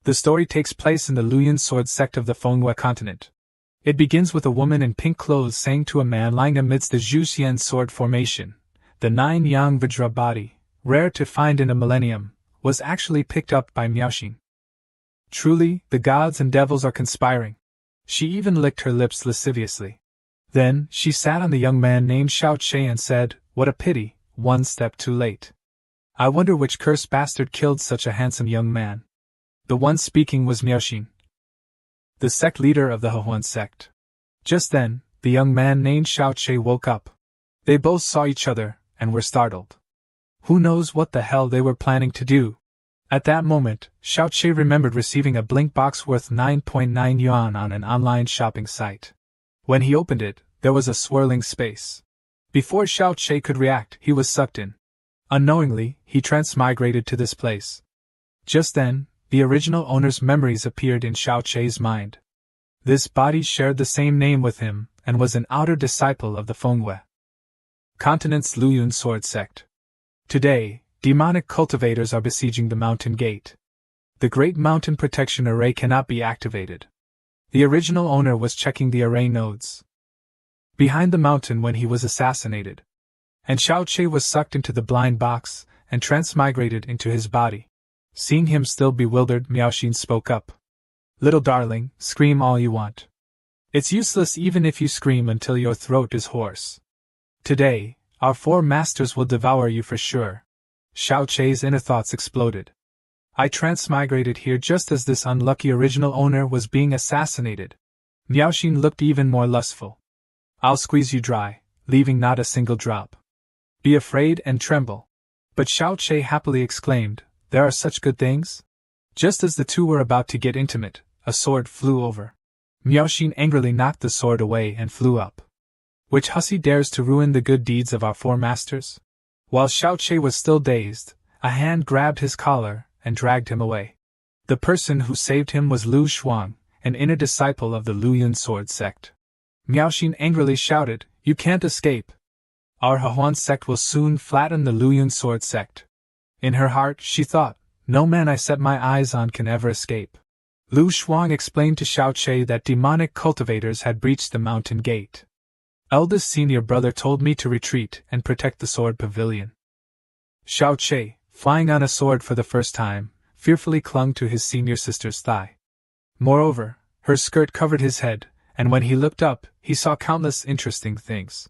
The story takes place in the Luoyuan sword sect of the Manhwa continent. It begins with a woman in pink clothes saying to a man lying amidst the Zhuxian sword formation, "The 9-yang Vajra body, rare to find in a millennium, was actually picked up by Miaoxin. Truly, the gods and devils are conspiring." She even licked her lips lasciviously. Then, she sat on the young man named Xiao Che and said, "What a pity, one step too late. I wonder which cursed bastard killed such a handsome young man." The one speaking was Miaoxin, the sect leader of the Huan sect. Just then, the young man named Xiao Che woke up. They both saw each other, and were startled. Who knows what the hell they were planning to do? At that moment, Xiao Che remembered receiving a blink box worth 9.9 yuan on an online shopping site. When he opened it, there was a swirling space. Before Xiao Che could react, he was sucked in. Unknowingly, he transmigrated to this place. Just then, the original owner's memories appeared in Xiao Che's mind. This body shared the same name with him, and was an outer disciple of the Manhwa continent's Luoyuan sword sect. Today, demonic cultivators are besieging the mountain gate. The Great Mountain Protection Array cannot be activated. The original owner was checking the array nodes behind the mountain when he was assassinated. And Xiao Che was sucked into the blind box, and transmigrated into his body. Seeing him still bewildered, Miaoxin spoke up. "Little darling, scream all you want. It's useless even if you scream until your throat is hoarse. Today, our 4 masters will devour you for sure." Xiao Che's inner thoughts exploded. "I transmigrated here just as this unlucky original owner was being assassinated." Miaoxin looked even more lustful. "I'll squeeze you dry, leaving not a single drop. Be afraid and tremble." But Xiao Che happily exclaimed, "There are such good things?" Just as the two were about to get intimate, a sword flew over. Miaoxin angrily knocked the sword away and flew up. "Which hussy dares to ruin the good deeds of our 4 masters?" While Xiao Che was still dazed, a hand grabbed his collar and dragged him away. The person who saved him was Lu Shuang, an inner disciple of the Luoyuan sword sect. Miaoxin angrily shouted, "You can't escape. Our Huan sect will soon flatten the Luoyuan sword sect." In her heart, she thought, "No man I set my eyes on can ever escape." Lu Shuang explained to Xiao Che that demonic cultivators had breached the mountain gate. "Eldest senior brother told me to retreat and protect the sword pavilion." Xiao Che, flying on a sword for the first time, fearfully clung to his senior sister's thigh. Moreover, her skirt covered his head, and when he looked up, he saw countless interesting things.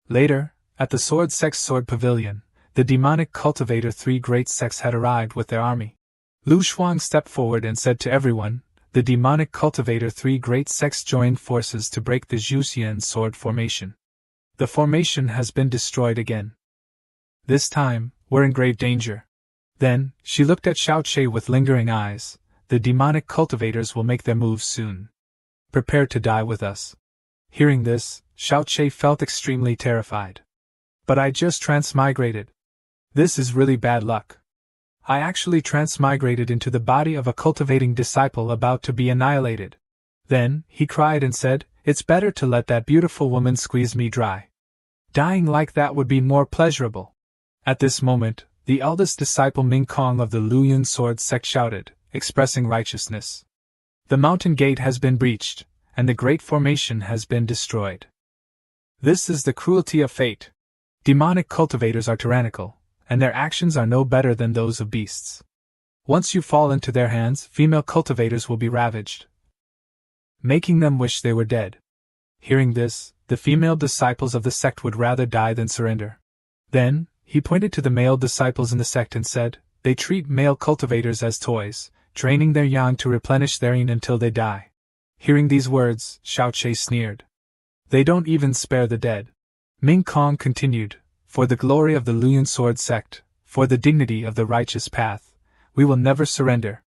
Later, at the sword sect's sword pavilion, the demonic cultivator 3 great sects had arrived with their army. Lu Shuang stepped forward and said to everyone, "The demonic cultivator 3 great sects joined forces to break the Zhuxian sword formation. The formation has been destroyed again. This time, we're in grave danger." Then, she looked at Xiao Che with lingering eyes. "The demonic cultivators will make their move soon. Prepare to die with us." Hearing this, Xiao Che felt extremely terrified. "But I just transmigrated. This is really bad luck. I actually transmigrated into the body of a cultivating disciple about to be annihilated." Then, he cried and said, "It's better to let that beautiful woman squeeze me dry. Dying like that would be more pleasurable." At this moment, the eldest disciple Ming Kong of the Luoyuan sword sect shouted, expressing righteousness. "The mountain gate has been breached, and the great formation has been destroyed. This is the cruelty of fate. Demonic cultivators are tyrannical, and their actions are no better than those of beasts. Once you fall into their hands, female cultivators will be ravaged, making them wish they were dead." Hearing this, the female disciples of the sect would rather die than surrender. Then, he pointed to the male disciples in the sect and said, "They treat male cultivators as toys, draining their yang to replenish their yin until they die." Hearing these words, Xiao Che sneered. "They don't even spare the dead." Ming Kong continued, "For the glory of the Luoyuan sword sect, for the dignity of the righteous path, we will never surrender."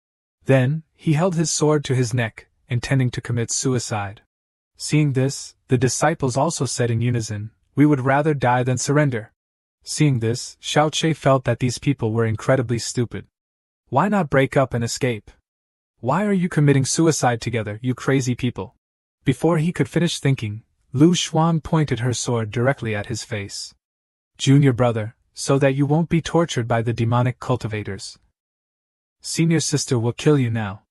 Then, he held his sword to his neck, intending to commit suicide. Seeing this, the disciples also said in unison, "We would rather die than surrender." Seeing this, Xiao Che felt that these people were incredibly stupid. Why not break up and escape? Why are you committing suicide together, you crazy people? Before he could finish thinking, Lu Shuang pointed her sword directly at his face. "Junior brother, so that you won't be tortured by the demonic cultivators. Senior sister will kill you now."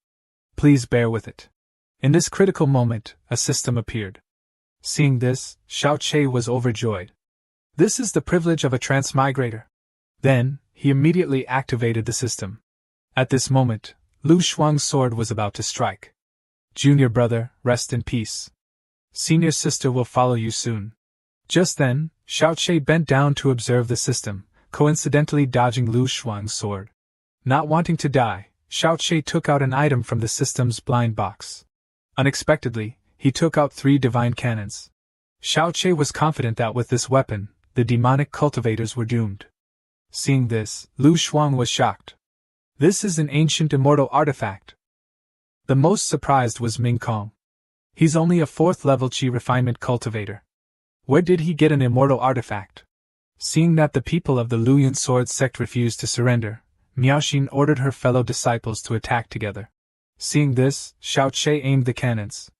Please bear with it. In this critical moment, a system appeared. Seeing this, Xiao Che was overjoyed. This is the privilege of a transmigrator. Then, he immediately activated the system. At this moment, Lu Shuang's sword was about to strike. Junior brother, rest in peace. Senior sister will follow you soon. Just then, Xiao Che bent down to observe the system, coincidentally dodging Lu Shuang's sword. Not wanting to die, Xiao Che took out an item from the system's blind box. Unexpectedly, he took out 3 divine cannons. Xiao Che was confident that with this weapon, the demonic cultivators were doomed. Seeing this, Lu Shuang was shocked. This is an ancient immortal artifact. The most surprised was Ming Kong. He's only a 4th level Qi refinement cultivator. Where did he get an immortal artifact? Seeing that the people of the Luyan Sword sect refused to surrender, Miaoxin ordered her fellow disciples to attack together. Seeing this, Xiao Che aimed the cannons.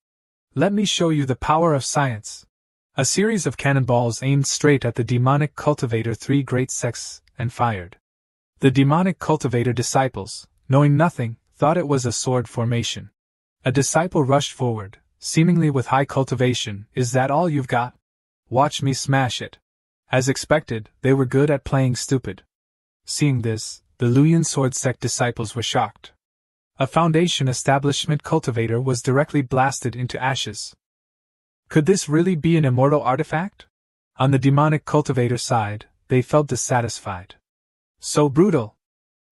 Let me show you the power of science. A series of cannonballs aimed straight at the demonic cultivator 3 great sects and fired. The demonic cultivator disciples, knowing nothing, thought it was a sword formation. A disciple rushed forward, seemingly with high cultivation. Is that all you've got? Watch me smash it. As expected, they were good at playing stupid. Seeing this, the Luyan Sword sect disciples were shocked. A Foundation establishment cultivator was directly blasted into ashes. Could this really be an immortal artifact? On the demonic cultivator side, they felt dissatisfied. So brutal!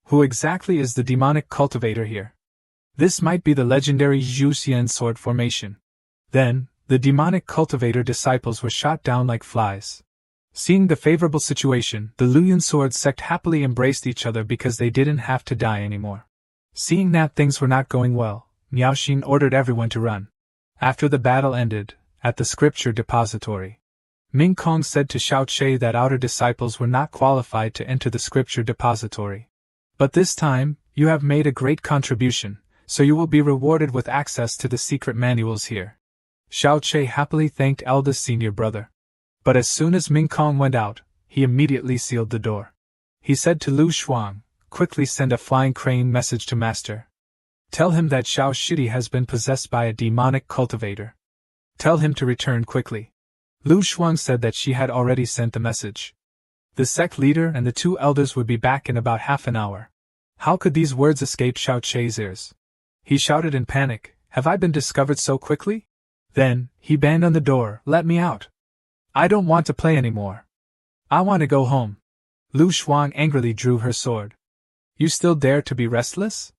Who exactly is the demonic cultivator here? This might be the legendary Zhu Xian sword formation. Then, the demonic cultivator disciples were shot down like flies. Seeing the favorable situation, the Luyan Sword sect happily embraced each other because they didn't have to die anymore. Seeing that things were not going well, Miaoxin ordered everyone to run. After the battle ended, at the scripture depository, Ming Kong said to Xiao Che that outer disciples were not qualified to enter the scripture depository. But this time, you have made a great contribution, so you will be rewarded with access to the secret manuals here. Xiao Che happily thanked eldest senior brother. But as soon as Ming Kong went out, he immediately sealed the door. He said to Lu Shuang, quickly send a flying crane message to Master. Tell him that Xiao Shidi has been possessed by a demonic cultivator. Tell him to return quickly. Lu Shuang said that she had already sent the message. The sect leader and the 2 elders would be back in about half an hour. How could these words escape Xiao Che's ears? He shouted in panic, have I been discovered so quickly? Then, he banged on the door, let me out. I don't want to play anymore. I want to go home. Lu Shuang angrily drew her sword. You still dare to be restless?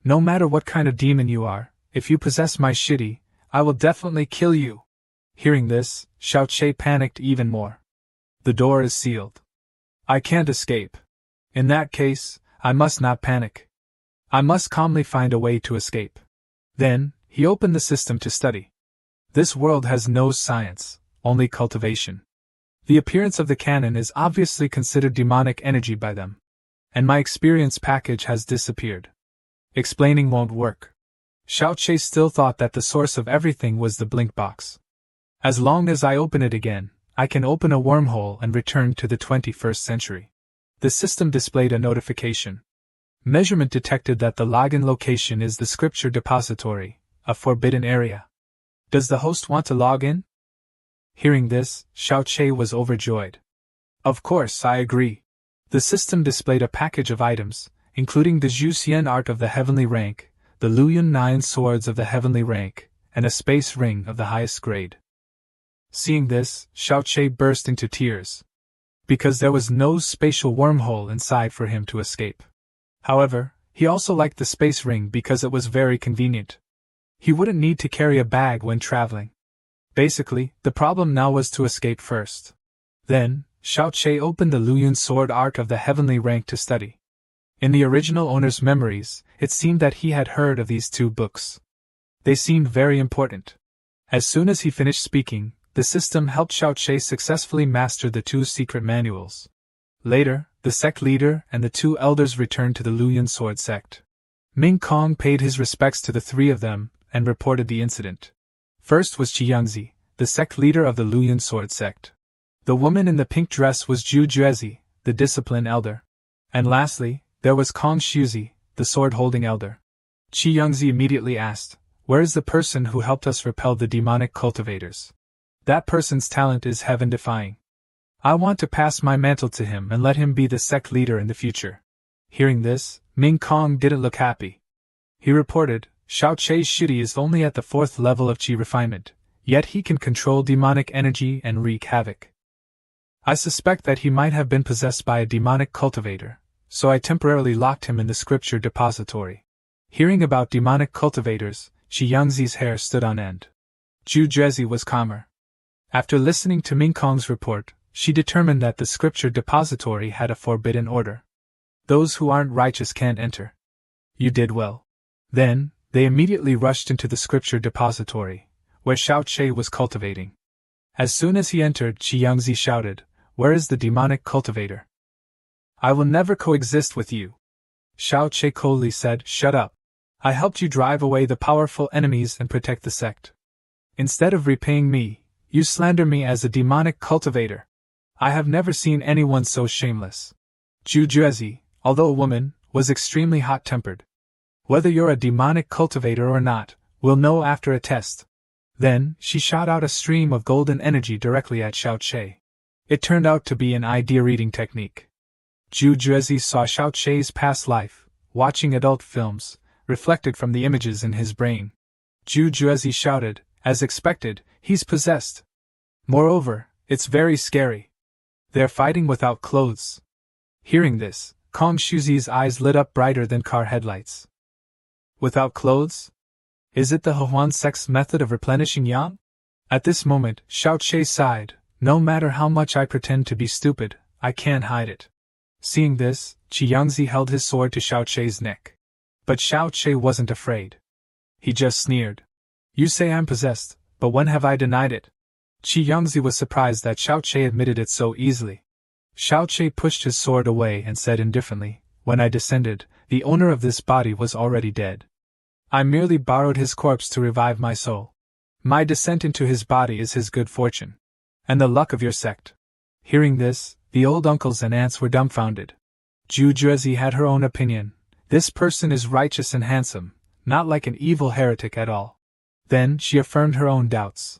No matter what kind of demon you are, if you possess my Shidi, I will definitely kill you. Hearing this, Xiao Che panicked even more. The door is sealed. I can't escape. In that case, I must not panic. I must calmly find a way to escape. Then, he opened the system to study. This world has no science, only cultivation. The appearance of the cannon is obviously considered demonic energy by them. And my experience package has disappeared. Explaining won't work. Xiao Che still thought that the source of everything was the blink box. As long as I open it again, I can open a wormhole and return to the 21st century. The system displayed a notification. Measurement detected that the login location is the scripture depository, a forbidden area. Does the host want to log in? Hearing this, Xiao Che was overjoyed. Of course, I agree. The system displayed a package of items, including the Zhu Xian Art of the Heavenly Rank, the Luyan 9 Swords of the Heavenly Rank, and a space ring of the highest grade. Seeing this, Xiao Che burst into tears. Because there was no spatial wormhole inside for him to escape. However, he also liked the space ring because it was very convenient. He wouldn't need to carry a bag when traveling. Basically, the problem now was to escape first. Then, Xiao Che opened the Luyan Sword Art of the Heavenly Rank to study. In the original owner's memories, it seemed that he had heard of these 2 books. They seemed very important. As soon as he finished speaking, the system helped Xiao Che successfully master the 2 secret manuals. Later, the sect leader and the 2 elders returned to the Luyan Sword sect. Ming Kong paid his respects to the 3 of them and reported the incident. First was Qi Yangzi, the sect leader of the Luyan Sword sect. The woman in the pink dress was Zhu Juezi, the discipline elder. And lastly, there was Kong Shuzi, the sword-holding elder. Qi Yangzi immediately asked, "Where is the person who helped us repel the demonic cultivators? That person's talent is heaven-defying. I want to pass my mantle to him and let him be the sect leader in the future." Hearing this, Ming Kong didn't look happy. He reported, "Xiao Chei's Shidi is only at the 4th level of Qi refinement, yet he can control demonic energy and wreak havoc. I suspect that he might have been possessed by a demonic cultivator, so I temporarily locked him in the scripture depository." Hearing about demonic cultivators, Qi Yangzi's hair stood on end. Zhu Juezi was calmer. After listening to Ming Kong's report, she determined that the scripture depository had a forbidden order. Those who aren't righteous can't enter. You did well. Then, they immediately rushed into the scripture depository, where Xiao Chei was cultivating. As soon as he entered, Qi Yangzi shouted, "Where is the demonic cultivator? I will never coexist with you." Xiao Chei coldly said, "Shut up. I helped you drive away the powerful enemies and protect the sect. Instead of repaying me, you slander me as a demonic cultivator. I have never seen anyone so shameless." Zhu Juezi, although a woman, was extremely hot-tempered. "Whether you're a demonic cultivator or not, we'll know after a test." Then, she shot out a stream of golden energy directly at Xiao Chei. It turned out to be an idea-reading technique. Zhu Juezi saw Xiao Chei's past life, watching adult films, reflected from the images in his brain. Zhu Juezi shouted, "As expected, he's possessed. Moreover, it's very scary. They're fighting without clothes." Hearing this, Kong Shuzi's eyes lit up brighter than car headlights. "Without clothes? Is it the Huan sect's method of replenishing yang?" At this moment, Xiao Chei sighed, "No matter how much I pretend to be stupid, I can't hide it." Seeing this, Qi Yangzi held his sword to Xiao Chei's neck. But Xiao Chei wasn't afraid. He just sneered. "You say I'm possessed, but when have I denied it?" Qi Yangzi was surprised that Xiao Chei admitted it so easily. Xiao Chei pushed his sword away and said indifferently, "When I descended, the owner of this body was already dead. I merely borrowed his corpse to revive my soul. My descent into his body is his good fortune. And the luck of your sect." Hearing this, the old uncles and aunts were dumbfounded. Zhu Juezi had her own opinion. This person is righteous and handsome, not like an evil heretic at all. Then she affirmed her own doubts.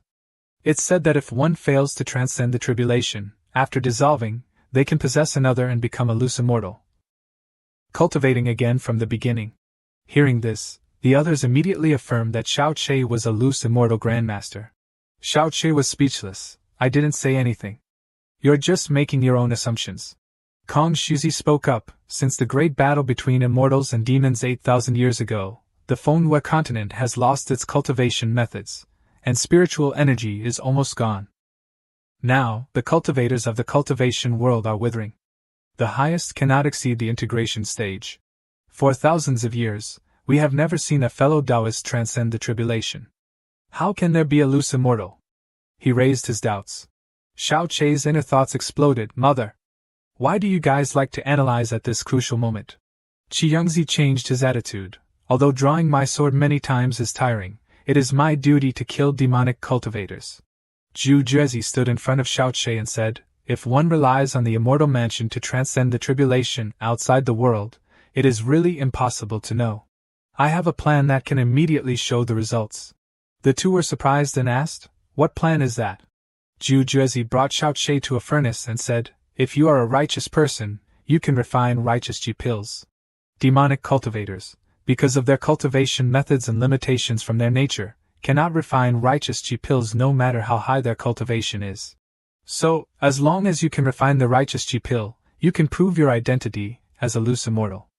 It's said that if one fails to transcend the tribulation, after dissolving, they can possess another and become a loose immortal, cultivating again from the beginning. Hearing this, the others immediately affirmed that Xiao Chei was a loose immortal grandmaster. Xiao Chei was speechless. "I didn't say anything. You're just making your own assumptions." Kong Shuzi spoke up, "Since the great battle between immortals and demons 8,000 years ago, the Manhwa continent has lost its cultivation methods, and spiritual energy is almost gone. Now, the cultivators of the cultivation world are withering. The highest cannot exceed the integration stage. For thousands of years, we have never seen a fellow Taoist transcend the tribulation. How can there be a loose immortal?" He raised his doubts. Xiao Chei's inner thoughts exploded. "Mother! Why do you guys like to analyze at this crucial moment?" Qi Yangzi changed his attitude. "Although drawing my sword many times is tiring, it is my duty to kill demonic cultivators." Zhu Juezi stood in front of Xiao Chei and said, "If one relies on the immortal mansion to transcend the tribulation outside the world, it is really impossible to know. I have a plan that can immediately show the results." The two were surprised and asked, "What plan is that?" Zhu Juezi brought Xiao Chei to a furnace and said, "If you are a righteous person, you can refine righteous Qi pills. Demonic cultivators, because of their cultivation methods and limitations from their nature, cannot refine righteous Qi pills no matter how high their cultivation is. So, as long as you can refine the righteous Qi pill, you can prove your identity as a loose immortal."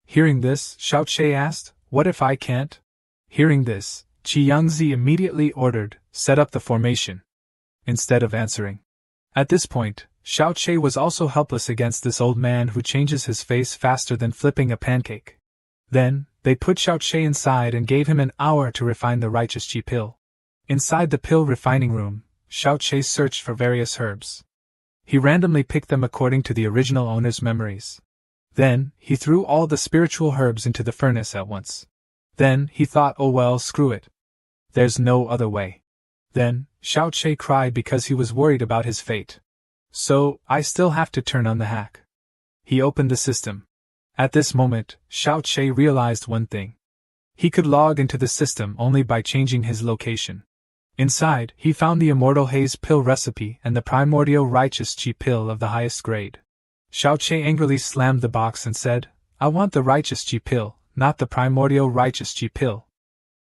Hearing this, Xiao Chei asked, "What if I can't?" Hearing this, Qi Yangzi immediately ordered, "Set up the formation," instead of answering. At this point, Xiao Chei was also helpless against this old man who changes his face faster than flipping a pancake. Then, they put Xiao Chei inside and gave him an hour to refine the righteous Qi pill. Inside the pill refining room, Xiao Chei searched for various herbs. He randomly picked them according to the original owner's memories. Then, he threw all the spiritual herbs into the furnace at once. Then, he thought, "Oh well, screw it. There's no other way." Then, Xiao Chei cried because he was worried about his fate. "So, I still have to turn on the hack." He opened the system. At this moment, Xiao Chei realized one thing. He could log into the system only by changing his location. Inside, he found the Immortal Haze pill recipe and the Primordial Righteous Chi pill of the highest grade. Xiao Che angrily slammed the box and said, "I want the Righteous Chi pill, not the Primordial Righteous Chi pill.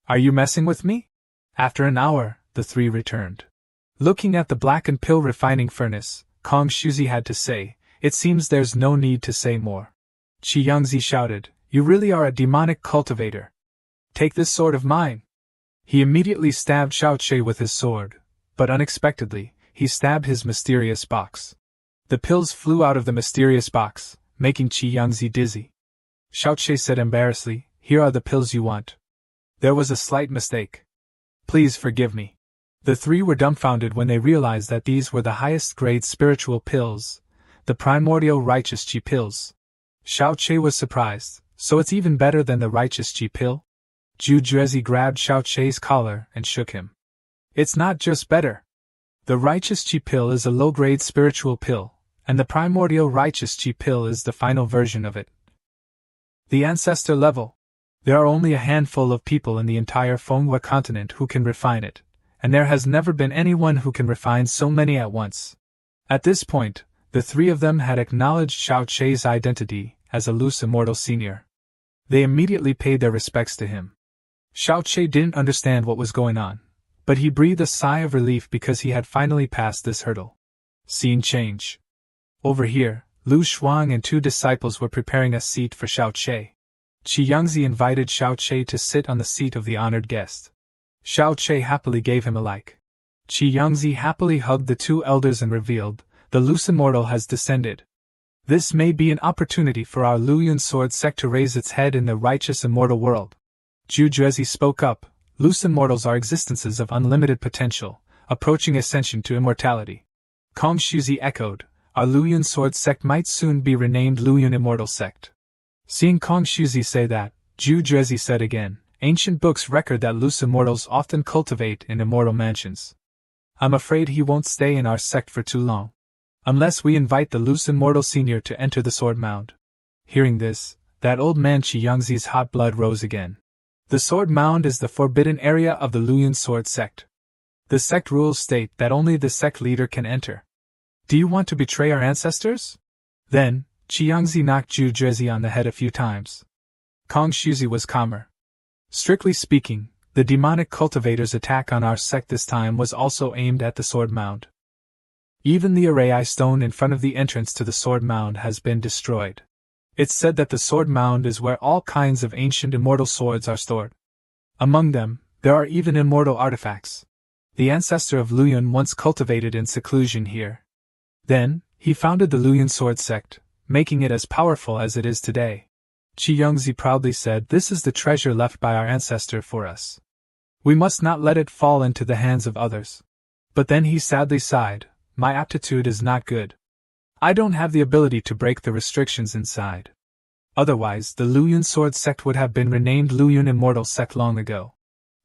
Are you messing with me?" After an hour, the three returned. Looking at the blackened pill refining furnace, Kong Shuzi had to say, "It seems there's no need to say more." Qi Yangzi shouted, "You really are a demonic cultivator. Take this sword of mine." He immediately stabbed Xiao Che with his sword, but unexpectedly, he stabbed his mysterious box. The pills flew out of the mysterious box, making Qi Yangzi dizzy. Xiao Che said embarrassedly, "Here are the pills you want. There was a slight mistake. Please forgive me." The three were dumbfounded when they realized that these were the highest grade spiritual pills, the Primordial Righteous Chi pills. Xiao Che was surprised, "So it's even better than the Righteous Chi pill?" Zhu Juezi grabbed Xiao Che's collar and shook him. "It's not just better. The Righteous Chi pill is a low-grade spiritual pill, and the Primordial Righteous Chi pill is the final version of it. The ancestor level. There are only a handful of people in the entire Manhwa continent who can refine it, and there has never been anyone who can refine so many at once." At this point, the three of them had acknowledged Xiao Che's identity as a loose immortal senior. They immediately paid their respects to him. Xiao Che didn't understand what was going on, but he breathed a sigh of relief because he had finally passed this hurdle. Scene change. Over here, Lu Shuang and two disciples were preparing a seat for Xiao Che. Qi Yangzi invited Xiao Che to sit on the seat of the honored guest. Xiao Che happily gave him a like. Qi Yangzi happily hugged the two elders and revealed, "The loose immortal has descended. This may be an opportunity for our Luoyuan sword sect to raise its head in the righteous immortal world." Zhu Juezi spoke up, "Loose immortals are existences of unlimited potential, approaching ascension to immortality." Kong Shuzi echoed, "Our Luoyuan sword sect might soon be renamed Luoyuan immortal sect." Seeing Kong Shuzi say that, Zhu Juezi said again, "Ancient books record that loose immortals often cultivate in immortal mansions. I'm afraid he won't stay in our sect for too long. Unless we invite the loose immortal senior to enter the sword mound." Hearing this, that old man Qi Yangzi's hot blood rose again. The sword mound is the forbidden area of the Luoyuan sword sect. The sect rules state that only the sect leader can enter. Do you want to betray our ancestors? Then, Qi Yangzi knocked Zhu Juezi on the head a few times. Kong Shuzi was calmer. Strictly speaking, the demonic cultivator's attack on our sect this time was also aimed at the sword mound. Even the array stone in front of the entrance to the sword mound has been destroyed. It's said that the sword mound is where all kinds of ancient immortal swords are stored. Among them, there are even immortal artifacts. The ancestor of Luoyuan once cultivated in seclusion here. Then, he founded the Luoyuan sword sect, making it as powerful as it is today. Qi Yangzi proudly said, "This is the treasure left by our ancestor for us. We must not let it fall into the hands of others." But then he sadly sighed, "My aptitude is not good. I don't have the ability to break the restrictions inside. Otherwise, the Luoyuan sword sect would have been renamed Luoyuan immortal sect long ago."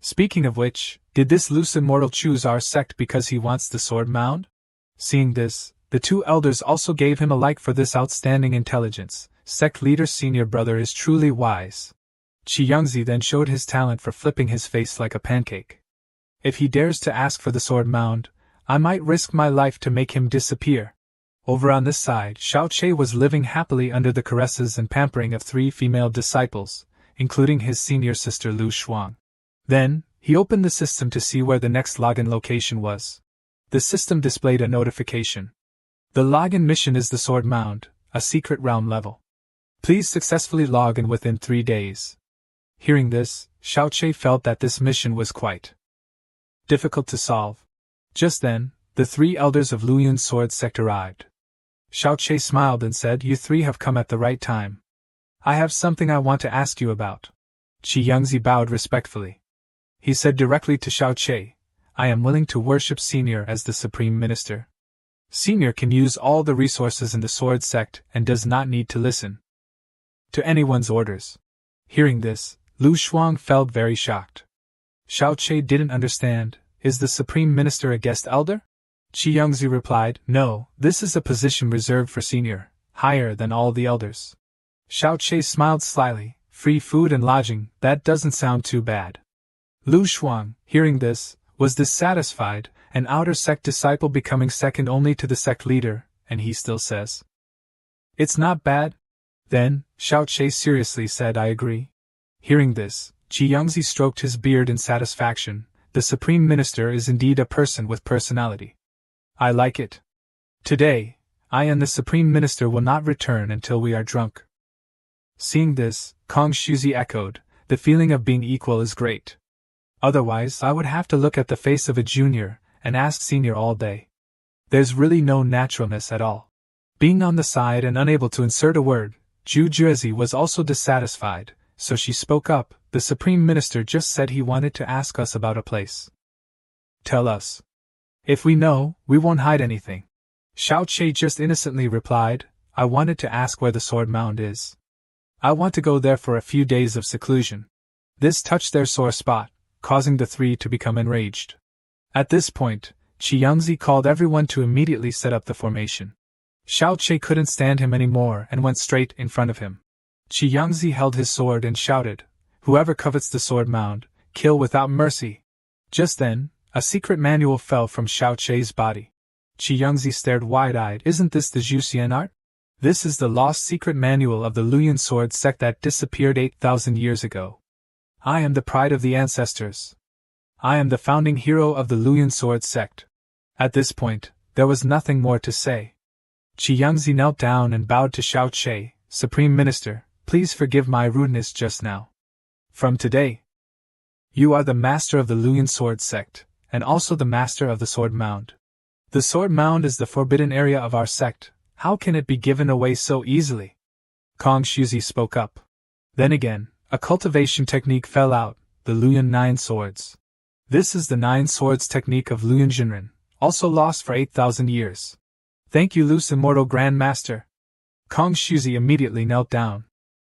Speaking of which, did this loose immortal choose our sect because he wants the sword mound? Seeing this, the two elders also gave him a like for this outstanding intelligence. Sect leader's senior brother is truly wise. Qi Yangzi then showed his talent for flipping his face like a pancake. If he dares to ask for the sword mound, I might risk my life to make him disappear. Over on this side, Xiao Che was living happily under the caresses and pampering of three female disciples, including his senior sister Lu Shuang. Then, he opened the system to see where the next login location was. The system displayed a notification. The login mission is the sword mound, a secret realm level. Please successfully log in within 3 days. Hearing this, Xiao Che felt that this mission was quite difficult to solve. Just then, the three elders of Luoyuan sword sect arrived. Xiao Che smiled and said, "You three have come at the right time. I have something I want to ask you about." Qi Yangzi bowed respectfully. He said directly to Xiao Che, "I am willing to worship Senior as the Supreme Minister. Senior can use all the resources in the sword sect and does not need to listen to anyone's orders." Hearing this, Lu Shuang felt very shocked. Xiao Che didn't understand. Is the Supreme Minister a guest elder? Qi Yangzi replied, "No, this is a position reserved for senior, higher than all the elders." Xiao Che smiled slyly, free food and lodging, that doesn't sound too bad. Lu Shuang, hearing this, was dissatisfied, an outer sect disciple becoming second only to the sect leader, and he still says, "It's not bad?" Then, Xiao Che seriously said, "I agree." Hearing this, Qi Yangzi stroked his beard in satisfaction. The Supreme Minister is indeed a person with personality. I like it. Today, I and the Supreme Minister will not return until we are drunk. Seeing this, Kong Shuzi echoed, "The feeling of being equal is great. Otherwise, I would have to look at the face of a junior and ask senior all day. There's really no naturalness at all." Being on the side and unable to insert a word, Zhu Juezi was also dissatisfied, so she spoke up. "The Supreme Minister just said he wanted to ask us about a place." "Tell us. If we know, we won't hide anything." Xiao Che just innocently replied, "I wanted to ask where the Sword Mound is. I want to go there for a few days of seclusion." This touched their sore spot, causing the three to become enraged. At this point, Qi Yangzi called everyone to immediately set up the formation. Xiao Che couldn't stand him anymore and went straight in front of him. Qi Yangzi held his sword and shouted, "Whoever covets the Sword Mound, kill without mercy." Just then, a secret manual fell from Xiao Che's body. Qi Yangzi stared wide-eyed. "Isn't this the Zhuxian art? This is the lost secret manual of the Luyan sword sect that disappeared 8,000 years ago. I am the pride of the ancestors. I am the founding hero of the Luyan sword sect." At this point, there was nothing more to say. Qi Yangzi knelt down and bowed to Xiao Che. "Supreme Minister, please forgive my rudeness just now. From today, you are the master of the Luyan sword sect, and also the master of the Sword Mound. The Sword Mound is the forbidden area of our sect. How can it be given away so easily?" Kong Shuzi spoke up. Then again, a cultivation technique fell out, the Luyan 9 Swords. This is the 9 Swords technique of Luyan Jinren, also lost for 8,000 years. "Thank you, Lu's immortal Grand Master." Kong Shuzi immediately knelt down.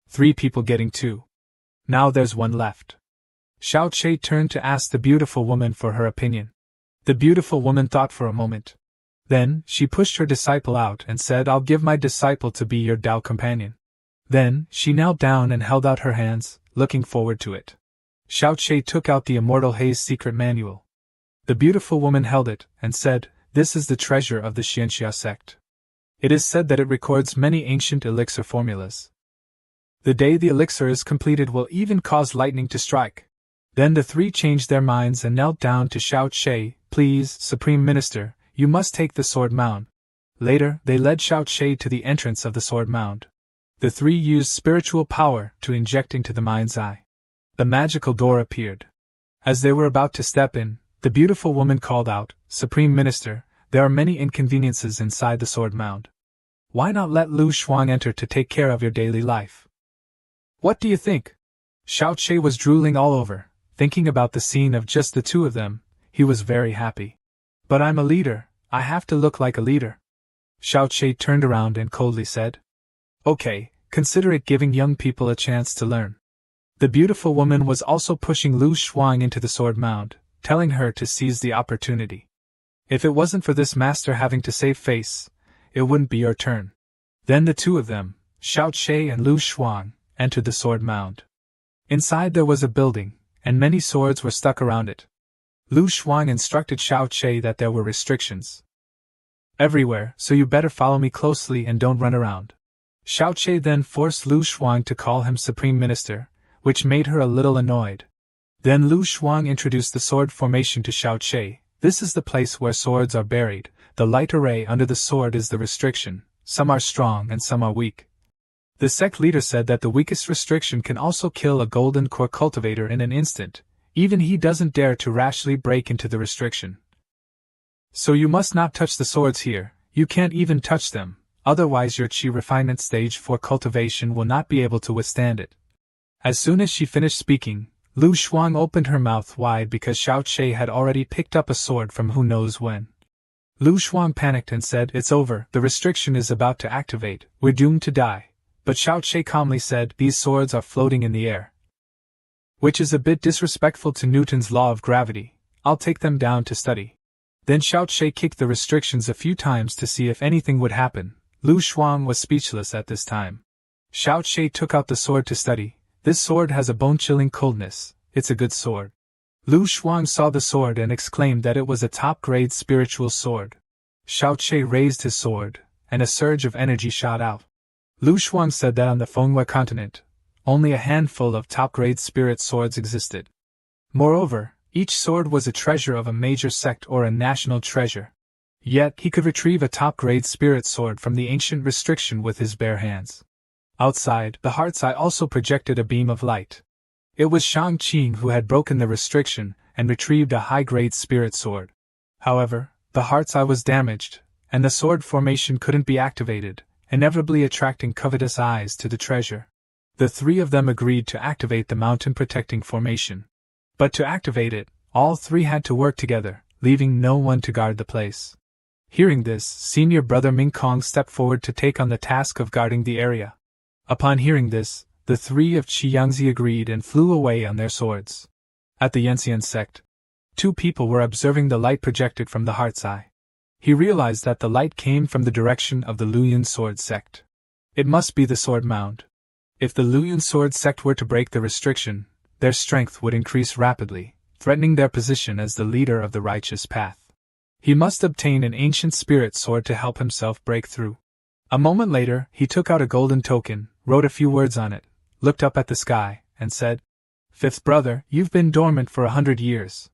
3 people getting 2. Now there's 1 left. Xiao Che turned to ask the beautiful woman for her opinion. The beautiful woman thought for a moment. Then, she pushed her disciple out and said, "I'll give my disciple to be your Tao companion." Then, she knelt down and held out her hands, looking forward to it. Xiao Che took out the Immortal Haze secret manual. The beautiful woman held it, and said, "This is the treasure of the Xianxia sect. It is said that it records many ancient elixir formulas. The day the elixir is completed will even cause lightning to strike." Then the 3 changed their minds and knelt down to Xiao Che. "Please, Supreme Minister, you must take the Sword Mound." Later, they led Xiao Che to the entrance of the Sword Mound. The 3 used spiritual power to inject into the mind's eye. The magical door appeared. As they were about to step in, the beautiful woman called out, "Supreme Minister, there are many inconveniences inside the Sword Mound. Why not let Lu Shuang enter to take care of your daily life? What do you think?" Xiao Che was drooling all over, thinking about the scene of just the 2 of them. He was very happy. "But I'm a leader, I have to look like a leader." Xiao Che turned around and coldly said, "Okay, consider it giving young people a chance to learn." The beautiful woman was also pushing Lu Shuang into the Sword Mound, telling her to seize the opportunity. "If it wasn't for this master having to save face, it wouldn't be your turn." Then the 2 of them, Xiao Che and Lu Shuang, entered the Sword Mound. Inside there was a building, and many swords were stuck around it. Lu Shuang instructed Xiao Che that there were restrictions everywhere, so you better follow me closely and don't run around. Xiao Che then forced Lu Shuang to call him Supreme Minister, which made her a little annoyed. Then Lu Shuang introduced the sword formation to Xiao Che. "This is the place where swords are buried. The light array under the sword is the restriction. Some are strong and some are weak. The sect leader said that the weakest restriction can also kill a golden core cultivator in an instant. Even he doesn't dare to rashly break into the restriction. So you must not touch the swords here, you can't even touch them, otherwise your Qi refinement stage 4 cultivation will not be able to withstand it." As soon as she finished speaking, Lu Shuang opened her mouth wide because Xiao Che had already picked up a sword from who knows when. Lu Shuang panicked and said, "It's over, the restriction is about to activate, we're doomed to die." But Xiao Che calmly said, "These swords are floating in the air, which is a bit disrespectful to Newton's law of gravity. I'll take them down to study." Then Xiao Che kicked the restrictions a few times to see if anything would happen. Lu Shuang was speechless at this time. Xiao Che took out the sword to study. This sword has a bone-chilling coldness, it's a good sword. Lu Shuang saw the sword and exclaimed that it was a top-grade spiritual sword. Xiao Che raised his sword, and a surge of energy shot out. Lu Shuang said that on the Manhwa continent, only a handful of top-grade spirit swords existed. Moreover, each sword was a treasure of a major sect or a national treasure. Yet, he could retrieve a top-grade spirit sword from the ancient restriction with his bare hands. Outside, the heart's eye also projected a beam of light. It was Shang Qing who had broken the restriction and retrieved a high-grade spirit sword. However, the heart's eye was damaged, and the sword formation couldn't be activated, inevitably attracting covetous eyes to the treasure. The three of them agreed to activate the mountain-protecting formation. But to activate it, all three had to work together, leaving no one to guard the place. Hearing this, senior brother Ming Kong stepped forward to take on the task of guarding the area. Upon hearing this, the three of Qiyangzi agreed and flew away on their swords. At the Yanxian sect, two people were observing the light projected from the heart's eye. He realized that the light came from the direction of the Luoyuan sword sect. It must be the sword mound. If the Luoyuan sword sect were to break the restriction, their strength would increase rapidly, threatening their position as the leader of the righteous path. He must obtain an ancient spirit sword to help himself break through. A moment later, he took out a golden token, wrote a few words on it, looked up at the sky, and said, "Fifth brother, you've been dormant for 100 years.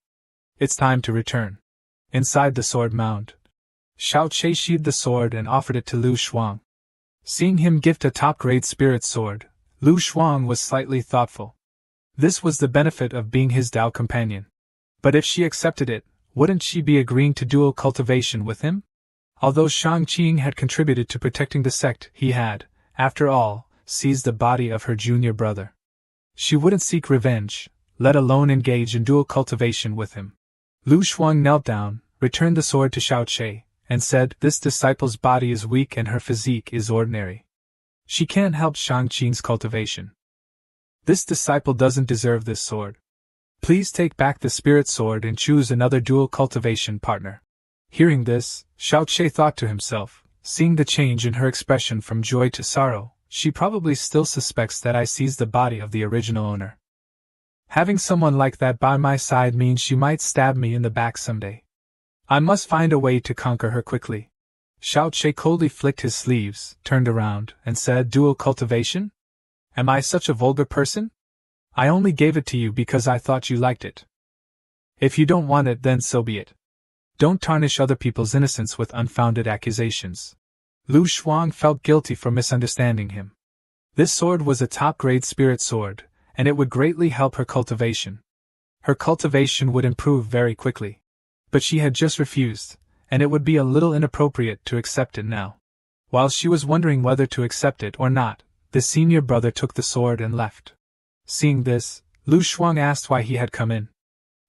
It's time to return." Inside the sword mound, Xiao Che sheathed the sword and offered it to Lu Shuang. Seeing him gift a top-grade spirit sword, Lu Shuang was slightly thoughtful. This was the benefit of being his Tao companion. But if she accepted it, wouldn't she be agreeing to dual cultivation with him? Although Shang Qing had contributed to protecting the sect, he had, after all, seized the body of her junior brother. She wouldn't seek revenge, let alone engage in dual cultivation with him. Lu Shuang knelt down, returned the sword to Xiao Che, and said, "This disciple's body is weak and her physique is ordinary. She can't help Shang Qing's cultivation. This disciple doesn't deserve this sword. Please take back the spirit sword and choose another dual cultivation partner." Hearing this, Xiao Che thought to himself, seeing the change in her expression from joy to sorrow, she probably still suspects that I seized the body of the original owner. Having someone like that by my side means she might stab me in the back someday. I must find a way to conquer her quickly. Xiao Che coldly flicked his sleeves, turned around, and said, "Dual cultivation? Am I such a vulgar person? I only gave it to you because I thought you liked it. If you don't want it, then so be it. Don't tarnish other people's innocence with unfounded accusations." Lu Shuang felt guilty for misunderstanding him. This sword was a top-grade spirit sword, and it would greatly help her cultivation. Her cultivation would improve very quickly. But she had just refused, and it would be a little inappropriate to accept it now. While she was wondering whether to accept it or not, the senior brother took the sword and left. Seeing this, Lu Shuang asked why he had come in.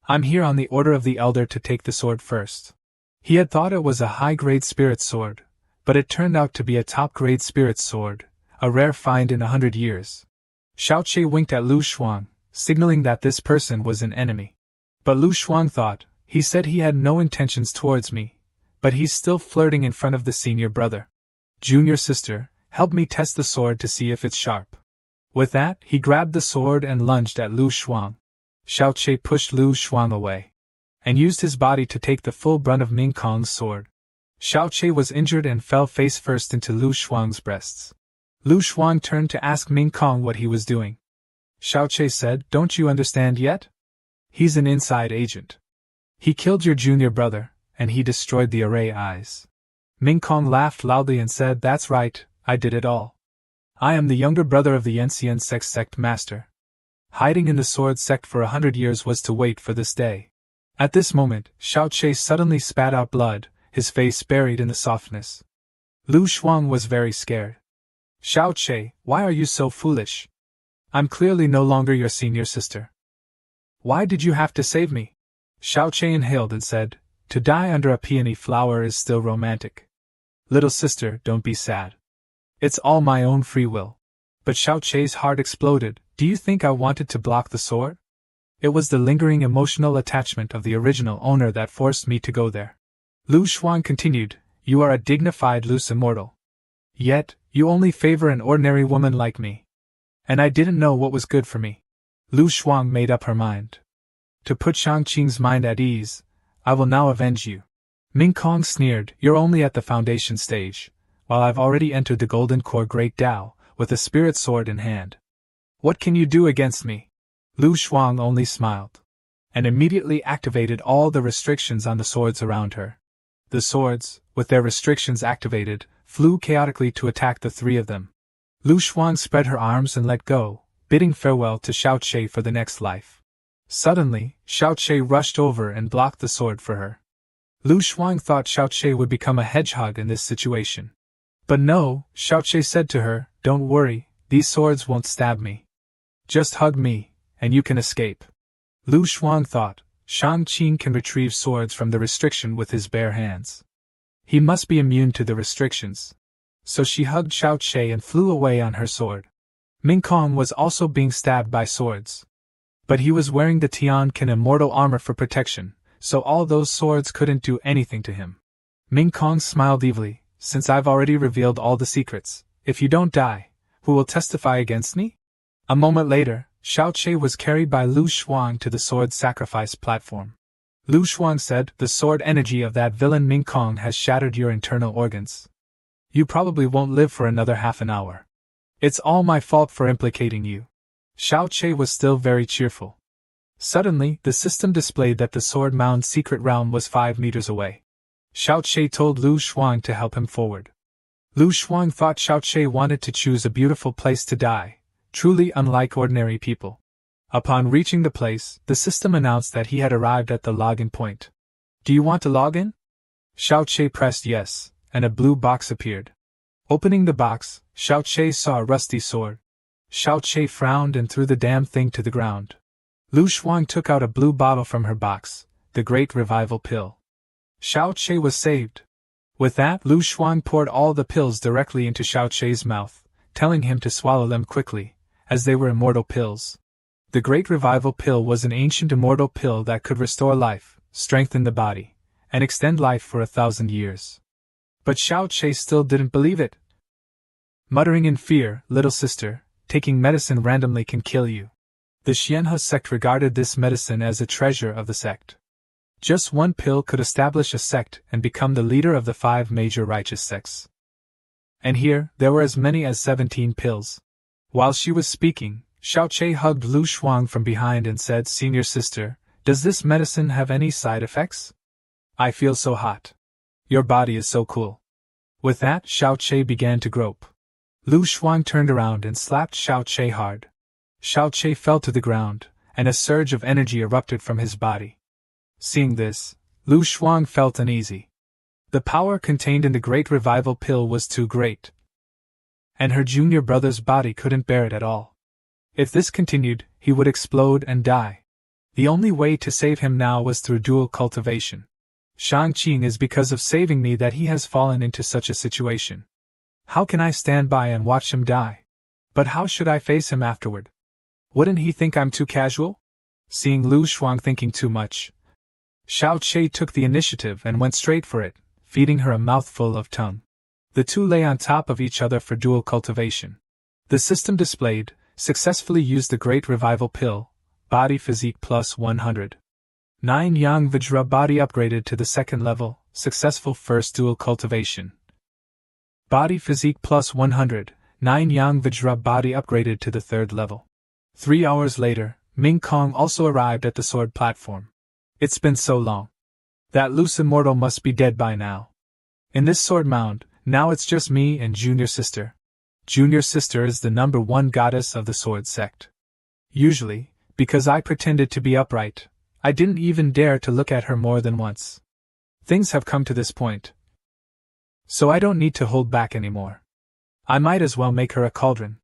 "I'm here on the order of the elder to take the sword first." He had thought it was a high-grade spirit sword, but it turned out to be a top-grade spirit sword, a rare find in 100 years. Xiao Che winked at Lu Shuang, signaling that this person was an enemy. But Lu Shuang thought, he said he had no intentions towards me, but he's still flirting in front of the senior brother. "Junior sister, help me test the sword to see if it's sharp." With that, he grabbed the sword and lunged at Lu Shuang. Xiao Che pushed Lu Shuang away, and used his body to take the full brunt of Ming Kong's sword. Xiao Che was injured and fell face first into Lu Shuang's breasts. Lu Shuang turned to ask Ming Kong what he was doing. Xiao Che said, "Don't you understand yet? He's an inside agent. He killed your junior brother, and he destroyed the array eyes." Ming Kong laughed loudly and said, "That's right, I did it all. I am the younger brother of the Yanxian sect master. Hiding in the sword sect for 100 years was to wait for this day." At this moment, Xiao Che suddenly spat out blood, his face buried in the softness. Lu Shuang was very scared. "Xiao Che, why are you so foolish? I'm clearly no longer your senior sister. Why did you have to save me?" Xiao Che inhaled and said, "To die under a peony flower is still romantic. Little sister, don't be sad. It's all my own free will." But Xiao Che's heart exploded. "Do you think I wanted to block the sword? It was the lingering emotional attachment of the original owner that forced me to go there." Lu Shuang continued, "You are a dignified loose immortal. Yet, you only favor an ordinary woman like me. And I didn't know what was good for me. Lu Shuang made up her mind. To put Shang-Qing's mind at ease, I will now avenge you. Ming Kong sneered, you're only at the foundation stage, while I've already entered the Golden Core Great Tao, with a spirit sword in hand. What can you do against me? Lu Shuang only smiled, and immediately activated all the restrictions on the swords around her. The swords, with their restrictions activated, flew chaotically to attack the three of them. Lu Shuang spread her arms and let go, bidding farewell to Xiao Che for the next life. Suddenly, Xiao Che rushed over and blocked the sword for her. Lu Shuang thought Xiao Che would become a hedgehog in this situation. But no, Xiao Che said to her, don't worry, these swords won't stab me. Just hug me, and you can escape. Lu Shuang thought, Shang-Qing can retrieve swords from the restriction with his bare hands. He must be immune to the restrictions. So she hugged Xiao Che and flew away on her sword. Ming Kong was also being stabbed by swords. But he was wearing the Tianqin immortal armor for protection, so all those swords couldn't do anything to him. Ming Kong smiled evilly, since I've already revealed all the secrets, if you don't die, who will testify against me? A moment later, Xiao Che was carried by Lu Shuang to the sword sacrifice platform. Lu Shuang said, the sword energy of that villain Ming Kong has shattered your internal organs. You probably won't live for another half an hour. It's all my fault for implicating you. Xiao Che was still very cheerful. Suddenly, the system displayed that the sword mound's secret realm was 5 meters away. Xiao Che told Lu Shuang to help him forward. Lu Shuang thought Xiao Che wanted to choose a beautiful place to die, truly unlike ordinary people. Upon reaching the place, the system announced that he had arrived at the login point. Do you want to log in? Xiao Che pressed yes, and a blue box appeared. Opening the box, Xiao Che saw a rusty sword. Xiao Che frowned and threw the damn thing to the ground. Lu Shuang took out a blue bottle from her box, the Great Revival Pill. Xiao Che was saved. With that, Lu Shuang poured all the pills directly into Xiao Che's mouth, telling him to swallow them quickly, as they were immortal pills. The Great Revival Pill was an ancient immortal pill that could restore life, strengthen the body, and extend life for 1,000 years. But Xiao Che still didn't believe it. Muttering in fear, little sister, taking medicine randomly can kill you. The Xianhe sect regarded this medicine as a treasure of the sect. Just one pill could establish a sect and become the leader of the 5 major righteous sects. And here, there were as many as 17 pills. While she was speaking, Xiao Che hugged Lu Shuang from behind and said, Senior sister, does this medicine have any side effects? I feel so hot. Your body is so cool. With that, Xiao Che began to grope. Lu Shuang turned around and slapped Xiao Che hard. Xiao Che fell to the ground, and a surge of energy erupted from his body. Seeing this, Lu Shuang felt uneasy. The power contained in the Great Revival Pill was too great. And her junior brother's body couldn't bear it at all. If this continued, he would explode and die. The only way to save him now was through dual cultivation. Shang-Qing is because of saving me that he has fallen into such a situation. How can I stand by and watch him die? But how should I face him afterward? Wouldn't he think I'm too casual? Seeing Lu Shuang thinking too much, Xiao Che took the initiative and went straight for it, feeding her a mouthful of tongue. The two lay on top of each other for dual cultivation. The system displayed, successfully used the Great Revival Pill, Body Physique plus 100. 9 Yang Vajra body upgraded to the 2nd level, successful first dual cultivation. Body Physique plus 100, 9 Yang Vajra body upgraded to the 3rd level. 3 hours later, Ming Kong also arrived at the sword platform. It's been so long. That loose immortal must be dead by now. In this sword mound, now it's just me and Junior Sister. Junior Sister is the #1 goddess of the sword sect. Usually, because I pretended to be upright, I didn't even dare to look at her more than once. Things have come to this point, so I don't need to hold back anymore. I might as well make her a cauldron.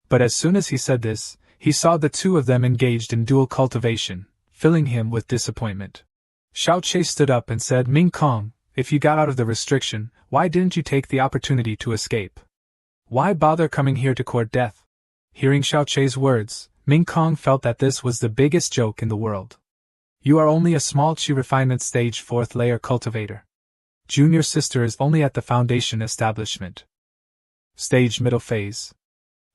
But as soon as he said this, he saw the two of them engaged in dual cultivation, filling him with disappointment. Xiao Che stood up and said, Ming Kong, if you got out of the restriction, why didn't you take the opportunity to escape? Why bother coming here to court death? Hearing Xiao Che's words, Ming Kong felt that this was the biggest joke in the world. You are only a small Qi refinement stage 4th layer cultivator. Junior Sister is only at the foundation establishment. Stage middle phase.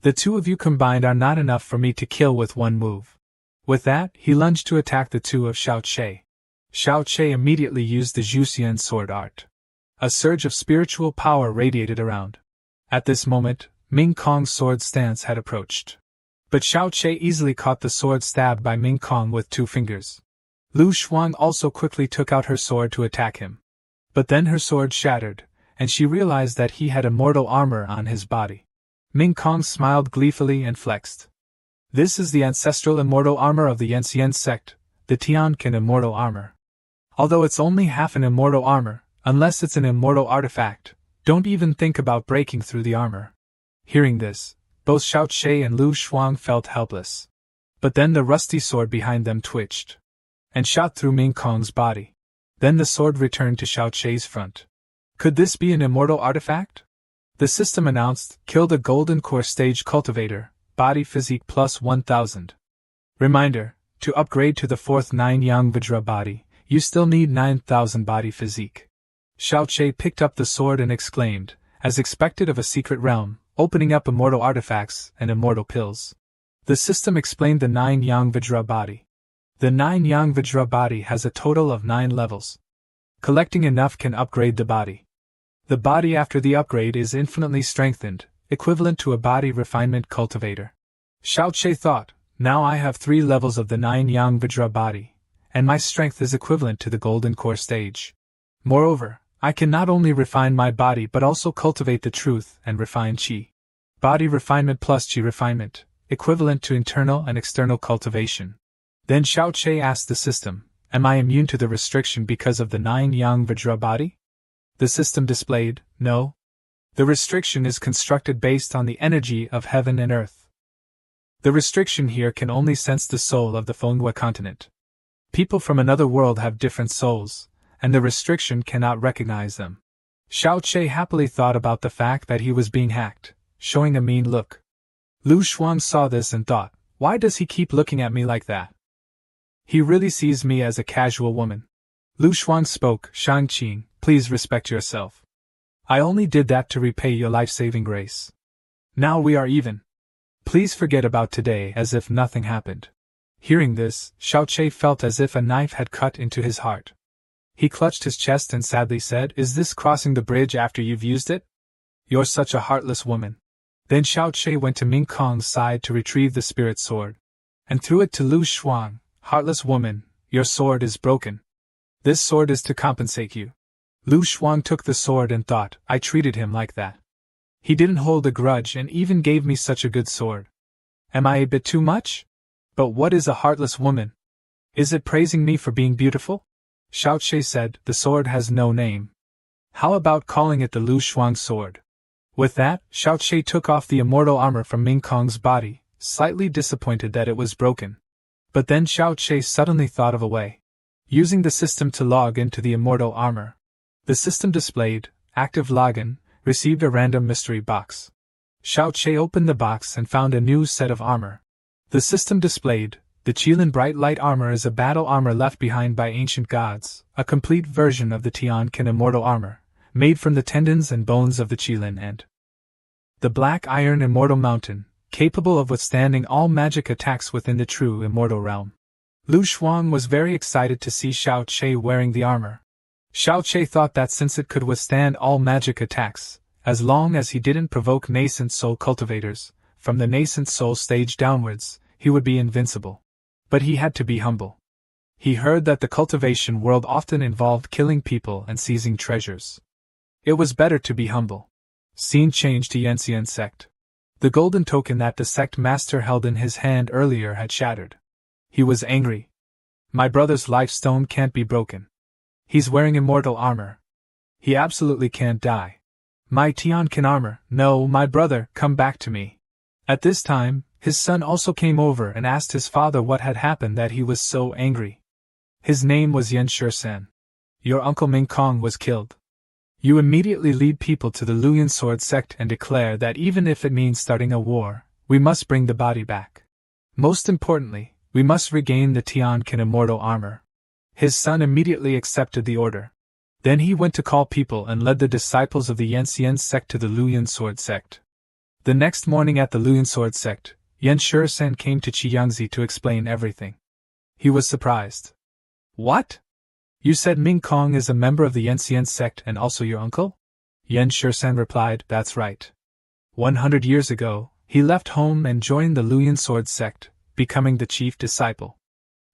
The two of you combined are not enough for me to kill with one move. With that, he lunged to attack the two of Xiao Che. Xiao Che immediately used the Zhuxian sword art. A surge of spiritual power radiated around. At this moment, Ming Kong's sword stance had approached. But Xiao Che easily caught the sword stabbed by Ming Kong with 2 fingers. Lu Shuang also quickly took out her sword to attack him. But then her sword shattered, and she realized that he had immortal armor on his body. Ming Kong smiled gleefully and flexed. This is the ancestral immortal armor of the Yanxian sect, the Tianqin immortal armor. Although it's only half an immortal armor, unless it's an immortal artifact, don't even think about breaking through the armor. Hearing this, both Xiao Che and Lu Shuang felt helpless. But then the rusty sword behind them twitched and shot through Ming Kong's body. Then the sword returned to Xiao Che's front. Could this be an immortal artifact? The system announced, kill the Golden Core Stage Cultivator, body physique plus 1000. Reminder, to upgrade to the 4th 9 Yang Vajra body, you still need 9000 body physique. Xiao Che picked up the sword and exclaimed, as expected of a secret realm, opening up immortal artifacts and immortal pills. The system explained the 9 Yang Vajra body. The 9 Yang Vajra body has a total of 9 levels. Collecting enough can upgrade the body. The body after the upgrade is infinitely strengthened, equivalent to a body refinement cultivator. Xiao Che thought, now I have 3 levels of the 9 Yang Vajra body, and my strength is equivalent to the Golden Core stage. Moreover, I can not only refine my body but also cultivate the truth and refine Qi. Body refinement plus Qi refinement, equivalent to internal and external cultivation. Then Xiao Che asked the system, am I immune to the restriction because of the 9 Yang Vajra body? The system displayed, no. The restriction is constructed based on the energy of heaven and earth. The restriction here can only sense the soul of the Manhwa continent. People from another world have different souls, and the restriction cannot recognize them. Xiao Che happily thought about the fact that he was being hacked, showing a mean look. Lu Shuang saw this and thought, why does he keep looking at me like that? He really sees me as a casual woman. Lu Shuang spoke, Shangqing, please respect yourself. I only did that to repay your life-saving grace. Now we are even. Please forget about today as if nothing happened. Hearing this, Xiao Che felt as if a knife had cut into his heart. He clutched his chest and sadly said, is this crossing the bridge after you've used it? You're such a heartless woman. Then Xiao Che went to Ming Kong's side to retrieve the spirit sword, and threw it to Lu Shuang. Heartless woman, your sword is broken. This sword is to compensate you. Lu Shuang took the sword and thought, I treated him like that. He didn't hold a grudge and even gave me such a good sword. Am I a bit too much? But what is a heartless woman? Is it praising me for being beautiful? Xiao Che said, the sword has no name. How about calling it the Lu Shuang sword? With that, Xiao Che took off the immortal armor from Ming Kong's body, slightly disappointed that it was broken. But then Xiao Che suddenly thought of a way. Using the system to log into the immortal armor. The system displayed, active login, received a random mystery box. Xiao Che opened the box and found a new set of armor. The system displayed, the Qilin Bright Light armor is a battle armor left behind by ancient gods, a complete version of the Tianqin immortal armor, made from the tendons and bones of the Qilin and the Black Iron Immortal Mountain, capable of withstanding all magic attacks within the true immortal realm. Lu Shuang was very excited to see Xiao Che wearing the armor. Xiao Che thought that since it could withstand all magic attacks, as long as he didn't provoke nascent soul cultivators, from the nascent soul stage downwards, he would be invincible. But he had to be humble. He heard that the cultivation world often involved killing people and seizing treasures. It was better to be humble. Scene changed to Yanxian sect. The golden token that the sect master held in his hand earlier had shattered. He was angry. My brother's life stone can't be broken. He's wearing immortal armor. He absolutely can't die. My Tianqin armor, no, my brother, come back to me. At this time, his son also came over and asked his father what had happened that he was so angry. His name was Yan Shursan. Your uncle Ming Kong was killed. You immediately lead people to the Luyan Sword sect and declare that even if it means starting a war, we must bring the body back. Most importantly, we must regain the Tianqin immortal armor. His son immediately accepted the order. Then he went to call people and led the disciples of the Yanxian sect to the Luyan Sword sect. The next morning at the Luyan Sword sect, Yan Shisan came to Qi Yangzi to explain everything. He was surprised. What? You said Ming Kong is a member of the Yanxian sect and also your uncle? Yan Shisan replied, that's right. 100 years ago, he left home and joined the Luyan Sword sect, becoming the chief disciple.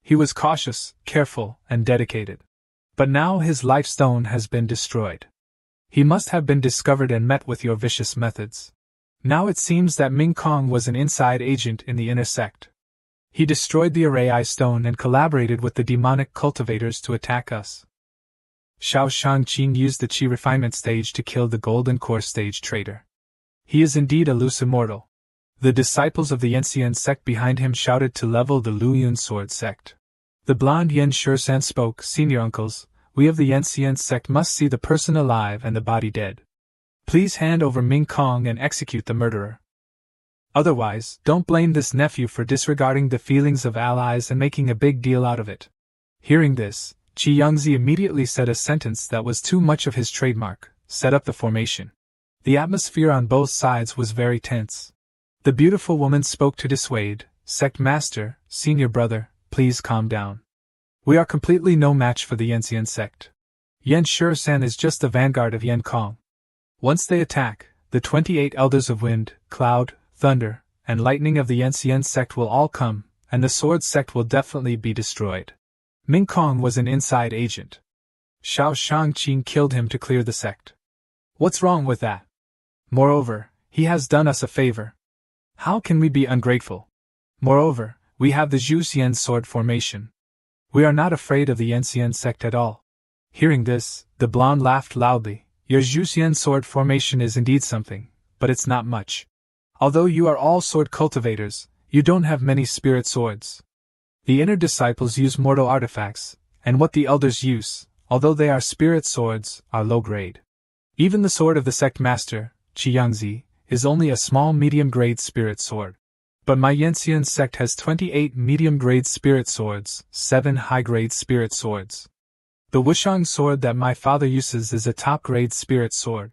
He was cautious, careful, and dedicated. But now his life stone has been destroyed. He must have been discovered and met with your vicious methods. Now it seems that Ming Kong was an inside agent in the inner sect. He destroyed the Array Stone and collaborated with the demonic cultivators to attack us. Xiao Shangqing used the Qi refinement stage to kill the Golden Core stage traitor. He is indeed a loose immortal. The disciples of the Yanxian sect behind him shouted to level the Luyan Sword sect. The blonde Yan Shisan spoke, Senior uncles, we of the Yanxian sect must see the person alive and the body dead. Please hand over Ming Kong and execute the murderer. Otherwise, don't blame this nephew for disregarding the feelings of allies and making a big deal out of it. Hearing this, Qi Yangzi immediately said a sentence that was too much of his trademark, set up the formation. The atmosphere on both sides was very tense. The beautiful woman spoke to dissuade, Sect Master, Senior Brother, please calm down. We are completely no match for the Yanxian sect. Yan Shisan is just the vanguard of Yan Kong. Once they attack, the 28 elders of wind, cloud, thunder, and lightning of the Yanxian sect will all come, and the sword sect will definitely be destroyed. Ming Kong was an inside agent. Xiao Shangqing killed him to clear the sect. What's wrong with that? Moreover, he has done us a favor. How can we be ungrateful? Moreover, we have the Zhuxian sword formation. We are not afraid of the Yanxian sect at all. Hearing this, the blonde laughed loudly. Your Zhuxian sword formation is indeed something, but it's not much. Although you are all sword cultivators, you don't have many spirit swords. The inner disciples use mortal artifacts, and what the elders use, although they are spirit swords, are low grade. Even the sword of the sect master, Qi Yangzi, is only a small medium-grade spirit sword. But my Yanxian sect has 28 medium-grade spirit swords, 7 high-grade spirit swords. The Wushang sword that my father uses is a top-grade spirit sword.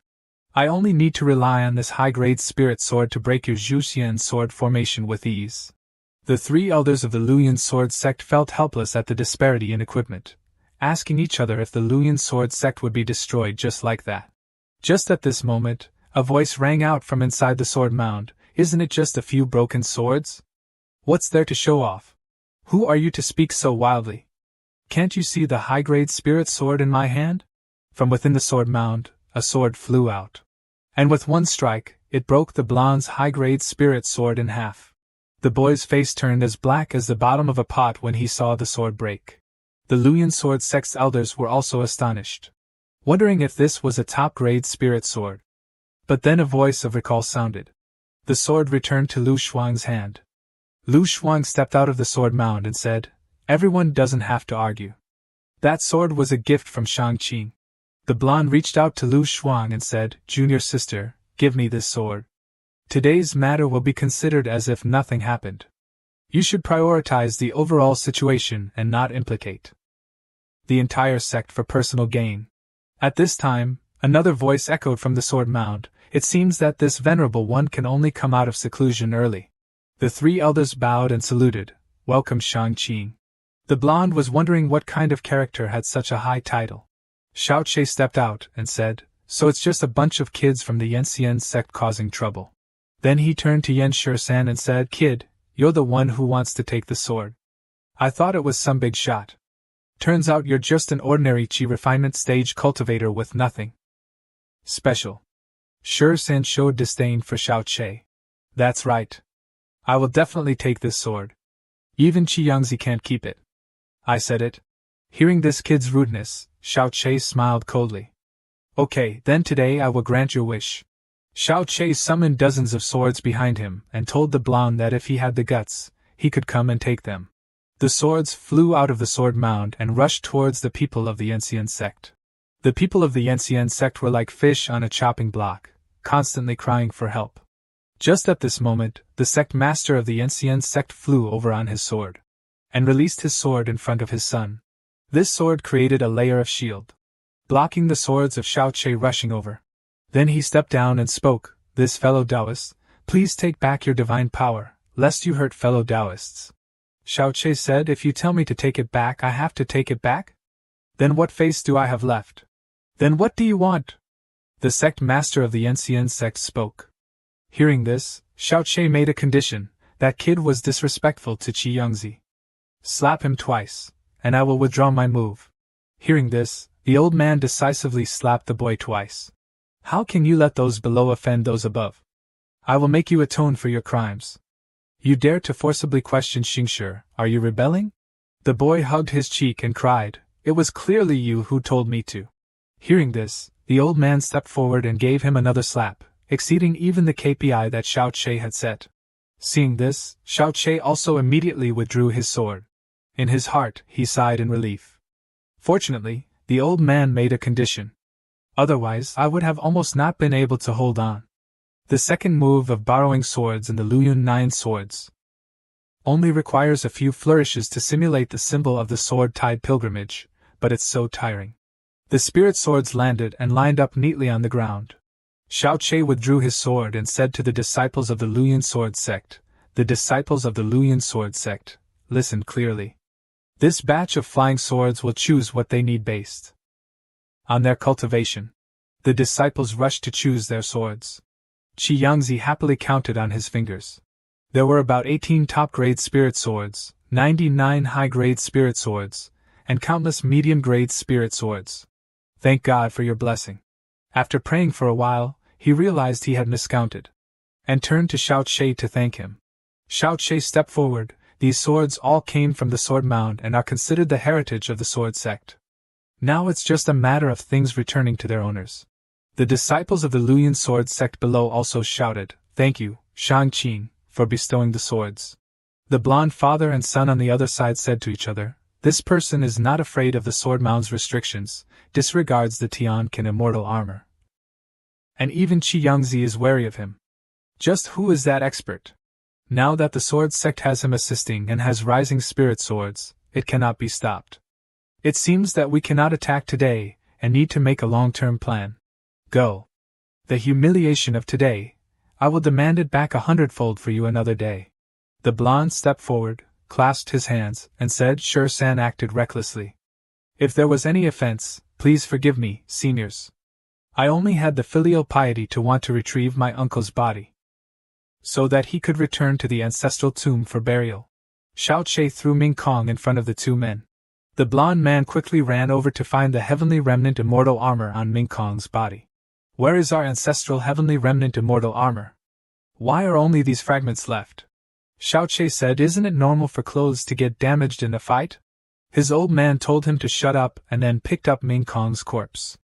I only need to rely on this high-grade spirit sword to break your Zhuxian sword formation with ease. The 3 elders of the Luyan sword sect felt helpless at the disparity in equipment, asking each other if the Luyan sword sect would be destroyed just like that. Just at this moment, a voice rang out from inside the sword mound, isn't it just a few broken swords? What's there to show off? Who are you to speak so wildly? Can't you see the high-grade spirit sword in my hand? From within the sword mound, a sword flew out. And with one strike, it broke the blonde's high-grade spirit sword in half. The boy's face turned as black as the bottom of a pot when he saw the sword break. The Luyan sword sect's elders were also astonished, wondering if this was a top-grade spirit sword. But then a voice of recall sounded. The sword returned to Lu Shuang's hand. Lu Shuang stepped out of the sword mound and said, everyone doesn't have to argue. That sword was a gift from Shangqing. The blonde reached out to Lu Shuang and said, Junior sister, give me this sword. Today's matter will be considered as if nothing happened. You should prioritize the overall situation and not implicate the entire sect for personal gain. At this time, another voice echoed from the sword mound. It seems that this venerable one can only come out of seclusion early. The 3 elders bowed and saluted. Welcome, Shangqing. The blonde was wondering what kind of character had such a high title. Xiao Che stepped out and said, so it's just a bunch of kids from the Yanxian sect causing trouble. Then he turned to Yan Shisan and said, kid, you're the one who wants to take the sword. I thought it was some big shot. Turns out you're just an ordinary Qi refinement stage cultivator with nothing special. Shisan showed disdain for Xiao Che. That's right. I will definitely take this sword. Even Qi Yangzi can't keep it. I said it. Hearing this kid's rudeness, Xiao Che smiled coldly. Okay, then today I will grant your wish. Xiao Che summoned dozens of swords behind him and told the blonde that if he had the guts, he could come and take them. The swords flew out of the sword mound and rushed towards the people of the Yanxian sect. The people of the Yanxian sect were like fish on a chopping block, constantly crying for help. Just at this moment, the sect master of the Yanxian sect flew over on his sword and released his sword in front of his son. This sword created a layer of shield, blocking the swords of Xiao Che rushing over. Then he stepped down and spoke, this fellow Taoist, Please take back your divine power, lest you hurt fellow Taoists. Xiao Che said, If you tell me to take it back, I have to take it back? Then what face do I have left? Then what do you want? The sect master of the Yanxian sect spoke. Hearing this, Xiao Che made a condition. That kid was disrespectful to Qi Yangzi. Slap him twice, and I will withdraw my move. Hearing this, the old man decisively slapped the boy twice. How can you let those below offend those above? I will make you atone for your crimes. You dare to forcibly question Xingshi, are you rebelling? The boy hugged his cheek and cried, It was clearly you who told me to. Hearing this, the old man stepped forward and gave him another slap, exceeding even the KPI that Xiao Che had set. Seeing this, Xiao Che also immediately withdrew his sword. In his heart, he sighed in relief. Fortunately, the old man made a condition. Otherwise, I would have almost not been able to hold on. The second move of borrowing swords in the Luyun 9 swords only requires a few flourishes to simulate the symbol of the sword-tied pilgrimage, but it's so tiring. The spirit swords landed and lined up neatly on the ground. Xiao Che withdrew his sword and said to the disciples of the Luyun sword sect, The disciples of the Luyun sword sect, listen clearly. This batch of flying swords will choose what they need based on their cultivation. The disciples rushed to choose their swords. Qi Yangzi happily counted on his fingers. There were about 18 top-grade spirit swords, 99 high-grade spirit swords, and countless medium-grade spirit swords. Thank God for your blessing. After praying for a while, he realized he had miscounted, and turned to Xiao Che to thank him. Xiao Che stepped forward. These swords all came from the sword mound and are considered the heritage of the sword sect. Now it's just a matter of things returning to their owners. The disciples of the Luyun sword sect below also shouted, Thank you, Shang-Qin, for bestowing the swords. The blonde father and son on the other side said to each other, This person is not afraid of the sword mound's restrictions, disregards the Tianqin immortal armor. And even Qi Yangzi is wary of him. Just who is that expert? Now that the sword sect has him assisting and has rising spirit swords, it cannot be stopped. It seems that we cannot attack today, and need to make a long-term plan. Go. The humiliation of today, I will demand it back 100-fold for you another day. The blonde stepped forward, clasped his hands, and said Shur-san acted recklessly. If there was any offense, please forgive me, seniors. I only had the filial piety to want to retrieve my uncle's body, so that he could return to the ancestral tomb for burial. Xiao Che threw Ming Kong in front of the two men. The blonde man quickly ran over to find the heavenly remnant immortal armor on Ming Kong's body. Where is our ancestral heavenly remnant immortal armor? Why are only these fragments left? Xiao Che said, Isn't it normal for clothes to get damaged in a fight? His old man told him to shut up and then picked up Ming Kong's corpse.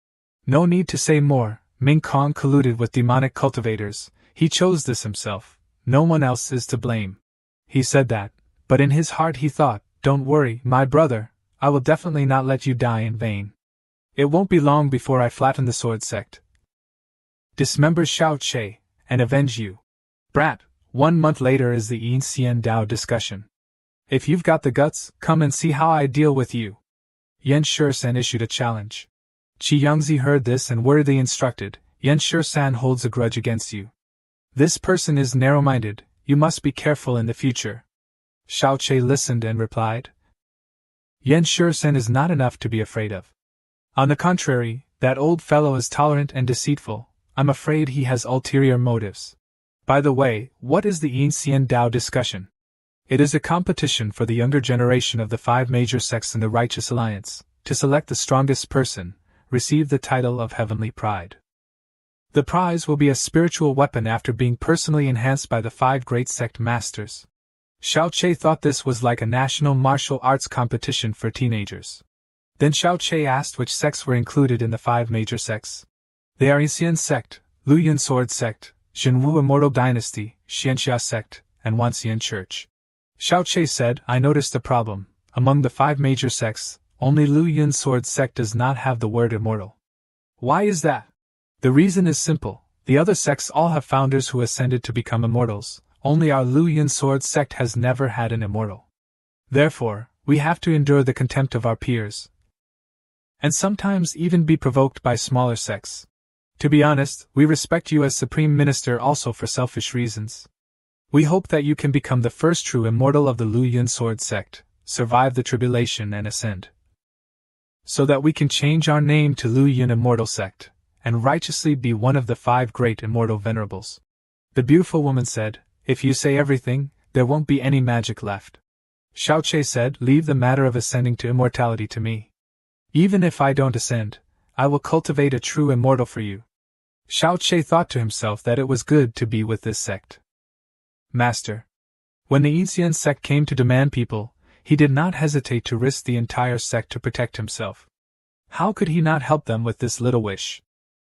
No need to say more, Ming Kong colluded with demonic cultivators. He chose this himself. No one else is to blame. He said that, but in his heart he thought, Don't worry, my brother, I will definitely not let you die in vain. It won't be long before I flatten the sword sect, dismember Xiao Che, and avenge you. Brat, 1 month later is the Yin Xian Dao discussion. If you've got the guts, come and see how I deal with you. Yan Shur-san issued a challenge. Qi Yangzi heard this and worriedly instructed, Yan Shur-san holds a grudge against you. This person is narrow-minded, you must be careful in the future. Xiao Che listened and replied, Yan Shur-san is not enough to be afraid of. On the contrary, that old fellow is tolerant and deceitful. I'm afraid he has ulterior motives. By the way, what is the Yin Xian Dao discussion? It is a competition for the younger generation of the 5 major sects in the Righteous Alliance, to select the strongest person, receive the title of Heavenly Pride. The prize will be a spiritual weapon after being personally enhanced by the 5 great sect masters. Xiao Che thought this was like a national martial arts competition for teenagers. Then Xiao Che asked which sects were included in the 5 major sects. They are Yinxian sect, Luyun sword sect, Zhenwu immortal dynasty, Xianxia sect, and Wanxian church. Xiao Che said, I noticed a problem. Among the 5 major sects, only Luyun sword sect does not have the word immortal. Why is that? The reason is simple. The other sects all have founders who ascended to become immortals. Only our Luyun sword sect has never had an immortal. Therefore, we have to endure the contempt of our peers, and sometimes even be provoked by smaller sects. To be honest, we respect you as Supreme Minister also for selfish reasons. We hope that you can become the first true immortal of the Luoyuan sword sect, survive the tribulation and ascend. So that we can change our name to Luoyuan Immortal Sect, and righteously be one of the 5 great immortal venerables. The beautiful woman said, if you say everything, there won't be any magic left. Xiao Che said, leave the matter of ascending to immortality to me. Even if I don't ascend, I will cultivate a true immortal for you. Xiao Che thought to himself that it was good to be with this sect. Master. When the Yixian sect came to demand people, he did not hesitate to risk the entire sect to protect himself. How could he not help them with this little wish?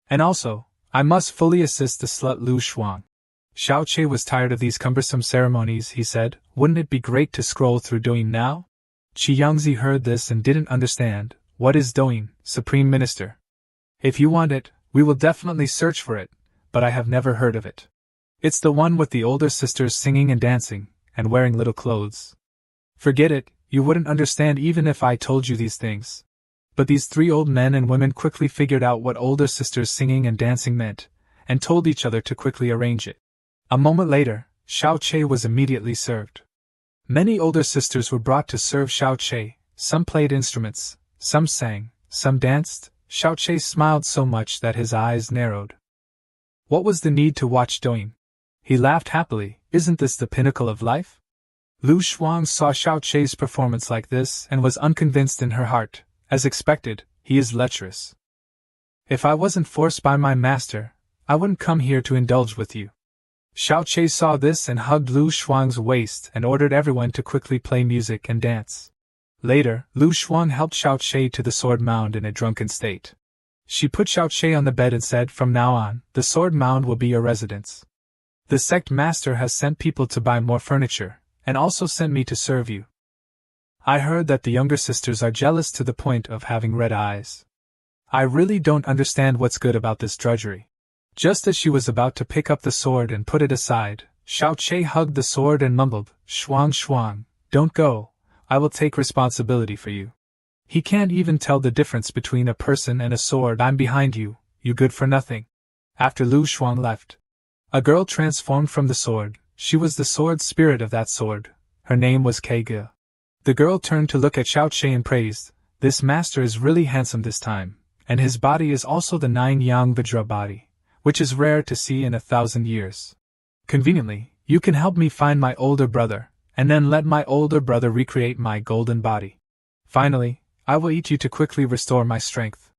And also, I must fully assist the slut Lu Shuang. Xiao Che was tired of these cumbersome ceremonies, he said, wouldn't it be great to scroll through Douyin now? Qi Yangzi heard this and didn't understand. What is Douyin, Supreme Minister? If you want it, we will definitely search for it, but I have never heard of it. It's the one with the older sisters singing and dancing, and wearing little clothes. Forget it, you wouldn't understand even if I told you these things. But these 3 old men and women quickly figured out what older sisters singing and dancing meant, and told each other to quickly arrange it. A moment later, Xiao Che was immediately served. Many older sisters were brought to serve Xiao Che. Some played instruments, some sang, some danced. Xiao Che smiled so much that his eyes narrowed. What was the need to watch Douyin? He laughed happily. Isn't this the pinnacle of life? Lu Shuang saw Xiao Che's performance like this and was unconvinced in her heart. As expected, he is lecherous. If I wasn't forced by my master, I wouldn't come here to indulge with you. Xiao Che saw this and hugged Lu Shuang's waist and ordered everyone to quickly play music and dance. Later, Lu Shuang helped Xiao Che to the sword mound in a drunken state. She put Xiao Che on the bed and said, from now on, the sword mound will be your residence. The sect master has sent people to buy more furniture, and also sent me to serve you. I heard that the younger sisters are jealous to the point of having red eyes. I really don't understand what's good about this drudgery. Just as she was about to pick up the sword and put it aside, Xiao Che hugged the sword and mumbled, Shuang Shuang, don't go, I will take responsibility for you. He can't even tell the difference between a person and a sword. I'm behind you, you good for nothing. After Lu Shuang left, a girl transformed from the sword. She was the sword spirit of that sword. Her name was Kege. The girl turned to look at Xiao Che and praised, this master is really handsome this time, and his body is also the 9 yang Vajra body, which is rare to see in 1,000 years. Conveniently, you can help me find my older brother, and then let my older brother recreate my golden body. Finally, I will eat you to quickly restore my strength.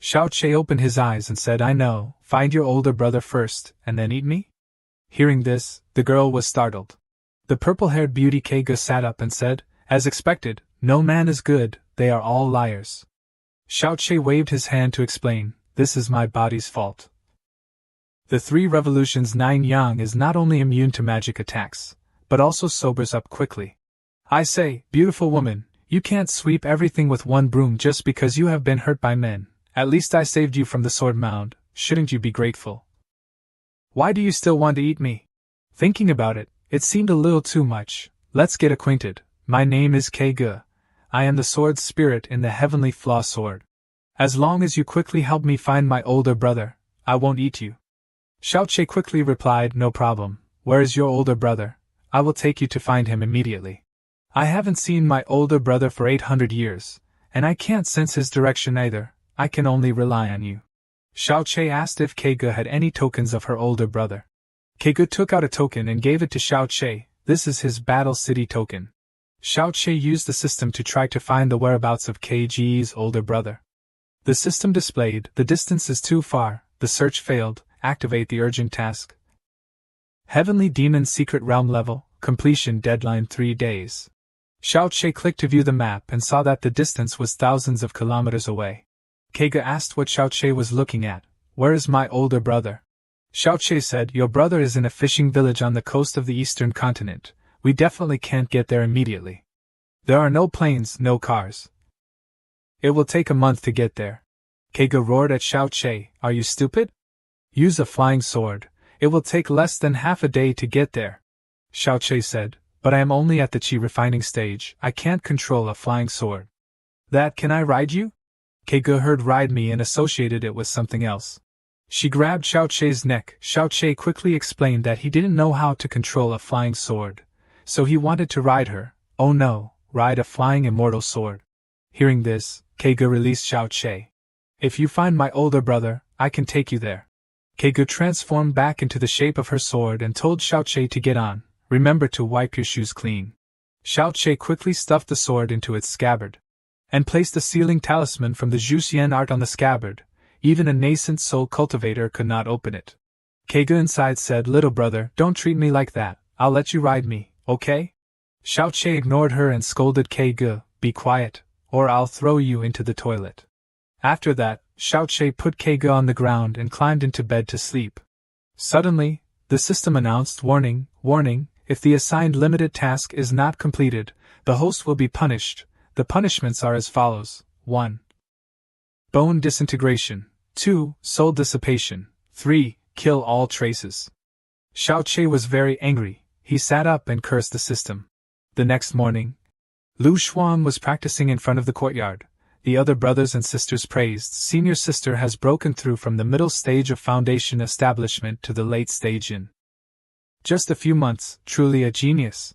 Xiao Che opened his eyes and said, I know, find your older brother first, and then eat me? Hearing this, the girl was startled. The purple-haired beauty Kege sat up and said, as expected, no man is good, they are all liars. Xiao Che waved his hand to explain, this is my body's fault. The 3 revolutions 9 yang is not only immune to magic attacks, but also sobers up quickly. I say, beautiful woman, you can't sweep everything with one broom just because you have been hurt by men. At least I saved you from the sword mound, shouldn't you be grateful? Why do you still want to eat me? Thinking about it, it seemed a little too much. Let's get acquainted. My name is Kege. I am the sword spirit in the heavenly flaw sword. As long as you quickly help me find my older brother, I won't eat you. Xiao Che quickly replied, no problem. Where is your older brother? I will take you to find him immediately. I haven't seen my older brother for 800 years, and I can't sense his direction either. I can only rely on you. Xiao Che asked if Kege had any tokens of her older brother. Kege took out a token and gave it to Xiao Che. This is his Battle City token. Xiao Che used the system to try to find the whereabouts of KG's older brother. The system displayed, the distance is too far, the search failed, activate the urgent task. Heavenly Demon Secret Realm level, completion deadline 3 days. Xiao Che clicked to view the map and saw that the distance was thousands of kilometers away. Kege asked what Xiao Che was looking at. Where is my older brother? Xiao Che said, your brother is in a fishing village on the coast of the eastern continent. We definitely can't get there immediately. There are no planes, no cars. It will take a month to get there. Kege roared at Xiao Che, are you stupid? Use a flying sword. It will take less than half a day to get there. Xiao Che said, but I am only at the chi refining stage. I can't control a flying sword. That can I ride you? Kege heard ride me and associated it with something else. She grabbed Xiao Che's neck. Xiao Che quickly explained that he didn't know how to control a flying sword, so he wanted to ride her. Oh no, ride a flying immortal sword. Hearing this, Keiga released Xiao Che. If you find my older brother, I can take you there. Keiga transformed back into the shape of her sword and told Xiao Che to get on. Remember to wipe your shoes clean. Xiao Che quickly stuffed the sword into its scabbard and placed the sealing talisman from the Zhuxian art on the scabbard. Even a nascent soul cultivator could not open it. Keiga inside said, "Little brother, don't treat me like that. I'll let you ride me, okay?" Xiao Che ignored her and scolded Keiga, "Be quiet, or I'll throw you into the toilet." After that, Xiao Che put Keiga on the ground and climbed into bed to sleep. Suddenly, the system announced, "Warning, warning, if the assigned limited task is not completed, the host will be punished. The punishments are as follows: 1. Bone disintegration. 2. Soul dissipation. 3. Kill all traces." Xiao Che was very angry. He sat up and cursed the system. The next morning, Lu Xuan was practicing in front of the courtyard. The other brothers and sisters praised. Senior sister has broken through from the middle stage of foundation establishment to the late stage in just a few months, truly a genius.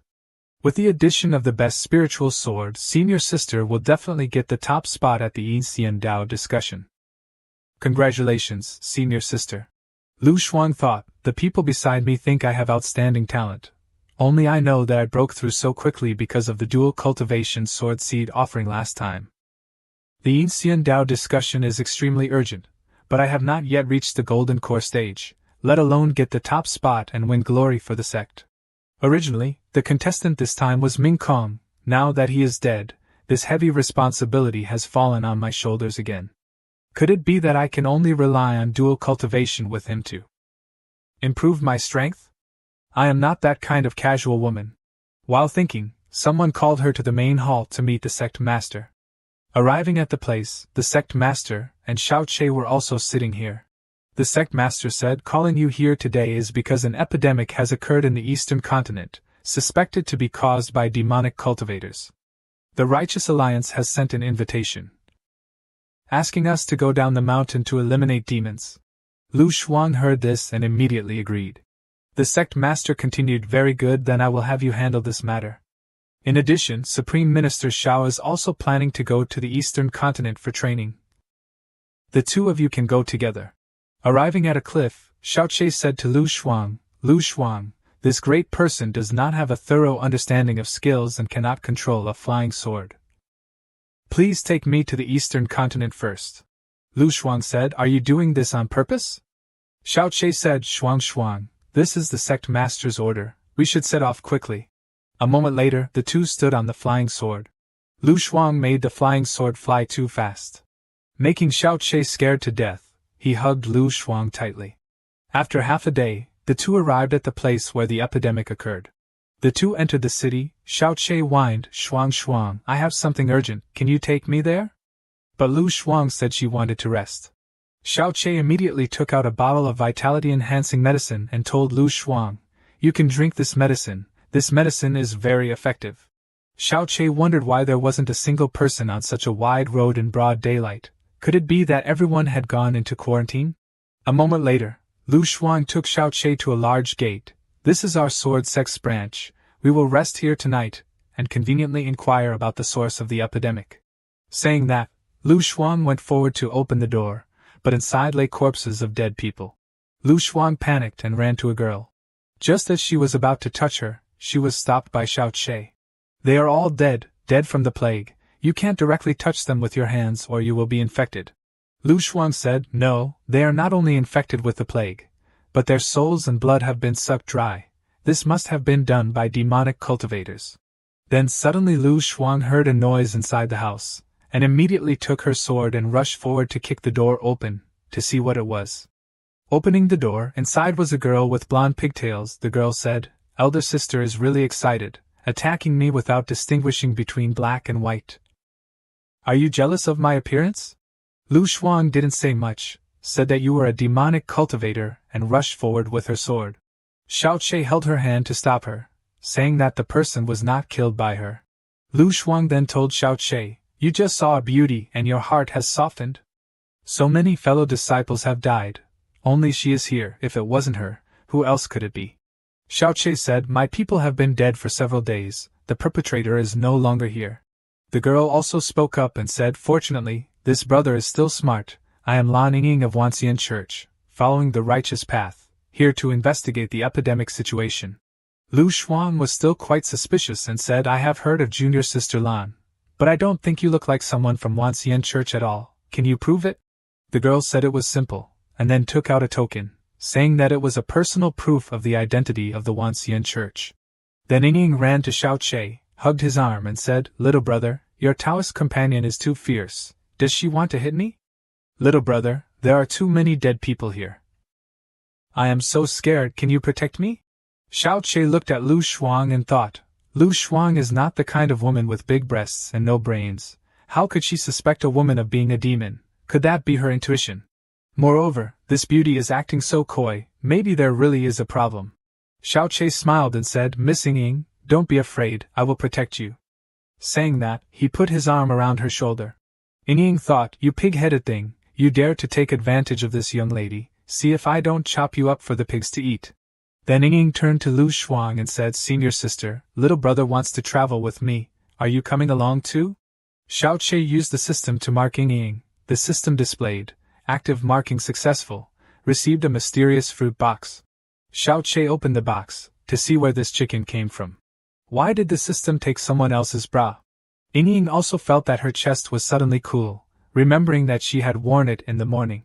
With the addition of the best spiritual sword, senior sister will definitely get the top spot at the Yixian Dao discussion. Congratulations, senior sister. Lu Xuan thought, the people beside me think I have outstanding talent. Only I know that I broke through so quickly because of the dual cultivation sword seed offering last time. The Yixian Dao discussion is extremely urgent, but I have not yet reached the golden core stage, let alone get the top spot and win glory for the sect. Originally, the contestant this time was Ming Kong. Now that he is dead, this heavy responsibility has fallen on my shoulders again. Could it be that I can only rely on dual cultivation with him to improve my strength? I am not that kind of casual woman. While thinking, someone called her to the main hall to meet the sect master. Arriving at the place, the sect master and Xiao Che were also sitting here. The sect master said, "Calling you here today is because an epidemic has occurred in the eastern continent, suspected to be caused by demonic cultivators. The Righteous Alliance has sent an invitation, asking us to go down the mountain to eliminate demons." Lu Xuan heard this and immediately agreed. The sect master continued, "Very good, then I will have you handle this matter. In addition, Supreme Minister Xiao is also planning to go to the eastern continent for training. The two of you can go together." Arriving at a cliff, Xiao Che said to Lu Xuan, "Lu Xuan, this great person does not have a thorough understanding of skills and cannot control a flying sword. Please take me to the eastern continent first." Lu Xuan said, "Are you doing this on purpose?" Xiao Che said, Xuan, this is the sect master's order, we should set off quickly." A moment later, the two stood on the flying sword. Lu Xuan made the flying sword fly too fast, making Xiao Che scared to death. He hugged Lu Xuan tightly. After half a day, the two arrived at the place where the epidemic occurred. The two entered the city. Xiao Che whined, Xuan, I have something urgent, can you take me there?" But Lu Xuan said she wanted to rest. Xiao Che immediately took out a bottle of vitality-enhancing medicine and told Lu Xuan, "You can drink this medicine is very effective." Xiao Che wondered why there wasn't a single person on such a wide road in broad daylight. Could it be that everyone had gone into quarantine? A moment later, Lu Xuan took Xiao Che to a large gate. "This is our sword sect's branch. We will rest here tonight, and conveniently inquire about the source of the epidemic." Saying that, Lu Xuan went forward to open the door, but inside lay corpses of dead people. Lu Xuan panicked and ran to a girl. Just as she was about to touch her, she was stopped by Xiao Che. "They are all dead from the plague. You can't directly touch them with your hands or you will be infected." Lu Xuan said, "No, they are not only infected with the plague, but their souls and blood have been sucked dry. This must have been done by demonic cultivators." Then suddenly Lu Xuan heard a noise inside the house, and immediately took her sword and rushed forward to kick the door open, to see what it was. Opening the door, inside was a girl with blonde pigtails. The girl said, "Elder sister is really excited, attacking me without distinguishing between black and white. Are you jealous of my appearance?" Lu Xuan didn't say much, said that you were a demonic cultivator, and rushed forward with her sword. Xiao Che held her hand to stop her, saying that the person was not killed by her. Lu Xuan then told Xiao Che, "You just saw a beauty and your heart has softened? So many fellow disciples have died. only she is here. If it wasn't her, who else could it be? Xiao Che said, my people have been dead for several days, the perpetrator is no longer here. The girl also spoke up and said, fortunately, this brother is still smart. I am Lan Ying of Wanxian Church, following the righteous path, here to investigate the epidemic situation. Lu Shuang was still quite suspicious and said, I have heard of junior sister Lan, but I don't think you look like someone from Wanxian Church at all. Can you prove it? The girl said it was simple, and then took out a token, saying that it was a personal proof of the identity of the Wanxian Church. Then Ying ran to Xiao Che, hugged his arm and said, little brother, your Taoist companion is too fierce. Does she want to hit me? Little brother, there are too many dead people here. I am so scared, can you protect me? Xiao Che looked at Lu Shuang and thought, Lu Shuang is not the kind of woman with big breasts and no brains. How could she suspect a woman of being a demon? Could that be her intuition? Moreover, this beauty is acting so coy, maybe there really is a problem. Xiao Che smiled and said, Miss Ying, don't be afraid, I will protect you. Saying that, he put his arm around her shoulder. Ying thought, you pig-headed thing, you dare to take advantage of this young lady, see if I don't chop you up for the pigs to eat. Then Ying turned to Lu Shuang and said, senior sister, little brother wants to travel with me, are you coming along too? Xiao Che used the system to mark Ying. The system displayed, active marking successful, received a mysterious fruit box. Xiao Che opened the box, to see where this chicken came from. Why did the system take someone else's bra? Ying also felt that her chest was suddenly cool, remembering that she had worn it in the morning.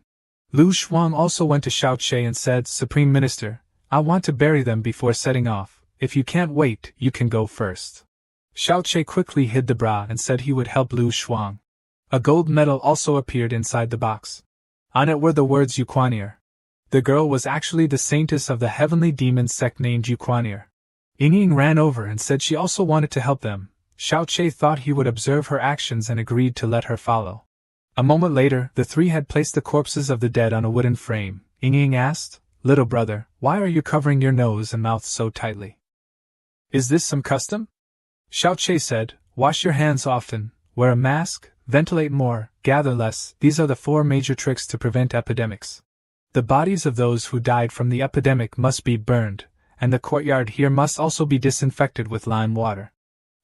Lu Shuang also went to Xiao Che and said, Supreme Minister, I want to bury them before setting off. If you can't wait, you can go first. Xiao Che quickly hid the bra and said he would help Lu Shuang. A gold medal also appeared inside the box. On it were the words Yuquanir. The girl was actually the saintess of the heavenly demon sect named Yuquanir. Ying ran over and said she also wanted to help them. Xiao Che thought he would observe her actions and agreed to let her follow. A moment later, the three had placed the corpses of the dead on a wooden frame. Ying asked, little brother, why are you covering your nose and mouth so tightly? Is this some custom? Xiao Che said, wash your hands often, wear a mask, ventilate more, gather less. These are the 4 major tricks to prevent epidemics. The bodies of those who died from the epidemic must be burned, and the courtyard here must also be disinfected with lime water.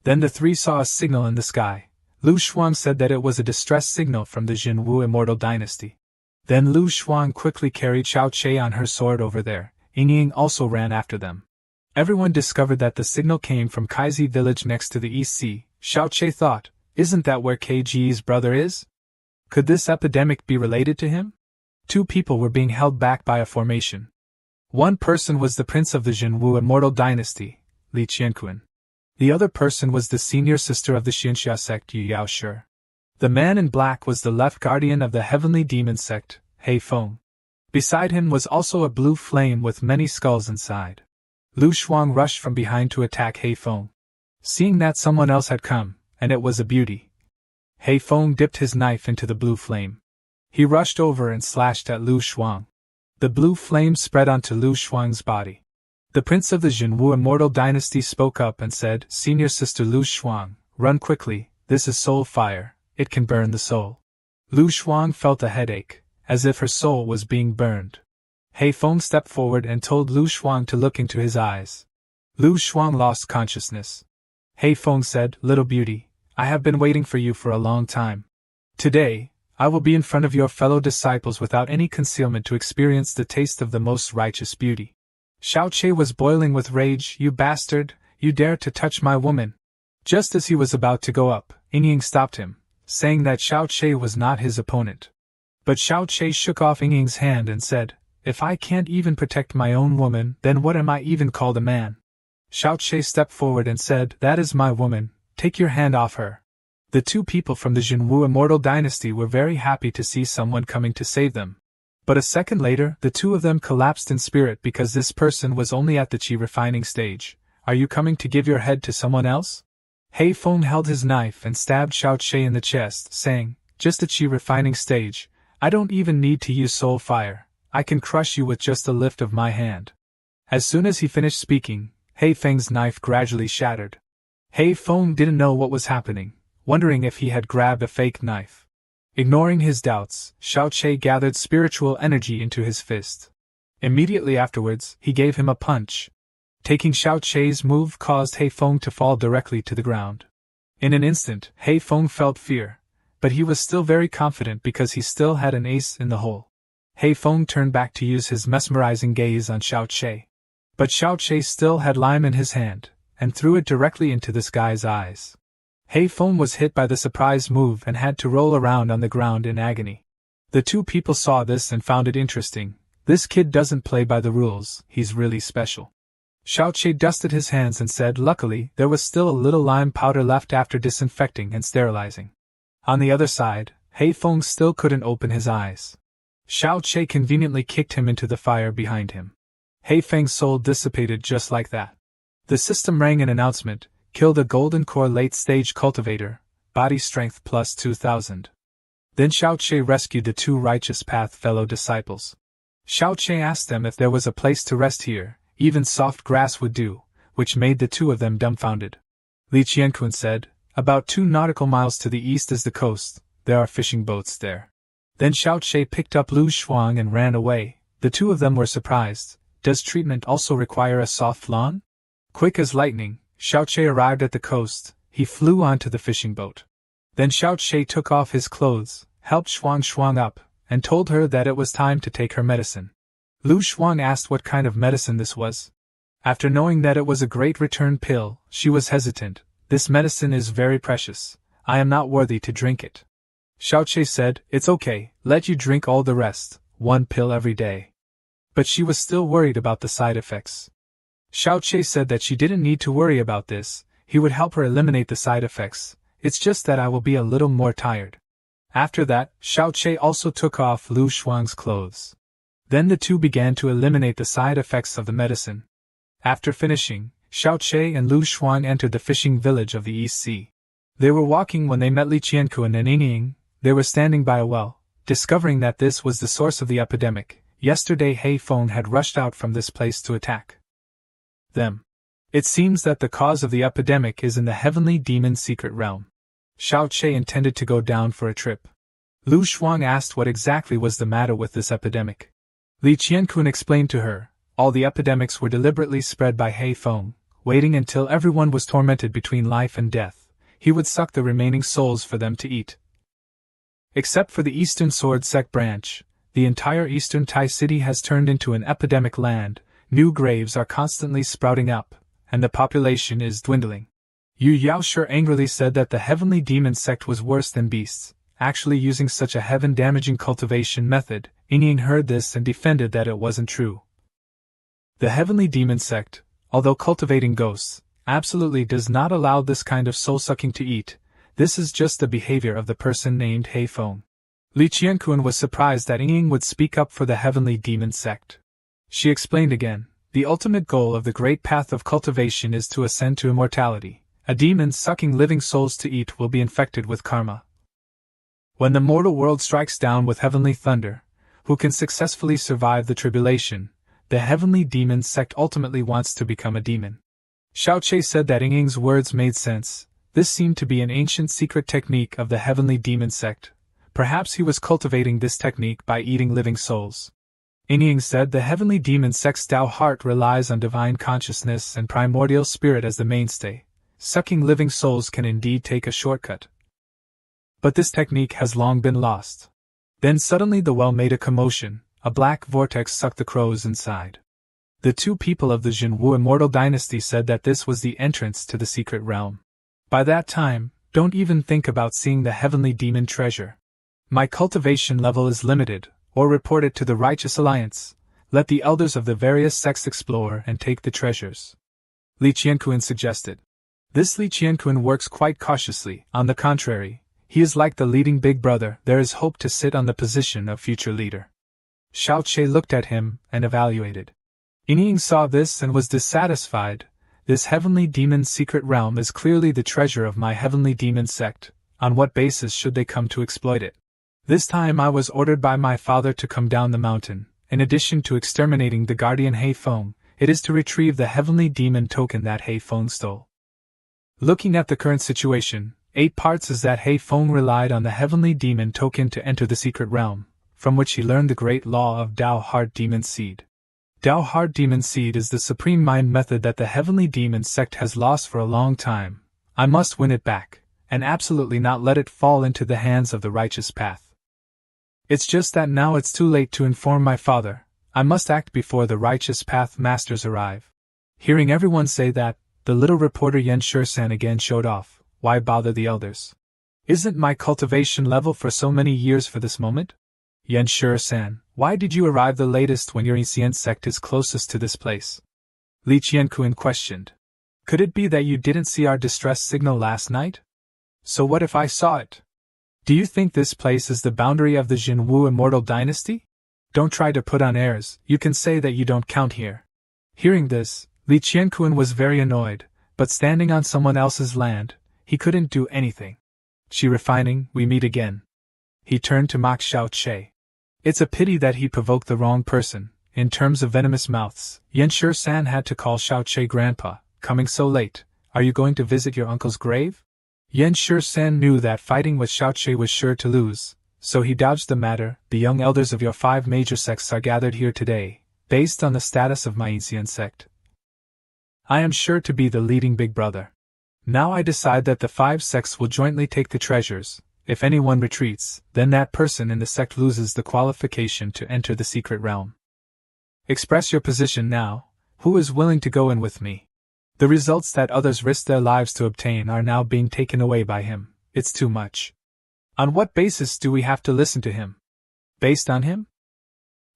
Then the 3 saw a signal in the sky. Lu Shuang said that it was a distress signal from the Jinwu immortal dynasty. Then Lu Shuang quickly carried Xiao Che on her sword over there. Ying also ran after them. Everyone discovered that the signal came from Kaizi village next to the East Sea. Xiao Che thought, isn't that where KG's brother is? Could this epidemic be related to him? 2 people were being held back by a formation. One person was the prince of the Jinwu immortal dynasty, Li Qianquan. The other person was the senior sister of the Xianxia sect, Yu Yaoshi. The man in black was the left guardian of the heavenly demon sect, He Feng. Beside him was also a blue flame with many skulls inside. Lu Shuang rushed from behind to attack He Feng. Seeing that someone else had come, and it was a beauty, He Feng dipped his knife into the blue flame. He rushed over and slashed at Lu Shuang. The blue flame spread onto Lu Shuang's body. The prince of the Jinwu immortal dynasty spoke up and said, Senior sister Lu Shuang, run quickly, this is soul fire, it can burn the soul. Lu Shuang felt a headache, as if her soul was being burned. He Feng stepped forward and told Lu Shuang to look into his eyes. Lu Shuang lost consciousness. He Feng said, Little beauty, I have been waiting for you for a long time. Today, I will be in front of your fellow disciples without any concealment to experience the taste of the most righteous beauty. Xiao Che was boiling with rage. You bastard, you dare to touch my woman. Just as he was about to go up, Ying stopped him, saying that Xiao Che was not his opponent. But Xiao Che shook off Ying's hand and said, If I can't even protect my own woman, then what am I even called a man? Xiao Che stepped forward and said, That is my woman, take your hand off her. The 2 people from the Jinwu immortal dynasty were very happy to see someone coming to save them. But a second later, the 2 of them collapsed in spirit because this person was only at the qi refining stage. Are you coming to give your head to someone else? He Feng held his knife and stabbed Xiao Che in the chest, saying, Just a qi refining stage, I don't even need to use soul fire, I can crush you with just a lift of my hand. As soon as he finished speaking, He Feng's knife gradually shattered. He Feng didn't know what was happening, wondering if he had grabbed a fake knife. Ignoring his doubts, Xiao Che gathered spiritual energy into his fist. Immediately afterwards, he gave him a punch. Taking Xiao Che's move caused He Feng to fall directly to the ground. In an instant, He Feng felt fear, but he was still very confident because he still had an ace in the hole. He Feng turned back to use his mesmerizing gaze on Xiao Che. But Xiao Che still had lime in his hand, and threw it directly into this guy's eyes. He Feng was hit by the surprise move and had to roll around on the ground in agony. The two people saw this and found it interesting. This kid doesn't play by the rules, he's really special. Xiao Che dusted his hands and said luckily there was still a little lime powder left after disinfecting and sterilizing. On the other side, He Feng still couldn't open his eyes. Xiao Che conveniently kicked him into the fire behind him. He Feng's soul dissipated just like that. The system rang an announcement: kill the Golden Core late-stage cultivator, body strength plus 2000. Then Xiao Che rescued the two Righteous Path fellow disciples. Xiao Che asked them if there was a place to rest here. Even soft grass would do, which made the two of them dumbfounded. Li Qiankun said, about 2 nautical miles to the east is the coast, there are fishing boats there. Then Xiao Che picked up Lu Shuang and ran away. The two of them were surprised. Does treatment also require a soft lawn? Quick as lightning, Xiao Che arrived at the coast. He flew onto the fishing boat. Then Xiao Che took off his clothes, helped Shuang up, and told her that it was time to take her medicine. Lu Shuang asked what kind of medicine this was. After knowing that it was a great return pill, she was hesitant. This medicine is very precious. I am not worthy to drink it. Xiao Che said, it's okay, let you drink all the rest, 1 pill every day. But she was still worried about the side effects. Xiao Che said that she didn't need to worry about this, he would help her eliminate the side effects, it's just that I will be a little more tired. After that, Xiao Che also took off Lu Shuang's clothes. Then the two began to eliminate the side effects of the medicine. After finishing, Xiao Che and Lu Shuang entered the fishing village of the East Sea. They were walking when they met Li Qiankun and Ying. They were standing by a well, discovering that this was the source of the epidemic. Yesterday He Feng had rushed out from this place to attack them. It seems that the cause of the epidemic is in the heavenly demon secret realm. Xiao Che intended to go down for a trip. Lu Shuang asked what exactly was the matter with this epidemic. Li Qiankun explained to her, all the epidemics were deliberately spread by He Feng, waiting until everyone was tormented between life and death. He would suck the remaining souls for them to eat. Except for the Eastern Sword Sect branch, the entire Eastern Tai City has turned into an epidemic land. New graves are constantly sprouting up, and the population is dwindling. Yu Yaoshi angrily said that the heavenly demon sect was worse than beasts, actually using such a heaven-damaging cultivation method. Ying heard this and defended that it wasn't true. The heavenly demon sect, although cultivating ghosts, absolutely does not allow this kind of soul-sucking to eat. This is just the behavior of the person named He Feng. Li Qiankun was surprised that Ying would speak up for the heavenly demon sect. She explained again, the ultimate goal of the great path of cultivation is to ascend to immortality. A demon sucking living souls to eat will be infected with karma. When the mortal world strikes down with heavenly thunder, who can successfully survive the tribulation, the heavenly demon sect ultimately wants to become a demon. Xiao Che said that Ying's words made sense. This seemed to be an ancient secret technique of the heavenly demon sect. Perhaps he was cultivating this technique by eating living souls. Ying said the heavenly demon sect's Tao heart relies on divine consciousness and primordial spirit as the mainstay. Sucking living souls can indeed take a shortcut. But this technique has long been lost. Then suddenly the well made a commotion, a black vortex sucked the crows inside. The two people of the Jinwu immortal dynasty said that this was the entrance to the secret realm. By that time, don't even think about seeing the heavenly demon treasure. My cultivation level is limited, or report it to the Righteous Alliance. Let the elders of the various sects explore and take the treasures. Li Qiankun suggested. This Li Qiankun works quite cautiously, on the contrary. He is like the leading big brother, there is hope to sit on the position of future leader. Xiao Che looked at him and evaluated. Ying saw this and was dissatisfied. This heavenly demon secret realm is clearly the treasure of my heavenly demon sect. On what basis should they come to exploit it? This time I was ordered by my father to come down the mountain. In addition to exterminating the guardian He Feng, it is to retrieve the heavenly demon token that He Feng stole. Looking at the current situation, 8 parts is that He Feng relied on the heavenly demon token to enter the secret realm, from which he learned the great law of Tao Heart Demon Seed. Tao Heart Demon Seed is the supreme mind method that the heavenly demon sect has lost for a long time. I must win it back, and absolutely not let it fall into the hands of the righteous path. It's just that now it's too late to inform my father. I must act before the righteous path masters arrive. Hearing everyone say that, the little reporter Yen Shur-san again showed off. Why bother the elders? Isn't my cultivation level for so many years for this moment? Yen Shur-san, why did you arrive the latest when your ancient sect is closest to this place? Li Qianquan questioned. Could it be that you didn't see our distress signal last night? So what if I saw it? Do you think this place is the boundary of the Jinwu immortal dynasty? Don't try to put on airs, you can say that you don't count here. Hearing this, Li Qianquan was very annoyed, but standing on someone else's land, he couldn't do anything. She refining, we meet again. He turned to mock Xiao Che. It's a pity that he provoked the wrong person. In terms of venomous mouths, Yen Shur-san had to call Xiao Che grandpa. Coming so late, are you going to visit your uncle's grave? Yen Shur-san knew that fighting with Xiao Che was sure to lose, so he dodged the matter. The young elders of your 5 major sects are gathered here today, based on the status of my ancient sect. I am sure to be the leading big brother. Now I decide that the 5 sects will jointly take the treasures. If anyone retreats, then that person in the sect loses the qualification to enter the secret realm. Express your position now. Who is willing to go in with me? The results that others risk their lives to obtain are now being taken away by him. It's too much. On what basis do we have to listen to him? Based on him?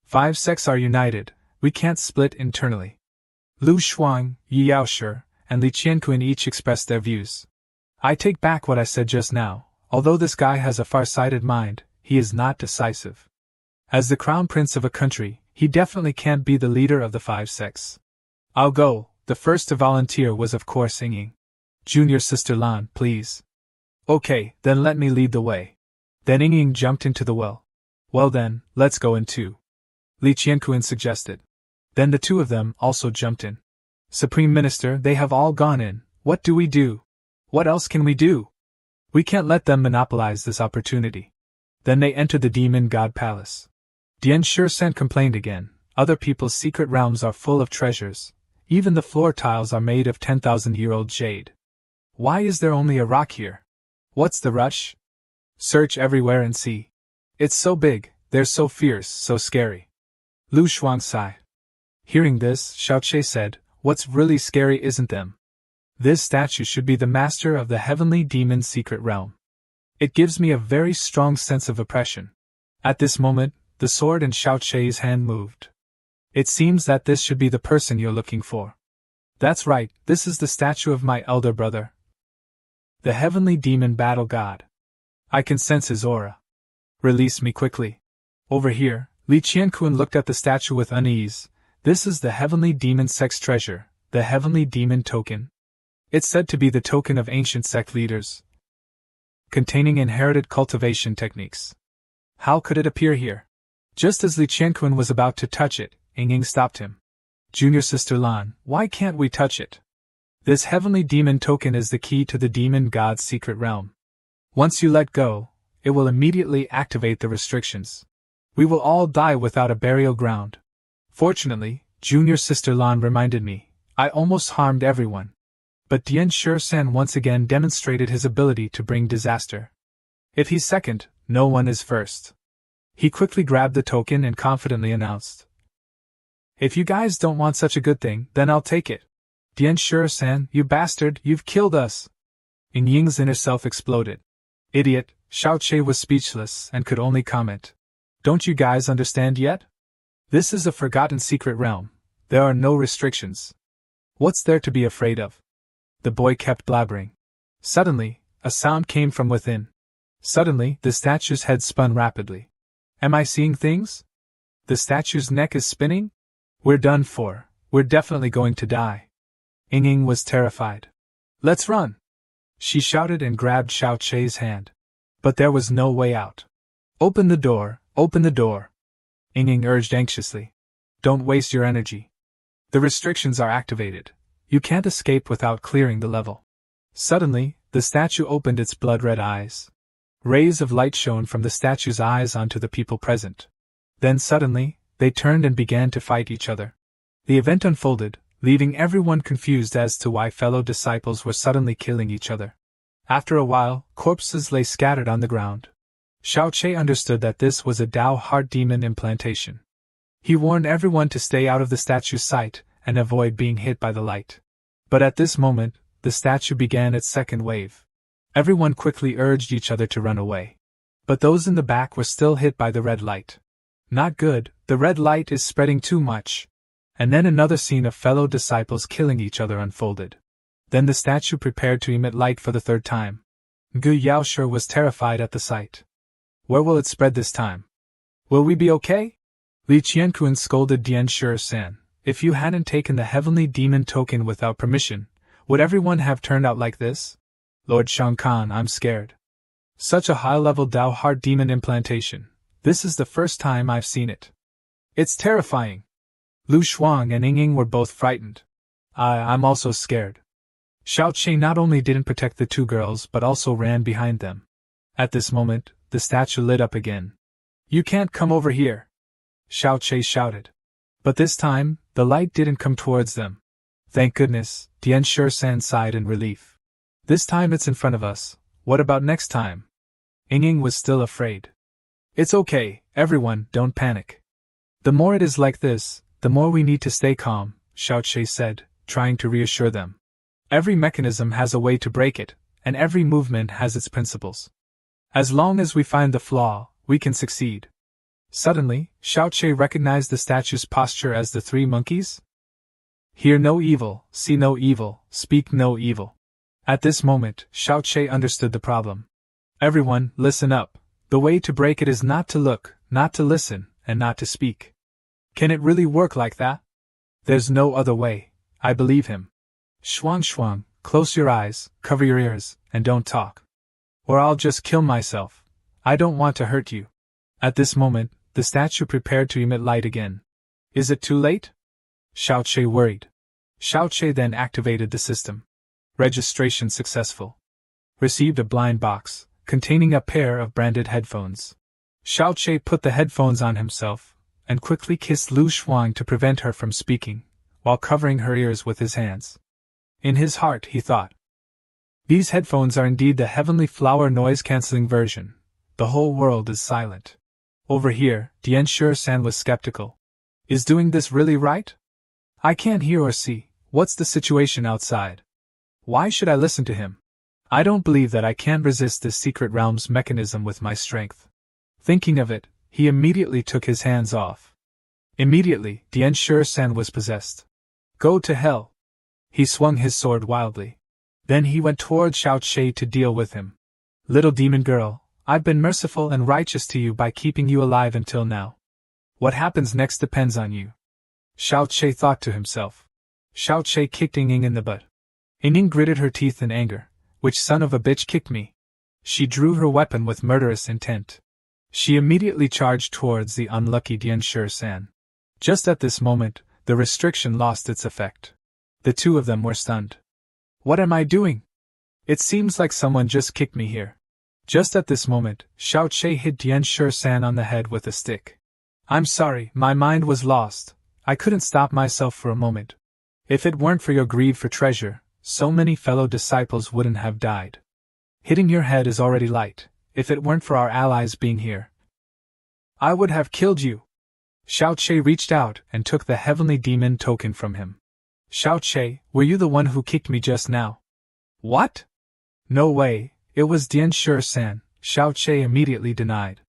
5 sects are united. We can't split internally. Lu Shuang, Yi Yaoshi, and Li Qianquan each expressed their views. I take back what I said just now. Although this guy has a far-sighted mind, he is not decisive. As the crown prince of a country, he definitely can't be the leader of the 5 sects. I'll go. The first to volunteer was of course Ying. Junior sister Lan, please. Okay, then let me lead the way. Then Ying jumped into the well. Well then, let's go in too. Li Qianquan suggested. Then the 2 of them also jumped in. Supreme Minister, they have all gone in. What do we do? What else can we do? We can't let them monopolize this opportunity. Then they entered the demon god palace. Yen Shur-san complained again. Other people's secret realms are full of treasures. Even the floor tiles are made of 10,000-year-old jade. Why is there only a rock here? What's the rush? Search everywhere and see. It's so big, they're so fierce, so scary. Lu Shuang sighed. Hearing this, Xiao Che said, what's really scary isn't them. This statue should be the master of the heavenly demon's secret realm. It gives me a very strong sense of oppression. At this moment, the sword in Xiao Che's hand moved. It seems that this should be the person you're looking for. That's right, this is the statue of my elder brother. The heavenly demon battle god. I can sense his aura. Release me quickly. Over here, Li Qianquan looked at the statue with unease. This is the heavenly demon sect's treasure, the heavenly demon token. It's said to be the token of ancient sect leaders, containing inherited cultivation techniques. How could it appear here? Just as Li Qianquan was about to touch it, Ying stopped him. Junior sister Lan, why can't we touch it? This heavenly demon token is the key to the demon god's secret realm. Once you let go, it will immediately activate the restrictions. We will all die without a burial ground. Fortunately, Junior sister Lan reminded me, I almost harmed everyone. But Yen Shur-san once again demonstrated his ability to bring disaster. If he's second, no one is first. He quickly grabbed the token and confidently announced, if you guys don't want such a good thing, then I'll take it. Yen Shur-san, you bastard, you've killed us. Ying's inner self exploded. Idiot, Xiao Che was speechless and could only comment. Don't you guys understand yet? This is a forgotten secret realm. There are no restrictions. What's there to be afraid of? The boy kept blabbering. Suddenly, a sound came from within. Suddenly, the statue's head spun rapidly. Am I seeing things? The statue's neck is spinning? We're done for. We're definitely going to die. Ying was terrified. Let's run! She shouted and grabbed Xiao Che's hand. But there was no way out. Open the door, open the door. Ying urged anxiously. Don't waste your energy. The restrictions are activated. You can't escape without clearing the level. Suddenly, The statue opened its blood-red eyes. Rays of light shone from the statue's eyes onto the people present. Then suddenly, they turned and began to fight each other. The event unfolded, leaving everyone confused as to why fellow disciples were suddenly killing each other. After a while, corpses lay scattered on the ground. Xiaoqi understood that this was a Dao heart demon implantation. He warned everyone to stay out of the statue's sight and avoid being hit by the light. But at this moment, the statue began its second wave. Everyone quickly urged each other to run away. But those in the back were still hit by the red light. Not good, the red light is spreading too much. And then another scene of fellow disciples killing each other unfolded. Then the statue prepared to emit light for the third time. Gu Yaoshi was terrified at the sight. Where will it spread this time? Will we be okay? Li Qianquan scolded Dian Shi-san. If you hadn't taken the heavenly demon token without permission, would everyone have turned out like this? Lord Shangkan, I'm scared. Such a high-level Dao heart demon implantation. This is the first time I've seen it. It's terrifying. Lu Shuang and Ying were both frightened. I'm also scared. Xiaoqi not only didn't protect the two girls but also ran behind them. At this moment, the statue lit up again. You can't come over here! Xiaoqi shouted. But this time, the light didn't come towards them. Thank goodness, Dian Shi-san sighed in relief. This time it's in front of us. What about next time? Ying was still afraid. It's okay, everyone, don't panic. The more it is like this, the more we need to stay calm, Xiaoqi said, trying to reassure them. Every mechanism has a way to break it, and every movement has its principles. As long as we find the flaw, we can succeed. Suddenly, Xiaoqi recognized the statue's posture as the three monkeys. Hear no evil, see no evil, speak no evil. At this moment, Xiaoqi understood the problem. Everyone, listen up. The way to break it is not to look, not to listen, and not to speak. Can it really work like that? There's no other way. I believe him. Shuang, close your eyes, cover your ears, and don't talk. Or I'll just kill myself. I don't want to hurt you. At this moment, the statue prepared to emit light again. Is it too late? Xiaoqi worried. Xiaoqi then activated the system. Registration successful. Received a blind box, containing a pair of branded headphones. Xiaoqi put the headphones on himself, and quickly kissed Lu Shuang to prevent her from speaking, while covering her ears with his hands. In his heart he thought, these headphones are indeed the heavenly flower noise-canceling version. The whole world is silent. Over here, Dian Shi-san was skeptical. Is doing this really right? I can't hear or see. What's the situation outside? Why should I listen to him? I don't believe that I can't resist this secret realm's mechanism with my strength. Thinking of it, he immediately took his hands off. Immediately, Dian Shi-san was possessed. Go to hell! He swung his sword wildly. Then he went toward Xiaoqi to deal with him. Little demon girl, I've been merciful and righteous to you by keeping you alive until now. What happens next depends on you. Xiaoqi thought to himself. Xiaoqi kicked Ying in the butt. Ying gritted her teeth in anger. Which son of a bitch kicked me? She drew her weapon with murderous intent. She immediately charged towards the unlucky Dian Shi-san. Just at this moment, the restriction lost its effect. The two of them were stunned. What am I doing? It seems like someone just kicked me here. Just at this moment, Xiaoqi hit Dian Shi-san on the head with a stick. I'm sorry, my mind was lost. I couldn't stop myself for a moment. If it weren't for your greed for treasure, so many fellow disciples wouldn't have died. Hitting your head is already light. If it weren't for our allies being here, I would have killed you. Xiaoqi reached out and took the heavenly demon token from him. Xiaoqi, were you the one who kicked me just now? What? No way, it was Dian Shi-san, Xiaoqi immediately denied.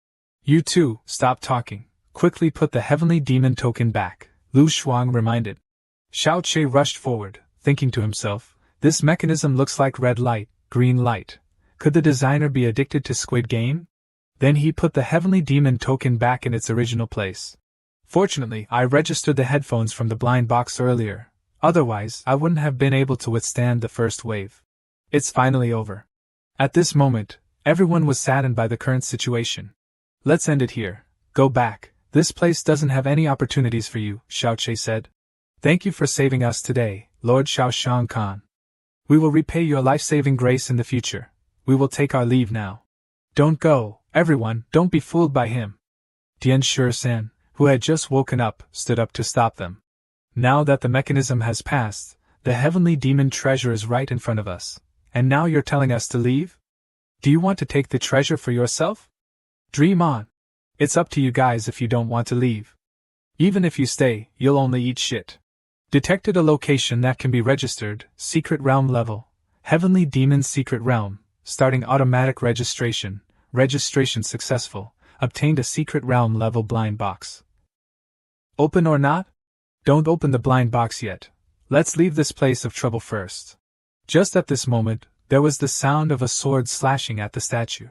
You too, stop talking. Quickly put the heavenly demon token back, Lu Shuang reminded. Xiaoqi rushed forward, thinking to himself, this mechanism looks like red light, green light. Could the designer be addicted to Squid Game? Then he put the heavenly demon token back in its original place. Fortunately, I registered the headphones from the blind box earlier. Otherwise, I wouldn't have been able to withstand the first wave. It's finally over. At this moment, everyone was saddened by the current situation. Let's end it here. Go back. This place doesn't have any opportunities for you, Xiaoqi said. Thank you for saving us today, Lord Xiao Shang Khan. We will repay your life-saving grace in the future. We will take our leave now. Don't go, everyone, don't be fooled by him. Dian Shusan, who had just woken up, stood up to stop them. Now that the mechanism has passed, the heavenly demon treasure is right in front of us, and now you're telling us to leave? Do you want to take the treasure for yourself? Dream on. It's up to you guys if you don't want to leave. Even if you stay, you'll only eat shit. Detected a location that can be registered, secret realm level, heavenly demon secret realm, starting automatic registration, registration successful, obtained a secret realm level blind box. Open or not? Don't open the blind box yet. Let's leave this place of trouble first. Just at this moment, there was the sound of a sword slashing at the statue.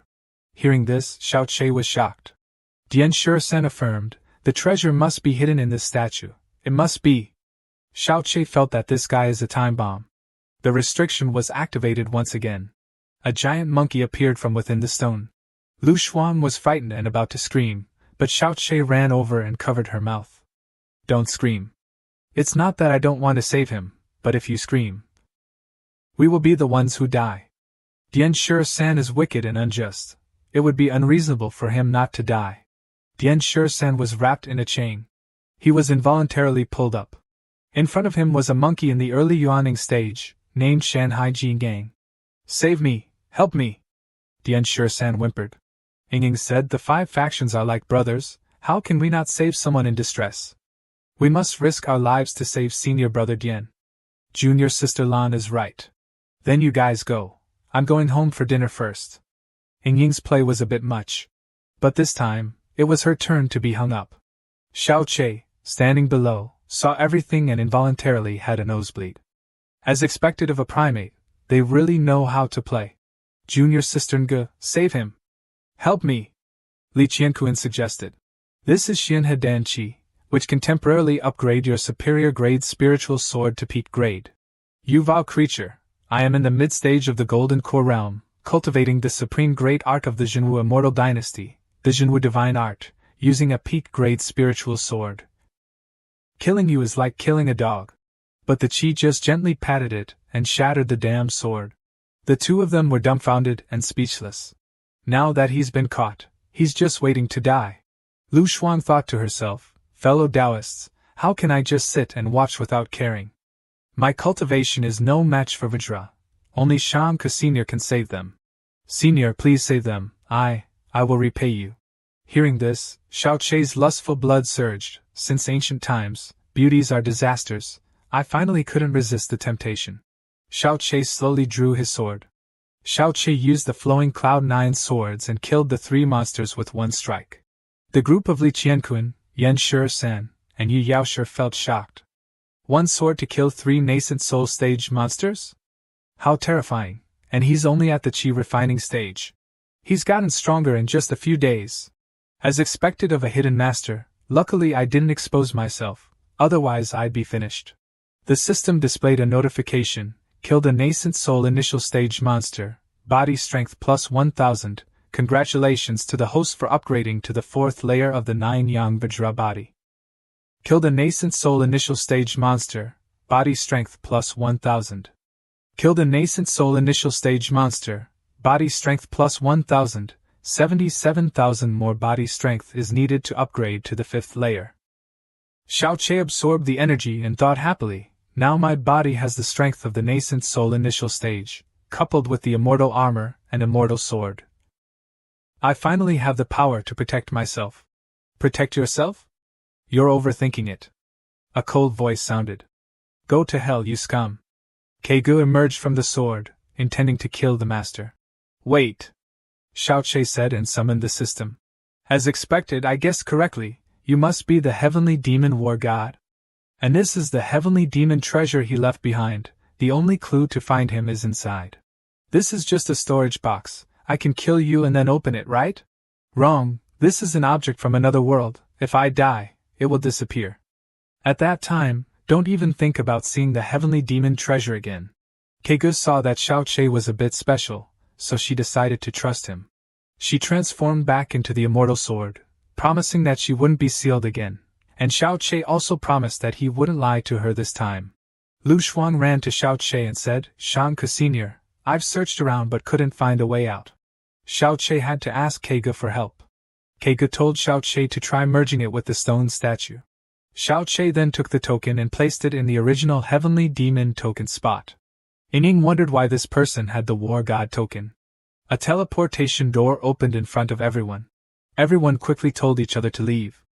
Hearing this, Xiao Che was shocked. Dian Shusen affirmed, the treasure must be hidden in this statue. It must be. Xiao Che felt that this guy is a time bomb. The restriction was activated once again. A giant monkey appeared from within the stone. Lu Xuan was frightened and about to scream, but Xiao Che ran over and covered her mouth. Don't scream. It's not that I don't want to save him, but if you scream, we will be the ones who die. Dian Shusan is wicked and unjust. It would be unreasonable for him not to die. Dian Shusan was wrapped in a chain. He was involuntarily pulled up. In front of him was a monkey in the early yawning stage, named Shanhai Jingang. Save me, help me. Dian Shusan whimpered. Ying said the 5 factions are like brothers, how can we not save someone in distress? We must risk our lives to save senior brother Dian. Junior sister Lan is right. Then you guys go. I'm going home for dinner first. Ying's play was a bit much. But this time, it was her turn to be hung up. Xiao Che, standing below, saw everything and involuntarily had a nosebleed. As expected of a primate, they really know how to play. Junior sister Nge, save him. Help me. Li Qianquan suggested. This is Xian Hedan Qi, which can temporarily upgrade your superior grade spiritual sword to peak grade. You vow creature, I am in the mid-stage of the Golden Core realm, cultivating the supreme great art of the Jinwu Immortal Dynasty, the Jinwu Divine Art, using a peak grade spiritual sword. Killing you is like killing a dog. But the Qi just gently patted it and shattered the damn sword. The two of them were dumbfounded and speechless. Now that he's been caught, he's just waiting to die. Lu Xuan thought to herself, fellow Taoists, how can I just sit and watch without caring? My cultivation is no match for Vajra. Only Shamka Senior can save them. Senior, please save them. I will repay you. Hearing this, Xiao Che's lustful blood surged. Since ancient times, beauties are disasters. I finally couldn't resist the temptation. Xiao Che slowly drew his sword. Xiao Che used the flowing Cloud-9 swords and killed the 3 monsters with one strike. The group of Li Qianquan, Yan Shi-san, and Yu Yaoshi felt shocked. One sword to kill 3 nascent soul stage monsters? How terrifying, and he's only at the Qi refining stage. He's gotten stronger in just a few days. As expected of a hidden master, luckily I didn't expose myself, otherwise I'd be finished. The system displayed a notification, killed a nascent soul initial stage monster, body strength plus 1000, congratulations to the host for upgrading to the 4th layer of the 9 Yang Vajra body. Killed a nascent soul initial stage monster, body strength plus 1000. Killed a nascent soul initial stage monster, body strength plus 1000, 77,000 more body strength is needed to upgrade to the 5th layer. Xiao Che absorbed the energy and thought happily, now my body has the strength of the nascent soul initial stage, coupled with the immortal armor and immortal sword. I finally have the power to protect myself. Protect yourself? You're overthinking it. A cold voice sounded. Go to hell, you scum. Keigu emerged from the sword, intending to kill the master. Wait. Xiao Che said and summoned the system. As expected, I guessed correctly, you must be the heavenly demon war god. And this is the heavenly demon treasure he left behind, the only clue to find him is inside. This is just a storage box, I can kill you and then open it, right? Wrong, this is an object from another world, if I die, it will disappear. At that time, don't even think about seeing the heavenly demon treasure again. Keigu saw that Xiao Che was a bit special, so she decided to trust him. She transformed back into the immortal sword, promising that she wouldn't be sealed again, and Xiao Che also promised that he wouldn't lie to her this time. Lu Shuang ran to Xiao Che and said, Shang-Ke Sr., I've searched around but couldn't find a way out. Xiao Che had to ask Kege for help. Kege told Xiao Che to try merging it with the stone statue. Xiao Che then took the token and placed it in the original Heavenly Demon token spot. Ying wondered why this person had the War God token. A teleportation door opened in front of everyone. Everyone quickly told each other to leave.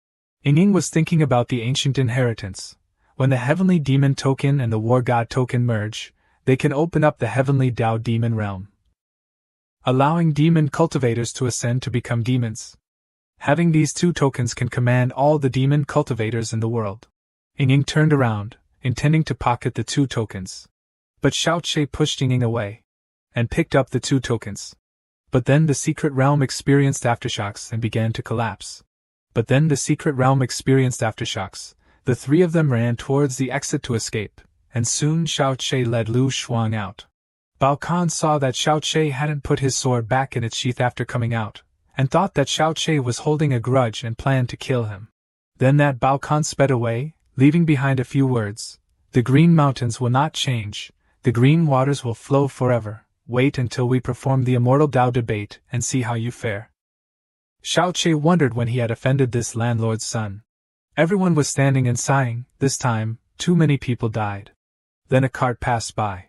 Ying was thinking about the ancient inheritance. When the Heavenly Demon token and the War God token merge, they can open up the Heavenly Dao Demon realm, allowing demon cultivators to ascend to become demons. Having these two tokens can command all the demon cultivators in the world. Ying turned around, intending to pocket the two tokens. But Xiao Che pushed Ying away, and picked up the two tokens. But then the secret realm experienced aftershocks and began to collapse. The three of them ran towards the exit to escape, and soon Xiao Che led Lu Shuang out. Bao Kan saw that Xiao Che hadn't put his sword back in its sheath after coming out, and thought that Xiao Che was holding a grudge and planned to kill him. Then that Bao Kan sped away, leaving behind a few words. The green mountains will not change, the green waters will flow forever. Wait until we perform the immortal Tao debate and see how you fare. Xiao Che wondered when he had offended this landlord's son. Everyone was standing and sighing. This time, too many people died. Then a cart passed by.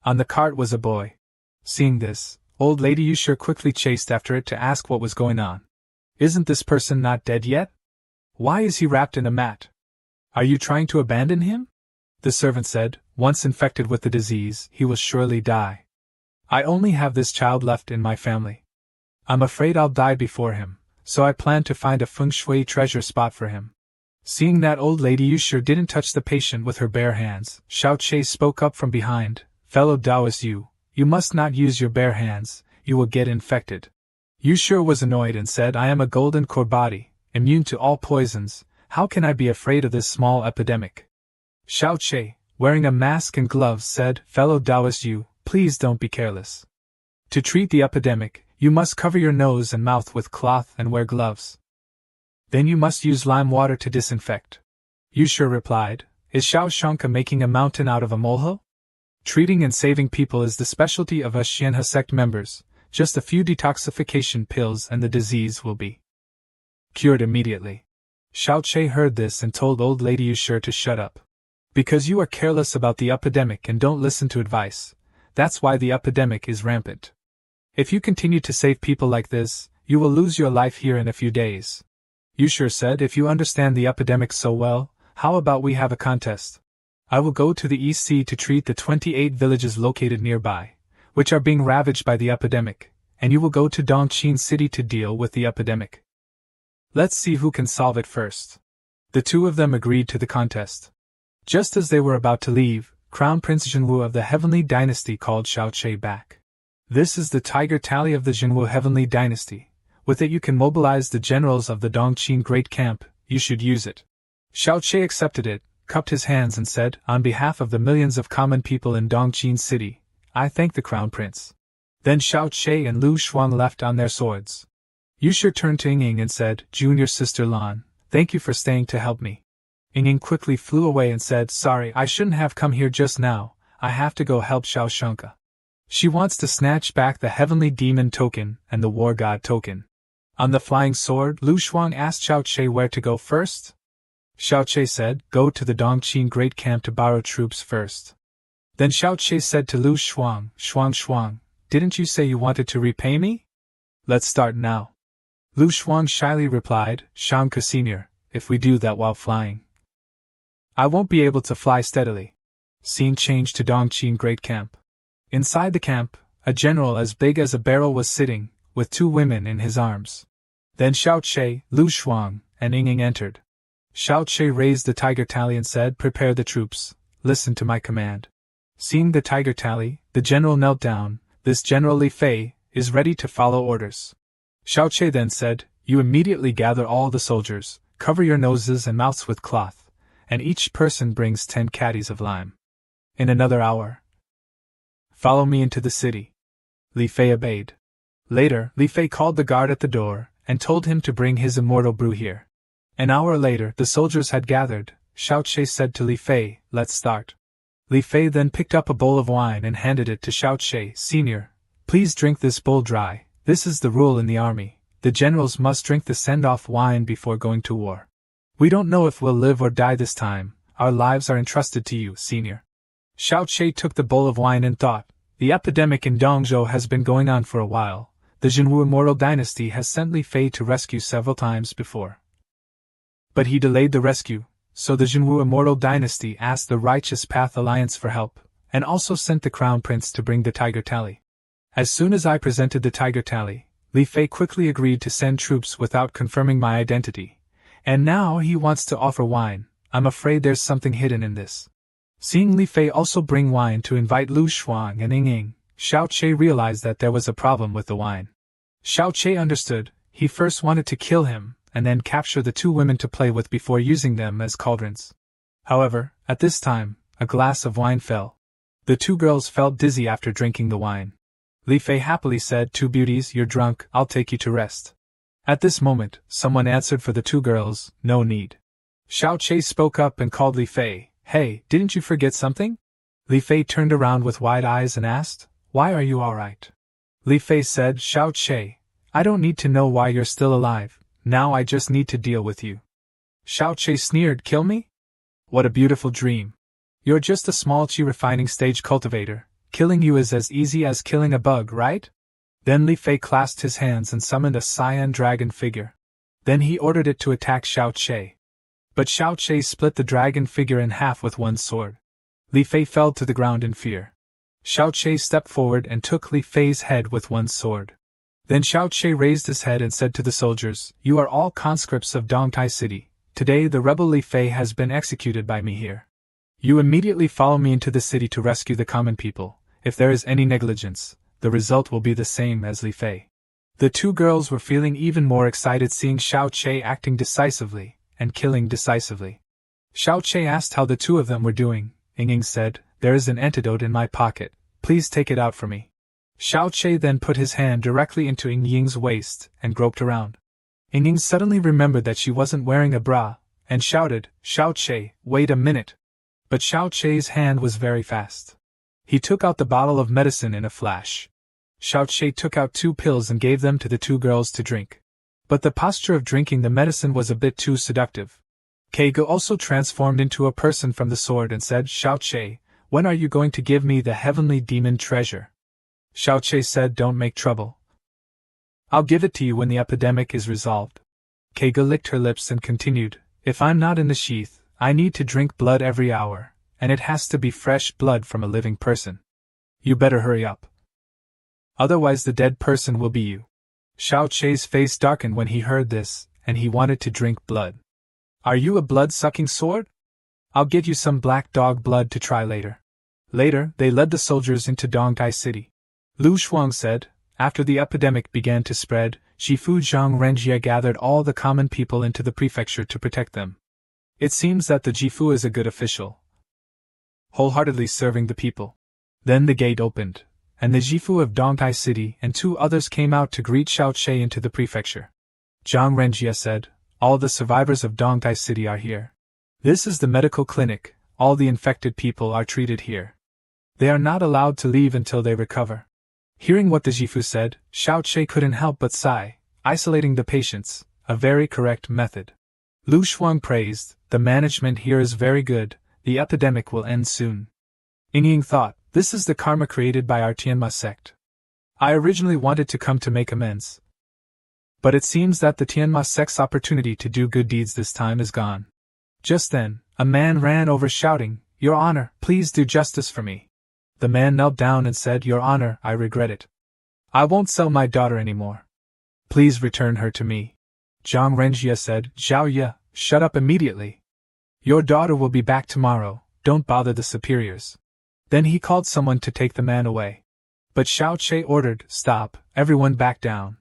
On the cart was a boy. Seeing this, old lady Yushir quickly chased after it to ask what was going on. Isn't this person not dead yet? Why is he wrapped in a mat? Are you trying to abandon him? The servant said, once infected with the disease, he will surely die. I only have this child left in my family. I'm afraid I'll die before him, so I plan to find a feng shui treasure spot for him. Seeing that old lady Yushir didn't touch the patient with her bare hands, Xiao Che spoke up from behind, Fellow Taoist, you must not use your bare hands, you will get infected. Yushir was annoyed and said, I am a golden core body, immune to all poisons, how can I be afraid of this small epidemic? Xiao Che, wearing a mask and gloves, said, Fellow Taoist, please don't be careless. To treat the epidemic, you must cover your nose and mouth with cloth and wear gloves. Then you must use lime water to disinfect. Yushir replied, Is Xiao Shanka making a mountain out of a molehill? Treating and saving people is the specialty of us Xianhe sect members. Just a few detoxification pills and the disease will be cured immediately. Xiao Che heard this and told old lady Yushir to shut up. Because you are careless about the epidemic and don't listen to advice, that's why the epidemic is rampant. If you continue to save people like this, you will lose your life here in a few days. Yushir said, If you understand the epidemic so well, how about we have a contest? I will go to the East Sea to treat the 28 villages located nearby, which are being ravaged by the epidemic, and you will go to Dongqing City to deal with the epidemic. Let's see who can solve it first. The two of them agreed to the contest. Just as they were about to leave, Crown Prince Zhenwu of the Heavenly Dynasty called Xiao Che back. This is the Tiger Tally of the Zhenwu Heavenly Dynasty. With it you can mobilize the generals of the Dongqing Great Camp, you should use it. Xiao Che accepted it, cupped his hands and said, On behalf of the millions of common people in Dongqing City, I thank the Crown Prince. Then Xiao Che and Lu Shuang left on their swords. Yushir turned to Ying and said, Junior Sister Lan, thank you for staying to help me. Ying quickly flew away and said, Sorry, I shouldn't have come here just now, I have to go help Xiao Shanka. She wants to snatch back the Heavenly Demon token and the War God token. On the flying sword, Lu Shuang asked Xiao Che where to go first. Xiao Che said, Go to the Dongqing Great Camp to borrow troops first. Then Xiao Che said to Lu Shuang, Shuang, didn't you say you wanted to repay me? Let's start now. Lu Shuang shyly replied, Shang-Ke Sr., if we do that while flying, I won't be able to fly steadily. Scene changed to Dongqing Great Camp. Inside the camp, a general as big as a barrel was sitting, with two women in his arms. Then Xiao Che, Lu Shuang, and Ying entered. Xiao Che raised the tiger tally and said, Prepare the troops, listen to my command. Seeing the tiger tally, the general knelt down. This General Li Fei is ready to follow orders. Xiao Che then said, You immediately gather all the soldiers, cover your noses and mouths with cloth, and each person brings 10 caddies of lime. In another hour, follow me into the city. Li Fei obeyed. Later, Li Fei called the guard at the door, and told him to bring his immortal brew here. An hour later, the soldiers had gathered. Xiao Che said to Li Fei, Let's start. Li Fei then picked up a bowl of wine and handed it to Xiao Che. Senior, please drink this bowl dry. This is the rule in the army. The generals must drink the send-off wine before going to war. We don't know if we'll live or die this time. Our lives are entrusted to you, Senior. Xiao Che took the bowl of wine and thought, the epidemic in Dongzhou has been going on for a while. The Jinwu immortal dynasty has sent Li Fei to rescue several times before. But he delayed the rescue, so the Jinwu immortal dynasty asked the Righteous Path Alliance for help, and also sent the Crown Prince to bring the Tiger Tally. As soon as I presented the Tiger Tally, Li Fei quickly agreed to send troops without confirming my identity. And now he wants to offer wine. I'm afraid there's something hidden in this. Seeing Li Fei also bring wine to invite Lu Shuang and Ying, Xiao Che realized that there was a problem with the wine. Xiao Che understood. He first wanted to kill him, and then capture the two women to play with before using them as cauldrons. However, at this time, a glass of wine fell. The two girls felt dizzy after drinking the wine. Li Fei happily said, "Two beauties, you're drunk, I'll take you to rest." At this moment, someone answered for the two girls, "No need." Xiao Che spoke up and called Li Fei, "Hey, didn't you forget something?" Li Fei turned around with wide eyes and asked, "Why are you alright?" Li Fei said, "Xiao Che, I don't need to know why you're still alive, now I just need to deal with you." Xiao Che sneered, "Kill me? What a beautiful dream. You're just a small chi refining stage cultivator, killing you is as easy as killing a bug, right?" Then Li Fei clasped his hands and summoned a cyan dragon figure. Then he ordered it to attack Xiao Che. But Xiao Che split the dragon figure in half with one sword. Li Fei fell to the ground in fear. Xiao Che stepped forward and took Li Fei's head with one sword. Then Xiao Che raised his head and said to the soldiers, "You are all conscripts of Dongtai City. Today the rebel Li Fei has been executed by me here. You immediately follow me into the city to rescue the common people. If there is any negligence, the result will be the same as Li Fei." The two girls were feeling even more excited seeing Xiao Che acting decisively, and killing decisively. Xiao Che asked how the two of them were doing. Ying said, "There is an antidote in my pocket, please take it out for me." Xiao Che then put his hand directly into Ying's waist, and groped around. Ying suddenly remembered that she wasn't wearing a bra, and shouted, "Xiao Che, wait a minute." But Xiao Che's hand was very fast. He took out the bottle of medicine in a flash. Xiao Che took out 2 pills and gave them to the two girls to drink. But the posture of drinking the medicine was a bit too seductive. Keigo also transformed into a person from the sword and said, "Xiao Che, when are you going to give me the heavenly demon treasure?" Xiao Che said, "Don't make trouble. I'll give it to you when the epidemic is resolved." Keigo licked her lips and continued, "If I'm not in the sheath, I need to drink blood every hour, and it has to be fresh blood from a living person. You better hurry up. Otherwise the dead person will be you." Xiao Che's face darkened when he heard this, and he wanted to drink blood. "Are you a blood-sucking sword? I'll get you some black dog blood to try later." Later, they led the soldiers into Dongtai City. Lu Shuang said, after the epidemic began to spread, Shifu Zhang Renjie gathered all the common people into the prefecture to protect them. It seems that the Jifu is a good official, wholeheartedly serving the people. Then the gate opened, and the Jifu of Dongtai City and 2 others came out to greet Xiao Che into the prefecture. Zhang Renjie said, "All the survivors of Dongtai City are here. This is the medical clinic, all the infected people are treated here. They are not allowed to leave until they recover." Hearing what the Jifu said, Xiao Che couldn't help but sigh, isolating the patients, a very correct method. Lu Shuang praised, "The management here is very good, the epidemic will end soon." Ying thought, "This is the karma created by our Tianma sect. I originally wanted to come to make amends. But it seems that the Tianma sect's opportunity to do good deeds this time is gone." Just then, a man ran over shouting, "Your Honor, please do justice for me." The man knelt down and said, "Your Honor, I regret it. I won't sell my daughter anymore. Please return her to me." Zhang Renjie said, "Zhao Ye, shut up immediately. Your daughter will be back tomorrow, don't bother the superiors." Then he called someone to take the man away. But Xiao Che ordered, "Stop, everyone back down."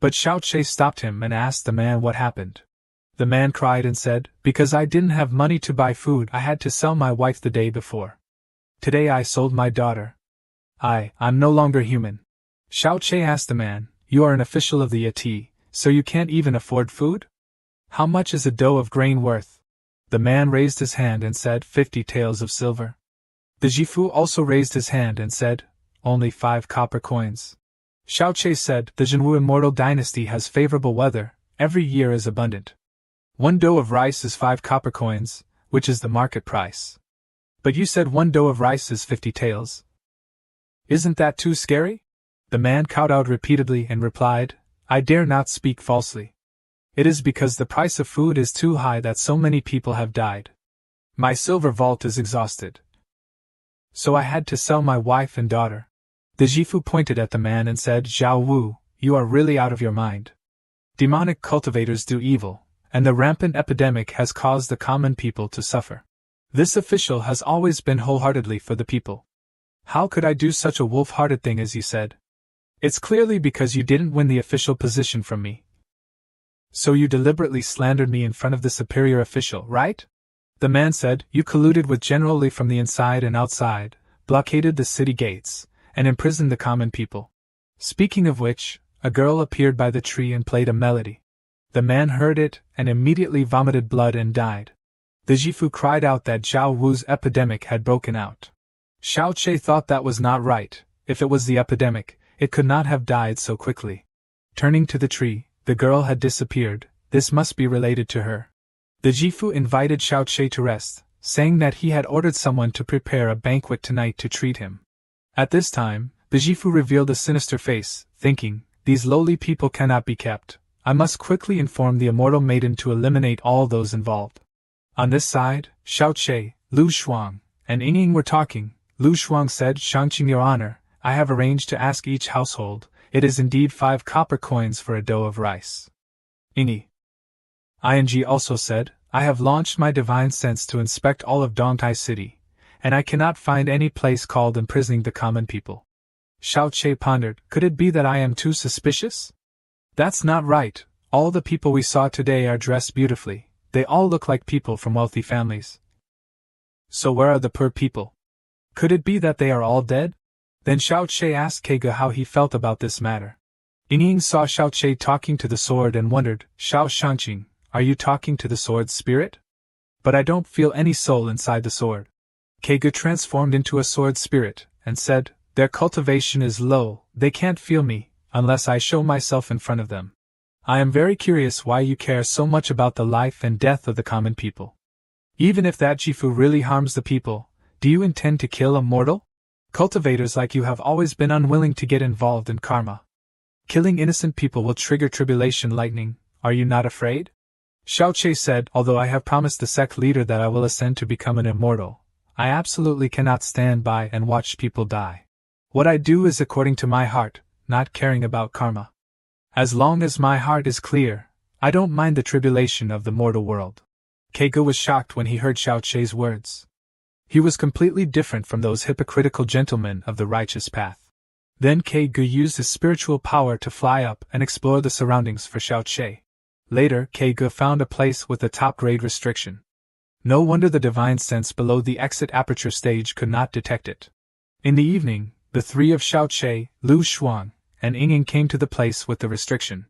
But Xiao Che stopped him and asked the man what happened. The man cried and said, "Because I didn't have money to buy food, I had to sell my wife the day before. Today I sold my daughter. I'm no longer human." Xiao Che asked the man, "You are an official of the Yati, so you can't even afford food? How much is a dough of grain worth?" The man raised his hand and said, 50 taels of silver." The Jifu also raised his hand and said, "Only 5 copper coins." Xiao Che said, "The Zhenwu immortal dynasty has favorable weather, every year is abundant. 1 dough of rice is 5 copper coins, which is the market price. But you said 1 dough of rice is 50 taels. Isn't that too scary?" The man kowtowed repeatedly and replied, "I dare not speak falsely. It is because the price of food is too high that so many people have died. My silver vault is exhausted. So I had to sell my wife and daughter." The Jifu pointed at the man and said, "Zhao Wu, you are really out of your mind. Demonic cultivators do evil, and the rampant epidemic has caused the common people to suffer. This official has always been wholeheartedly for the people. How could I do such a wolf-hearted thing as you said? It's clearly because you didn't win the official position from me. So you deliberately slandered me in front of the superior official, right?" The man said, "You colluded with General Li from the inside and outside, blockaded the city gates, and imprisoned the common people. Speaking of which, a girl appeared by the tree and played a melody. The man heard it and immediately vomited blood and died." The Jifu cried out that Zhao Wu's epidemic had broken out. Xiao Che thought that was not right. If it was the epidemic, it could not have died so quickly. Turning to the tree, the girl had disappeared. This must be related to her. The Jifu invited Xiao Che to rest, saying that he had ordered someone to prepare a banquet tonight to treat him. At this time, the Jifu revealed a sinister face, thinking, "These lowly people cannot be kept. I must quickly inform the immortal maiden to eliminate all those involved." On this side, Xiao Che, Lu Shuang, and Ying were talking. Lu Shuang said, "Shangqing, your honor, I have arranged to ask each household. It is indeed 5 copper coins for a dough of rice." Ing also said, "I have launched my divine sense to inspect all of Dongtai City, and I cannot find any place called imprisoning the common people." Xiao Che pondered, "Could it be that I am too suspicious? That's not right. All the people we saw today are dressed beautifully. They all look like people from wealthy families. So where are the poor people? Could it be that they are all dead?" Then Xiao Che asked Kega how he felt about this matter. Ying saw Xiao Che talking to the sword and wondered, "Xiao Shangqing, are you talking to the sword's spirit? But I don't feel any soul inside the sword." Kega transformed into a sword spirit, and said, "Their cultivation is low, they can't feel me, unless I show myself in front of them. I am very curious why you care so much about the life and death of the common people. Even if that Jifu really harms the people, do you intend to kill a mortal? Cultivators like you have always been unwilling to get involved in karma. Killing innocent people will trigger tribulation lightning, are you not afraid?" Xiao Che said, "Although I have promised the sect leader that I will ascend to become an immortal, I absolutely cannot stand by and watch people die. What I do is according to my heart, not caring about karma. As long as my heart is clear, I don't mind the tribulation of the mortal world." Kega was shocked when he heard Xiao Che's words. He was completely different from those hypocritical gentlemen of the righteous path. Then Kega used his spiritual power to fly up and explore the surroundings for Xiao Che. Later, Kega found a place with a top-grade restriction. No wonder the divine sense below the exit aperture stage could not detect it. In the evening, the three of Xiao Che, Lu Shuang, and Ying came to the place with the restriction.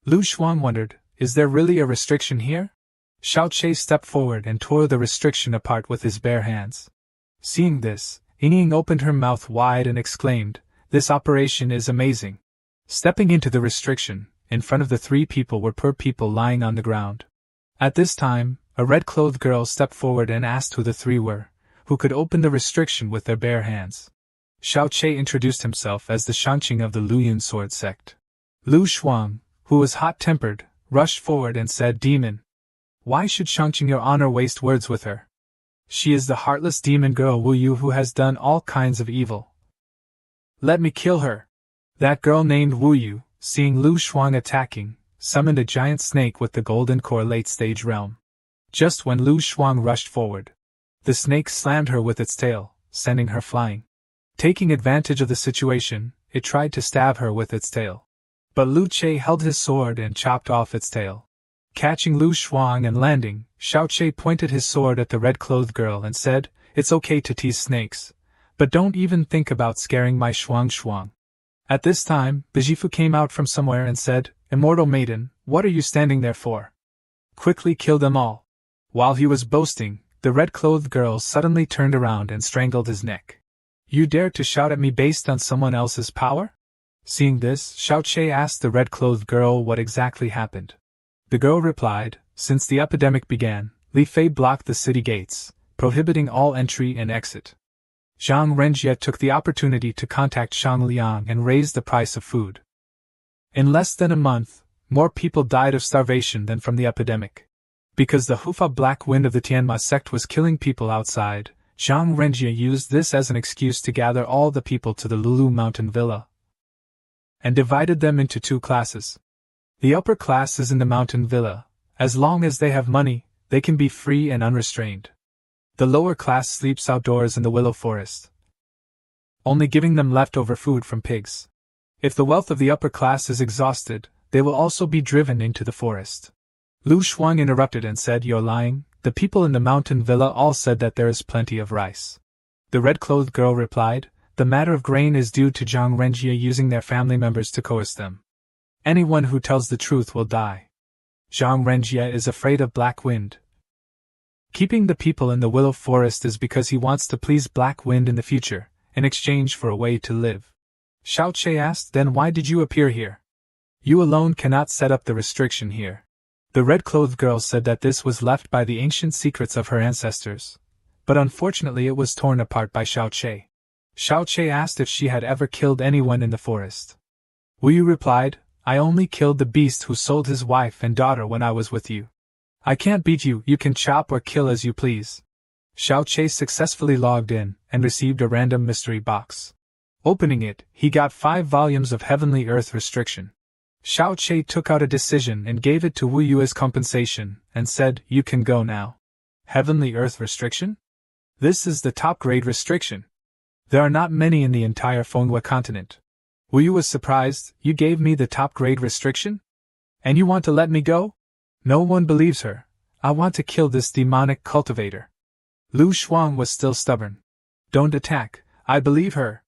Lu Shuang wondered, "Is there really a restriction here?" Xiao Che stepped forward and tore the restriction apart with his bare hands. Seeing this, Ying opened her mouth wide and exclaimed, "This operation is amazing." Stepping into the restriction, in front of the 3 people were poor people lying on the ground. At this time, a red-clothed girl stepped forward and asked who the 3 were, who could open the restriction with their bare hands. Xiao Che introduced himself as the Shangqing of the Luyan sword sect. Lu Shuang, who was hot-tempered, rushed forward and said, "Demon! Why should Shangqing your honor waste words with her? She is the heartless demon girl Wu Yu who has done all kinds of evil. Let me kill her." That girl named Wu Yu, seeing Lu Shuang attacking, summoned a giant snake with the golden core late-stage realm. Just when Lu Shuang rushed forward, the snake slammed her with its tail, sending her flying. Taking advantage of the situation, it tried to stab her with its tail. But Lu Che held his sword and chopped off its tail. Catching Lu Shuang and landing, Xiao Che pointed his sword at the red-clothed girl and said, "It's okay to tease snakes, but don't even think about scaring my Shuang. At this time, Bijifu came out from somewhere and said, "Immortal maiden, what are you standing there for? Quickly kill them all." While he was boasting, The red-clothed girl suddenly turned around and strangled his neck. You dare to shout at me based on someone else's power? Seeing this, Xiao Che asked the red-clothed girl what exactly happened. The girl replied, since the epidemic began, Li Fei blocked the city gates, prohibiting all entry and exit. Zhang Renjie took the opportunity to contact Shang Liang and raise the price of food. In less than a month, more people died of starvation than from the epidemic. Because the Hufa black wind of the Tianma sect was killing people outside, Zhang Renjie used this as an excuse to gather all the people to the Lulu Mountain Villa and divided them into two classes. The upper class is in the mountain villa. As long as they have money, they can be free and unrestrained. The lower class sleeps outdoors in the willow forest, only giving them leftover food from pigs. If the wealth of the upper class is exhausted, they will also be driven into the forest. Lu Shuang interrupted and said, You're lying. The people in the mountain villa all said that there is plenty of rice. The red-clothed girl replied, The matter of grain is due to Zhang Renjie using their family members to coerce them. Anyone who tells the truth will die. Zhang Renjie is afraid of Black Wind. Keeping the people in the willow forest is because he wants to please Black Wind in the future, in exchange for a way to live. Xiao Che asked, Then why did you appear here? You alone cannot set up the restriction here. The red-clothed girl said that this was left by the ancient secrets of her ancestors, but unfortunately it was torn apart by Xiao Che. Xiao Che asked if she had ever killed anyone in the forest. Wu Yu replied, I only killed the beast who sold his wife and daughter when I was with you. I can't beat you, you can chop or kill as you please. Xiao Che successfully logged in and received a random mystery box. Opening it, he got 5 volumes of Heavenly Earth Restriction. Xiao Che took out a decision and gave it to Wu Yu as compensation, and said, You can go now. Heavenly Earth Restriction? This is the top-grade restriction. There are not many in the entire Manhwa continent. Wu Yu was surprised, You gave me the top-grade restriction? And you want to let me go? No one believes her. I want to kill this demonic cultivator. Lu Shuang was still stubborn. Don't attack, I believe her.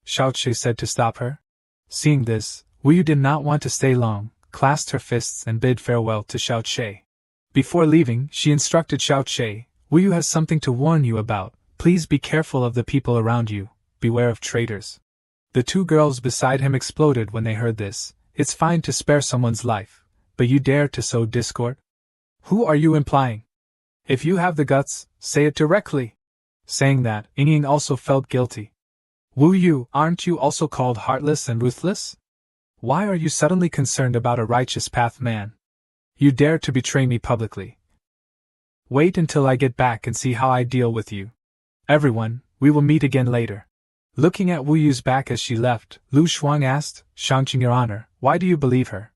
Xiao Che said to stop her. Seeing this, Wu Yu did not want to stay long, clasped her fists and bid farewell to Xiao Che. Before leaving, she instructed Xiao Che, Wu Yu has something to warn you about. Please be careful of the people around you. Beware of traitors. The 2 girls beside him exploded when they heard this. It's fine to spare someone's life, but you dare to sow discord? Who are you implying? If you have the guts, say it directly. Saying that, Ying also felt guilty. Wu Yu, aren't you also called heartless and ruthless? Why are you suddenly concerned about a righteous path man? You dare to betray me publicly. Wait until I get back and see how I deal with you. Everyone, we will meet again later. Looking at Wu Yu's back as she left, Lu Shuang asked, Shangqing, Your Honor, why do you believe her?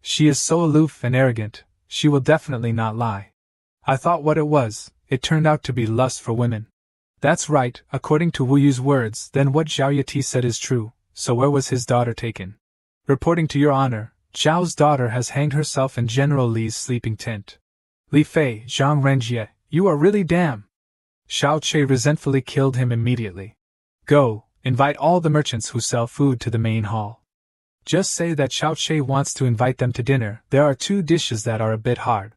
She is so aloof and arrogant, she will definitely not lie. I thought what it was, it turned out to be lust for women. That's right, according to Wu Yu's words, then what Zhao Yati said is true, so where was his daughter taken? Reporting to Your Honor, Zhao's daughter has hanged herself in General Li's sleeping tent. Li Fei, Zhang Renjie, you are really damn. Xiao Che resentfully killed him immediately. Go, invite all the merchants who sell food to the main hall. Just say that Xiao Che wants to invite them to dinner. There are 2 dishes that are a bit hard.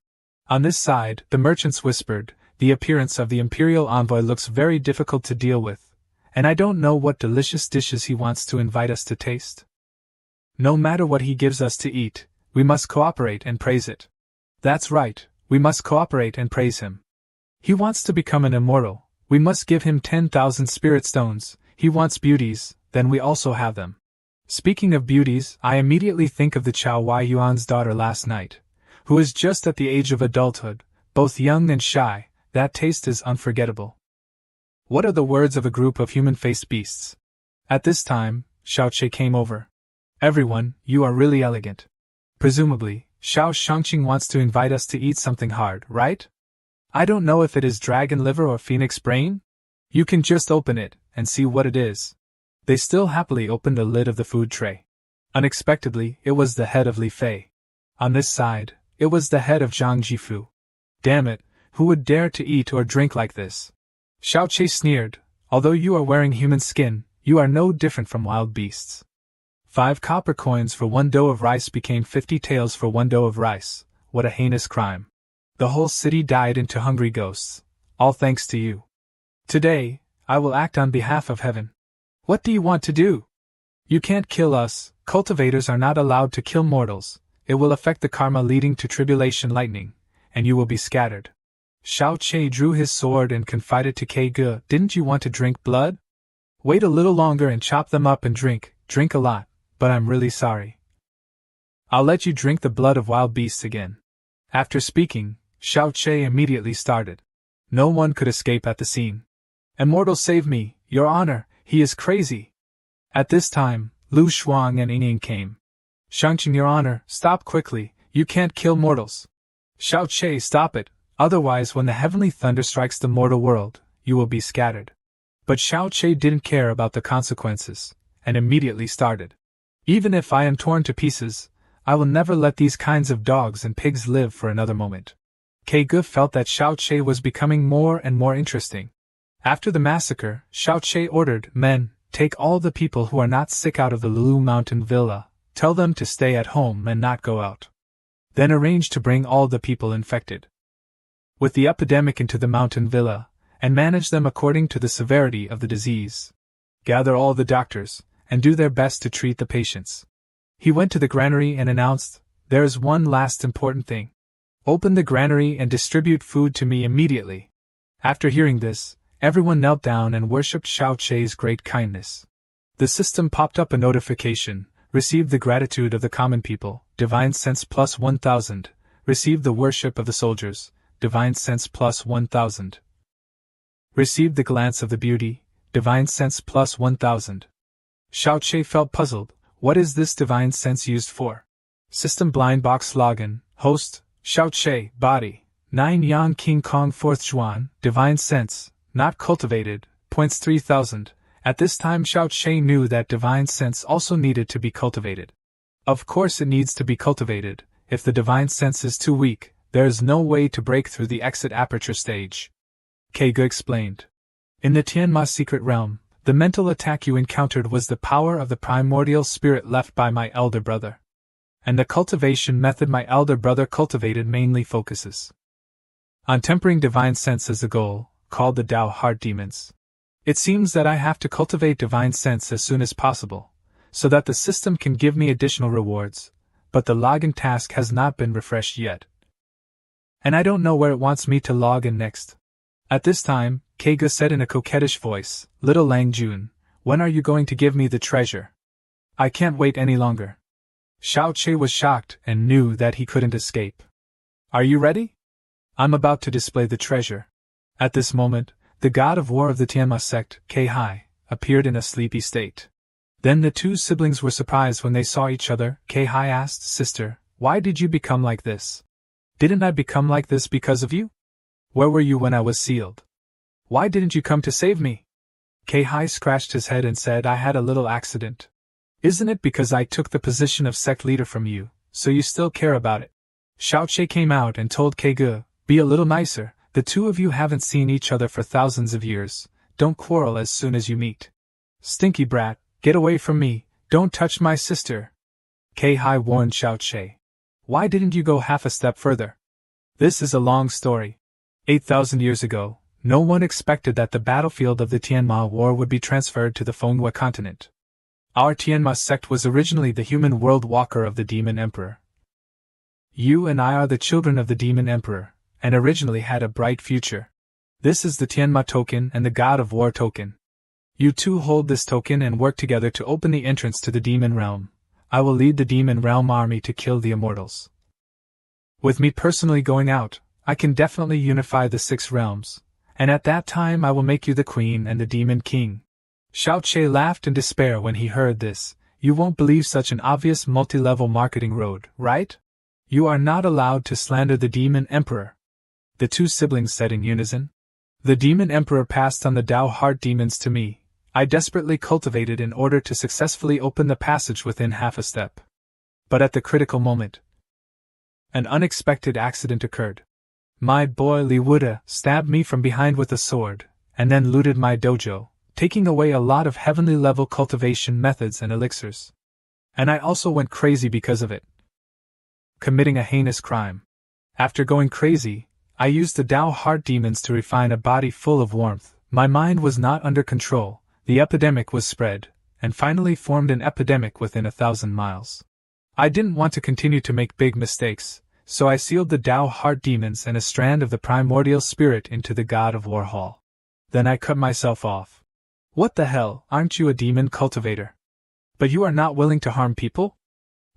On this side, the merchants whispered, the appearance of the imperial envoy looks very difficult to deal with, and I don't know what delicious dishes he wants to invite us to taste. No matter what he gives us to eat, we must cooperate and praise it. That's right, we must cooperate and praise him. He wants to become an immortal, we must give him 10,000 spirit stones. He wants beauties, then we also have them. Speaking of beauties, I immediately think of the Chao Wai Yuan's daughter last night, who is just at the age of adulthood, both young and shy. That taste is unforgettable. What are the words of a group of human-faced beasts? At this time, Xiao Che came over. Everyone, you are really elegant. Presumably, Xiao Shangqing wants to invite us to eat something hard, right? I don't know if it is dragon liver or phoenix brain. You can just open it and see what it is. They still happily opened the lid of the food tray. Unexpectedly, it was the head of Li Fei. On this side, it was the head of Zhang Jifu. Damn it, who would dare to eat or drink like this? Xiao Che sneered, although you are wearing human skin, you are no different from wild beasts. 5 copper coins for 1 dough of rice became 50 taels for 1 dough of rice. What a heinous crime. The whole city died into hungry ghosts. all thanks to you. Today, I will act on behalf of heaven. What do you want to do? You can't kill us, cultivators are not allowed to kill mortals, it will affect the karma leading to tribulation lightning, and you will be scattered. Xiao Che drew his sword and confided to Ke, didn't you want to drink blood? Wait a little longer and chop them up and drink a lot, but I'm really sorry. I'll let you drink the blood of wild beasts again. After speaking, Xiao Che immediately started. No one could escape at the scene. Immortal, save me, Your Honor, he is crazy. At this time, Lu Shuang and Ying came. Shangqing, Your Honor, stop quickly, you can't kill mortals. Xiao Che, stop it, otherwise when the heavenly thunder strikes the mortal world, you will be scattered. But Xiao Che didn't care about the consequences, and immediately started. Even if I am torn to pieces, I will never let these kinds of dogs and pigs live for another moment. Ke felt that Xiao Che was becoming more and more interesting. After the massacre, Xiao Che ordered, men, take all the people who are not sick out of the Lulu Mountain Villa, tell them to stay at home and not go out. Then arrange to bring all the people infected with the epidemic into the mountain villa, and manage them according to the severity of the disease. Gather all the doctors, and do their best to treat the patients. He went to the granary and announced, there is one last important thing. Open the granary and distribute food to me immediately. After hearing this, everyone knelt down and worshipped Xiao Che's great kindness. The system popped up a notification, received the gratitude of the common people, divine sense plus 1000, received the worship of the soldiers, divine sense plus 1000. Received the glance of the beauty, divine sense plus 1000. Xiao Che felt puzzled, what is this divine sense used for? System blind box login, host, Xiao Che, body, 9 Yang King Kong 4th Juan, divine sense, not cultivated, points 3000. At this time Xiao Che knew that divine sense also needed to be cultivated. Of course it needs to be cultivated, if the divine sense is too weak, there is no way to break through the exit aperture stage. Ke explained. In the Tianma secret realm, the mental attack you encountered was the power of the primordial spirit left by my elder brother. And the cultivation method my elder brother cultivated mainly focuses on tempering divine sense as a goal, called the Tao Heart Demons. It seems that I have to cultivate divine sense as soon as possible, so that the system can give me additional rewards, but the login task has not been refreshed yet. And I don't know where it wants me to log in next. At this time, Ke said in a coquettish voice, Little Lang Jun, when are you going to give me the treasure? I can't wait any longer. Xiao Che was shocked and knew that he couldn't escape. Are you ready? I'm about to display the treasure. At this moment, the god of war of the Tianma sect, Ke appeared in a sleepy state. Then the two siblings were surprised when they saw each other. Ke asked, Sister, why did you become like this? Didn't I become like this because of you? Where were you when I was sealed? Why didn't you come to save me? Ke scratched his head and said, I had a little accident. Isn't it because I took the position of sect leader from you, so you still care about it? Xiao Che came out and told Ke, be a little nicer, the two of you haven't seen each other for thousands of years, don't quarrel as soon as you meet. Stinky brat, get away from me, don't touch my sister. Ke warned Xiao Che. Why didn't you go half a step further? This is a long story. 8,000 years ago, no one expected that the battlefield of the Tianma War would be transferred to the Manhwa continent. Our Tianma sect was originally the human world walker of the Demon Emperor. You and I are the children of the Demon Emperor, and originally had a bright future. This is the Tianma token and the God of War token. You two hold this token and work together to open the entrance to the Demon Realm. I will lead the Demon Realm army to kill the immortals. With me personally going out, I can definitely unify the 6 realms, and at that time I will make you the queen and the demon king. Xiao Che laughed in despair when he heard this. You won't believe such an obvious multi-level marketing road, right? You are not allowed to slander the demon emperor. The two siblings said in unison. The demon emperor passed on the Tao heart demons to me. I desperately cultivated in order to successfully open the passage within half a step. But at the critical moment, an unexpected accident occurred. My boy Li Wuda stabbed me from behind with a sword, and then looted my dojo, taking away a lot of heavenly level cultivation methods and elixirs. And I also went crazy because of it. Committing a heinous crime. After going crazy, I used the Tao heart demons to refine a body full of warmth. My mind was not under control, the epidemic was spread, and finally formed an epidemic within 1,000 miles. I didn't want to continue to make big mistakes, so I sealed the Tao heart demons and a strand of the primordial spirit into the God of War Hall. Then I cut myself off. What the hell, aren't you a demon cultivator? But you are not willing to harm people?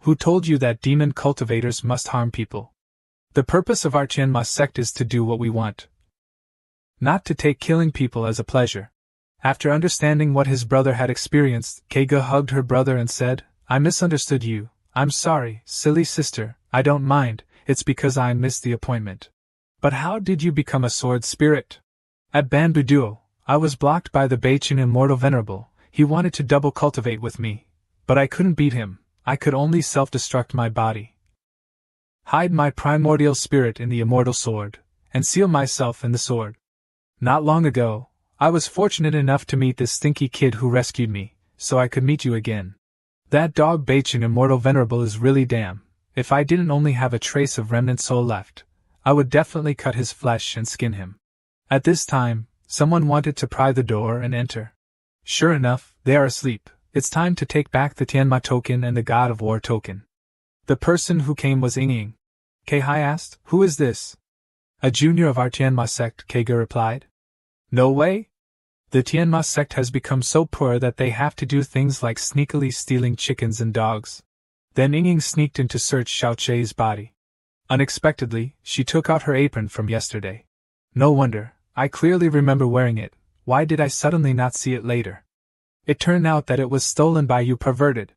Who told you that demon cultivators must harm people? The purpose of our Tianma sect is to do what we want, not to take killing people as a pleasure. After understanding what his brother had experienced, Keiga hugged her brother and said, I misunderstood you. I'm sorry, silly sister, I don't mind, it's because I missed the appointment. But how did you become a sword spirit? At Bamboo Duo, I was blocked by the Beichin Immortal Venerable. He wanted to double cultivate with me, but I couldn't beat him. I could only self-destruct my body, hide my primordial spirit in the immortal sword, and seal myself in the sword. Not long ago, I was fortunate enough to meet this stinky kid who rescued me, so I could meet you again. That dog Beichin Immortal Venerable is really damn. If I didn't only have a trace of remnant soul left, I would definitely cut his flesh and skin him. At this time, someone wanted to pry the door and enter. Sure enough, they are asleep. It's time to take back the Tianma token and the God of War token. The person who came was Ying. Keihai asked, Who is this? A junior of our Tianma sect, Keiga replied. No way? The Tianma sect has become so poor that they have to do things like sneakily stealing chickens and dogs. Then Ying sneaked in to search Xiao Chei's body. Unexpectedly, she took out her apron from yesterday. No wonder, I clearly remember wearing it. Why did I suddenly not see it later? It turned out that it was stolen by you perverted.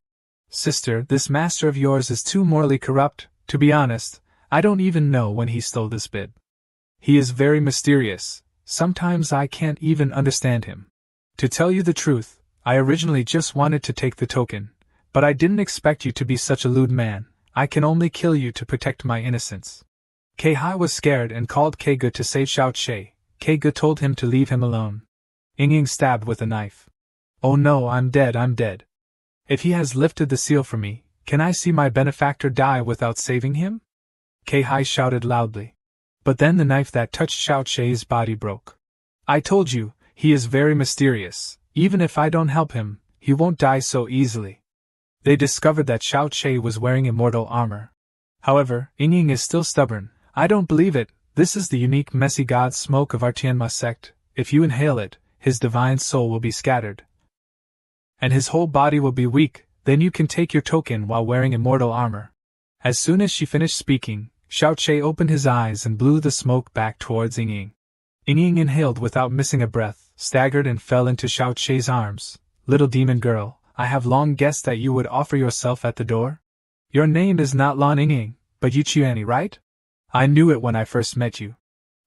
Sister, this master of yours is too morally corrupt. To be honest, I don't even know when he stole this bit. He is very mysterious. Sometimes I can't even understand him. To tell you the truth, I originally just wanted to take the token, but I didn't expect you to be such a lewd man. I can only kill you to protect my innocence. Keihai was scared and called Keiga to save Xiao Chei. Keiga told him to leave him alone. Ying stabbed with a knife. Oh no, I'm dead. If he has lifted the seal for me, can I see my benefactor die without saving him? Keihai shouted loudly. But then the knife that touched Xiao Chei's body broke. I told you, he is very mysterious. Even if I don't help him, he won't die so easily. They discovered that Xiao Chei was wearing immortal armor. However, Ying is still stubborn. I don't believe it. This is the unique messy god smoke of our Tianma sect. If you inhale it, his divine soul will be scattered, and his whole body will be weak. Then you can take your token while wearing immortal armor. As soon as she finished speaking, Xiao Chei opened his eyes and blew the smoke back towards Ying. Ying inhaled without missing a breath, staggered and fell into Xiao Chei's arms. Little demon girl, I have long guessed that you would offer yourself at the door. Your name is not Lan Ying, but Yuqiani, right? I knew it when I first met you.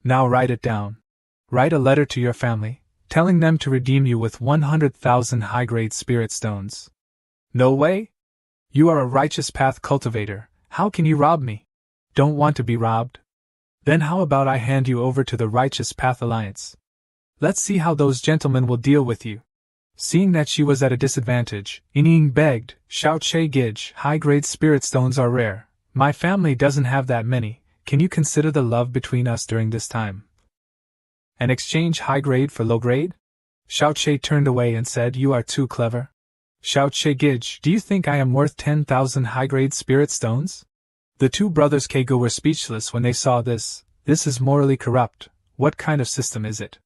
Now write it down. Write a letter to your family, telling them to redeem you with 100,000 high-grade spirit stones. No way? You are a righteous path cultivator. How can you rob me? Don't want to be robbed? Then how about I hand you over to the Righteous Path Alliance? Let's see how those gentlemen will deal with you. Seeing that she was at a disadvantage, Ying begged, Xiao Chei Gij, high-grade spirit stones are rare. My family doesn't have that many. Can you consider the love between us during this time and exchange high-grade for low-grade? Xiao Chei turned away and said, You are too clever. Xiao Chei Gij, do you think I am worth 10,000 high-grade spirit stones? The two brothers Keigo were speechless when they saw this. This is morally corrupt. What kind of system is it?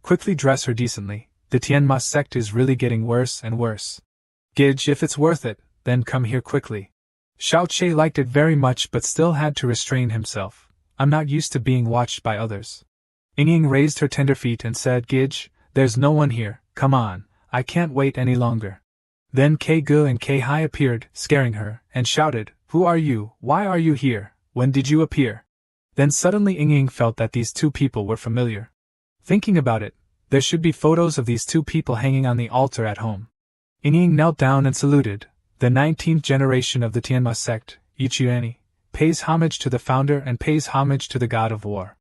Quickly dress her decently. The Tianma sect is really getting worse and worse. Gij, if it's worth it, then come here quickly. Xiao Chei liked it very much but still had to restrain himself. I'm not used to being watched by others. Ying raised her tender feet and said, Gij, there's no one here, come on, I can't wait any longer. Then Keigo and Keihai appeared, scaring her, and shouted, Who are you? Why are you here? When did you appear? Then suddenly Ying felt that these two people were familiar. Thinking about it, there should be photos of these two people hanging on the altar at home. Ying knelt down and saluted. The 19th generation of the Tianma sect, Yuqiani, pays homage to the founder and pays homage to the god of war.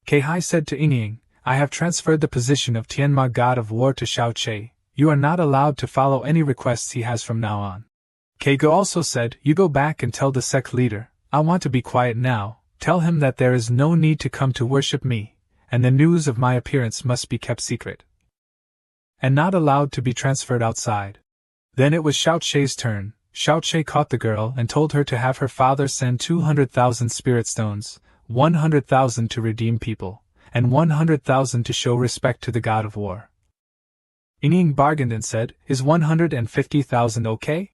Keihai said to Ying, I have transferred the position of Tianma god of war to Xiao Chei. You are not allowed to follow any requests he has from now on. Keigo also said, You go back and tell the sect leader, I want to be quiet now, Tell him that there is no need to come to worship me, and the news of my appearance must be kept secret, and not allowed to be transferred outside. Then it was Xiaoche's turn. Xiaoche caught the girl and told her to have her father send 200,000 spirit stones, 100,000 to redeem people, and 100,000 to show respect to the god of war. Ying bargained and said, "Is 150,000 okay?"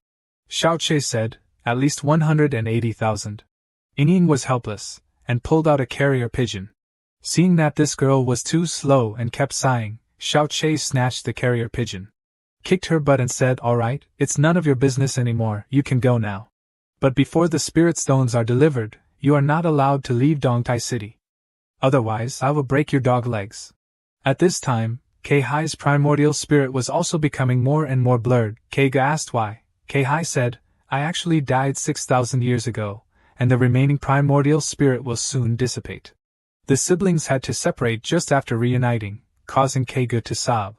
Xiaoche said, "At least 180,000. Ying was helpless, and pulled out a carrier pigeon. Seeing that this girl was too slow and kept sighing, Xiaoche snatched the carrier pigeon, kicked her butt and said, "All right, it's none of your business anymore, you can go now. But before the spirit stones are delivered, you are not allowed to leave Dongtai City. Otherwise I will break your dog legs." At this time, Kehai's primordial spirit was also becoming more and more blurred. Keiga asked why. Kehai said, "I actually died 6,000 years ago, and the remaining primordial spirit will soon dissipate." The siblings had to separate just after reuniting, causing Keiga to sob.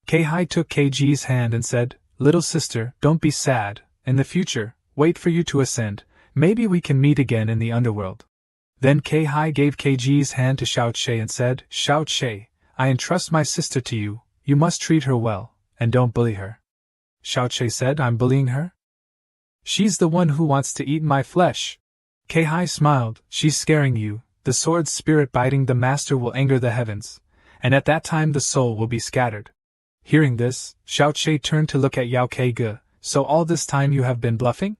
Kehai took Keiji's hand and said, "Little sister, don't be sad. In the future, wait for you to ascend. Maybe we can meet again in the underworld." Then Kehai gave Keiji's hand to Xiaoche and said, "Xiaoche, I entrust my sister to you. You must treat her well, and don't bully her." Xiaoche said, "I'm bullying her? She's the one who wants to eat my flesh." Kehai smiled, "She's scaring you. The sword spirit biting the master will anger the heavens, and at that time the soul will be scattered." Hearing this, Xiaoche turned to look at Yao Keiga. "So all this time you have been bluffing?"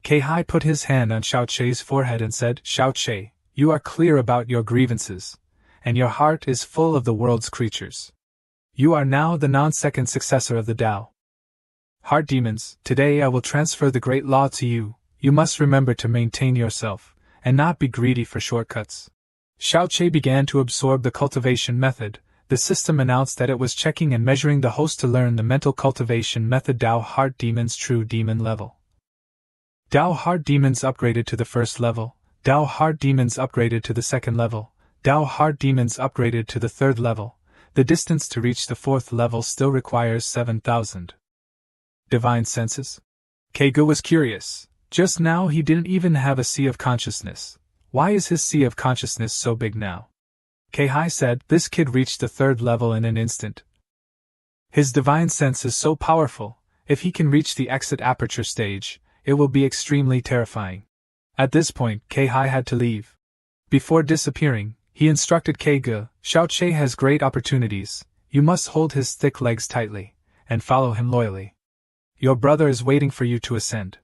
Kehai put his hand on Xiaoche's forehead and said, "Xiaoche, you are clear about your grievances, and your heart is full of the world's creatures. You are now the non-second successor of the Tao. Heart demons, today I will transfer the great law to you. You must remember to maintain yourself, and not be greedy for shortcuts." Xiaoche began to absorb the cultivation method. The system announced that it was checking and measuring the host to learn the mental cultivation method. Tao Heart Demons True Demon Level. Tao Heart Demons upgraded to the first level. Tao Heart Demons upgraded to the second level. Tao Heart Demons upgraded to the third level. The distance to reach the fourth level still requires 7,000 divine senses. Keiga was curious. Just now he didn't even have a sea of consciousness. Why is his sea of consciousness so big now? Kehai said, "This kid reached the third level in an instant. His divine sense is so powerful, if he can reach the exit aperture stage, it will be extremely terrifying." At this point, Kehai had to leave. Before disappearing, he instructed Keiga, "Xiaoche has great opportunities, you must hold his thick legs tightly, and follow him loyally. Your brother is waiting for you to ascend."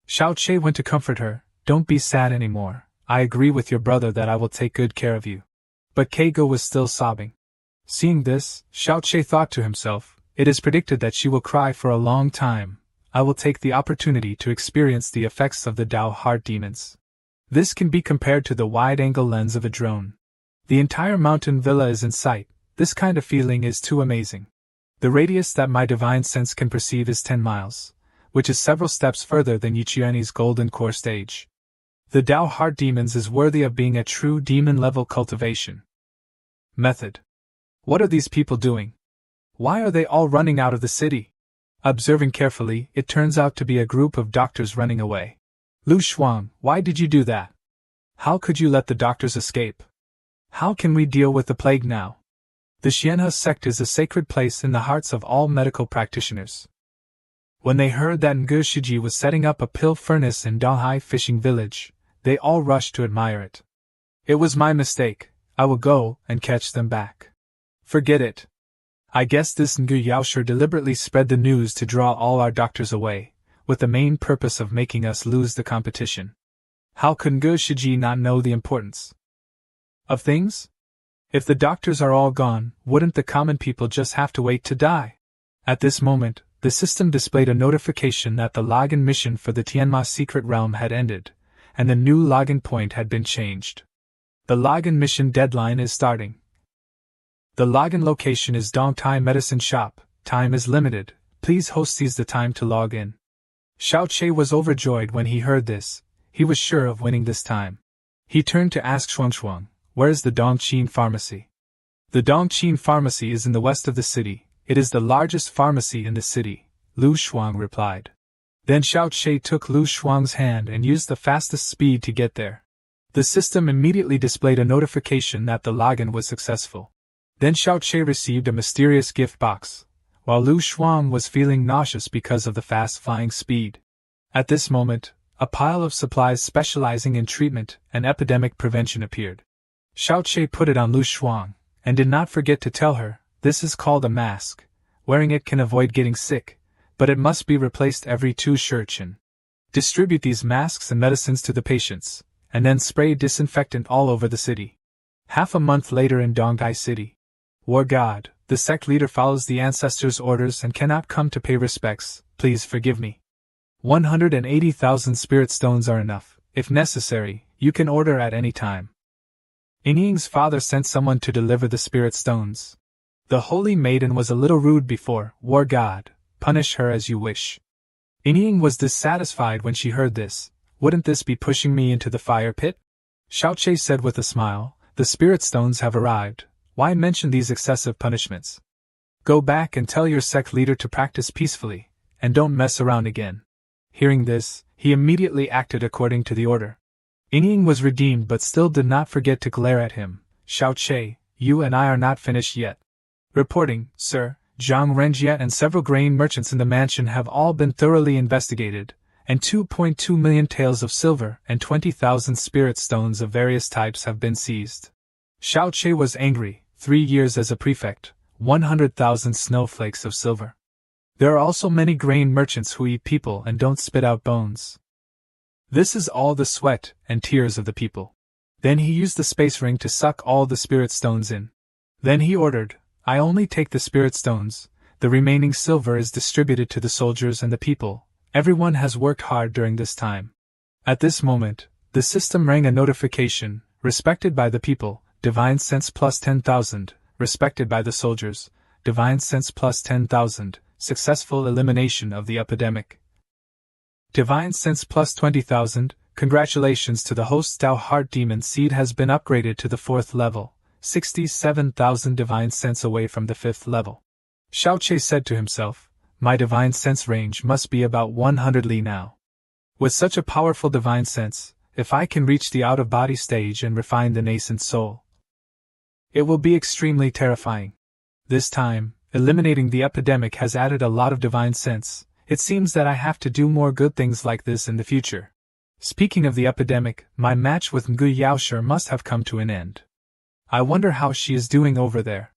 Xiaoche went to comfort her, "Don't be sad anymore, I agree with your brother that I will take good care of you." But Keiga was still sobbing. Seeing this, Xiaoche thought to himself, "It is predicted that she will cry for a long time. I will take the opportunity to experience the effects of the Tao Heart Demons." This can be compared to the wide-angle lens of a drone. The entire mountain villa is in sight. This kind of feeling is too amazing. The radius that my divine sense can perceive is 10 miles, which is several steps further than Yuchiani's golden core stage. The Tao Heart Demons is worthy of being a true demon-level cultivation. Method. What are these people doing? Why are they all running out of the city? Observing carefully, it turns out to be a group of doctors running away. Lu Shuang, why did you do that? How could you let the doctors escape? How can we deal with the plague now? The Xianhe sect is a sacred place in the hearts of all medical practitioners. When they heard that Nge Shiji was setting up a pill furnace in Donghai fishing village, they all rushed to admire it. "It was my mistake. I will go and catch them back." "Forget it. I guess this Ngu Yaosher deliberately spread the news to draw all our doctors away, with the main purpose of making us lose the competition. How could Nge Shiji not know the importance of things? If the doctors are all gone, wouldn't the common people just have to wait to die?" At this moment, the system displayed a notification that the login mission for the Tianma secret realm had ended, and the new login point had been changed. The login mission deadline is starting. The login location is Dongtai Medicine Shop. Time is limited. Please host seize the time to log in. Xiaoche was overjoyed when he heard this. He was sure of winning this time. He turned to ask Shuangshuang, "Where is the Dongqin Pharmacy?" "The Dongqin Pharmacy is in the west of the city. It is the largest pharmacy in the city," Lu Shuang replied. Then Xiaoche took Lu Shuang's hand and used the fastest speed to get there. The system immediately displayed a notification that the login was successful. Then Xiao Che received a mysterious gift box, while Lu Shuang was feeling nauseous because of the fast flying speed. At this moment, a pile of supplies specializing in treatment and epidemic prevention appeared. Xiao Che put it on Lu Shuang, and did not forget to tell her, "This is called a mask. Wearing it can avoid getting sick, but it must be replaced every 2 shurchen. Distribute these masks and medicines to the patients, and then spray disinfectant all over the city." Half a month later in Donghai City. War God, the sect leader follows the ancestors' orders and cannot come to pay respects. Please forgive me. 180,000 spirit stones are enough. If necessary, you can order at any time. Yingying's father sent someone to deliver the spirit stones. The holy maiden was a little rude before. War God, punish her as you wish. Yingying was dissatisfied when she heard this. Wouldn't this be pushing me into the fire pit? Xiao Che said with a smile, the spirit stones have arrived. Why mention these excessive punishments? Go back and tell your sect leader to practice peacefully, and don't mess around again. Hearing this, he immediately acted according to the order. Yingying was redeemed but still did not forget to glare at him. Xiao Che, you and I are not finished yet. Reporting, sir, Zhang Renjie and several grain merchants in the mansion have all been thoroughly investigated, and 2.2 million taels of silver and 20,000 spirit stones of various types have been seized. Xiao Che was angry. 3 years as a prefect, 100,000 snowflakes of silver. There are also many grain merchants who eat people and don't spit out bones. This is all the sweat and tears of the people. Then he used the space ring to suck all the spirit stones in. Then he ordered, I only take the spirit stones, the remaining silver is distributed to the soldiers and the people. Everyone has worked hard during this time. At this moment, the system rang a notification, respected by the people, Divine Sense plus 10,000, respected by the soldiers, Divine Sense plus 10,000, successful elimination of the epidemic. Divine Sense plus 20,000, congratulations to the host. Tao Heart Demon Seed has been upgraded to the 4th level, 67,000 Divine Sense away from the 5th level. Xiao Che said to himself, my Divine Sense range must be about 100 li now. With such a powerful Divine Sense, if I can reach the out-of-body stage and refine the nascent soul, it will be extremely terrifying. This time, eliminating the epidemic has added a lot of Divine Sense. It seems that I have to do more good things like this in the future. Speaking of the epidemic, my match with Ngu Yaoshe must have come to an end. I wonder how she is doing over there.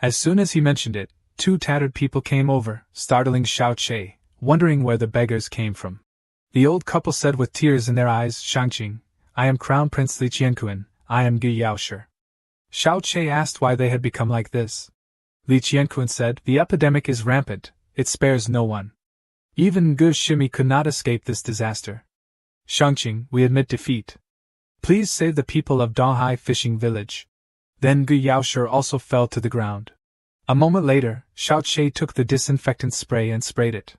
As soon as he mentioned it, 2 tattered people came over, startling Xiao Che, wondering where the beggars came from. The old couple said with tears in their eyes, Shangqing, I am Crown Prince Li Qianquan, I am Ngu Yaoshe. Xiao Che asked why they had become like this. Li Qianquan said, the epidemic is rampant, it spares no one. Even Ngu Shimi could not escape this disaster. Shangqing, we admit defeat. Please save the people of Donghai Fishing Village. Then Ngu Yaoshe also fell to the ground. A moment later, Xiao Che took the disinfectant spray and sprayed it.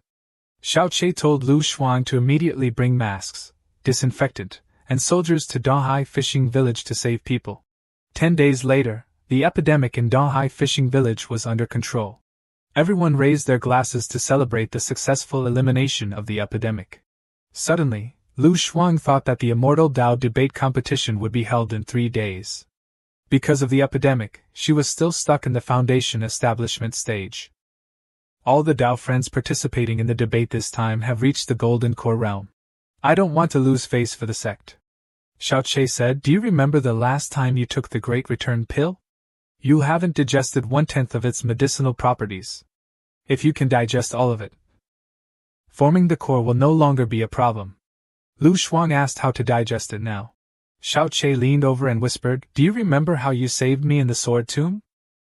Xiao Che told Lu Shuang to immediately bring masks, disinfectant, and soldiers to Donghai Fishing Village to save people. 10 days later, the epidemic in Donghai Fishing Village was under control. Everyone raised their glasses to celebrate the successful elimination of the epidemic. Suddenly, Lu Shuang thought that the Immortal Dao debate competition would be held in 3 days. Because of the epidemic, she was still stuck in the foundation establishment stage. All the Dao friends participating in the debate this time have reached the Golden Core realm. I don't want to lose face for the sect. Xiao Che said, do you remember the last time you took the Great Return pill? You haven't digested 1/10 of its medicinal properties. If you can digest all of it, forming the core will no longer be a problem. Lu Shuang asked how to digest it now. Xiao Che leaned over and whispered, do you remember how you saved me in the sword tomb?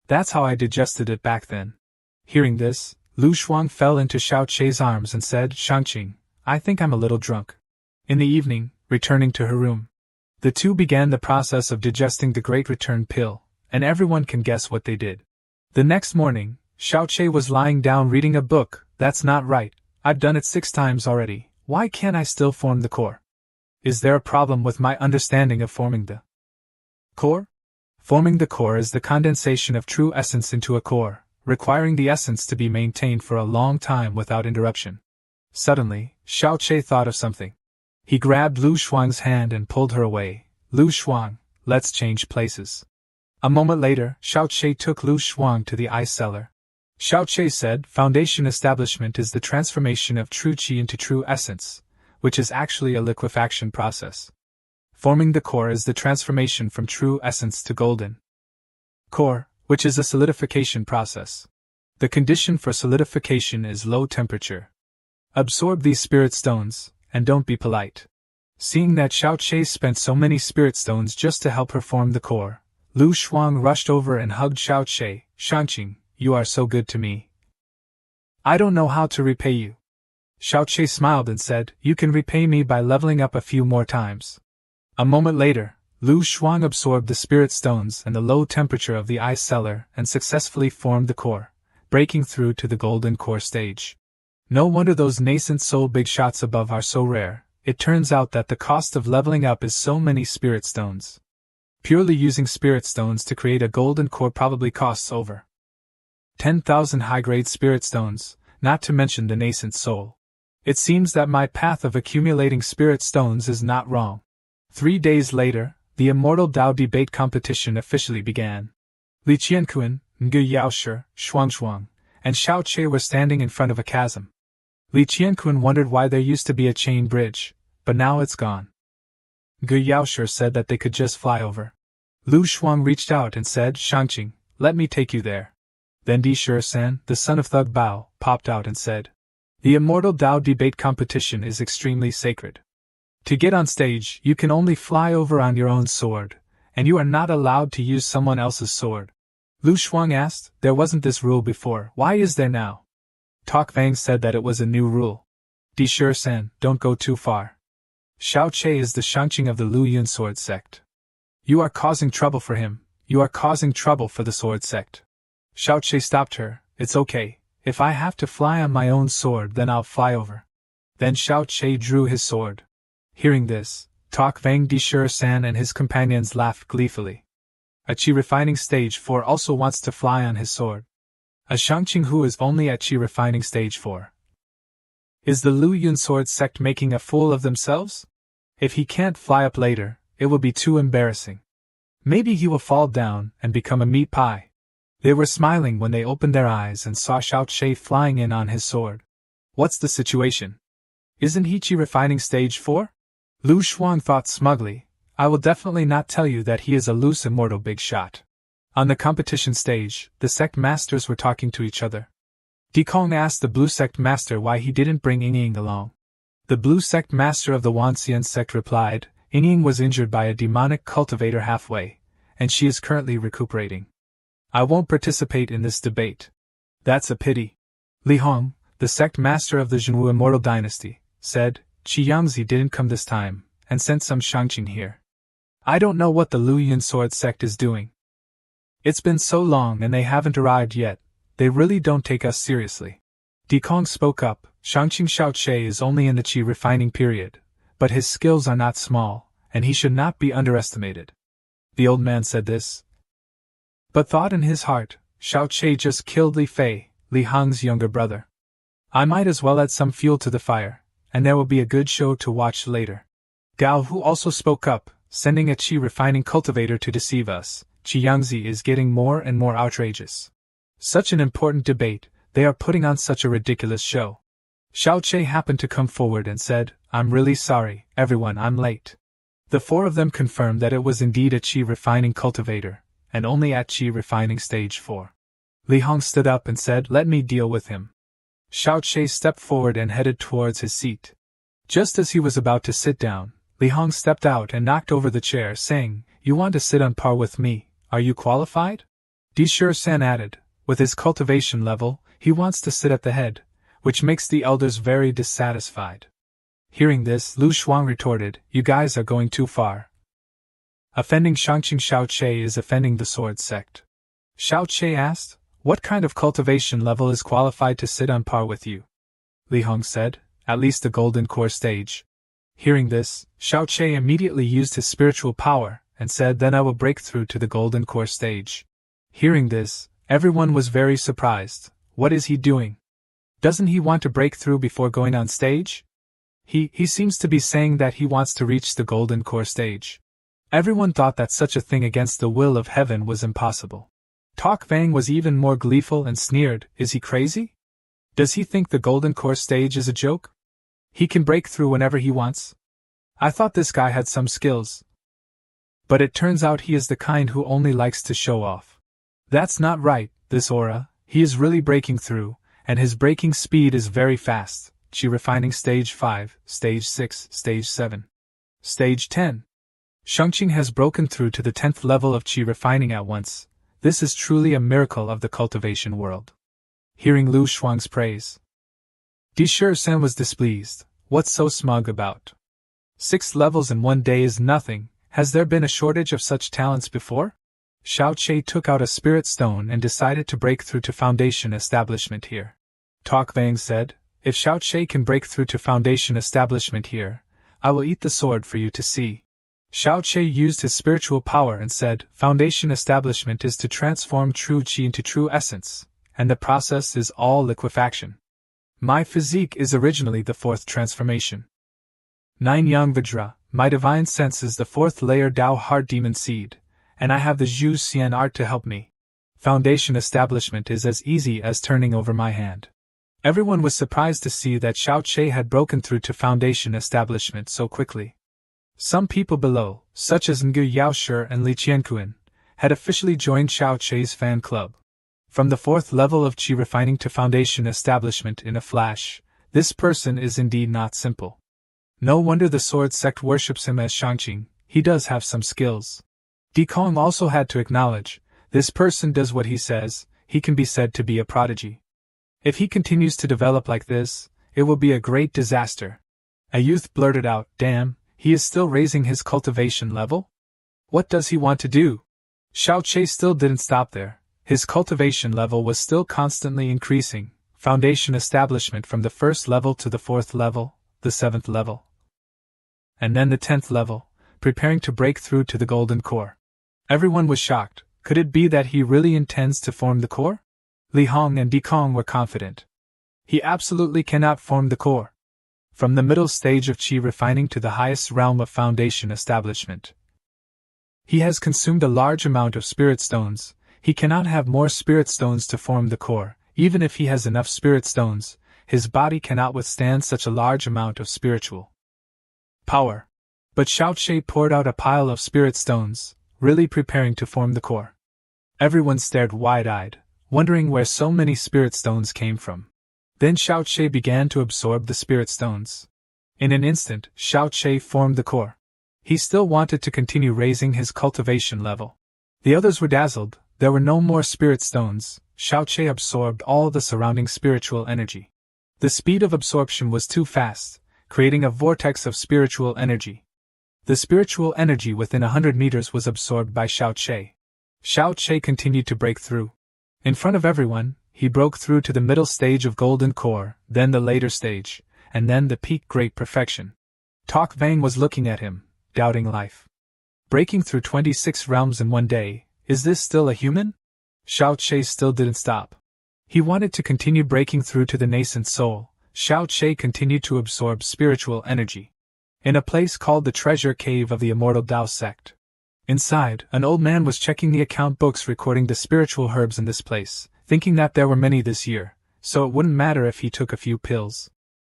That's how I digested it back then. Hearing this, Lu Shuang fell into Xiao Che's arms and said, Shangqing, I think I'm a little drunk. In the evening, returning to her room, the two began the process of digesting the Great Return pill, and everyone can guess what they did. The next morning, Xiao Che was lying down reading a book. That's not right, I've done it 6 times already, why can't I still form the core? Is there a problem with my understanding of forming the core? Forming the core is the condensation of true essence into a core, requiring the essence to be maintained for a long time without interruption. Suddenly, Xiao Che thought of something. He grabbed Lu Shuang's hand and pulled her away. Lu Shuang, let's change places. A moment later, Xiao Che took Lu Shuang to the ice cellar. Xiao Che said, foundation establishment is the transformation of true qi into true essence, which is actually a liquefaction process. Forming the core is the transformation from true essence to golden core, which is a solidification process. The condition for solidification is low temperature. Absorb these spirit stones, and don't be polite. Seeing that Xiao Che spent so many spirit stones just to help her form the core, Lu Shuang rushed over and hugged Xiao Che. Shangqing, you are so good to me. I don't know how to repay you. Xiao Che smiled and said, you can repay me by leveling up a few more times. A moment later, Lu Shuang absorbed the spirit stones and the low temperature of the ice cellar and successfully formed the core, breaking through to the golden core stage. No wonder those nascent soul big shots above are so rare. It turns out that the cost of leveling up is so many spirit stones. Purely using spirit stones to create a golden core probably costs over 10,000 high-grade spirit stones, not to mention the nascent soul. It seems that my path of accumulating spirit stones is not wrong. 3 days later, the Immortal Dao debate competition officially began. Li Qianquan, Ngu Yaoshi, Shuang, and Xiao Che were standing in front of a chasm. Li Qianquan wondered why there used to be a chain bridge, but now it's gone. Ngu Yaoshi said that they could just fly over. Lu Shuang reached out and said, Shangqing, let me take you there. Then Di Shi-san, the son of Thug Bao, popped out and said, the Immortal Dao debate competition is extremely sacred. To get on stage, you can only fly over on your own sword, and you are not allowed to use someone else's sword. Lu Shuang asked, there wasn't this rule before, why is there now? Tok Fang said that it was a new rule. Di Shi-san, don't go too far. Xiao Che is the Shangqing of the Lu Yun sword sect. You are causing trouble for him, you are causing trouble for the sword sect. Xiao Che stopped her, it's okay, if I have to fly on my own sword then I'll fly over. Then Xiao Che drew his sword. Hearing this, Tok Fang, Di Shi-san and his companions laughed gleefully. A Qi Refining Stage 4 also wants to fly on his sword. A Shangqing who is only at Qi Refining Stage 4. Is the Lu Yun sword sect making a fool of themselves? If he can't fly up later, it will be too embarrassing. Maybe he will fall down and become a meat pie. They were smiling when they opened their eyes and saw Xiao Che flying in on his sword. What's the situation? Isn't he Qi Refining Stage 4? Lu Shuang thought smugly, I will definitely not tell you that he is a loose immortal big shot. On the competition stage, the sect masters were talking to each other. Di Kong asked the blue sect master why he didn't bring Ying along. The blue sect master of the Wanxian sect replied, Ying was injured by a demonic cultivator halfway, and she is currently recuperating. I won't participate in this debate. That's a pity. Li Hong, the sect master of the Zhenwu Immortal Dynasty, said, Qi Yangzi didn't come this time, and sent some Shangqing here. I don't know what the Lu Yun sword sect is doing. It's been so long and they haven't arrived yet, they really don't take us seriously. Di Kong spoke up, Shangqing Xiao Che is only in the Qi refining period, but his skills are not small, and he should not be underestimated. The old man said this, but thought in his heart, Xiao Che just killed Li Fei, Li Hong's younger brother. I might as well add some fuel to the fire, and there will be a good show to watch later. Gao Hu also spoke up, sending a Qi refining cultivator to deceive us. Qi Yangzi is getting more and more outrageous. Such an important debate, they are putting on such a ridiculous show. Xiao Che happened to come forward and said, I'm really sorry, everyone, I'm late. The four of them confirmed that it was indeed a Qi refining cultivator, and only at Qi refining stage 4. Li Hong stood up and said, let me deal with him. Xiao Che stepped forward and headed towards his seat. Just as he was about to sit down, Li Hong stepped out and knocked over the chair, saying, you want to sit on par with me, are you qualified? Di Shi-san added, with his cultivation level, he wants to sit at the head, which makes the elders very dissatisfied. Hearing this, Lu Shuang retorted, you guys are going too far. Offending Shangqing Xiao Che is offending the sword sect. Xiao Che asked, what kind of cultivation level is qualified to sit on par with you? Li Hong said, at least the golden core stage. Hearing this, Xiao Che immediately used his spiritual power, and said, then I will break through to the golden core stage. Hearing this, everyone was very surprised. What is he doing? Doesn't he want to break through before going on stage? He seems to be saying that he wants to reach the golden core stage. Everyone thought that such a thing against the will of heaven was impossible. Tok Vang was even more gleeful and sneered, is he crazy? Does he think the Golden Core stage is a joke? He can break through whenever he wants? I thought this guy had some skills. But it turns out he is the kind who only likes to show off. That's not right, this aura, he is really breaking through, and his breaking speed is very fast. Chi refining stage 5, stage 6, stage 7. Stage 10. Shangqing has broken through to the 10th level of Chi refining at once. This is truly a miracle of the cultivation world. Hearing Lu Shuang's praise, Di Shi-san was displeased. What's so smug about? 6 levels in one day is nothing. Has there been a shortage of such talents before? Xiao Che took out a spirit stone and decided to break through to foundation establishment here. Tok Vang said, if Xiao Che can break through to foundation establishment here, I will eat the sword for you to see. Xiao Che used his spiritual power and said, foundation establishment is to transform true Qi into true essence, and the process is all liquefaction. My physique is originally the 4th transformation. 9 Yang Vajra, my divine sense is the 4th layer Tao Heart Demon Seed, and I have the Zhu Xian art to help me. Foundation establishment is as easy as turning over my hand. Everyone was surprised to see that Xiao Che had broken through to foundation establishment so quickly. Some people below, such as Ngu Yaoshi and Li Qianquan, had officially joined Xiao Che's fan club. From the 4th level of Qi refining to foundation establishment in a flash, this person is indeed not simple. No wonder the sword sect worships him as Shangqing, he does have some skills. Di Kong also had to acknowledge, this person does what he says, he can be said to be a prodigy. If he continues to develop like this, it will be a great disaster. A youth blurted out, damn, he is still raising his cultivation level? What does he want to do? Xiao Che still didn't stop there. His cultivation level was still constantly increasing, foundation establishment from the 1st level to the 4th level, the 7th level, and then the 10th level, preparing to break through to the Golden Core. Everyone was shocked. Could it be that he really intends to form the core? Li Hong and Di Kong were confident. He absolutely cannot form the core. From the middle stage of Qi refining to the highest realm of foundation establishment, he has consumed a large amount of spirit stones. He cannot have more spirit stones to form the core. Even if he has enough spirit stones, his body cannot withstand such a large amount of spiritual power. But Xiao Che poured out a pile of spirit stones, really preparing to form the core. Everyone stared wide-eyed, wondering where so many spirit stones came from. Then Xiao Che began to absorb the spirit stones. In an instant, Xiao Che formed the core. He still wanted to continue raising his cultivation level. The others were dazzled. There were no more spirit stones. Xiao Che absorbed all the surrounding spiritual energy. The speed of absorption was too fast, creating a vortex of spiritual energy. The spiritual energy within 100 meters was absorbed by Xiao Che. Xiao Che continued to break through. In front of everyone, he broke through to the middle stage of Golden Core, then the later stage, and then the peak Great Perfection. Tok Vang was looking at him, doubting life. Breaking through 26 realms in one day, is this still a human? Xiao Che still didn't stop. He wanted to continue breaking through to the nascent soul. Xiao Che continued to absorb spiritual energy. In a place called the Treasure Cave of the Immortal Tao Sect. Inside, an old man was checking the account books recording the spiritual herbs in this place, thinking that there were many this year, so it wouldn't matter if he took a few pills.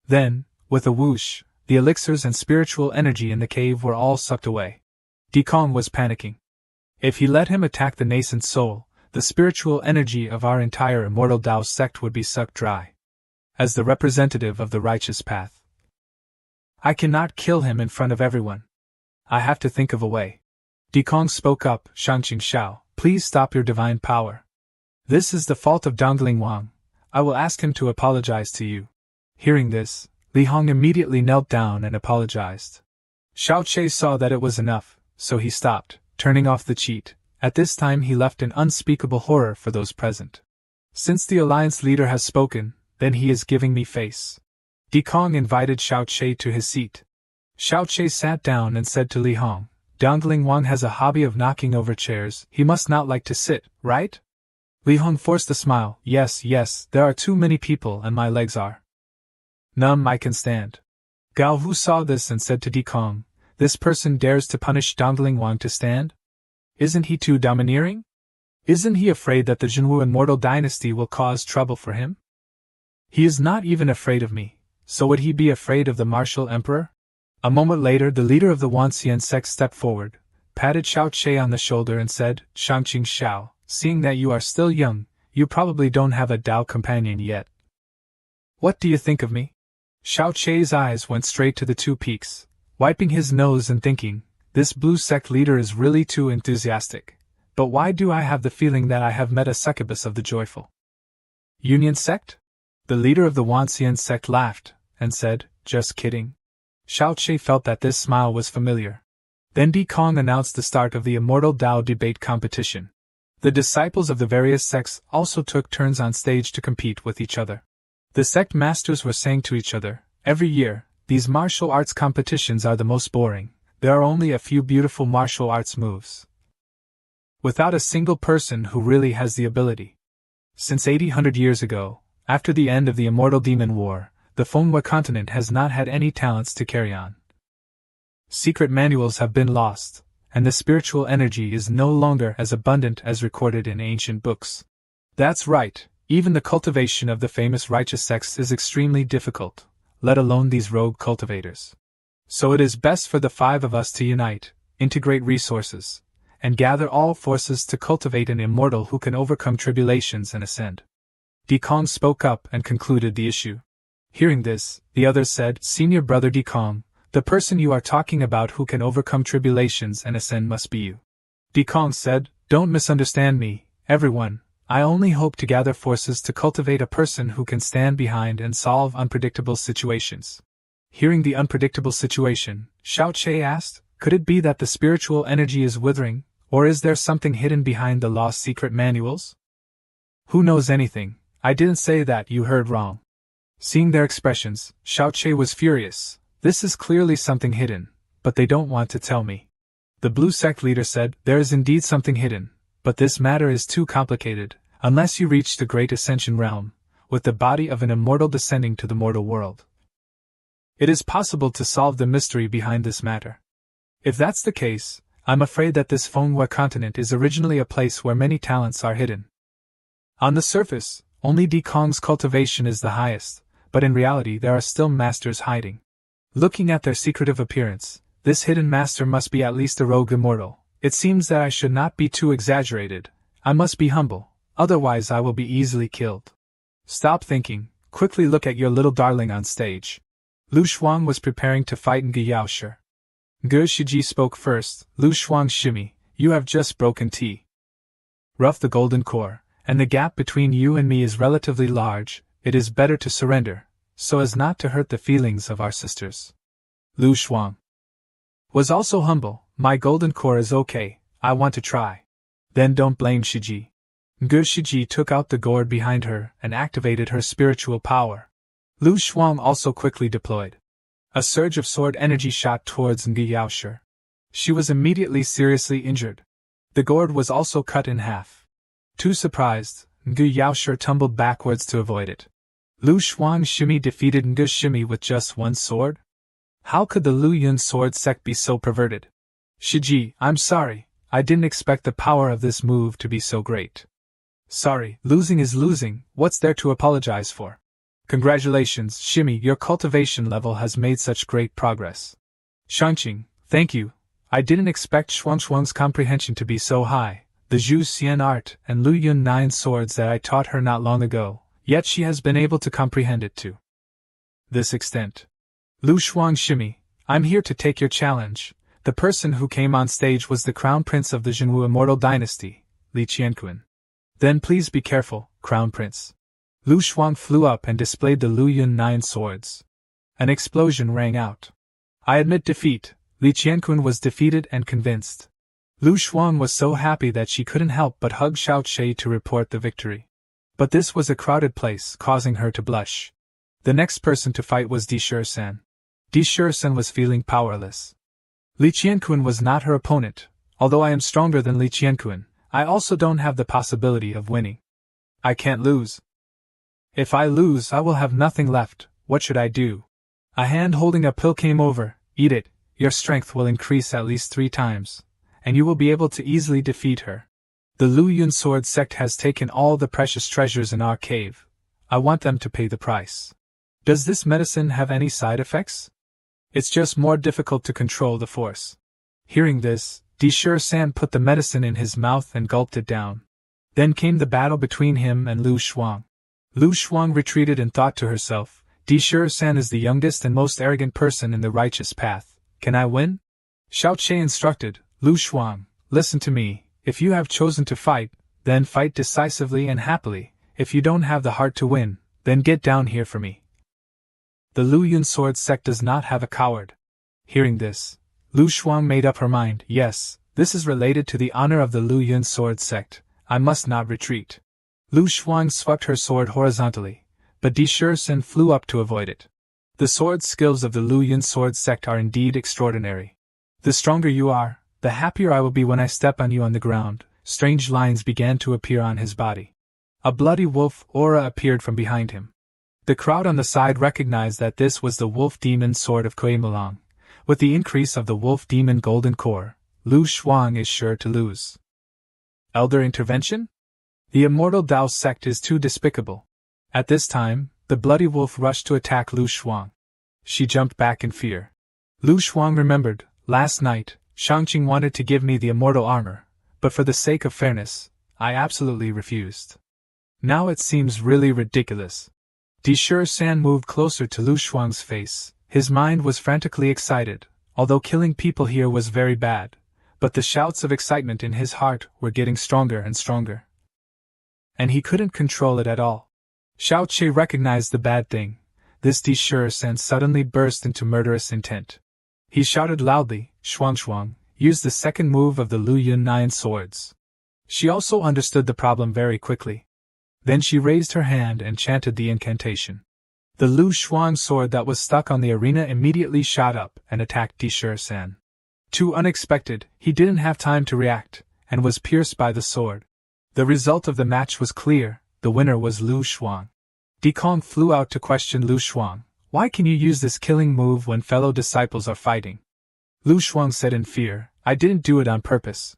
Then, with a whoosh, the elixirs and spiritual energy in the cave were all sucked away. Di Kong was panicking. If he let him attack the nascent soul, the spiritual energy of our entire Immortal Tao sect would be sucked dry. As the representative of the righteous path, I cannot kill him in front of everyone. I have to think of a way. Di Kong spoke up, Shangqing Xiao, please stop your divine power. This is the fault of Dongling Wang. I will ask him to apologize to you. Hearing this, Li Hong immediately knelt down and apologized. Xiao Che saw that it was enough, so he stopped, turning off the cheat. At this time he left an unspeakable horror for those present. Since the alliance leader has spoken, then he is giving me face. Di Kong invited Xiao Che to his seat. Xiao Che sat down and said to Li Hong, Dongling Wang has a hobby of knocking over chairs. He must not like to sit, right? Li Hong forced a smile. Yes, there are too many people and my legs are numb. I can stand. Gao Hu saw this and said to Di Kong, This person dares to punish Dongling Wang to stand? Isn't he too domineering? Isn't he afraid that the Zhenwu immortal dynasty will cause trouble for him? He is not even afraid of me, so would he be afraid of the martial emperor? A moment later the leader of the Wanxian sect stepped forward, patted Xiao Che on the shoulder and said, Shangqing Xiao, seeing that you are still young, you probably don't have a Dao companion yet. What do you think of me? Xiao Che's eyes went straight to the two peaks, wiping his nose and thinking, this blue sect leader is really too enthusiastic. But why do I have the feeling that I have met a succubus of the joyful Union sect? The leader of the Wanxian sect laughed, and said, just kidding. Xiao Che felt that this smile was familiar. Then Di Kong announced the start of the Immortal Dao debate competition. The disciples of the various sects also took turns on stage to compete with each other. The sect masters were saying to each other, every year, these martial arts competitions are the most boring. There are only a few beautiful martial arts moves, without a single person who really has the ability. Since 800 years ago, after the end of the Immortal Demon War, the Manhwa continent has not had any talents to carry on. Secret manuals have been lost, and the spiritual energy is no longer as abundant as recorded in ancient books. That's right, even the cultivation of the famous righteous sects is extremely difficult, let alone these rogue cultivators. So it is best for the five of us to unite, integrate resources, and gather all forces to cultivate an immortal who can overcome tribulations and ascend. Di Kong spoke up and concluded the issue. Hearing this, the others said, Senior brother Di Kong, the person you are talking about who can overcome tribulations and ascend must be you. Di Kong said, don't misunderstand me, everyone, I only hope to gather forces to cultivate a person who can stand behind and solve unpredictable situations. Hearing the unpredictable situation, Xiao Che asked, could it be that the spiritual energy is withering, or is there something hidden behind the lost secret manuals? Who knows anything, I didn't say that, you heard wrong. Seeing their expressions, Xiao Che was furious. This is clearly something hidden, but they don't want to tell me. The blue sect leader said, there is indeed something hidden, but this matter is too complicated, unless you reach the great ascension realm, with the body of an immortal descending to the mortal world. It is possible to solve the mystery behind this matter. If that's the case, I'm afraid that this Manhwa continent is originally a place where many talents are hidden. On the surface, only Di Kong's cultivation is the highest, but in reality there are still masters hiding. Looking at their secretive appearance, this hidden master must be at least a rogue immortal. It seems that I should not be too exaggerated. I must be humble, otherwise I will be easily killed. Stop thinking, quickly look at your little darling on stage. Lu Shuang was preparing to fight Nge Yaoshi. Ge Shiji spoke first. Lu Shuang shimmy, you have just broken tea. Rough the golden core, and the gap between you and me is relatively large. It is better to surrender, so as not to hurt the feelings of our sisters. Lu Shuang was also humble. My golden core is okay, I want to try. Then don't blame Shiji. Ge Shiji took out the gourd behind her and activated her spiritual power. Lu Shuang also quickly deployed. A surge of sword energy shot towards Nge Yaoshi. She was immediately seriously injured. The gourd was also cut in half. Too surprised, Nge Yaoshi tumbled backwards to avoid it. Lu Shuang shimmy defeated Nge shimmy with just one sword? How could the Lu Yun sword sect be so perverted? Shiji, I'm sorry, I didn't expect the power of this move to be so great. Sorry, losing is losing, what's there to apologize for? Congratulations, Shimmy, your cultivation level has made such great progress. Shangqing, thank you. I didn't expect Shuang's comprehension to be so high. The Zhu Xian art and Lu Yun 9 swords that I taught her not long ago, yet she has been able to comprehend it to this extent. Lu Shuang Shimmy, I'm here to take your challenge. The person who came on stage was the Crown Prince of the Zhenwu Immortal Dynasty, Li Qianquan. Then please be careful, Crown Prince. Lu Shuang flew up and displayed the Lu Yun 9 swords. An explosion rang out. I admit defeat. Li Qianquan was defeated and convinced. Lu Shuang was so happy that she couldn't help but hug Xiao Che to report the victory. But this was a crowded place, causing her to blush. The next person to fight was Di Shursen. Di Shursen was feeling powerless. Li Qianquan was not her opponent. Although I am stronger than Li Qianquan, I also don't have the possibility of winning. I can't lose. If I lose, I will have nothing left. What should I do? A hand holding a pill came over. Eat it. your strength will increase at least 3 times, and you will be able to easily defeat her. The Lu Yun Sword sect has taken all the precious treasures in our cave. I want them to pay the price. Does this medicine have any side effects? It's just more difficult to control the force. Hearing this, Di-Shur-san put the medicine in his mouth and gulped it down. Then came the battle between him and Lu Shuang. Lu Shuang retreated and thought to herself, Di-Shur-san is the youngest and most arrogant person in the righteous path. Can I win? Xiao Che instructed, Lu Shuang, listen to me. If you have chosen to fight, then fight decisively and happily. If you don't have the heart to win, then get down here for me. The Lu Yun Sword sect does not have a coward. Hearing this, Lu Shuang made up her mind, yes, this is related to the honor of the Lu Yun Sword sect. I must not retreat. Lu Shuang swept her sword horizontally, but Di-Shur-san flew up to avoid it. The sword skills of the Lu Yun Sword sect are indeed extraordinary. The stronger you are, the happier I will be when I step on you on the ground. Strange lines began to appear on his body. A bloody wolf aura appeared from behind him. The crowd on the side recognized that this was the wolf demon sword of Kuei Mulang. With the increase of the wolf demon golden core, Lu Shuang is sure to lose. Elder intervention? The immortal Dao sect is too despicable. At this time, the bloody wolf rushed to attack Lu Shuang. She jumped back in fear. Lu Shuang remembered, last night, Shangqing wanted to give me the immortal armor, but for the sake of fairness, I absolutely refused. Now it seems really ridiculous. Di-Shur-san moved closer to Lu Shuang's face. His mind was frantically excited, although killing people here was very bad, but the shouts of excitement in his heart were getting stronger and stronger. And he couldn't control it at all. Xiao Che recognized the bad thing. This Di-Shur-san suddenly burst into murderous intent. He shouted loudly, Shuang Shuang, use the second move of the Lu Yun Nine Swords. She also understood the problem very quickly. Then she raised her hand and chanted the incantation. The Lu Shuang sword that was stuck on the arena immediately shot up and attacked Di-Shur-san. Too unexpected, he didn't have time to react, and was pierced by the sword. The result of the match was clear, the winner was Lu Shuang. Di Kong flew out to question Lu Shuang, why can you use this killing move when fellow disciples are fighting? Lu Shuang said in fear, I didn't do it on purpose.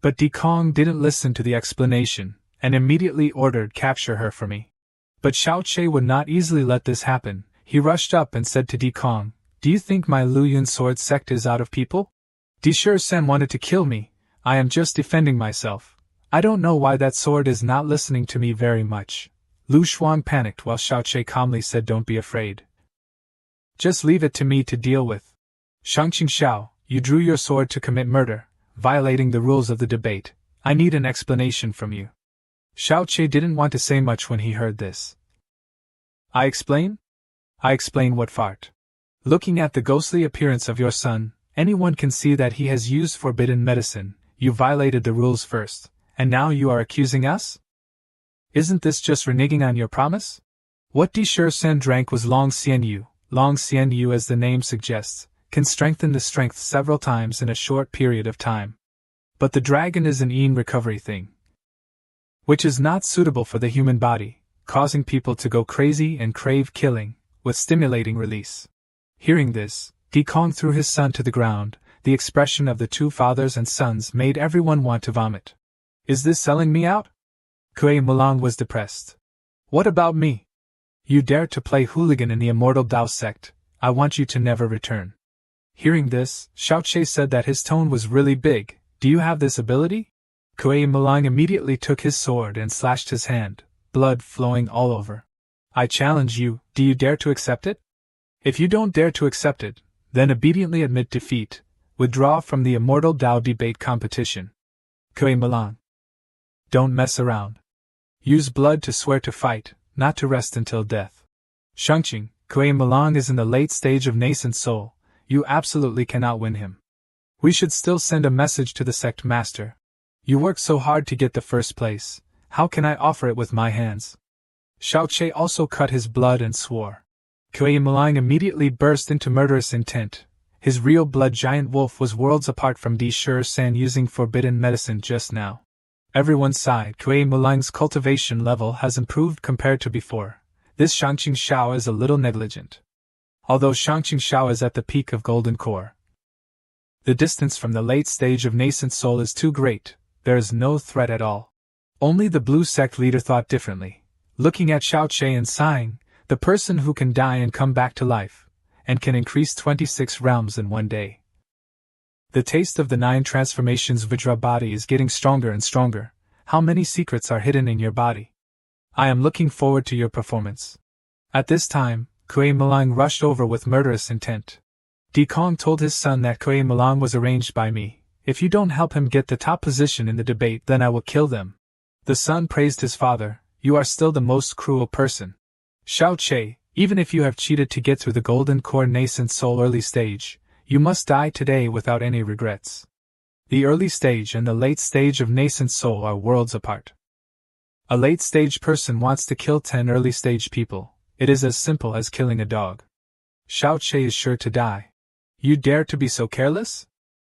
But Di Kong didn't listen to the explanation, and immediately ordered capture her for me. But Xiao Che would not easily let this happen. He rushed up and said to Di Kong, do you think my Lu Yun sword sect is out of people? Di-Shur-san wanted to kill me. I am just defending myself. I don't know why that sword is not listening to me very much. Lu Shuang panicked while Xiao Che calmly said don't be afraid. Just leave it to me to deal with. Shangqing Xiao, you drew your sword to commit murder, violating the rules of the debate. I need an explanation from you. Xiao Che didn't want to say much when he heard this. I explain? I explain what fart. Looking at the ghostly appearance of your son, anyone can see that he has used forbidden medicine. You violated the rules first, and now you are accusing us? Isn't this just reneging on your promise? What Di-Shur-san drank was Long Xian Yu. Long Xian Yu, as the name suggests, can strengthen the strength several times in a short period of time. But the dragon is an yin recovery thing, which is not suitable for the human body, causing people to go crazy and crave killing, with stimulating release. Hearing this, Di Kong threw his son to the ground. The expression of the two fathers and sons made everyone want to vomit. Is this selling me out? Kuei Mulang was depressed. What about me? You dare to play hooligan in the immortal Dao sect, I want you to never return. Hearing this, Xiao Che said that his tone was really big. Do you have this ability? Kuei Mulang immediately took his sword and slashed his hand, blood flowing all over. I challenge you, do you dare to accept it? If you don't dare to accept it, then obediently admit defeat. Withdraw from the immortal Dao debate competition. Kuei Mulang. Don't mess around. Use blood to swear to fight, not to rest until death. Shangqing, Kuei Mulang is in the late stage of nascent soul. You absolutely cannot win him. We should still send a message to the sect master. You worked so hard to get the first place. How can I offer it with my hands? Xiao Che also cut his blood and swore. Kuei Mulang immediately burst into murderous intent. His real blood giant wolf was worlds apart from Di-Shur-san using forbidden medicine just now. Everyone sighed. Kuei Mulang's cultivation level has improved compared to before. This Shangqing Xiao is a little negligent. Although Shangqing Xiao is at the peak of golden core, The distance from the late stage of nascent soul is too great, there is no threat at all. Only the blue sect leader thought differently, looking at Xiao Che and sighing, the person who can die and come back to life, and can increase 26 realms in one day. The taste of the 9 transformations Vajra body is getting stronger and stronger. How many secrets are hidden in your body? I am looking forward to your performance. At this time, Kuei Malang rushed over with murderous intent. Di Kong told his son that Kuei Malang was arranged by me. If you don't help him get the top position in the debate, then I will kill them. The son praised his father. You are still the most cruel person. Xiao Che, even if you have cheated to get through the golden core nascent soul early stage, you must die today without any regrets. The early stage and the late stage of nascent soul are worlds apart. A late stage person wants to kill 10 early stage people. It is as simple as killing a dog. Xiao Che is sure to die. You dare to be so careless?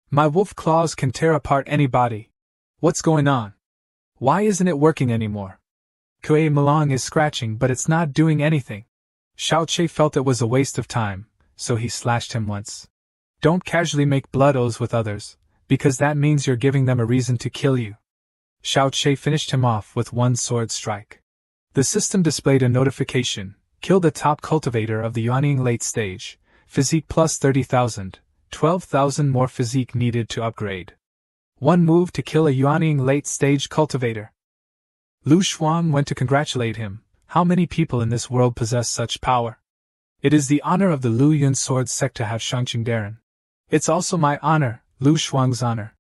My wolf claws can tear apart any body. What's going on? Why isn't it working anymore? Kuei Malang is scratching, but it's not doing anything. Xiao Che felt it was a waste of time, so he slashed him once. Don't casually make blood oaths with others, because that means you're giving them a reason to kill you. Xiao Che finished him off with one sword strike. The system displayed a notification: kill the top cultivator of the Yuanying late stage, physique plus 30,000, 12,000 more physique needed to upgrade. One move to kill a Yuanying late stage cultivator. Lu Shuang went to congratulate him. How many people in this world possess such power? It is the honor of the Lu Yun sword sect to have Shangqing Darren. It's also my honor, Lu Shuang's honor.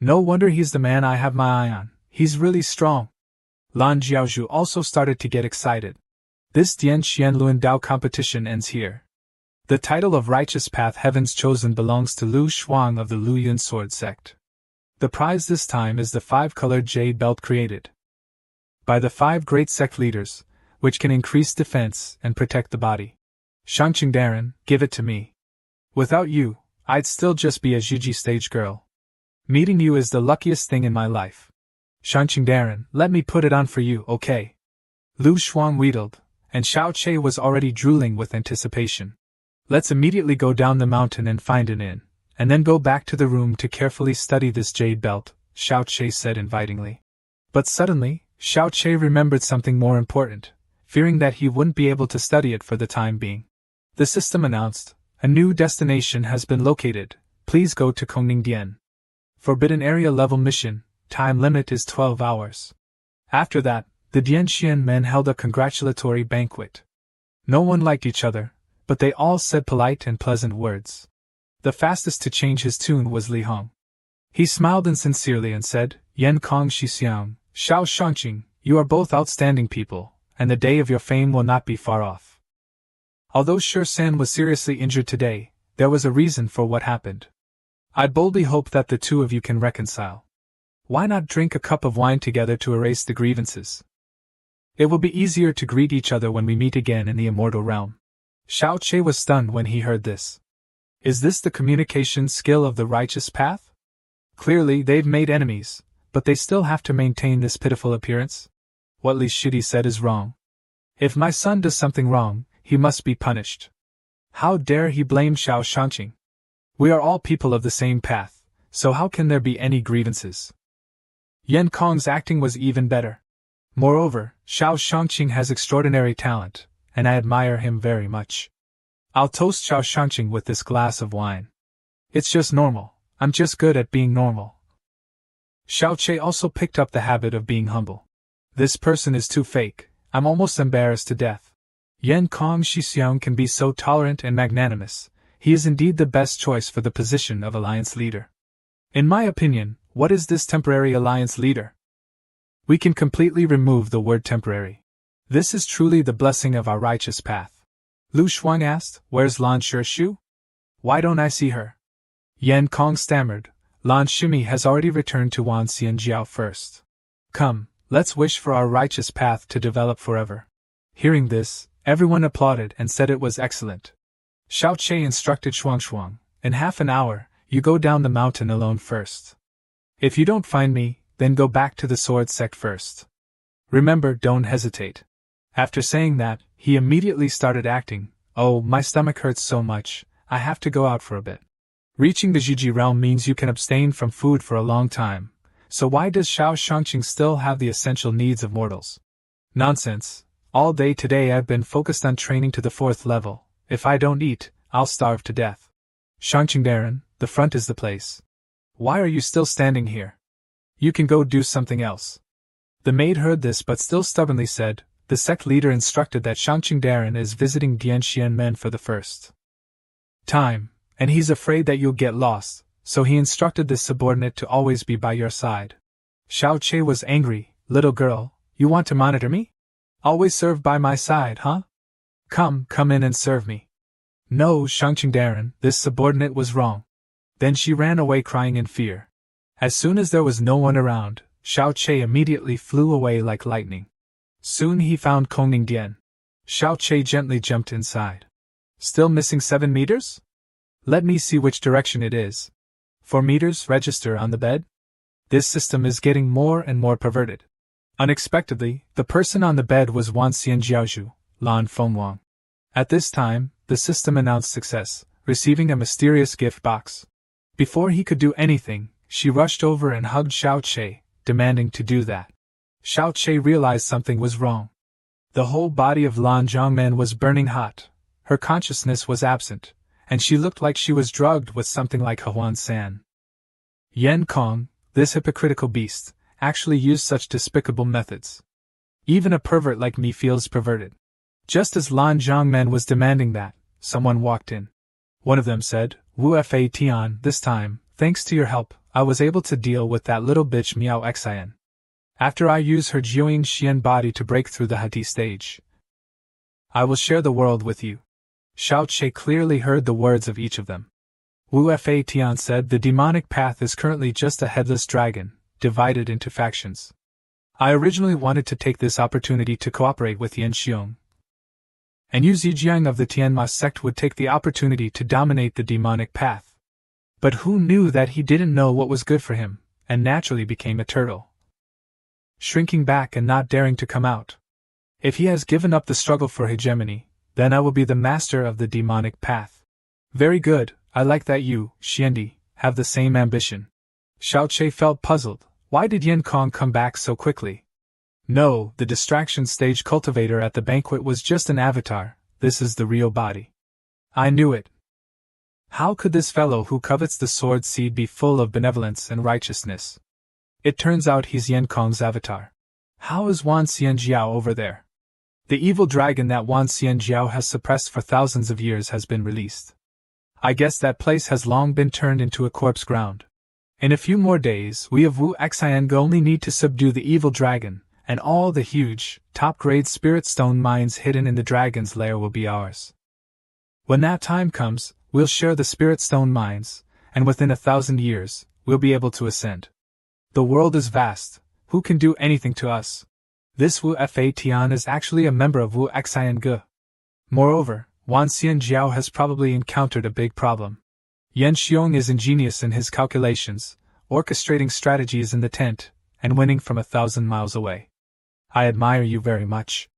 No wonder he's the man I have my eye on. He's really strong. Lan Jiaozhu also started to get excited. This Dian Xian Luan Dao competition ends here. The title of Righteous Path Heavens Chosen belongs to Lu Shuang of the Lu Yun sword sect. The prize this time is the 5-colored jade belt created by the 5 great sect leaders, which can increase defense and protect the body. Shangqing Darren, give it to me. Without you, I'd still just be a Zhiji stage girl. Meeting you is the luckiest thing in my life. Shangqing Darren, let me put it on for you, okay? Lu Shuang wheedled, and Xiao Che was already drooling with anticipation. Let's immediately go down the mountain and find an inn, and then go back to the room to carefully study this jade belt, Xiao Che said invitingly. But suddenly, Xiao Che remembered something more important, fearing that he wouldn't be able to study it for the time being. The system announced, a new destination has been located, please go to Kongning Dian. Forbidden area level mission, time limit is 12 hours. After that, the Dianxian men held a congratulatory banquet. No one liked each other, but they all said polite and pleasant words. The fastest to change his tune was Li Hong. He smiled insincerely and said, Yan Kong Shixiang, Xiao Shangqing, you are both outstanding people, and the day of your fame will not be far off. Although Shi San was seriously injured today, there was a reason for what happened. I boldly hope that the two of you can reconcile. Why not drink a cup of wine together to erase the grievances? It will be easier to greet each other when we meet again in the immortal realm. Xiao Che was stunned when he heard this. Is this the communication skill of the righteous path? Clearly they've made enemies, but they still have to maintain this pitiful appearance? What Li Shidi said is wrong. If my son does something wrong, he must be punished. How dare he blame Xiao Shangqing? We are all people of the same path, so how can there be any grievances? Yan Kong's acting was even better. Moreover, Xiao Shangqing has extraordinary talent, and I admire him very much. I'll toast Xiao Shangqing with this glass of wine. It's just normal, I'm just good at being normal. Xiao Che also picked up the habit of being humble. This person is too fake, I'm almost embarrassed to death. Yan Kong Shixiang can be so tolerant and magnanimous, he is indeed the best choice for the position of alliance leader. In my opinion, what is this temporary alliance leader? We can completely remove the word temporary. This is truly the blessing of our righteous path. Lu Shuang asked, where's Lan Shu? Why don't I see her? Yan Kong stammered, Lan Shimi has already returned to Wan Xianjiao first. Come, let's wish for our righteous path to develop forever. Hearing this, everyone applauded and said it was excellent. Xiao Che instructed Shuang, in half an hour, you go down the mountain alone first. If you don't find me, then go back to the sword sect first. Remember, don't hesitate. After saying that, he immediately started acting. Oh, my stomach hurts so much, I have to go out for a bit. Reaching the Jiji realm means you can abstain from food for a long time, so why does Xiao Shangqing still have the essential needs of mortals? Nonsense. All day today I've been focused on training to the 4th level. If I don't eat, I'll starve to death. Shangqing Darren, the front is the place. Why are you still standing here? You can go do something else. The maid heard this but still stubbornly said, the sect leader instructed that Shangqing Darren is visiting Dianxian men for the first time, and he's afraid that you'll get lost, so he instructed this subordinate to always be by your side. Xiao Che was angry. Little girl, you want to monitor me? Always serve by my side, huh? Come in and serve me. No, Shangqing Darren, this subordinate was wrong. Then she ran away crying in fear. As soon as there was no one around, Xiao Che immediately flew away like lightning. Soon he found Kongning Dian. Xiao Che gently jumped inside. Still missing 7 meters? Let me see which direction it is. 4 meters register on the bed? This system is getting more and more perverted. Unexpectedly, the person on the bed was Wan Xian Jiaozhu, Lan Fengwang. At this time, the system announced success, receiving a mysterious gift box. Before he could do anything, she rushed over and hugged Xiao Che, demanding to do that. Xiao Che realized something was wrong. The whole body of Lan Zhongmen was burning hot, her consciousness was absent, and she looked like she was drugged with something like Huan San. Yan Kong, this hypocritical beast, actually used such despicable methods. Even a pervert like me feels perverted. Just as Lan Zhongmen was demanding that, someone walked in. One of them said, Wu Fa Tian, this time, thanks to your help, I was able to deal with that little bitch Miao Xian. After I use her Jiuying Xian body to break through the Hati stage, I will share the world with you. Xiao Che clearly heard the words of each of them. Wu Fa Tian said the demonic path is currently just a headless dragon, divided into factions. I originally wanted to take this opportunity to cooperate with Yan Xiong, and Yu Zijiang of the Tianma sect would take the opportunity to dominate the demonic path. But who knew that he didn't know what was good for him, and naturally became a turtle, shrinking back and not daring to come out. If he has given up the struggle for hegemony, then I will be the master of the demonic path. Very good, I like that you, Xiandi, have the same ambition. Xiao Che felt puzzled. Why did Yan Kong come back so quickly? No, the distraction stage cultivator at the banquet was just an avatar, this is the real body. I knew it. How could this fellow who covets the sword seed be full of benevolence and righteousness? It turns out he's Yan Kong's avatar. How is Wan Xianjiao over there? The evil dragon that Wan Xianjiao has suppressed for thousands of years has been released. I guess that place has long been turned into a corpse ground. In a few more days, we of Wu Xian only need to subdue the evil dragon, and all the huge, top-grade spirit stone mines hidden in the dragon's lair will be ours. When that time comes, we'll share the spirit stone mines, and within 1,000 years, we'll be able to ascend. The world is vast, who can do anything to us? This Wu Fa Tian is actually a member of Wu Xian Ge. Moreover, Wan Xianjiao has probably encountered a big problem. Yan Xiong is ingenious in his calculations, orchestrating strategies in the tent, and winning from 1,000 miles away. I admire you very much.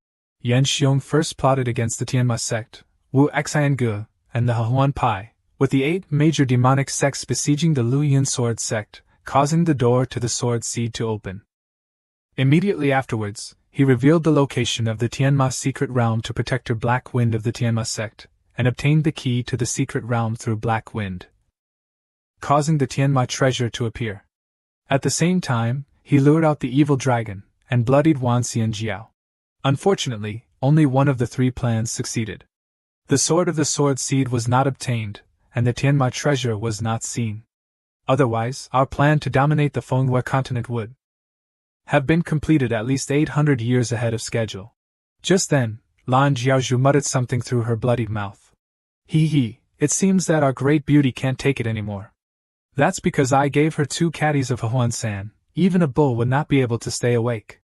Yan Xiong first plotted against the Tianma sect, Wu Xian Ge, and the Huan Pai, with the 8 major demonic sects besieging the Luoyuan sword sect, causing the door to the sword seed to open. Immediately afterwards, he revealed the location of the Tianma secret realm to Protector Black Wind of the Tianma sect, and obtained the key to the secret realm through Black Wind, causing the Tianma treasure to appear. At the same time, he lured out the evil dragon, and bloodied Wan Xianjiao. Unfortunately, only one of the 3 plans succeeded. The sword of the sword seed was not obtained, and the Tianma treasure was not seen. Otherwise, our plan to dominate the Manhwa continent would have been completed at least 800 years ahead of schedule. Just then, Lan Jiaozhu muttered something through her bloodied mouth. He, it seems that our great beauty can't take it anymore. That's because I gave her 2 caddies of Huan San, even a bull would not be able to stay awake.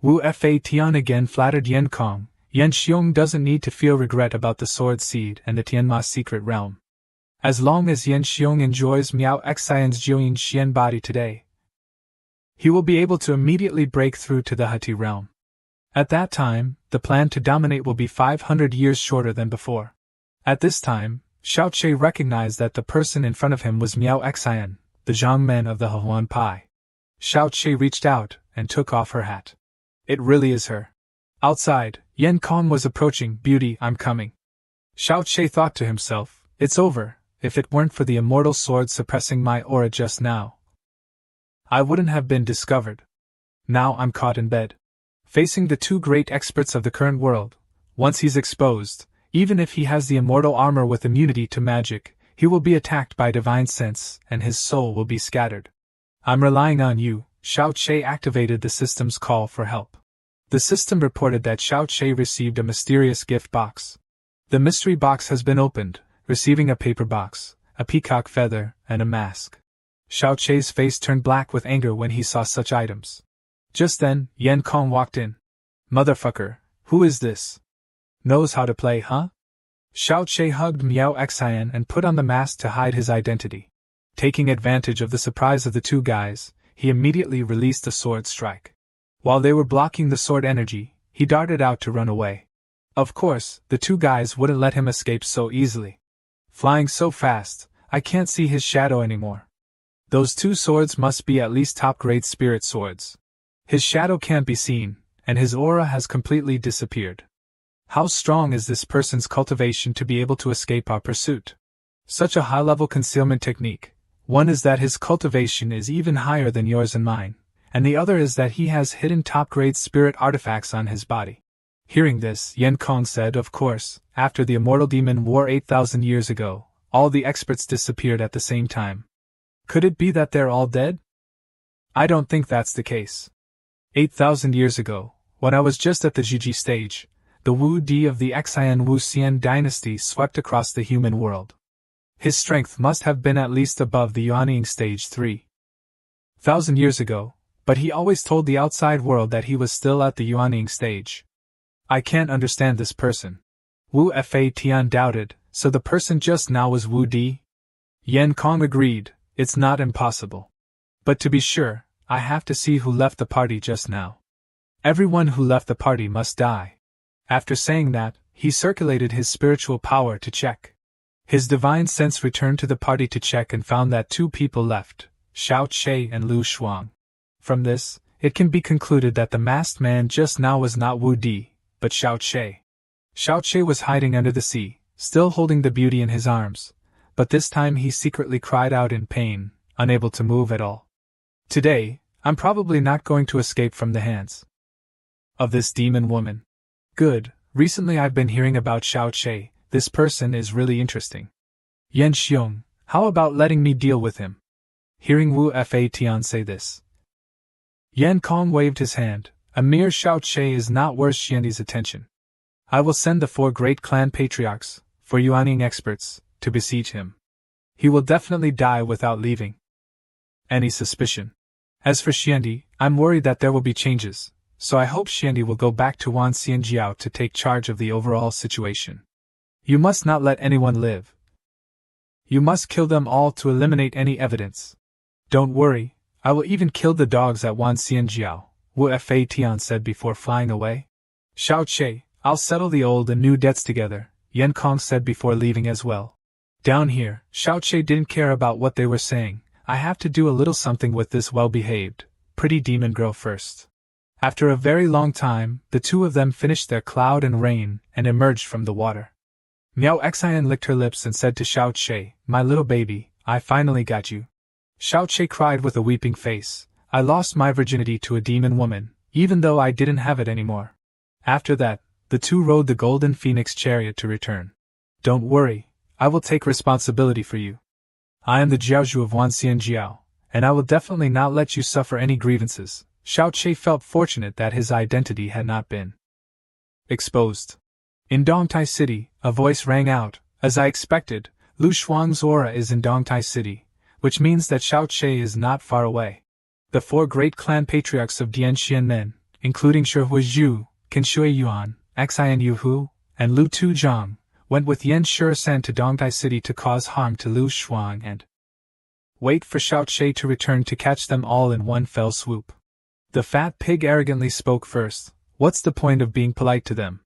Wu Fa Tian again flattered Yan Kong. Yan Xiong doesn't need to feel regret about the sword seed and the Tianma secret realm. As long as Yan Xiong enjoys Miao Xian's Jiuying Xian body today, he will be able to immediately break through to the Hati realm. At that time, the plan to dominate will be 500 years shorter than before. At this time, Xiao Che recognized that the person in front of him was Miao Xian, the Zhangmen of the Huan Pai. Xiao Che reached out and took off her hat. It really is her. Outside, Yan Kong was approaching. Beauty, I'm coming. Xiao Che thought to himself, it's over. If it weren't for the immortal sword suppressing my aura just now, I wouldn't have been discovered. Now I'm caught in bed, facing the two great experts of the current world. Once he's exposed, even if he has the immortal armor with immunity to magic, he will be attacked by divine sense, and his soul will be scattered. I'm relying on you. Xiao Che activated the system's call for help. The system reported that Xiao Che received a mysterious gift box. The mystery box has been opened, receiving a paper box, a peacock feather, and a mask. Xiao Che's face turned black with anger when he saw such items. Just then, Yan Kong walked in. Motherfucker, who is this? Knows how to play, huh? Xiao Che hugged Miao Xian and put on the mask to hide his identity. Taking advantage of the surprise of the two guys, he immediately released a sword strike. While they were blocking the sword energy, he darted out to run away. Of course, the two guys wouldn't let him escape so easily. Flying so fast, I can't see his shadow anymore. Those two swords must be at least top-grade spirit swords. His shadow can't be seen, and his aura has completely disappeared. How strong is this person's cultivation to be able to escape our pursuit? Such a high-level concealment technique. One is that his cultivation is even higher than yours and mine, and the other is that he has hidden top-grade spirit artifacts on his body. Hearing this, Yan Kong said, of course, after the immortal demon war 8,000 years ago, all the experts disappeared at the same time. Could it be that they're all dead? I don't think that's the case. 8,000 years ago, when I was just at the Jiji stage, the Wu Di of the Xian Wu Xian dynasty swept across the human world. His strength must have been at least above the Yuanying stage 3,000 years ago, but he always told the outside world that he was still at the Yuanying stage. I can't understand this person. Wu Fa Tian doubted, so the person just now was Wu Di? Yan Kong agreed, it's not impossible. But to be sure, I have to see who left the party just now. Everyone who left the party must die. After saying that, he circulated his spiritual power to check. His divine sense returned to the party to check and found that two people left, Xiao Che and Lu Shuang. From this, it can be concluded that the masked man just now was not Wu Di, but Xiao Che. Xiao Che was hiding under the sea, still holding the beauty in his arms, but this time he secretly cried out in pain, unable to move at all. Today, I'm probably not going to escape from the hands of this demon woman. Good, recently I've been hearing about Xiao Che. This person is really interesting. Yan Xiong, how about letting me deal with him? Hearing Wu Fa Tian say this, Yan Kong waved his hand. A mere Xiao Che is not worth Xiandi's attention. I will send the 4 great clan patriarchs, for Yuanying experts, to besiege him. He will definitely die without leaving any suspicion. As for Xiandi, I'm worried that there will be changes, so I hope Xiandi will go back to Wan Xianjiao to take charge of the overall situation. You must not let anyone live. You must kill them all to eliminate any evidence. Don't worry, I will even kill the dogs at Wan Xianjiao, Wu Fa Tian said before flying away. Xiao Che, I'll settle the old and new debts together, Yan Kong said before leaving as well. Down here, Xiao Che didn't care about what they were saying. I have to do a little something with this well-behaved, pretty demon girl first. After a very long time, the two of them finished their cloud and rain and emerged from the water. Miao Xian licked her lips and said to Xiao Che, my little baby, I finally got you. Xiao Che cried with a weeping face, I lost my virginity to a demon woman, even though I didn't have it anymore. After that, the two rode the golden phoenix chariot to return. Don't worry, I will take responsibility for you. I am the Jiaozhu of Wan Xianjiao, and I will definitely not let you suffer any grievances. Xiao Che felt fortunate that his identity had not been exposed. In Dongtai City, a voice rang out, as I expected, Lu Shuang's aura is in Dongtai City, which means that Xiao Che is not far away. The 4 great clan patriarchs of Dianxianmen, including Shihui Zhu, Qinshui Yuan, Xian Yuhu, and Lu Tuzhang, went with Yan Shurisan to Dongtai City to cause harm to Lu Shuang and wait for Xiao Che to return to catch them all in one fell swoop. The fat pig arrogantly spoke first, what's the point of being polite to them?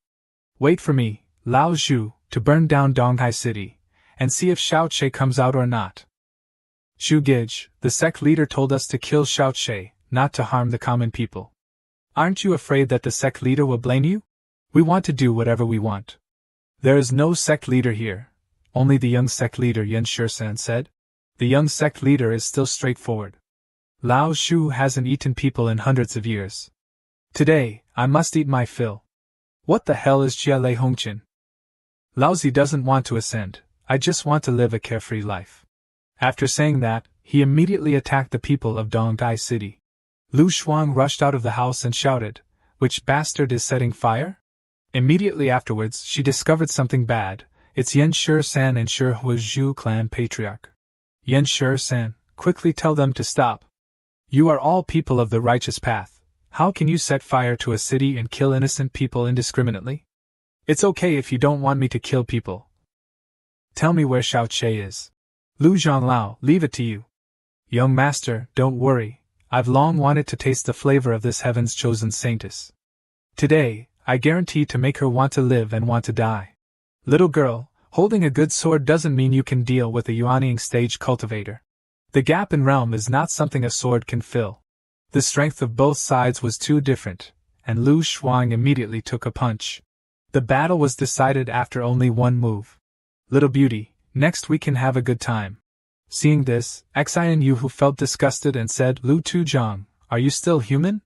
Wait for me, Lao Zhu, to burn down Dongtai City, and see if Xiao Che comes out or not. Shu Gij, the sect leader, told us to kill Xiao Che, not to harm the common people. Aren't you afraid that the sect leader will blame you? We want to do whatever we want. There is no sect leader here, only the young sect leader, Yan Shusan said. The young sect leader is still straightforward. Lao Shu hasn't eaten people in hundreds of years. Today, I must eat my fill. What the hell is Jia Lei Hongqin? Laozi doesn't want to ascend, I just want to live a carefree life. After saying that, he immediately attacked the people of Dongdai City. Lu Shuang rushed out of the house and shouted, "Which bastard is setting fire?" Immediately afterwards, she discovered something bad. It's Yan Shi-san and Shi-Huazhu clan patriarch. Yan Shi-san, quickly tell them to stop. You are all people of the righteous path. How can you set fire to a city and kill innocent people indiscriminately? It's okay if you don't want me to kill people. Tell me where Xiao Che is. Lu Zhonglao, leave it to you. Young master, don't worry, I've long wanted to taste the flavor of this heaven's chosen saintess. Today, I guarantee to make her want to live and want to die. Little girl, holding a good sword doesn't mean you can deal with a Yuanying stage cultivator. The gap in realm is not something a sword can fill. The strength of both sides was too different, and Lu Shuang immediately took a punch. The battle was decided after only one move. Little beauty, next we can have a good time. Seeing this, Xian Yu who felt disgusted and said, Lu Tuzhong, are you still human?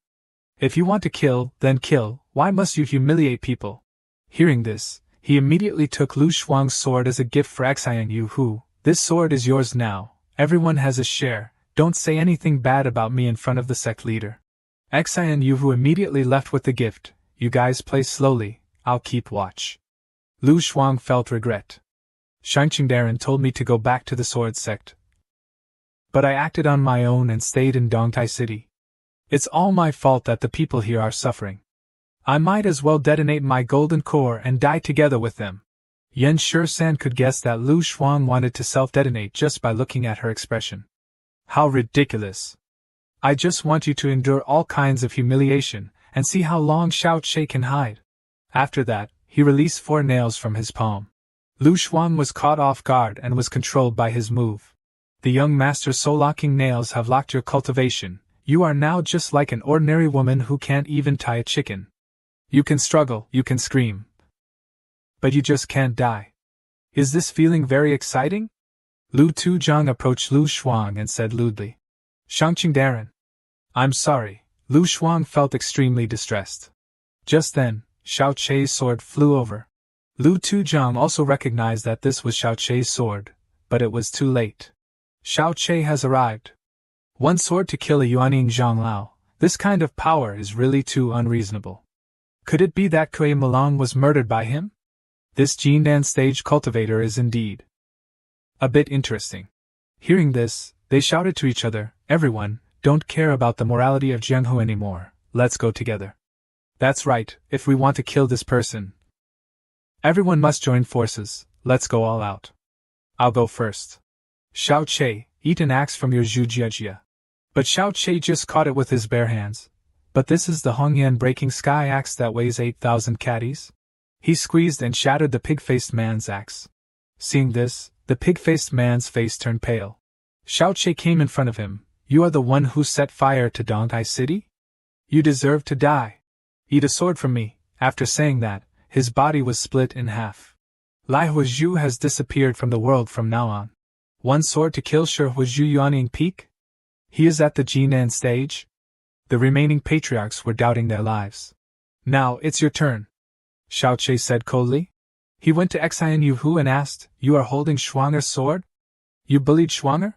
If you want to kill, then kill, why must you humiliate people? Hearing this, he immediately took Lu Shuang's sword as a gift for Xian Yu who, this sword is yours now, everyone has a share, don't say anything bad about me in front of the sect leader. Xian Yu who immediately left with the gift, you guys play slowly, I'll keep watch. Lu Shuang felt regret. Shangqingdaran told me to go back to the sword sect. But I acted on my own and stayed in Dongtai City. It's all my fault that the people here are suffering. I might as well detonate my golden core and die together with them. Yan Shi-san could guess that Lu Shuang wanted to self-detonate just by looking at her expression. How ridiculous. I just want you to endure all kinds of humiliation, and see how long Xiao Che can hide. After that, he released 4 nails from his palm. Lu Shuang was caught off guard and was controlled by his move. The young master's soul-locking nails have locked your cultivation. You are now just like an ordinary woman who can't even tie a chicken. You can struggle, you can scream. But you just can't die. Is this feeling very exciting? Lu Tuzhong approached Lu Shuang and said lewdly. Shangqingdaran. I'm sorry. Lu Shuang felt extremely distressed. Just then, Xiao Che's sword flew over. Lu Tuzhong also recognized that this was Xiao Che's sword, but it was too late. Xiao Che has arrived. One sword to kill a Yuanying Zhonglao, this kind of power is really too unreasonable. Could it be that Kuei Malong was murdered by him? This Jindan stage cultivator is indeed a bit interesting. Hearing this, they shouted to each other, everyone, don't care about the morality of Jianghu anymore, let's go together. That's right, if we want to kill this person. Everyone must join forces, let's go all out. I'll go first. Xiao Che, eat an axe from your Zhujiajia. But Xiao Che just caught it with his bare hands. But this is the Hongyan breaking sky axe that weighs 8,000 catties? He squeezed and shattered the pig-faced man's axe. Seeing this, the pig-faced man's face turned pale. Xiao Che came in front of him. You are the one who set fire to Dongtai City? You deserve to die. Eat a sword from me. After saying that, his body was split in half. Lai Huazhu has disappeared from the world from now on. One sword to kill Shi Huazhu Yuanying Peak? He is at the Jinan stage? The remaining patriarchs were doubting their lives. Now it's your turn, Xiao Che said coldly. He went to Xian Yu and asked, You are holding Schwanger's sword? You bullied Schwanger?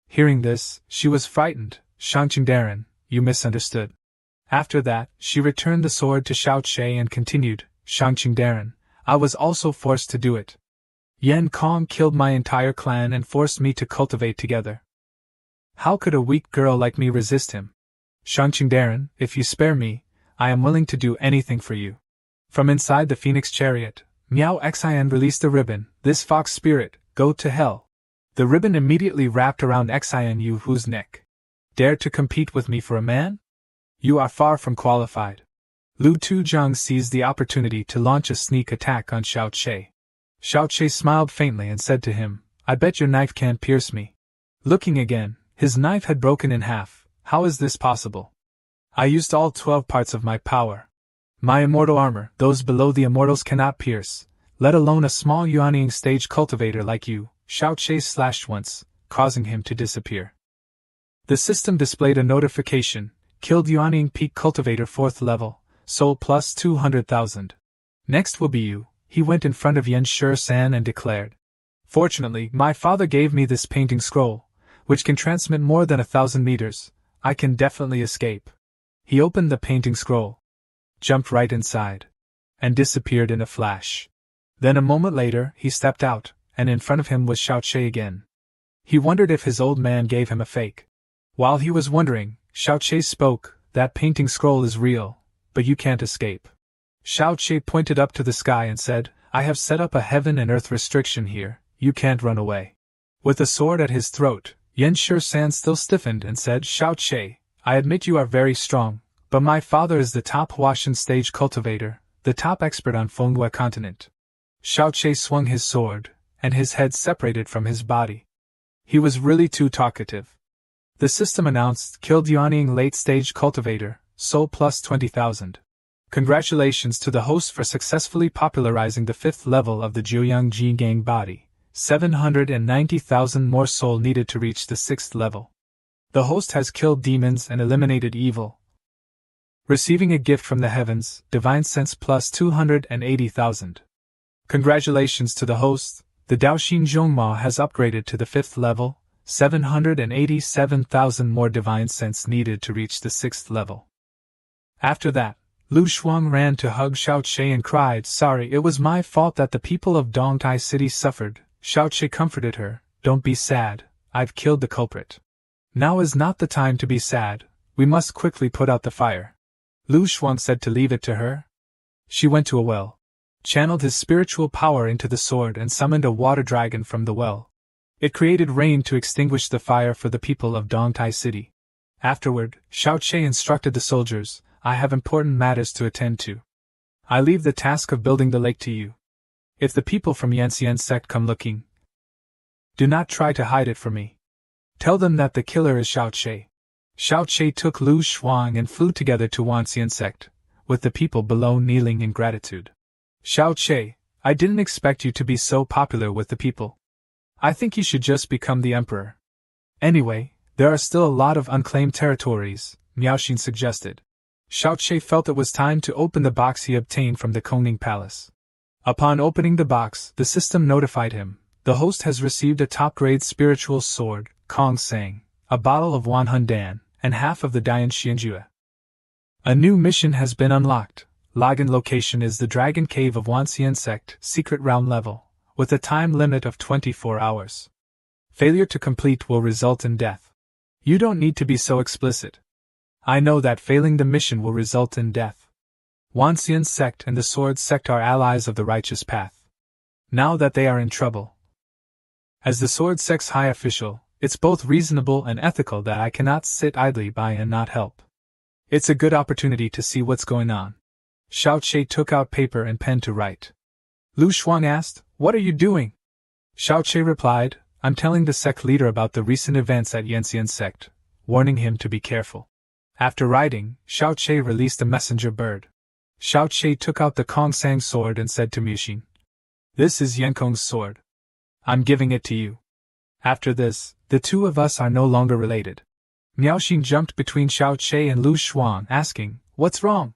Hearing this, she was frightened. Shangqingdaran, you misunderstood. After that, she returned the sword to Xiao Che and continued, Shangqingdaran, I was also forced to do it. Yan Kong killed my entire clan and forced me to cultivate together. How could a weak girl like me resist him? Shangqingdaran, if you spare me, I am willing to do anything for you. From inside the phoenix chariot, Miao Xian released the ribbon, this fox spirit, go to hell. The ribbon immediately wrapped around Xian Yu's neck. Dare to compete with me for a man? You are far from qualified. Lu Tuzhong seized the opportunity to launch a sneak attack on Xiao Che. Xiao Che smiled faintly and said to him, I bet your knife can't pierce me. Looking again, his knife had broken in half. How is this possible? I used all 12 parts of my power. My immortal armor, those below the immortals cannot pierce, let alone a small Yuanying stage cultivator like you. Xiao Che slashed once, causing him to disappear. The system displayed a notification, killed Yuanying peak cultivator 4th level, soul plus 200,000. Next will be you. He went in front of Yan Shi-san and declared. Fortunately, my father gave me this painting scroll, which can transmit more than 1,000 meters. I can definitely escape. He opened the painting scroll, jumped right inside, and disappeared in a flash. Then a moment later, he stepped out, and in front of him was Xiao Che again. He wondered if his old man gave him a fake. While he was wondering, Xiao Che spoke, that painting scroll is real, but you can't escape. Xiao Che pointed up to the sky and said, I have set up a heaven and earth restriction here, you can't run away. With a sword at his throat, Yan Shi-san still stiffened and said, Xiao Che, I admit you are very strong, but my father is the top Huashan stage cultivator, the top expert on Manhwa continent. Xiao Che swung his sword, and his head separated from his body. He was really too talkative. The system announced, killed Yuanying late stage cultivator, soul plus 20,000. Congratulations to the host for successfully popularizing the 5th level of the Jiuyang Gang body. 790,000 more soul needed to reach the 6th level. The host has killed demons and eliminated evil. Receiving a gift from the heavens, divine sense plus 280,000. Congratulations to the host, the Daoxin Zhongma has upgraded to the 5th level, 787,000 more divine sense needed to reach the 6th level. After that, Lu Shuang ran to hug Xiao Che and cried, Sorry, it was my fault that the people of Dongtai City suffered. Xiao Che comforted her, Don't be sad, I've killed the culprit. Now is not the time to be sad, we must quickly put out the fire. Lu Shuang said to leave it to her. She went to a well, channeled his spiritual power into the sword and summoned a water dragon from the well. It created rain to extinguish the fire for the people of Dongtai City. Afterward, Xiao Che instructed the soldiers, I have important matters to attend to. I leave the task of building the lake to you. If the people from Yanxian sect come looking, do not try to hide it from me. Tell them that the killer is Xiao Che. Xiao Che took Lu Shuang and flew together to Wanxian sect, with the people below kneeling in gratitude. Xiao Che, I didn't expect you to be so popular with the people. I think you should just become the emperor. Anyway, there are still a lot of unclaimed territories, Miaoxin suggested. Xiao Che felt it was time to open the box he obtained from the Kongning Palace. Upon opening the box, the system notified him, the host has received a top-grade spiritual sword, Kong Sang, a bottle of Wanhundan, and half of the Dian Xianjue. A new mission has been unlocked. Login location is the Dragon Cave of Wanxian Sect, secret realm level, with a time limit of 24 hours. Failure to complete will result in death. You don't need to be so explicit. I know that failing the mission will result in death. Wanxian Sect and the Sword Sect are allies of the righteous path. Now that they are in trouble, as the Sword Sect's high official, it's both reasonable and ethical that I cannot sit idly by and not help. It's a good opportunity to see what's going on. Xiao Che took out paper and pen to write. Lu Shuang asked, What are you doing? Xiao Che replied, I'm telling the sect leader about the recent events at Yanxian Sect, warning him to be careful. After writing, Xiao Che released a messenger bird. Xiao Che took out the Kong Sang sword and said to Miaoxin, This is Yankong's sword. I'm giving it to you. After this, the two of us are no longer related. Miaoxin jumped between Xiao Che and Lu Shuang, asking, What's wrong?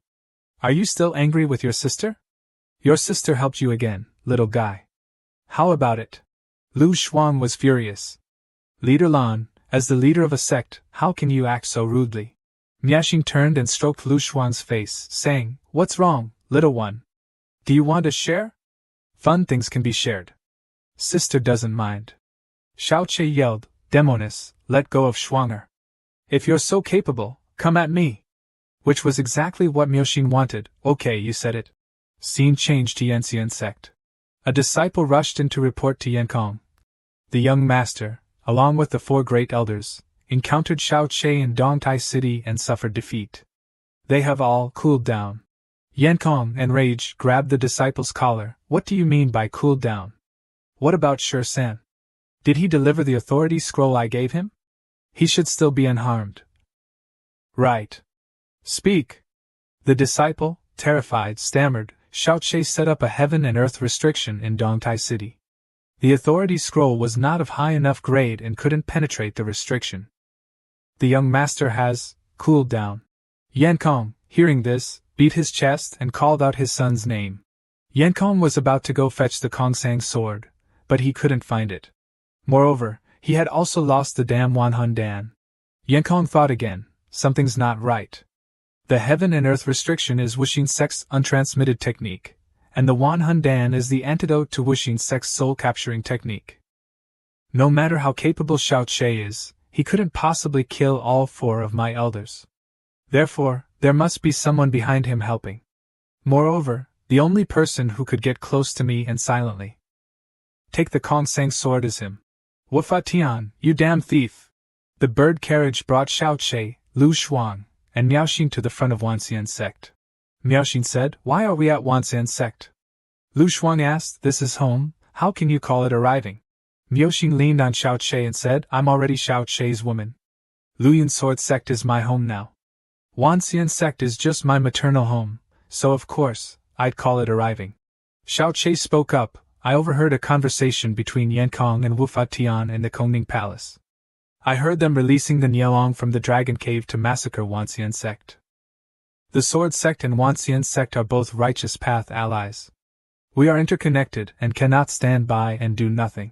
Are you still angry with your sister? Your sister helped you again, little guy. How about it? Lu Shuang was furious. Leader Lan, as the leader of a sect, how can you act so rudely? Miaoxin turned and stroked Lu Shuang's face, saying, What's wrong, little one? Do you want to share? Fun things can be shared. Sister doesn't mind. Xiao Che yelled, Demonis, let go of Shuanger. If you're so capable, come at me. Which was exactly what Miaoxin wanted. Okay, you said it. Scene changed to Yanxian Sect. A disciple rushed in to report to Yankong. The young master, along with the 4 great elders, encountered Xiao Che in Dongtai City and suffered defeat. They have all cooled down. Yankong, enraged, grabbed the disciple's collar. What do you mean by cooled down? What about San? Did he deliver the authority scroll I gave him? He should still be unharmed. Right. Speak. The disciple, terrified, stammered. Xiaoqi set up a heaven and earth restriction in Dongtai City. The authority scroll was not of high enough grade and couldn't penetrate the restriction. The young master has cooled down. Yankong, hearing this, beat his chest and called out his son's name. Yankong was about to go fetch the Kongsang sword, but he couldn't find it. Moreover, he had also lost the damn Wanhun Dan. Yankong thought again, something's not right. The heaven and earth restriction is Wuxin Sect's untransmitted technique, and the Wanhun Dan is the antidote to Wuxin Sect's soul-capturing technique. No matter how capable Xiaoqi is, he couldn't possibly kill all 4 of my elders. Therefore, there must be someone behind him helping. Moreover, the only person who could get close to me and silently take the Kongsang sword is him. Wufatian, you damn thief! The bird carriage brought Xiaoqi, Lu Shuang, and Miaoxin to the front of Wanxian sect. Miaoxin said, "Why are we at Wanxian sect?" Lu Shuang asked, "This is home, how can you call it arriving?" Miaoxin leaned on Xiaoqi and said, "I'm already Xiaoqi's woman. Luyan Sword sect is my home now. Wanxian sect is just my maternal home, so of course, I'd call it arriving." Xiaoqi spoke up, "I overheard a conversation between Yankong and Wufatian in the Kongning Palace. I heard them releasing the Nielong from the Dragon Cave to massacre Wanxian sect. The Sword sect and Wanxian sect are both righteous path allies. We are interconnected and cannot stand by and do nothing."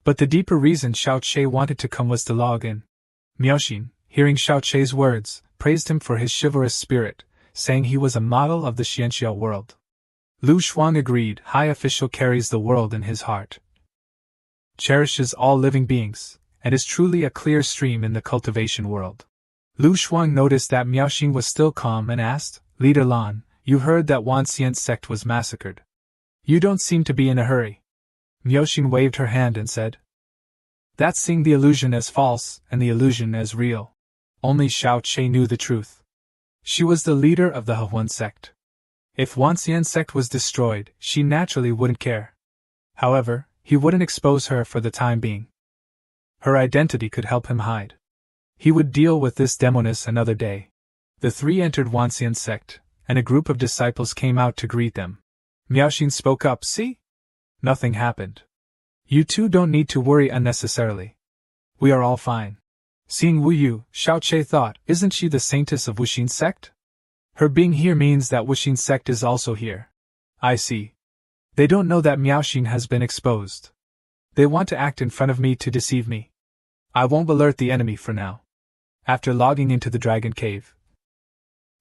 But the deeper reason Xiaoqi wanted to come was to log in. Miaoxin, hearing Xiaoqi's words, praised him for his chivalrous spirit, saying he was a model of the Xianxia world. Lu Shuang agreed. High official carries the world in his heart, cherishes all living beings, and is truly a clear stream in the cultivation world. Lu Shuang noticed that Miaoxin was still calm and asked, "Leader Lan, you heard that Wanxian sect was massacred. You don't seem to be in a hurry." Miaoxin waved her hand and said, "That's seeing the illusion as false and the illusion as real." Only Xiaoqi knew the truth. She was the leader of the Hehuan sect. If Wanxian sect was destroyed, she naturally wouldn't care. However, he wouldn't expose her for the time being. Her identity could help him hide. He would deal with this demoness another day. The 3 entered Wanxian sect, and a group of disciples came out to greet them. Miaoxin spoke up, "See? Nothing happened. You two don't need to worry unnecessarily. We are all fine." Seeing Wu Yu, Xiaoqi thought, "Isn't she the saintess of Wuxin sect? Her being here means that Wuxin sect is also here. I see. They don't know that Miaoxin has been exposed. They want to act in front of me to deceive me. I won't alert the enemy for now. After logging into the Dragon Cave,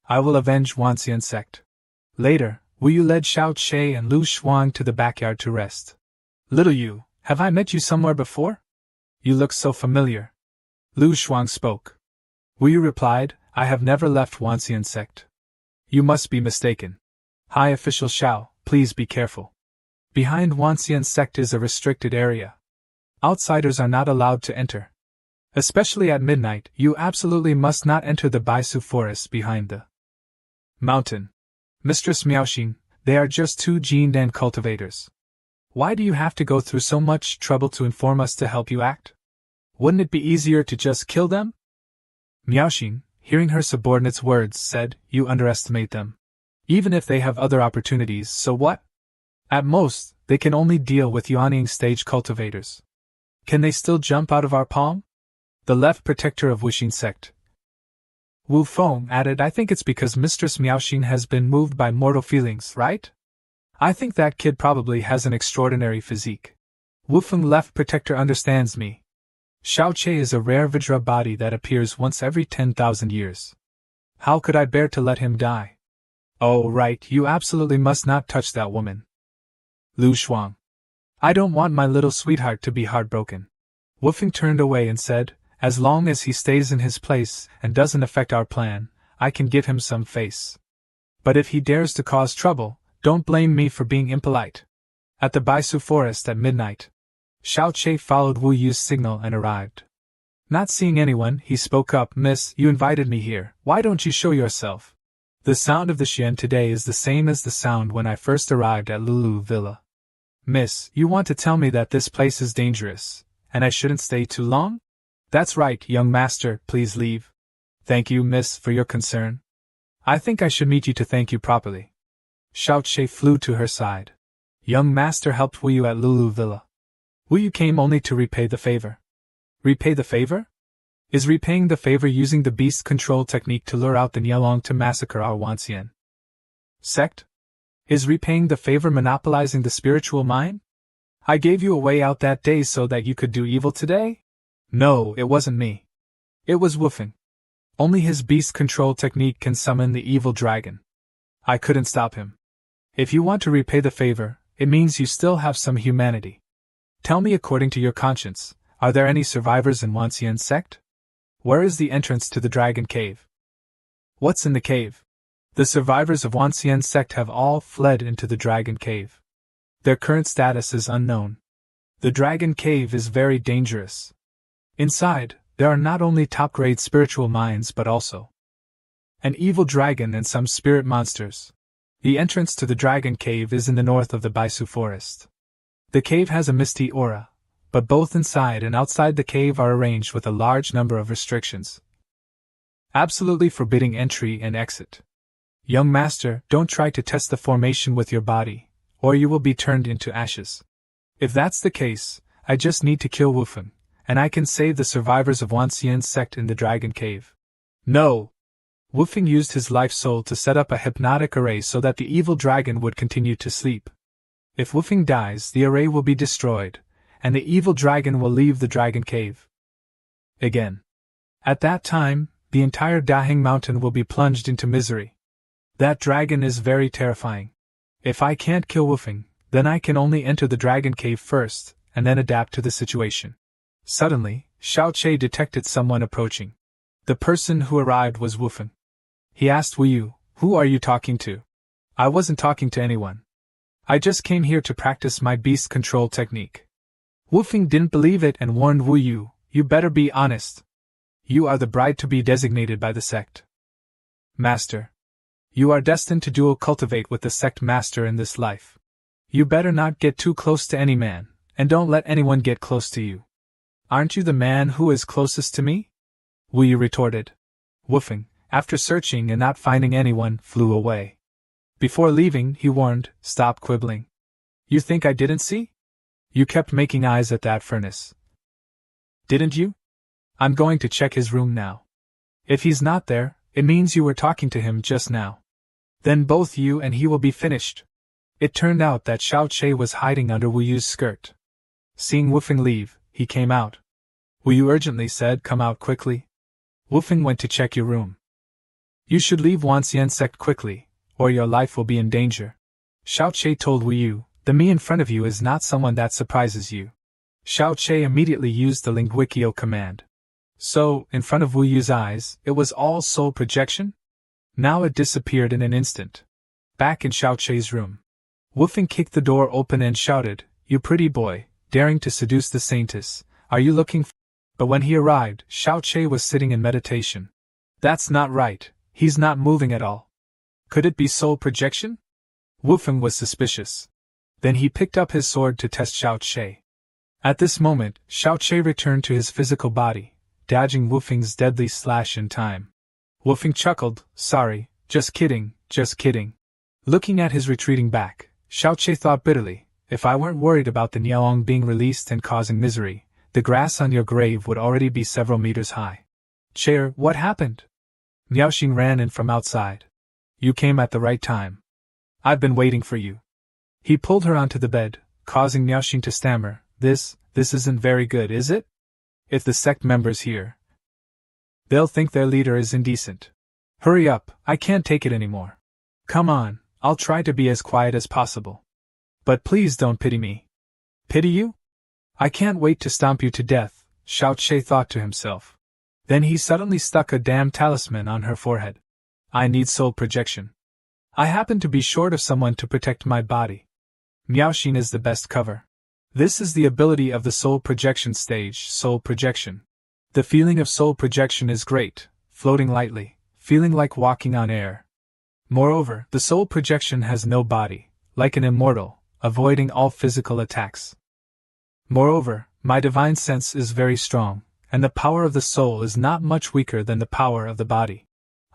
I will avenge Wanxian sect." Later, Wu Yu led Xiaoqi and Lu Shuang to the backyard to rest. "Little Yu, have I met you somewhere before? You look so familiar." Lu Shuang spoke. Wu Yu replied, "I have never left Wanxian sect." "You must be mistaken. High official Xiao, please be careful. Behind Wanxian sect is a restricted area. Outsiders are not allowed to enter. Especially at midnight, you absolutely must not enter the Baisu forest behind the mountain. Mistress Miaoxin, they are just 2 Jindan cultivators. Why do you have to go through so much trouble to inform us to help you act? Wouldn't it be easier to just kill them?" Miaoxin, hearing her subordinate's words, said, "You underestimate them. Even if they have other opportunities, so what? At most, they can only deal with Yuanying stage cultivators. Can they still jump out of our palm?" The left protector of Wuxin sect, Wu Feng, added, "I think it's because Mistress Miaoxin has been moved by mortal feelings, right? I think that kid probably has an extraordinary physique. Wu Feng left protector understands me. Xiaoqi is a rare Vajra body that appears once every 10,000 years. How could I bear to let him die? Oh right, you absolutely must not touch that woman." Lu Shuang, "I don't want my little sweetheart to be heartbroken." Wu Feng turned away and said, "As long as he stays in his place and doesn't affect our plan, I can give him some face. But if he dares to cause trouble, don't blame me for being impolite." At the Baisu forest at midnight, Xiaoqi followed Wu Yu's signal and arrived. Not seeing anyone, he spoke up, "Miss, you invited me here, why don't you show yourself? The sound of the Xian today is the same as the sound when I first arrived at Lulu Villa." Miss, you want to tell me that this place is dangerous, and I shouldn't stay too long? That's right, young master, please leave. Thank you, miss, for your concern. I think I should meet you to thank you properly. Xiao flew to her side. Young master helped Wu Yu at Lulu Villa. Wu Yu came only to repay the favor. Repay the favor? Is repaying the favor using the beast control technique to lure out the Nielong to massacre our Wanxian sect? Is repaying the favor monopolizing the spiritual mine? I gave you a way out that day so that you could do evil today? No, it wasn't me. It was Wufeng. Only his beast control technique can summon the evil dragon. I couldn't stop him. If you want to repay the favor, it means you still have some humanity. Tell me according to your conscience, are there any survivors in Wanxian sect? Where is the entrance to the dragon cave? What's in the cave? The survivors of Wanxian sect have all fled into the dragon cave. Their current status is unknown. The dragon cave is very dangerous. Inside, there are not only top-grade spiritual mines but also an evil dragon and some spirit monsters. The entrance to the dragon cave is in the north of the Baisu forest. The cave has a misty aura, but both inside and outside the cave are arranged with a large number of restrictions, absolutely forbidding entry and exit. Young master, don't try to test the formation with your body, or you will be turned into ashes. If that's the case, I just need to kill Wufeng, and I can save the survivors of Wanxian's sect in the dragon cave. No! Wufeng used his life soul to set up a hypnotic array so that the evil dragon would continue to sleep. If Wufeng dies, the array will be destroyed, and the evil dragon will leave the dragon cave again. At that time, the entire Daheng mountain will be plunged into misery. That dragon is very terrifying. If I can't kill Wufeng, then I can only enter the dragon cave first, and then adapt to the situation. Suddenly, Xiao detected someone approaching. The person who arrived was Wufeng. He asked Wu Yu, "Who are you talking to?" I wasn't talking to anyone. I just came here to practice my beast control technique. Wufeng didn't believe it and warned Wu Yu, "You better be honest. You are the bride to be designated by the sect. Master. You are destined to dual cultivate with the sect master in this life. You better not get too close to any man, and don't let anyone get close to you. Aren't you the man who is closest to me?" Wu Yu retorted. Wufeng, after searching and not finding anyone, flew away. Before leaving, he warned, "Stop quibbling. You think I didn't see? You kept making eyes at that furnace. Didn't you? I'm going to check his room now. If he's not there, it means you were talking to him just now. Then both you and he will be finished." It turned out that Xiao was hiding under Wu Yu's skirt. Seeing Wufeng leave, he came out. Wu Yu urgently said, "Come out quickly." Wufeng went to check your room. "You should leave Wanxian sect quickly, or your life will be in danger." Xiao told Wu Yu, "The me in front of you is not someone that surprises you." Xiao immediately used the Linguikio command. So, in front of Wu Yu's eyes, it was all soul projection? Now it disappeared in an instant. Back in Xiao's room, Wufeng kicked the door open and shouted, "You pretty boy, daring to seduce the saintess, are you looking for—" But when he arrived, Xiao was sitting in meditation. "That's not right, he's not moving at all. Could it be soul projection?" Wufeng was suspicious. Then he picked up his sword to test Xiao. At this moment, Xiao returned to his physical body, dodging Wufeng's deadly slash in time. Wufeng chuckled, "Sorry, just kidding, just kidding." Looking at his retreating back, Xiao thought bitterly, "If I weren't worried about the Niaoong being released and causing misery, the grass on your grave would already be several meters high." "Chair, what happened?" Niaoxing ran in from outside. "You came at the right time. I've been waiting for you." He pulled her onto the bed, causing Niaoxing to stammer, This isn't very good, is it? If the sect members hear, they'll think their leader is indecent. Hurry up, I can't take it anymore. Come on, I'll try to be as quiet as possible. But please don't pity me." "Pity you? I can't wait to stomp you to death," Xiao thought to himself. Then he suddenly stuck a damn talisman on her forehead. "I need soul projection. I happen to be short of someone to protect my body. Miaoxin is the best cover. This is the ability of the soul projection stage, soul projection. The feeling of soul projection is great, floating lightly, feeling like walking on air. Moreover, the soul projection has no body, like an immortal, avoiding all physical attacks. Moreover, my divine sense is very strong, and the power of the soul is not much weaker than the power of the body.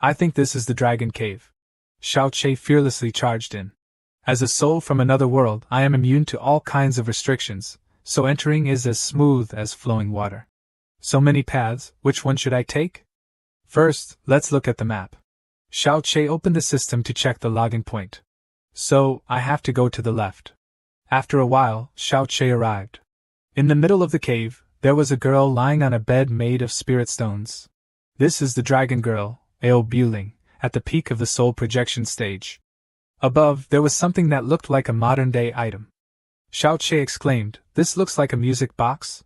I think this is the Dragon Cave. Xiao Che fearlessly charged in. As a soul from another world, I am immune to all kinds of restrictions, so entering is as smooth as flowing water. So many paths, which one should I take? First, let's look at the map. Xiao Che opened the system to check the login point. So, I have to go to the left. After a while, Xiao Che arrived. In the middle of the cave, there was a girl lying on a bed made of spirit stones. This is the dragon girl, Ao Buling, at the peak of the soul projection stage. Above, there was something that looked like a modern-day item. Xiao Che exclaimed, "This looks like a music box?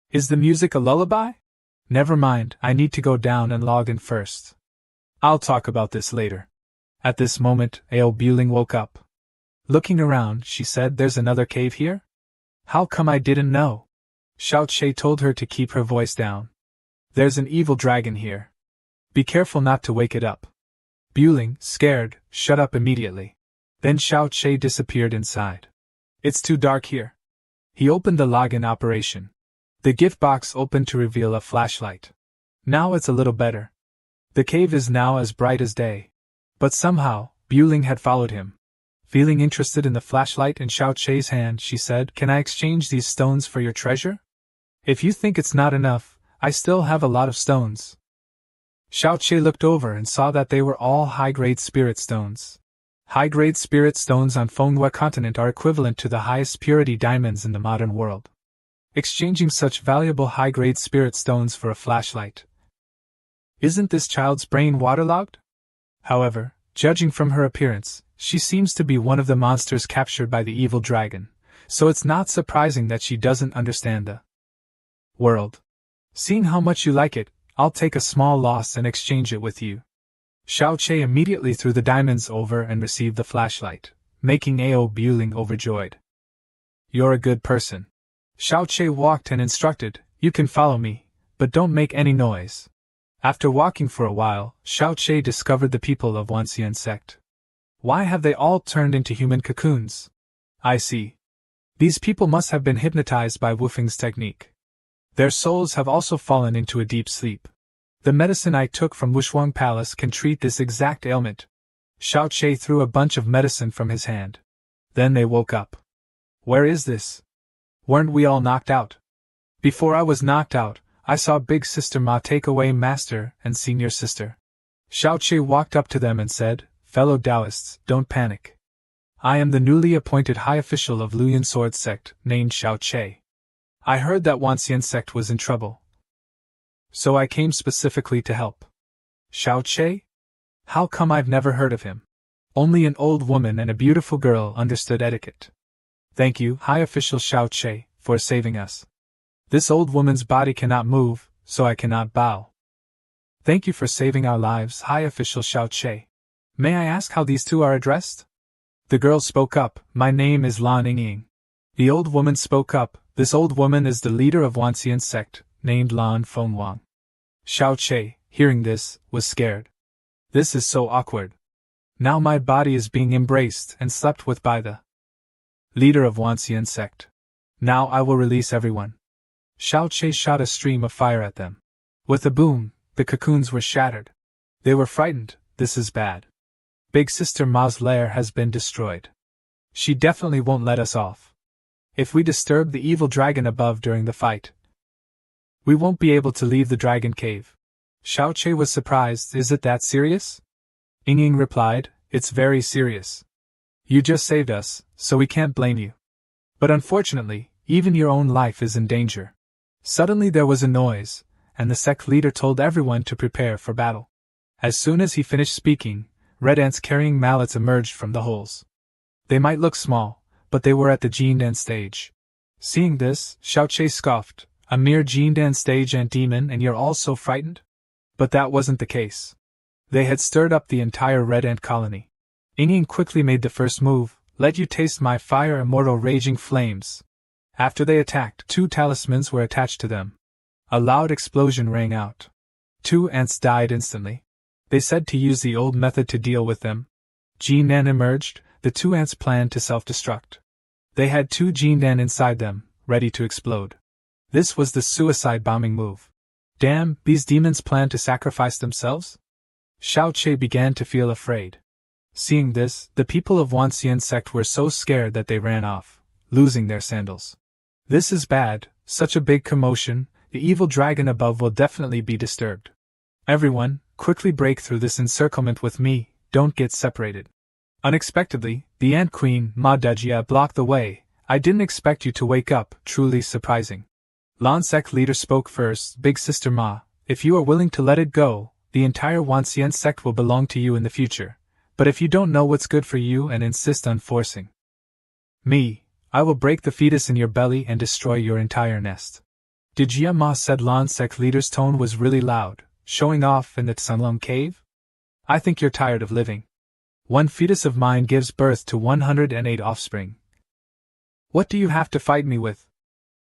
Is the music a lullaby? Never mind, I need to go down and log in first. I'll talk about this later." At this moment, Ao Buling woke up. Looking around, she said, "There's another cave here? How come I didn't know?" Xiao Che told her to keep her voice down. "There's an evil dragon here. Be careful not to wake it up." Buling, scared, shut up immediately. Then Xiao Che disappeared inside. "It's too dark here." He opened the login operation. The gift box opened to reveal a flashlight. Now it's a little better. The cave is now as bright as day. But somehow, Buling had followed him. Feeling interested in the flashlight in Xiao Che's hand, she said, "Can I exchange these stones for your treasure? If you think it's not enough, I still have a lot of stones." Xiao Che looked over and saw that they were all high-grade spirit stones. High-grade spirit stones on Manhwa continent are equivalent to the highest purity diamonds in the modern world. Exchanging such valuable high-grade spirit stones for a flashlight. Isn't this child's brain waterlogged? However, judging from her appearance, she seems to be one of the monsters captured by the evil dragon, so it's not surprising that she doesn't understand the world. Seeing how much you like it, I'll take a small loss and exchange it with you. Xiao Che immediately threw the diamonds over and received the flashlight, making Ao Buling overjoyed. "You're a good person." Xiao Che walked and instructed, "You can follow me, but don't make any noise." After walking for a while, Xiao Che discovered the people of Wanxian sect. Why have they all turned into human cocoons? I see. These people must have been hypnotized by Wufeng's technique. Their souls have also fallen into a deep sleep. The medicine I took from Wushuang Palace can treat this exact ailment. Xiao Che threw a bunch of medicine from his hand. Then they woke up. Where is this? Weren't we all knocked out? Before I was knocked out, I saw Big Sister Ma take away Master and Senior Sister. Xiao Che walked up to them and said, "Fellow Taoists, don't panic. I am the newly appointed high official of Luyan Sword Sect, named Xiao Che. I heard that Wanxian sect was in trouble. So I came specifically to help." Xiao Che? How come I've never heard of him? Only an old woman and a beautiful girl understood etiquette. "Thank you, High Official Xiao Che, for saving us. This old woman's body cannot move, so I cannot bow." "Thank you for saving our lives, High Official Xiao Che. May I ask how these two are addressed?" The girl spoke up, "My name is Lan Yingying." The old woman spoke up, "This old woman is the leader of Wanxian sect, named Lan Fengwang." Xiao Che, hearing this, was scared. This is so awkward. Now my body is being embraced and slept with by the leader of Wanxian sect. Now I will release everyone. Xiao Che shot a stream of fire at them. With a boom, the cocoons were shattered. They were frightened. This is bad. Big Sister Ma's lair has been destroyed. She definitely won't let us off. If we disturb the evil dragon above during the fight, we won't be able to leave the dragon cave. Xiao Che was surprised. Is it that serious? Yingying replied, "It's very serious. You just saved us, so we can't blame you. But unfortunately, even your own life is in danger." Suddenly there was a noise, and the sect leader told everyone to prepare for battle. As soon as he finished speaking, red ants carrying mallets emerged from the holes. They might look small, but they were at the Jindan stage. Seeing this, Xiao Che scoffed, "A mere Jindan stage ant demon and you're all so frightened?" But that wasn't the case. They had stirred up the entire red ant colony. Yingying quickly made the first move, "Let you taste my fire immortal raging flames." After they attacked, 2 talismans were attached to them. A loud explosion rang out. 2 ants died instantly. They said to use the old method to deal with them. Jinan emerged. The 2 ants planned to self-destruct. They had 2 Jindan inside them, ready to explode. This was the suicide bombing move. Damn, these demons plan to sacrifice themselves? Xiao Che began to feel afraid. Seeing this, the people of Wanxian sect were so scared that they ran off, losing their sandals. This is bad, such a big commotion, the evil dragon above will definitely be disturbed. Everyone, quickly break through this encirclement with me, don't get separated. Unexpectedly, the Ant Queen, Ma Dejia, blocked the way. I didn't expect you to wake up, truly surprising. Lan sect leader spoke first. Big sister Ma, if you are willing to let it go, the entire Wanxian sect will belong to you in the future. But if you don't know what's good for you and insist on forcing me, I will break the fetus in your belly and destroy your entire nest. Dejia Ma said. Lan sect leader's tone was really loud, showing off in the Tsunlong cave? I think you're tired of living. One fetus of mine gives birth to 108 offspring. What do you have to fight me with?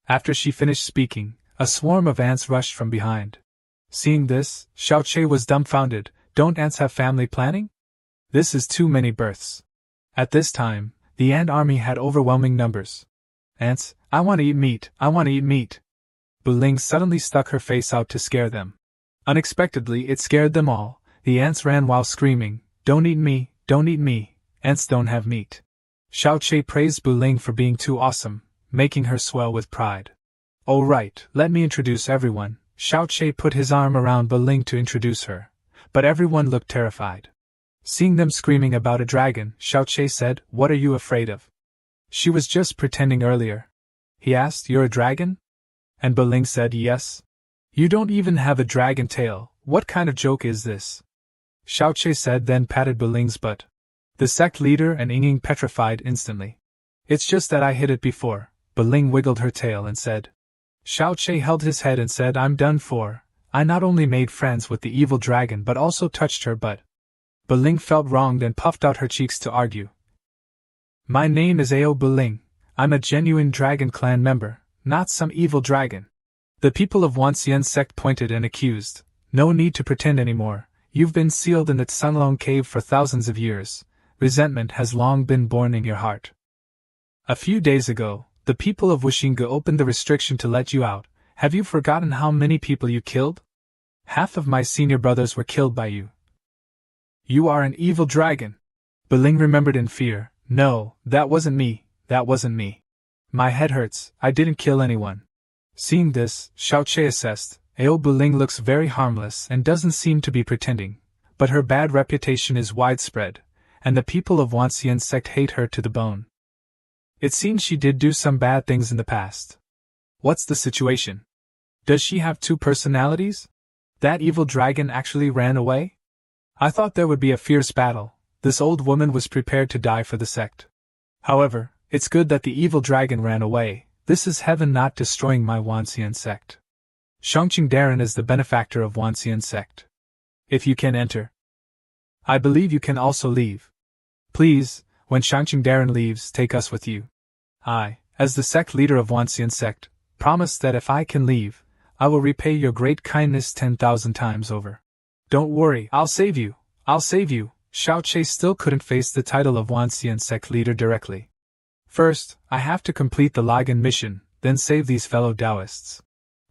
After she finished speaking, a swarm of ants rushed from behind. Seeing this, Xiao Che was dumbfounded. Don't ants have family planning? This is too many births. At this time, the ant army had overwhelming numbers. Ants, I want to eat meat, I want to eat meat. Buling suddenly stuck her face out to scare them. Unexpectedly, it scared them all. The ants ran while screaming, don't eat me, don't eat me, ants don't have meat. Xiao Che praised Buling for being too awesome, making her swell with pride. Oh right, let me introduce everyone. Xiao Che put his arm around Buling to introduce her, but everyone looked terrified. Seeing them screaming about a dragon, Xiao Che said, what are you afraid of? She was just pretending earlier. He asked, you're a dragon? And Buling said, yes. You don't even have a dragon tail, what kind of joke is this? Xiao Che said, then patted Buling's butt. The sect leader and Yingling petrified instantly. It's just that I hit it before. Buling wiggled her tail and said. Xiao Che held his head and said, I'm done for. I not only made friends with the evil dragon but also touched her butt. Buling felt wronged and puffed out her cheeks to argue. My name is Ao Buling. I'm a genuine dragon clan member, not some evil dragon. The people of Wanxian sect pointed and accused. No need to pretend anymore. You've been sealed in the Tsunlong cave for thousands of years. Resentment has long been born in your heart. A few days ago, the people of Wushinga opened the restriction to let you out. Have you forgotten how many people you killed? Half of my senior brothers were killed by you. You are an evil dragon. Buling remembered in fear. No, that wasn't me, that wasn't me. My head hurts, I didn't kill anyone. Seeing this, Xiao Che assessed, Ao Buling looks very harmless and doesn't seem to be pretending, but her bad reputation is widespread, and the people of Wanxian sect hate her to the bone. It seems she did do some bad things in the past. What's the situation? Does she have 2 personalities? That evil dragon actually ran away? I thought there would be a fierce battle. This old woman was prepared to die for the sect. However, it's good that the evil dragon ran away. This is heaven not destroying my Wanxian sect. Shangqing Darren is the benefactor of Wanxian sect. If you can enter, I believe you can also leave. Please, when Shangqing Darren leaves, take us with you. I, as the sect leader of Wanxian sect, promise that if I can leave, I will repay your great kindness 10,000 times over. Don't worry, I'll save you, I'll save you. Xiao Che still couldn't face the title of Wanxian sect leader directly. First, I have to complete the Ligan mission, then save these fellow Taoists.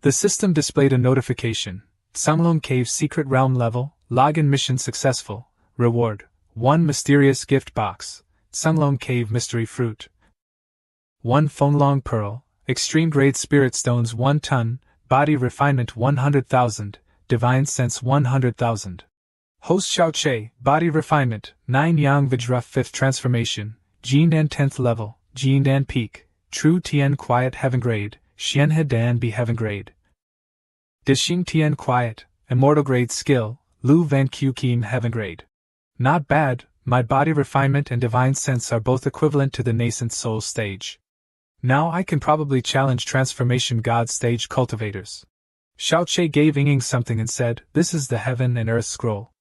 The system displayed a notification. Tsunlong Cave Secret Realm level, Ligan mission successful. Reward, 1 mysterious gift box, Tsunlong Cave mystery fruit. 1 Fonglong pearl, extreme grade spirit stones 1 ton, body refinement 100,000, divine sense 100,000. Host Xiao Che, body refinement, 9 Yang Vajra 5th transformation, Jindan 10th level, Jindan peak, True Tian quiet heaven grade, Xian Hedan be heaven grade. Dixing Tian quiet, immortal grade skill, Lu Van Q Kim heaven grade. Not bad, my body refinement and divine sense are both equivalent to the nascent soul stage. Now I can probably challenge transformation god stage cultivators. Xiao Che gave Yingling something and said, this is the heaven and earth scroll.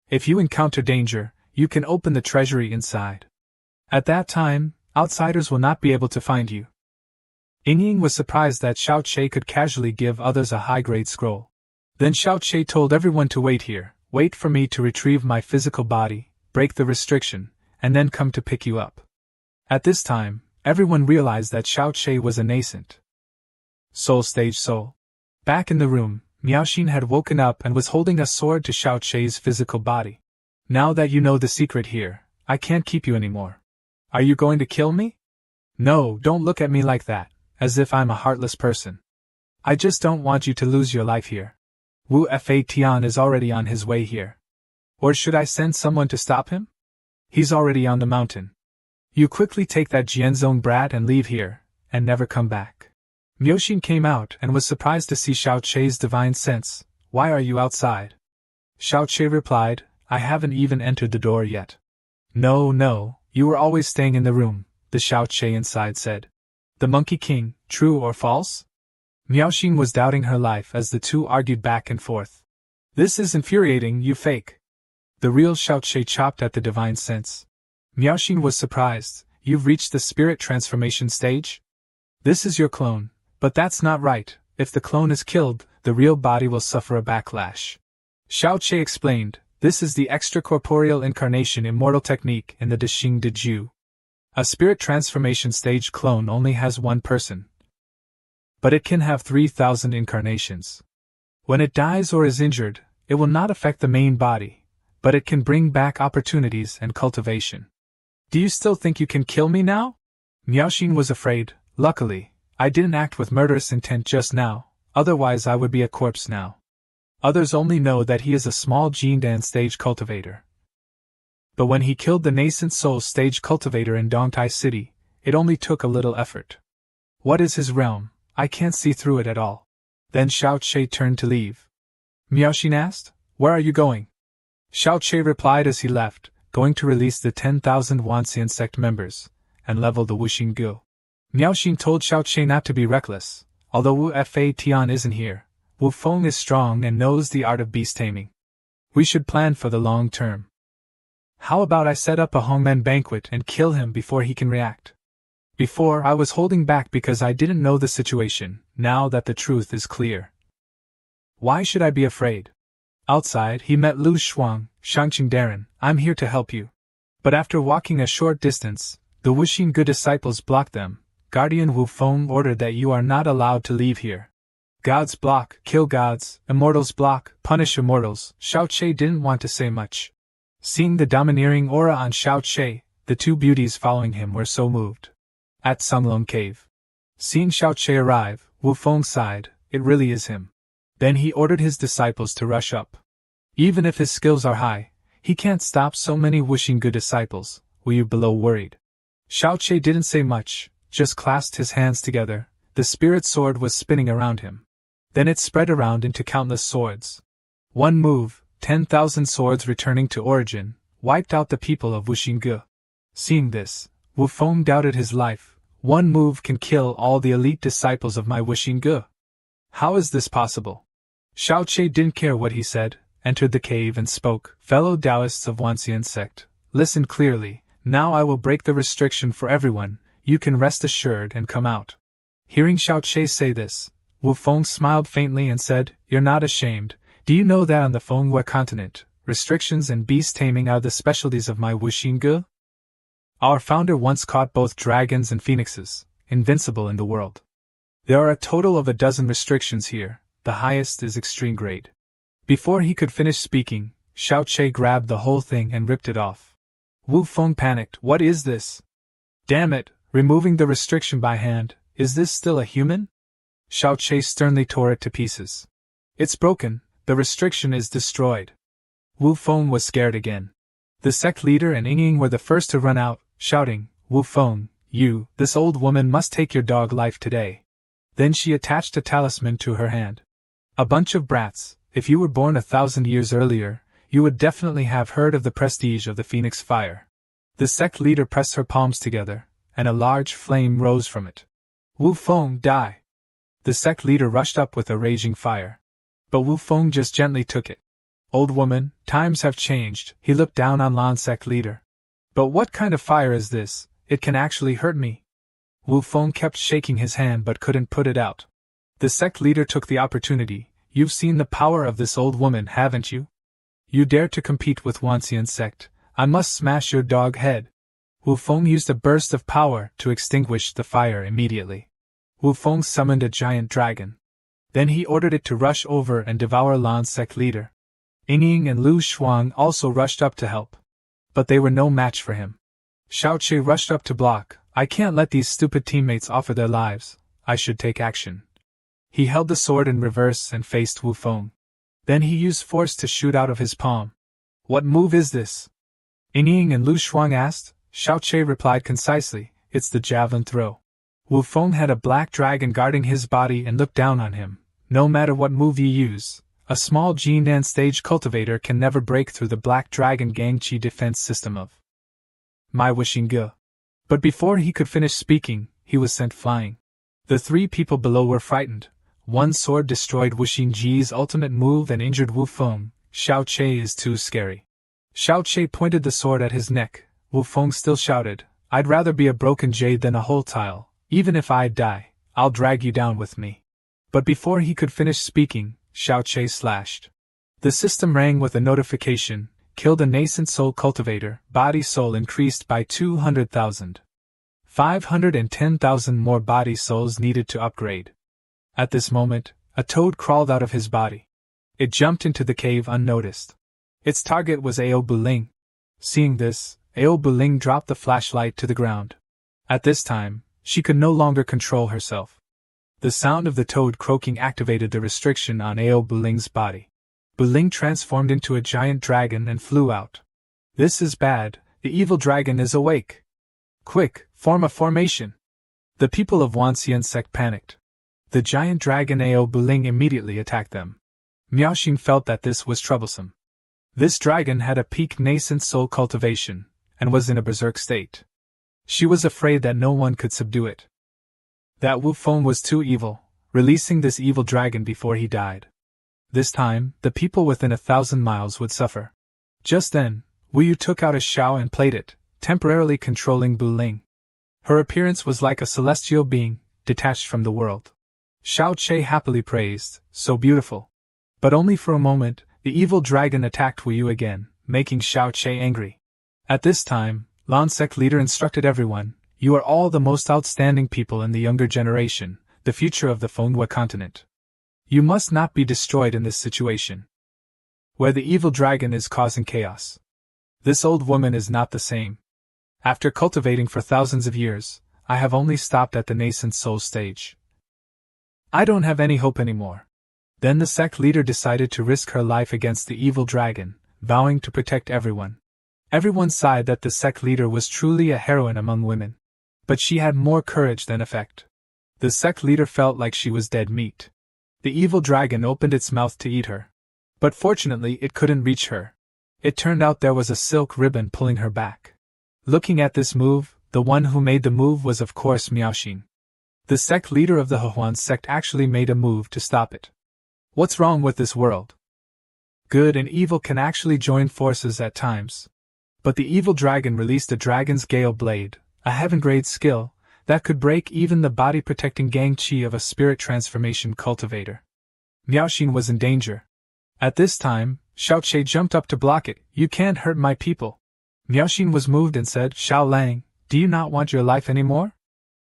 If you encounter danger, you can open the treasury inside. At that time, outsiders will not be able to find you. Yingling was surprised that Xiao Che could casually give others a high-grade scroll. Then Xiao Che told everyone to wait here, wait for me to retrieve my physical body, break the restriction, and then come to pick you up. At this time, Everyone realized that Xiao Che was a nascent soul stage soul. Back in the room, Miaoxin had woken up and was holding a sword to Xiao Che's physical body. Now that you know the secret here, I can't keep you anymore. Are you going to kill me? No, don't look at me like that, as if I'm a heartless person. I just don't want you to lose your life here. Wu Fa Tian is already on his way here. Or should I send someone to stop him? He's already on the mountain. You quickly take that Jianzong brat and leave here, and never come back. Miaoxin came out and was surprised to see Xiao Che's divine sense. Why are you outside? Xiao Che replied, I haven't even entered the door yet. No, you were always staying in the room, the Xiao Che inside said. The Monkey King, true or false? Miaoxin was doubting her life as the two argued back and forth. This is infuriating, you fake. The real Xiao Che chopped at the divine sense. Miaoxin was surprised. You've reached the spirit transformation stage? This is your clone, but that's not right. If the clone is killed, the real body will suffer a backlash. Xiao Che explained, this is the extracorporeal incarnation immortal technique in the Dixing De Ju. A spirit transformation stage clone only has one person, but it can have 3,000 incarnations. When it dies or is injured, it will not affect the main body, but it can bring back opportunities and cultivation. Do you still think you can kill me now? Miaoxin was afraid. Luckily, I didn't act with murderous intent just now, otherwise I would be a corpse now. Others only know that he is a small Jindan stage cultivator. But when he killed the nascent soul stage cultivator in Dongtai City, it only took a little effort. What is his realm? I can't see through it at all. Then Xiao Che turned to leave. Miaoxin asked, where are you going? Xiao Che replied as he left, going to release the 10,000 Wanxian sect members, and level the Wuxing Gu. Miaoxin told Xiao Che not to be reckless. Although Wu Fa Tian isn't here, Wu Feng is strong and knows the art of beast taming. We should plan for the long term. How about I set up a Hongmen banquet and kill him before he can react? Before I was holding back because I didn't know the situation, now that the truth is clear. Why should I be afraid? Outside he met Lu Shuang, Shangqing Darren, I'm here to help you. But after walking a short distance, the Wuxing Gu disciples blocked them. Guardian Wu Feng ordered that you are not allowed to leave here. Gods block, kill gods, immortals block, punish immortals. Xiao Che didn't want to say much. Seeing the domineering aura on Xiao Che, the two beauties following him were so moved. At Sunglong Cave. Seeing Xiao Che arrive, Wu Feng sighed, it really is him. Then he ordered his disciples to rush up. Even if his skills are high, he can't stop so many Wuxing Gu disciples. Wu Yu below worried. Xiao Che didn't say much, just clasped his hands together. The spirit sword was spinning around him. Then it spread around into countless swords. One move, 10,000 swords returning to origin, wiped out the people of Wuxing Gu. Seeing this, Wu Feng doubted his life. One move can kill all the elite disciples of my Wuxing Gu. How is this possible? Xiao Che didn't care what he said, entered the cave and spoke. Fellow Taoists of Wanxian sect, listen clearly. Now I will break the restriction for everyone. You can rest assured and come out. Hearing Xiao Che say this, Wu Feng smiled faintly and said, you're not ashamed. Do you know that on the Manhwa continent, restrictions and beast taming are the specialties of my Wuxing Gu? Our founder once caught both dragons and phoenixes, invincible in the world. There are a total of 12 restrictions here, the highest is extreme grade. Before he could finish speaking, Xiao Che grabbed the whole thing and ripped it off. Wu Feng panicked, what is this? Damn it, removing the restriction by hand, is this still a human? Xiao Che sternly tore it to pieces. It's broken, the restriction is destroyed. Wu Feng was scared again. The sect leader and Ying were the first to run out, shouting, Wu Feng, you, this old woman must take your dog life today. Then she attached a talisman to her hand. A bunch of brats, if you were born 1,000 years earlier, you would definitely have heard of the prestige of the phoenix fire. The sect leader pressed her palms together, and a large flame rose from it. Wu Feng, die! The sect leader rushed up with a raging fire. But Wu Feng just gently took it. Old woman, times have changed, he looked down on Lan sect leader. But what kind of fire is this? It can actually hurt me. Wu Feng kept shaking his hand but couldn't put it out. The sect leader took the opportunity. You've seen the power of this old woman, haven't you? You dare to compete with Wanxian sect. I must smash your dog head. Wu Feng used a burst of power to extinguish the fire immediately. Wu Feng summoned a giant dragon. Then he ordered it to rush over and devour Lan's sect leader. Ying and Lu Shuang also rushed up to help. But they were no match for him. Xiao Qi rushed up to block. I can't let these stupid teammates offer their lives. I should take action. He held the sword in reverse and faced Wu Feng. Then he used force to shoot out of his palm. What move is this? Ying and Lu Shuang asked. Xiao Qi replied concisely, it's the javelin throw. Wu Feng had a black dragon guarding his body and looked down on him. No matter what move you use, a small Jinan stage cultivator can never break through the black dragon Gangqi defense system of my wishing Ge. But before he could finish speaking, he was sent flying. The three people below were frightened. One sword destroyed Wu Xingji's ultimate move and injured Wu Feng. Xiao Qi is too scary. Xiao Qi pointed the sword at his neck. Wu Feng still shouted, I'd rather be a broken jade than a whole tile. Even if I die, I'll drag you down with me. But before he could finish speaking, Xiao Qi slashed. The system rang with a notification, killed a nascent soul cultivator, body soul increased by 200,000. 510,000 more body souls needed to upgrade. At this moment, a toad crawled out of his body. It jumped into the cave unnoticed. Its target was Ao Buling. Seeing this, Ao Buling dropped the flashlight to the ground. At this time, she could no longer control herself. The sound of the toad croaking activated the restriction on Ao Buling's body. Buling transformed into a giant dragon and flew out. This is bad, the evil dragon is awake. Quick, form a formation. The people of Wanxian sect panicked. The giant dragon Ao Buling immediately attacked them. Miaoxin felt that this was troublesome. This dragon had a peak nascent soul cultivation, and was in a berserk state. She was afraid that no one could subdue it. That Wu Feng was too evil, releasing this evil dragon before he died. This time, the people within 1,000 miles would suffer. Just then, Wu Yu took out a Xiao and played it, temporarily controlling Buling. Her appearance was like a celestial being, detached from the world. Xiao Qi happily praised, so beautiful. But only for a moment, the evil dragon attacked Wu Yu again, making Xiao Qi angry. At this time, Lan sect leader instructed everyone, you are all the most outstanding people in the younger generation, the future of the Manhwa continent. You must not be destroyed in this situation, where the evil dragon is causing chaos. This old woman is not the same. After cultivating for thousands of years, I have only stopped at the nascent soul stage. I don't have any hope anymore. Then the sect leader decided to risk her life against the evil dragon, vowing to protect everyone. Everyone sighed that the sect leader was truly a heroine among women. But she had more courage than effect. The sect leader felt like she was dead meat. The evil dragon opened its mouth to eat her. But fortunately it couldn't reach her. It turned out there was a silk ribbon pulling her back. Looking at this move, the one who made the move was of course Miaoxin. The sect leader of the Hehuan sect actually made a move to stop it. What's wrong with this world? Good and evil can actually join forces at times. But the evil dragon released a dragon's gale blade, a heaven-grade skill, that could break even the body-protecting Gangqi of a spirit transformation cultivator. Miaoxin was in danger. At this time, Xiao Qi jumped up to block it. You can't hurt my people. Miaoxin was moved and said, Xiao Lang, do you not want your life anymore?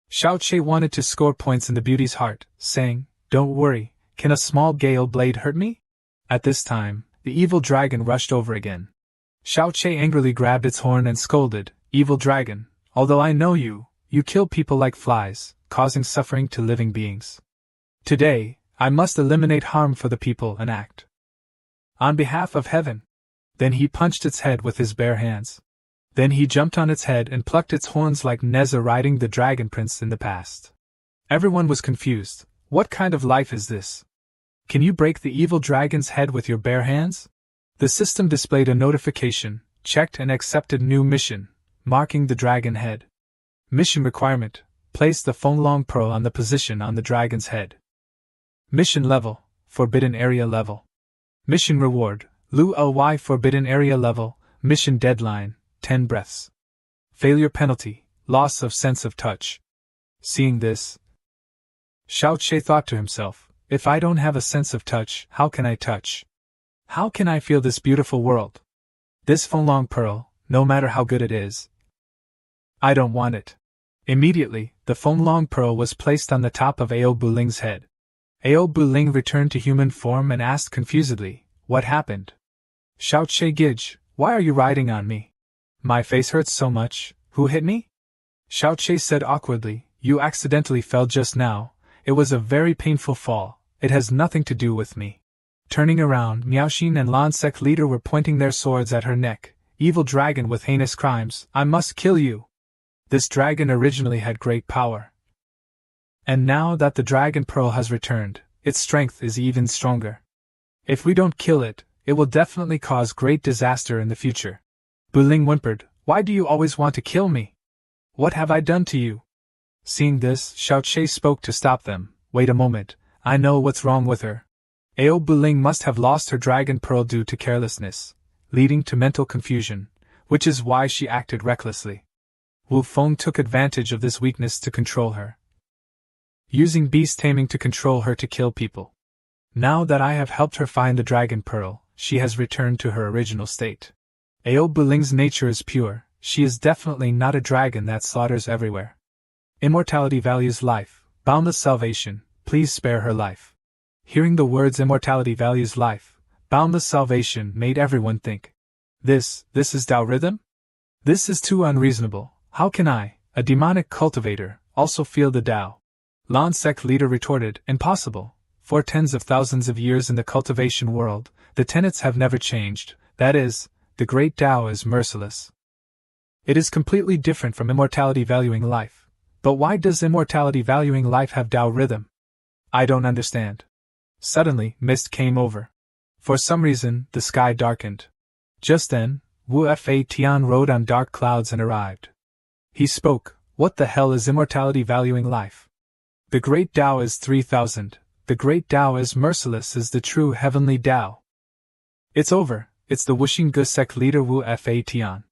Xiao Qi wanted to score points in the beauty's heart, saying, don't worry, can a small gale blade hurt me? At this time, the evil dragon rushed over again. Xiao Qi angrily grabbed its horn and scolded, Evil dragon, although I know you kill people like flies, causing suffering to living beings. Today, I must eliminate harm for the people and act on behalf of heaven. Then he punched its head with his bare hands. Then he jumped on its head and plucked its horns like Neza riding the dragon prince in the past. Everyone was confused. What kind of life is this? Can you break the evil dragon's head with your bare hands? The system displayed a notification, checked and accepted new mission, marking the dragon head. Mission requirement, place the Fenglong Pearl on the position on the dragon's head. Mission level, Forbidden Area level. Mission reward, Lu Ly Forbidden Area level, mission deadline, 10 breaths. Failure penalty, loss of sense of touch. Seeing this, Xiao Qi thought to himself, if I don't have a sense of touch, how can I touch? How can I feel this beautiful world? This Fenglong Pearl, no matter how good it is, I don't want it. Immediately, the foam long pearl was placed on the top of Ao Buling's head. Ao Buling returned to human form and asked confusedly, "What happened?" "Xiao Che Gij, why are you riding on me? My face hurts so much, who hit me?" Xiao Che said awkwardly, "You accidentally fell just now, it was a very painful fall, it has nothing to do with me." Turning around, Miaoxin and Lan Sec leader were pointing their swords at her neck. "Evil dragon with heinous crimes, I must kill you!" This dragon originally had great power. And now that the dragon pearl has returned, its strength is even stronger. If we don't kill it, it will definitely cause great disaster in the future. Buling whimpered, "Why do you always want to kill me? What have I done to you?" Seeing this, Xiao Che spoke to stop them. "Wait a moment, I know what's wrong with her. Ao Buling must have lost her dragon pearl due to carelessness, leading to mental confusion, which is why she acted recklessly. Wu Feng took advantage of this weakness to control her, using beast taming to control her to kill people. Now that I have helped her find the dragon pearl, she has returned to her original state. Ao Buling's nature is pure, she is definitely not a dragon that slaughters everywhere. Immortality values life, boundless salvation, please spare her life." Hearing the words immortality values life, boundless salvation made everyone think. This is Tao rhythm? This is too unreasonable. How can I, a demonic cultivator, also feel the Tao? Lan Sec leader retorted, "Impossible. For tens of thousands of years in the cultivation world, the tenets have never changed, that is, the great Tao is merciless. It is completely different from immortality valuing life. But why does immortality valuing life have Tao rhythm? I don't understand." Suddenly, mist came over. For some reason, the sky darkened. Just then, Wu Fa Tian rode on dark clouds and arrived. He spoke, "What the hell is immortality valuing life? The great Tao is 3000, the great Tao is merciless is the true heavenly Tao. It's over, it's the Wuxing Ge sect leader Wu Fa Tian.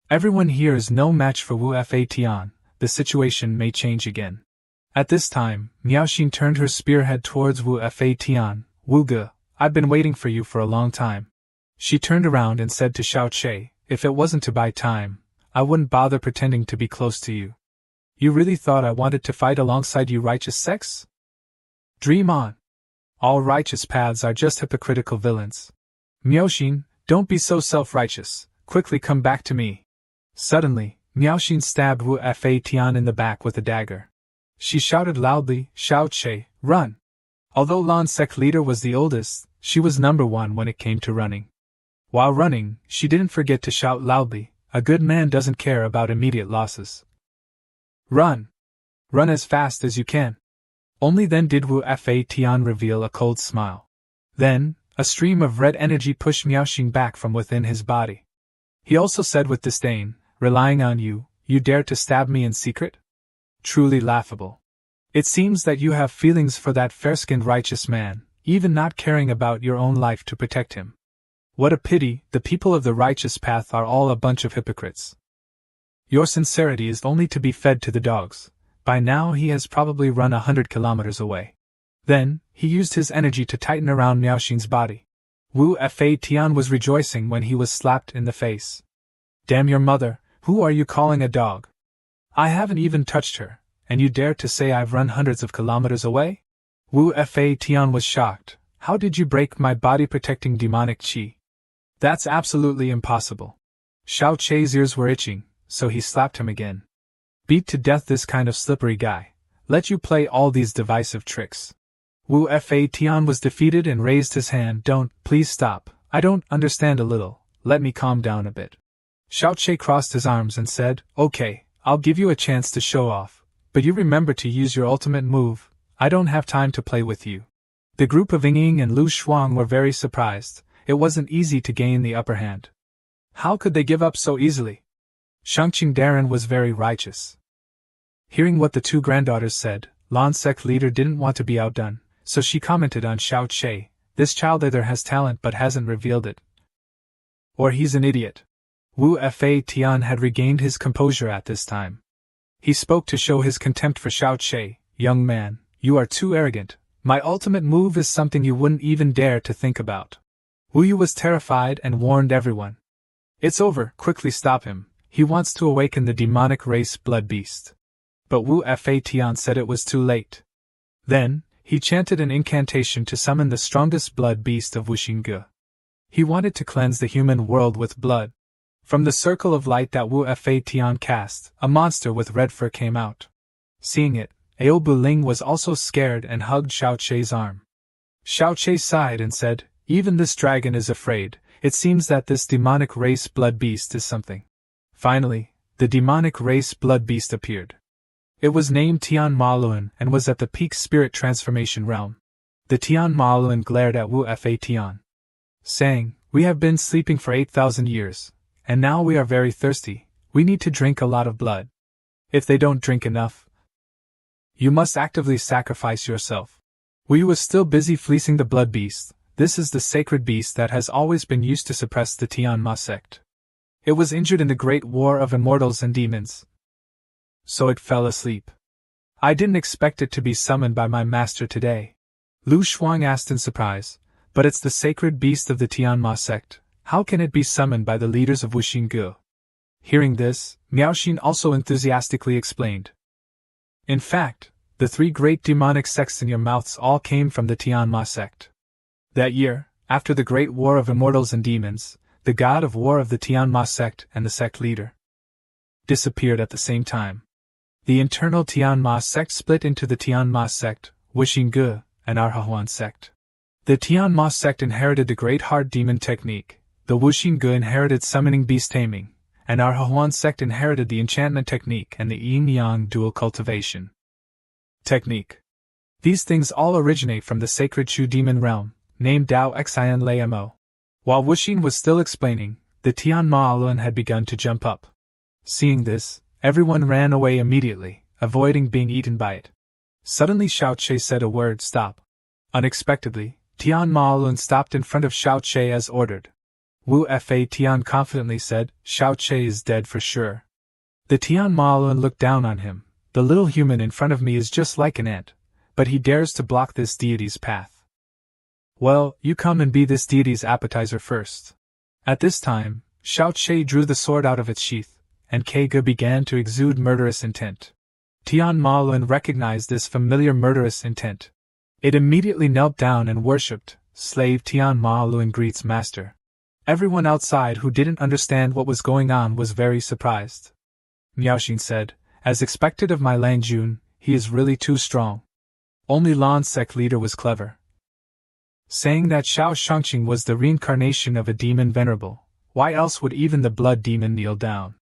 Everyone here is no match for Wu Fa Tian, the situation may change again." At this time, Miaoxin turned her spearhead towards Wu Fa Tian. "Wu Ge, I've been waiting for you for a long time." She turned around and said to Xiao Che, "If it wasn't to buy time, I wouldn't bother pretending to be close to you. You really thought I wanted to fight alongside you righteous sects? Dream on. All righteous paths are just hypocritical villains. Miaoxin, don't be so self-righteous, quickly come back to me." Suddenly, Miaoxin stabbed Wu Fa Tian in the back with a dagger. She shouted loudly, "Xiao Che, run!" Although Lan Sec leader was the oldest, she was number one when it came to running. While running, she didn't forget to shout loudly, "A good man doesn't care about immediate losses. Run! Run as fast as you can." Only then did Wu Fa Tian reveal a cold smile. Then, a stream of red energy pushed Miaoxin back from within his body. He also said with disdain, "Relying on you, you dare to stab me in secret? Truly laughable. It seems that you have feelings for that fair-skinned righteous man, even not caring about your own life to protect him. What a pity, the people of the righteous path are all a bunch of hypocrites. Your sincerity is only to be fed to the dogs. By now he has probably run 100 kilometers away." Then, he used his energy to tighten around Miaoxin's body. Wu Fa Tian was rejoicing when he was slapped in the face. "Damn your mother, who are you calling a dog? I haven't even touched her, and you dare to say I've run hundreds of kilometers away?" Wu Fa Tian was shocked. "How did you break my body-protecting demonic qi? That's absolutely impossible." Xiao Che's ears were itching, so he slapped him again. "Beat to death this kind of slippery guy. Let you play all these divisive tricks." Wu Fa Tian was defeated and raised his hand. "Don't, please stop, I don't understand a little, let me calm down a bit." Xiao Che crossed his arms and said, "Okay, I'll give you a chance to show off, but you remember to use your ultimate move, I don't have time to play with you." The group of Ying and Lu Shuang were very surprised. It wasn't easy to gain the upper hand. How could they give up so easily? Shangqing Darren was very righteous. Hearing what the two granddaughters said, Lan Sec leader didn't want to be outdone, so she commented on Xiao Che, "This child either has talent but hasn't revealed it, or he's an idiot." Wu Fa Tian had regained his composure at this time. He spoke to show his contempt for Xiao Che, "Young man, you are too arrogant. My ultimate move is something you wouldn't even dare to think about." Wu Yu was terrified and warned everyone. "It's over, quickly stop him, He wants to awaken the demonic race blood beast. But Wu Fa Tian said it was too late. Then, he chanted an incantation to summon the strongest blood beast of Wuxingge. He wanted to cleanse the human world with blood. From the circle of light that Wu Fa Tian cast, a monster with red fur came out. Seeing it, Ao Buling was also scared and hugged Xiao Chei's arm. Xiao Chei sighed and said, "Even this dragon is afraid. It seems that this demonic race blood beast is something." Finally, the demonic race blood beast appeared. It was named Tian Maluan and was at the peak spirit transformation realm. The Tian Maluan glared at Wu Fa Tian, saying, "We have been sleeping for 8,000 years, and now we are very thirsty. We need to drink a lot of blood. If they don't drink enough, you must actively sacrifice yourself." Wu was still busy fleecing the blood beast. This is the sacred beast that has always been used to suppress the Tianma sect. It was injured in the great war of immortals and demons, so it fell asleep. "I didn't expect it to be summoned by my master today," Lu Shuang asked in surprise. "But it's the sacred beast of the Tianma sect. How can it be summoned by the leaders of Wuxingge?" Hearing this, Miaoxin also enthusiastically explained. "In fact, the 3 great demonic sects in your mouths all came from the Tianma sect. That year, after the great war of immortals and demons, the god of war of the Tianma sect and the sect leader disappeared at the same time. The internal Tianma sect split into the Tianma sect, Wuxingge, and Arhahuan sect. The Tianma sect inherited the great hard demon technique, the Wuxingge inherited summoning beast taming, and Arhahuan sect inherited the enchantment technique and the yin-yang dual cultivation technique. These things all originate from the sacred Chu demon realm, named Dao Xian Lamo. While Wuxing was still explaining, the Tian Ma'alan had begun to jump up. Seeing this, everyone ran away immediately, avoiding being eaten by it. Suddenly Xiao Che said a word, "Stop." Unexpectedly, Tian Ma'alan stopped in front of Xiao Che as ordered. Wu Fa Tian confidently said, "Xiao Che is dead for sure." The Tian Ma'alan looked down on him. "The little human in front of me is just like an ant, but he dares to block this deity's path. Well, you come and be this deity's appetizer first." At this time, Xiao Che drew the sword out of its sheath, and Keiga began to exude murderous intent. Tian Ma'alan recognized this familiar murderous intent. It immediately knelt down and worshipped, "Slave Tian Ma'alan greets master." Everyone outside who didn't understand what was going on was very surprised. Miaoxin said, "As expected of my Lang Jun, he is really too strong." Only Lan's sect leader was clever, saying that Xiao Shangqing was the reincarnation of a demon venerable. Why else would even the blood demon kneel down?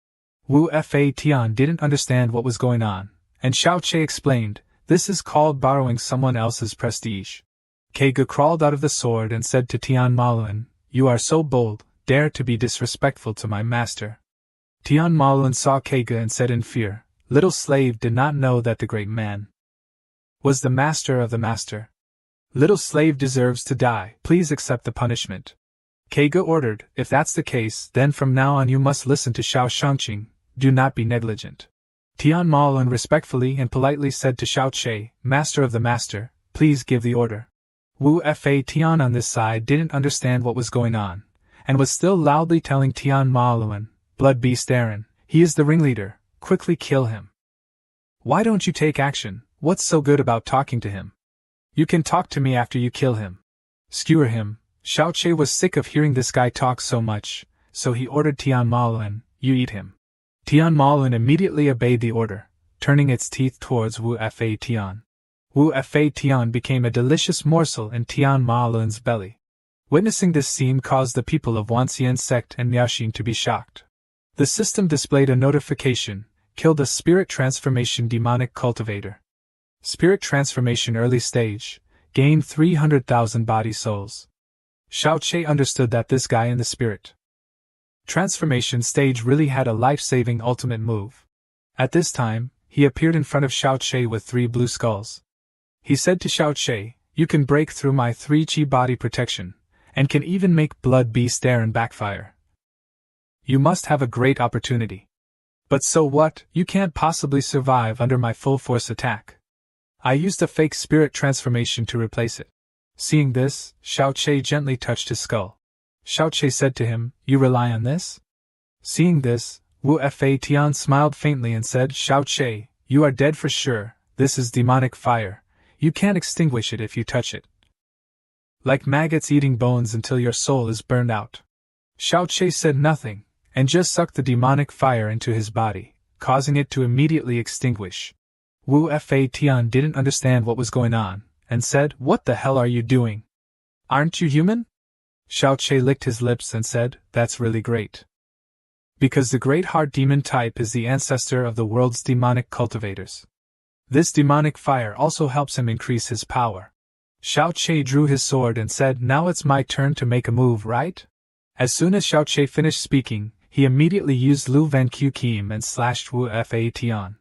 Wu Fa Tian didn't understand what was going on, and Xiao Che explained, "This is called borrowing someone else's prestige." Keiga crawled out of the sword and said to Tian Ma'alan, "You are so bold, dare to be disrespectful to my master." Tian Ma'alan saw Keiga and said in fear, "Little slave did not know that the great man was the master of the master. Little slave deserves to die, please accept the punishment." Keiga ordered, "If that's the case, then from now on you must listen to Xiao Shangqing, do not be negligent." Tian Ma'alan respectfully and politely said to Xiao Che, "Master of the master, please give the order." Wu Fa Tian on this side didn't understand what was going on, and was still loudly telling Tian Ma'alan, "Blood beast Aaron, he is the ringleader, quickly kill him." "Why don't you take action? What's so good about talking to him? You can talk to me after you kill him. Skewer him." Xiao Che was sick of hearing this guy talk so much, so he ordered Tian Ma'alan, "You eat him." Tian Ma'alan immediately obeyed the order, turning its teeth towards Wu Fa Tian. Wu Fa Tian became a delicious morsel in Tian Ma'alan's belly. Witnessing this scene caused the people of Wanxian sect and Miaoxin to be shocked. The system displayed a notification, "Killed a spirit transformation demonic cultivator. Spirit transformation early stage, gained 300,000 body souls." Xiao Che understood that this guy in the spirit transformation stage really had a life-saving ultimate move. At this time, he appeared in front of Xiao Che with 3 blue skulls. He said to Xiao Che, "You can break through my 3 chi body protection, and can even make blood beast Aaron backfire. You must have a great opportunity. But so what, you can't possibly survive under my full force attack. I used a fake spirit transformation to replace it." Seeing this, Xiao Che gently touched his skull. Xiao Che said to him, "You rely on this?" Seeing this, Wu Fa Tian smiled faintly and said, Xiao Che, you are dead for sure, this is demonic fire. You can't extinguish it if you touch it. Like maggots eating bones until your soul is burned out. Xiao Che said nothing, and just sucked the demonic fire into his body, causing it to immediately extinguish. Wu Fa Tian didn't understand what was going on, and said, What the hell are you doing? Aren't you human? Xiao Che licked his lips and said, That's really great. Because the Great Heart Demon type is the ancestor of the world's demonic cultivators. This demonic fire also helps him increase his power. Xiao Che drew his sword and said, Now it's my turn to make a move, right? As soon as Xiao Che finished speaking, he immediately used Lu Van Q Kim and slashed Wu Fa Tian.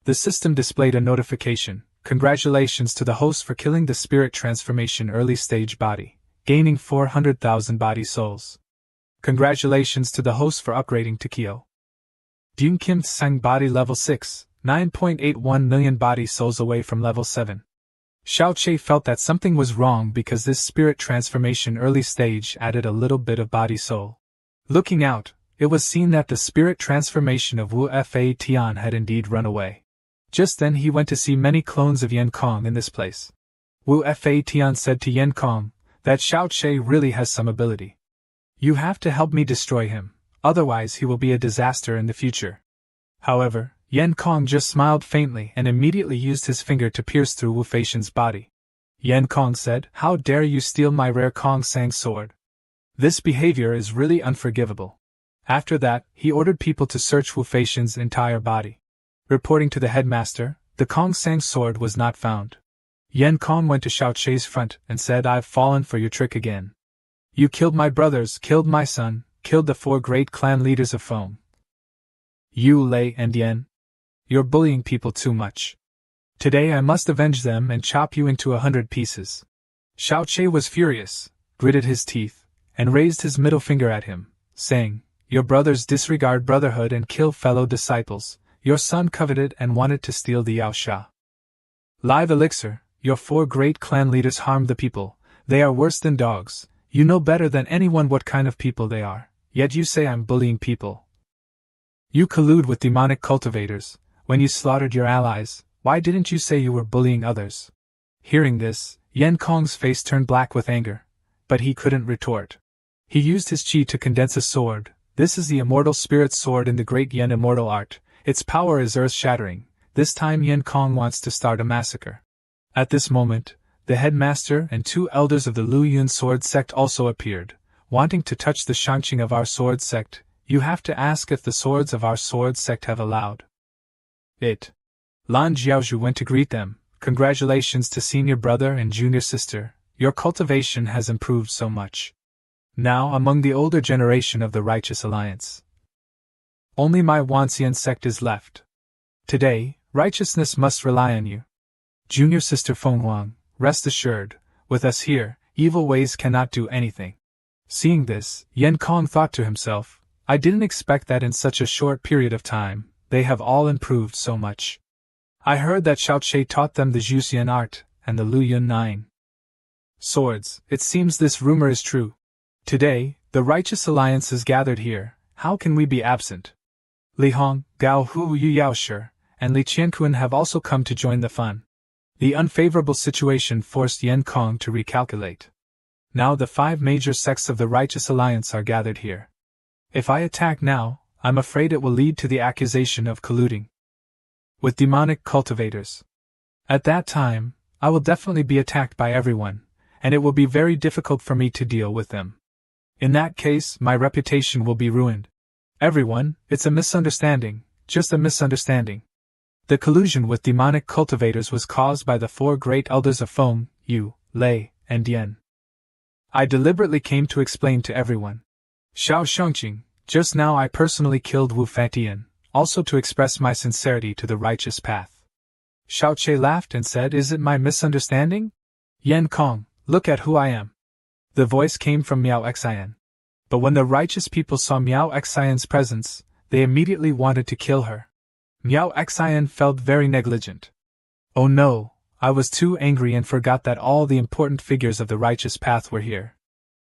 The system displayed a notification, Congratulations to the host for killing the spirit transformation early stage body, gaining 400,000 body souls. Congratulations to the host for upgrading to Kyo. Dune Kim Tsang body level 6, 9.81 million body souls away from level 7. Xiao Che felt that something was wrong because this spirit transformation early stage added a little bit of body soul. Looking out, it was seen that the spirit transformation of Wu Fa Tian had indeed run away. Just then he went to see many clones of Yan Kong in this place. Wu Fa Tian said to Yan Kong, that Xiao Che really has some ability. You have to help me destroy him, otherwise he will be a disaster in the future. However, Yan Kong just smiled faintly and immediately used his finger to pierce through Wu Feishan's body. Yan Kong said, How dare you steal my rare Kong Sang sword? This behavior is really unforgivable. After that, he ordered people to search Wu Feishan's entire body. Reporting to the headmaster, the Kong Sang sword was not found. Yan Kong went to Xiao Che's front and said, I've fallen for your trick again. You killed my brothers, killed my son, killed the 4 great clan leaders of Feng. You, Lei and Yan. You're bullying people too much. Today I must avenge them and chop you into 100 pieces. Xiao Che was furious, gritted his teeth, and raised his middle finger at him, saying, Your brothers disregard brotherhood and kill fellow disciples. Your son coveted and wanted to steal the Yao Sha. Live elixir, your 4 great clan leaders harmed the people. They are worse than dogs. You know better than anyone what kind of people they are, yet you say I'm bullying people. You collude with demonic cultivators. When you slaughtered your allies, why didn't you say you were bullying others? Hearing this, Yan Kong's face turned black with anger, but he couldn't retort. He used his chi to condense a sword. This is the immortal spirit sword in the great Yan immortal art. Its power is earth-shattering. This time Yan Kong wants to start a massacre. At this moment, the headmaster and 2 elders of the Lu Yun sword sect also appeared, wanting to touch the Shangqing of our sword sect. You have to ask if the swords of our sword sect have allowed it. Lan Jiaozhu went to greet them. Congratulations to senior brother and junior sister, your cultivation has improved so much. Now among the older generation of the Righteous Alliance, only my Wanxian sect is left. Today, righteousness must rely on you. Junior sister Feng Huang, rest assured, with us here, evil ways cannot do anything. Seeing this, Yan Kong thought to himself, I didn't expect that in such a short period of time, they have all improved so much. I heard that Xiao Che taught them the Zhuxian art, and the Lu Yun 9 swords. It seems this rumor is true. Today, the Righteous Alliance is gathered here. How can we be absent? Li Hong, Gao Hu Yu Yaoshi, and Li Qiankun have also come to join the fun. The unfavorable situation forced Yan Kong to recalculate. Now the 5 major sects of the Righteous Alliance are gathered here. If I attack now, I'm afraid it will lead to the accusation of colluding with demonic cultivators. At that time, I will definitely be attacked by everyone, and it will be very difficult for me to deal with them. In that case, my reputation will be ruined. Everyone, it's a misunderstanding, just a misunderstanding. The collusion with demonic cultivators was caused by the 4 great elders of Feng, Yu, Lei, and Yan. I deliberately came to explain to everyone. Xiao Shengqing, just now I personally killed Wu Fatian, also to express my sincerity to the righteous path. Xiao Che laughed and said, Is it my misunderstanding? Yan Kong, look at who I am. The voice came from Miao Xian. But when the righteous people saw Miao Xian's presence, they immediately wanted to kill her. Miao Xian felt very negligent. Oh no, I was too angry and forgot that all the important figures of the righteous path were here.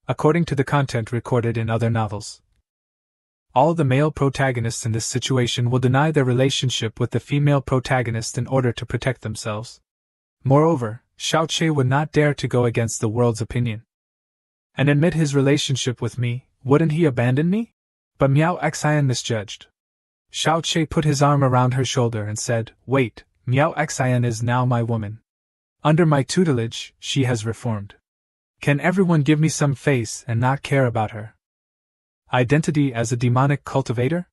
According to the content recorded in other novels. All the male protagonists in this situation will deny their relationship with the female protagonist in order to protect themselves. Moreover, Xiao Che would not dare to go against the world's opinion and admit his relationship with me. Wouldn't he abandon me? But Miao Xian misjudged. Xiao Che put his arm around her shoulder and said, "Wait, Miao Xian is now my woman. Under my tutelage, she has reformed. Can everyone give me some face and not care about her identity as a demonic cultivator?"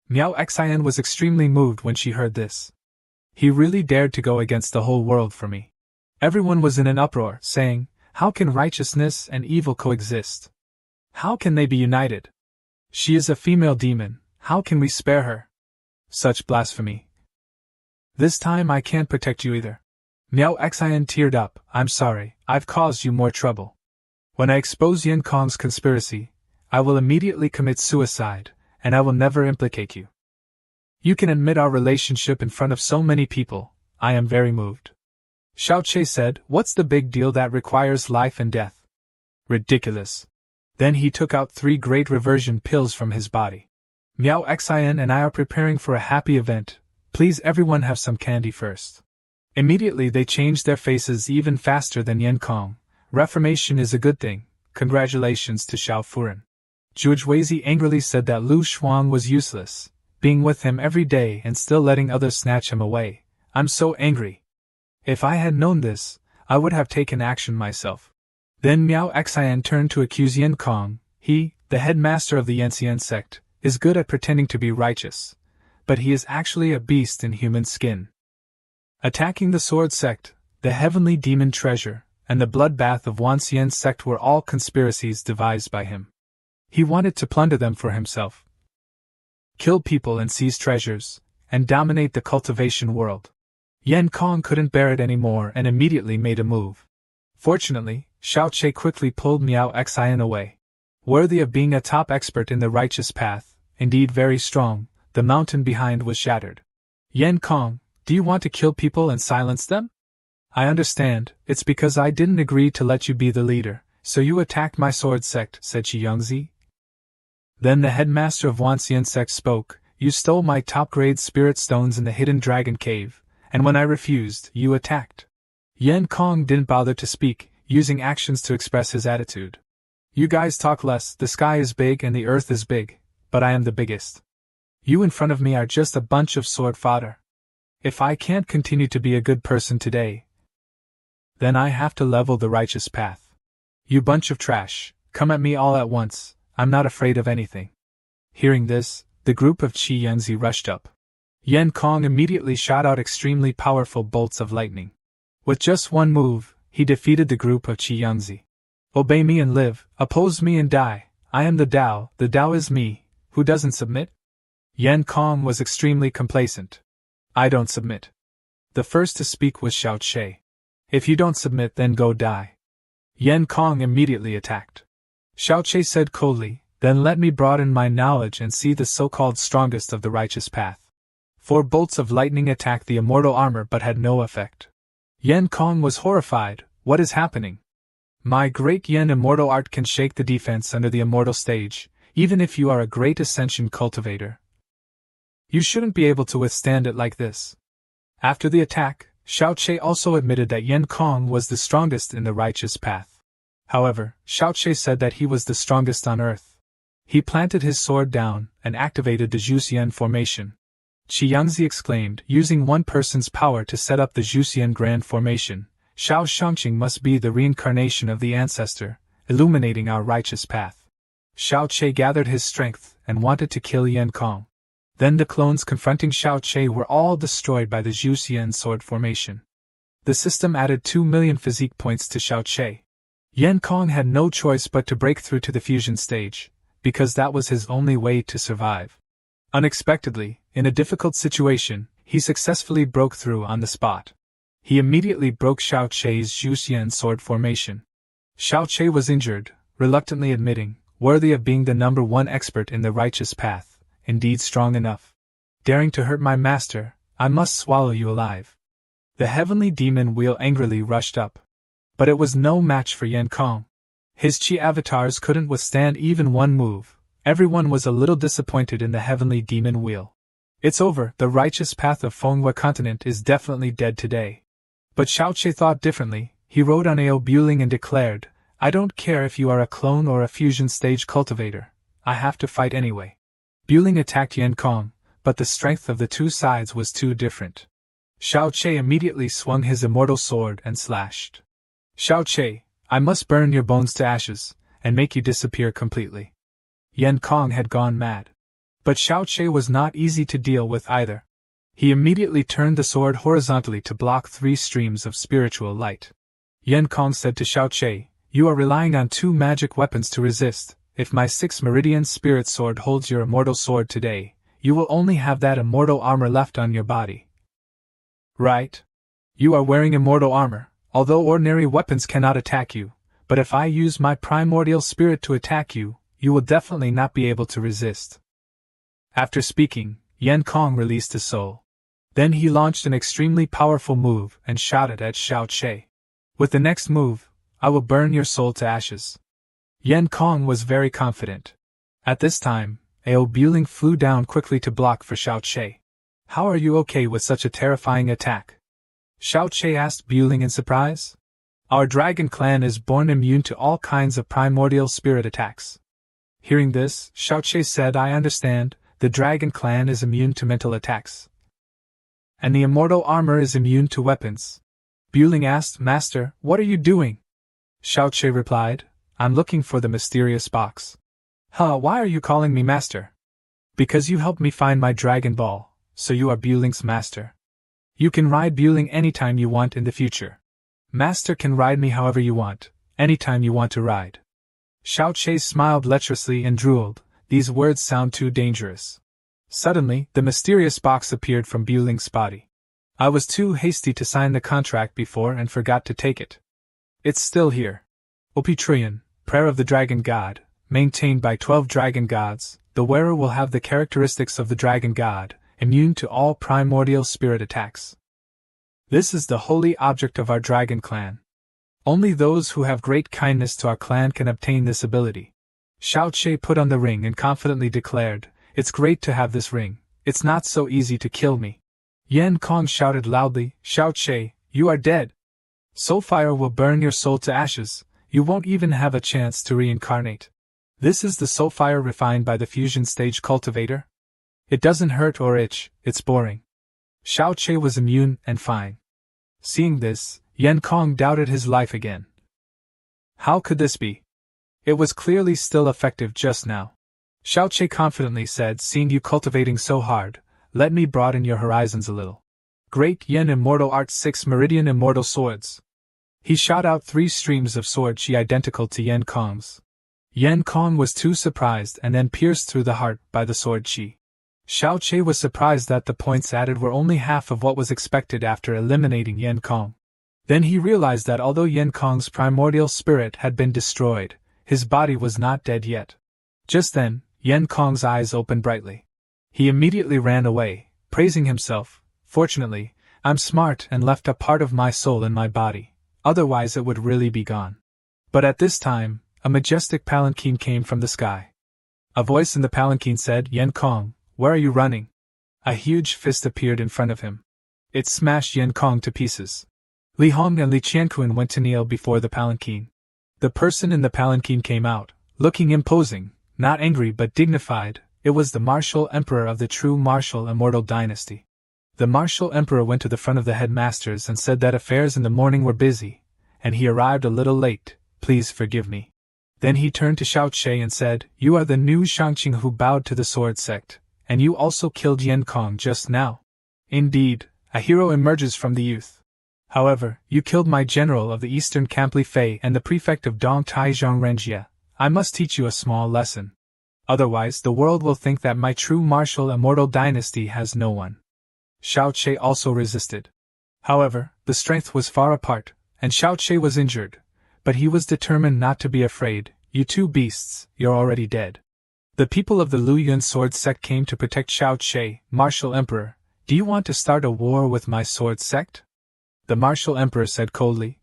Miao Xian was extremely moved when she heard this. He really dared to go against the whole world for me. Everyone was in an uproar, saying, "How can righteousness and evil coexist? How can they be united? She is a female demon, how can we spare her? Such blasphemy. This time I can't protect you either." Miao Xian teared up. "I'm sorry, I've caused you more trouble. When I expose Yan Kong's conspiracy, I will immediately commit suicide, and I will never implicate you. You can admit our relationship in front of so many people. I am very moved." Xiao Che said, "What's the big deal that requires life and death? Ridiculous." Then he took out 3 great reversion pills from his body. "Miao Xian and I are preparing for a happy event. Please everyone have some candy first." Immediately they changed their faces even faster than Yan Kong. "Reformation is a good thing. Congratulations to Xiao Furen." Zhuge Weizi angrily said that Lu Shuang was useless, being with him every day and still letting others snatch him away. "I'm so angry. If I had known this, I would have taken action myself." Then Miao Xian turned to accuse Yan Kong. "He, the headmaster of the Yanxian sect, is good at pretending to be righteous, but he is actually a beast in human skin. Attacking the Sword Sect, the Heavenly Demon Treasure, and the Bloodbath of Wanxian's sect were all conspiracies devised by him. He wanted to plunder them for himself, kill people and seize treasures, and dominate the cultivation world." Yan Kong couldn't bear it anymore and immediately made a move. Fortunately, Xiao Che quickly pulled Miao Xian away. Worthy of being a top expert in the righteous path, indeed very strong, the mountain behind was shattered. "Yan Kong, do you want to kill people and silence them? I understand, it's because I didn't agree to let you be the leader, so you attacked my sword sect," said Qi Yongzi. Then the headmaster of Wanxian sect spoke. "You stole my top-grade spirit stones in the hidden dragon cave, and when I refused, you attacked." Yan Kong didn't bother to speak, using actions to express his attitude. "You guys talk less. The sky is big and the earth is big, but I am the biggest. You in front of me are just a bunch of sword fodder. If I can't continue to be a good person today, then I have to level the righteous path. You bunch of trash, come at me all at once, I'm not afraid of anything." Hearing this, the group of Qi Yanzi rushed up. Yan Kong immediately shot out extremely powerful bolts of lightning. With just one move, he defeated the group of Qi Yanzi. "Obey me and live, oppose me and die. I am the Tao is me. Who doesn't submit?" Yan Kong was extremely complacent. "I don't submit." The first to speak was Xiao Che. "If you don't submit, then go die." Yan Kong immediately attacked. Xiao Che said coldly, "Then let me broaden my knowledge and see the so-called strongest of the righteous path." 4 bolts of lightning attacked the immortal armor but had no effect. Yan Kong was horrified. "What is happening? My great Yan immortal art can shake the defense under the immortal stage, even if you are a great ascension cultivator. You shouldn't be able to withstand it like this." After the attack, Xiao Che also admitted that Yan Kong was the strongest in the righteous path. However, Xiao Che said that he was the strongest on earth. He planted his sword down and activated the Zhuxian formation. Qi Yangzi exclaimed, "Using one person's power to set up the Zhuxian Grand Formation, Xiao Shangqing must be the reincarnation of the ancestor, illuminating our righteous path." Xiao Che gathered his strength and wanted to kill Yan Kong. Then the clones confronting Xiao Che were all destroyed by the Zhuxian sword formation. The system added 2 million physique points to Xiao Che. Yan Kong had no choice but to break through to the fusion stage, because that was his only way to survive. Unexpectedly, in a difficult situation, he successfully broke through on the spot. He immediately broke Xiao Che's Zhuxian sword formation. Xiao Che was injured, reluctantly admitting, "Worthy of being the number 1 expert in the righteous path, indeed strong enough. Daring to hurt my master, I must swallow you alive." The heavenly demon wheel angrily rushed up. But it was no match for Yan Kong. His Qi avatars couldn't withstand even one move, Everyone was a little disappointed in the heavenly demon wheel. It's over, the righteous path of Manhwa continent is definitely dead today. But Xiaoqie thought differently. He rode on Ao Buling and declared, I don't care if you are a clone or a fusion stage cultivator, I have to fight anyway. Buling attacked Yan Kong, but the strength of the two sides was too different. Xiaoqie immediately swung his immortal sword and slashed. Xiaoqie, I must burn your bones to ashes, and make you disappear completely. Yan Kong had gone mad. But Xiaoqie was not easy to deal with either. He immediately turned the sword horizontally to block 3 streams of spiritual light. Yan Kong said to Xiaoqie, You are relying on 2 magic weapons to resist. If my 6 meridian spirit sword holds your immortal sword today, you will only have that immortal armor left on your body. Right? You are wearing immortal armor, although ordinary weapons cannot attack you, but if I use my primordial spirit to attack you, you will definitely not be able to resist. After speaking, Yan Kong released his soul. Then he launched an extremely powerful move and shouted at Xiaoqie. With the next move, I will burn your soul to ashes. Yan Kong was very confident. At this time, Ao Buling flew down quickly to block for Xiaoqie. How are you okay with such a terrifying attack? Xiaoqie asked Buling in surprise. Our dragon clan is born immune to all kinds of primordial spirit attacks. Hearing this, Xiaoqie said, I understand, the dragon clan is immune to mental attacks. And the immortal armor is immune to weapons. Buling asked, Master, what are you doing? Xiaoqie replied, I'm looking for the mysterious box. Why are you calling me master? Because you helped me find my dragon ball, so you are Buling's master. You can ride Buling anytime you want in the future. Master can ride me however you want, anytime you want to ride. Xiaoqie smiled lecherously and drooled, these words sound too dangerous. Suddenly, the mysterious box appeared from Buling's body. I was too hasty to sign the contract before and forgot to take it. It's still here. Opitrion, Prayer of the Dragon God, maintained by 12 dragon gods, the wearer will have the characteristics of the dragon god, immune to all primordial spirit attacks. This is the holy object of our dragon clan. Only those who have great kindness to our clan can obtain this ability. Xiaoqie put on the ring and confidently declared, It's great to have this ring, it's not so easy to kill me. Yan Kong shouted loudly, Xiaoqie, you are dead. Soulfire will burn your soul to ashes, you won't even have a chance to reincarnate. This is the soulfire refined by the fusion stage cultivator. It doesn't hurt or itch, it's boring. Xiaoqie was immune and fine. Seeing this, Yan Kong doubted his life again. How could this be? It was clearly still effective just now. Xiaoqie confidently said, Seeing you cultivating so hard, let me broaden your horizons a little. Great Yen Immortal Art 6 Meridian Immortal Swords. He shot out 3 streams of sword chi identical to Yan Kong's. Yan Kong was too surprised and then pierced through the heart by the sword chi. Xiaoqie was surprised that the points added were only half of what was expected after eliminating Yan Kong. Then he realized that although Yan Kong's primordial spirit had been destroyed, his body was not dead yet. Just then, Yan Kong's eyes opened brightly. He immediately ran away, praising himself, Fortunately, I'm smart and left a part of my soul in my body, otherwise it would really be gone. But at this time, a majestic palanquin came from the sky. A voice in the palanquin said, Yan Kong, where are you running? A huge fist appeared in front of him. It smashed Yan Kong to pieces. Li Hong and Li Qianquan went to kneel before the palanquin. The person in the palanquin came out, looking imposing, not angry but dignified. It was the martial emperor of the true martial immortal dynasty. The martial emperor went to the front of the headmasters and said that affairs in the morning were busy, and he arrived a little late, please forgive me. Then he turned to Xiaoqie and said, You are the new Shangqing who bowed to the sword sect, and you also killed Yan Kong just now. Indeed, a hero emerges from the youth. However, you killed my general of the eastern camp Li Fei and the prefect of Dong Taizhong Renjie. I must teach you a small lesson. Otherwise the world will think that my true martial immortal dynasty has no one. Xiaoqie also resisted. However, the strength was far apart, and Xiaoqie was injured, but he was determined not to be afraid. You two beasts, you're already dead. The people of the Luyuan sword sect came to protect Xiaoqie, martial emperor. Do you want to start a war with my sword sect? The martial emperor said coldly.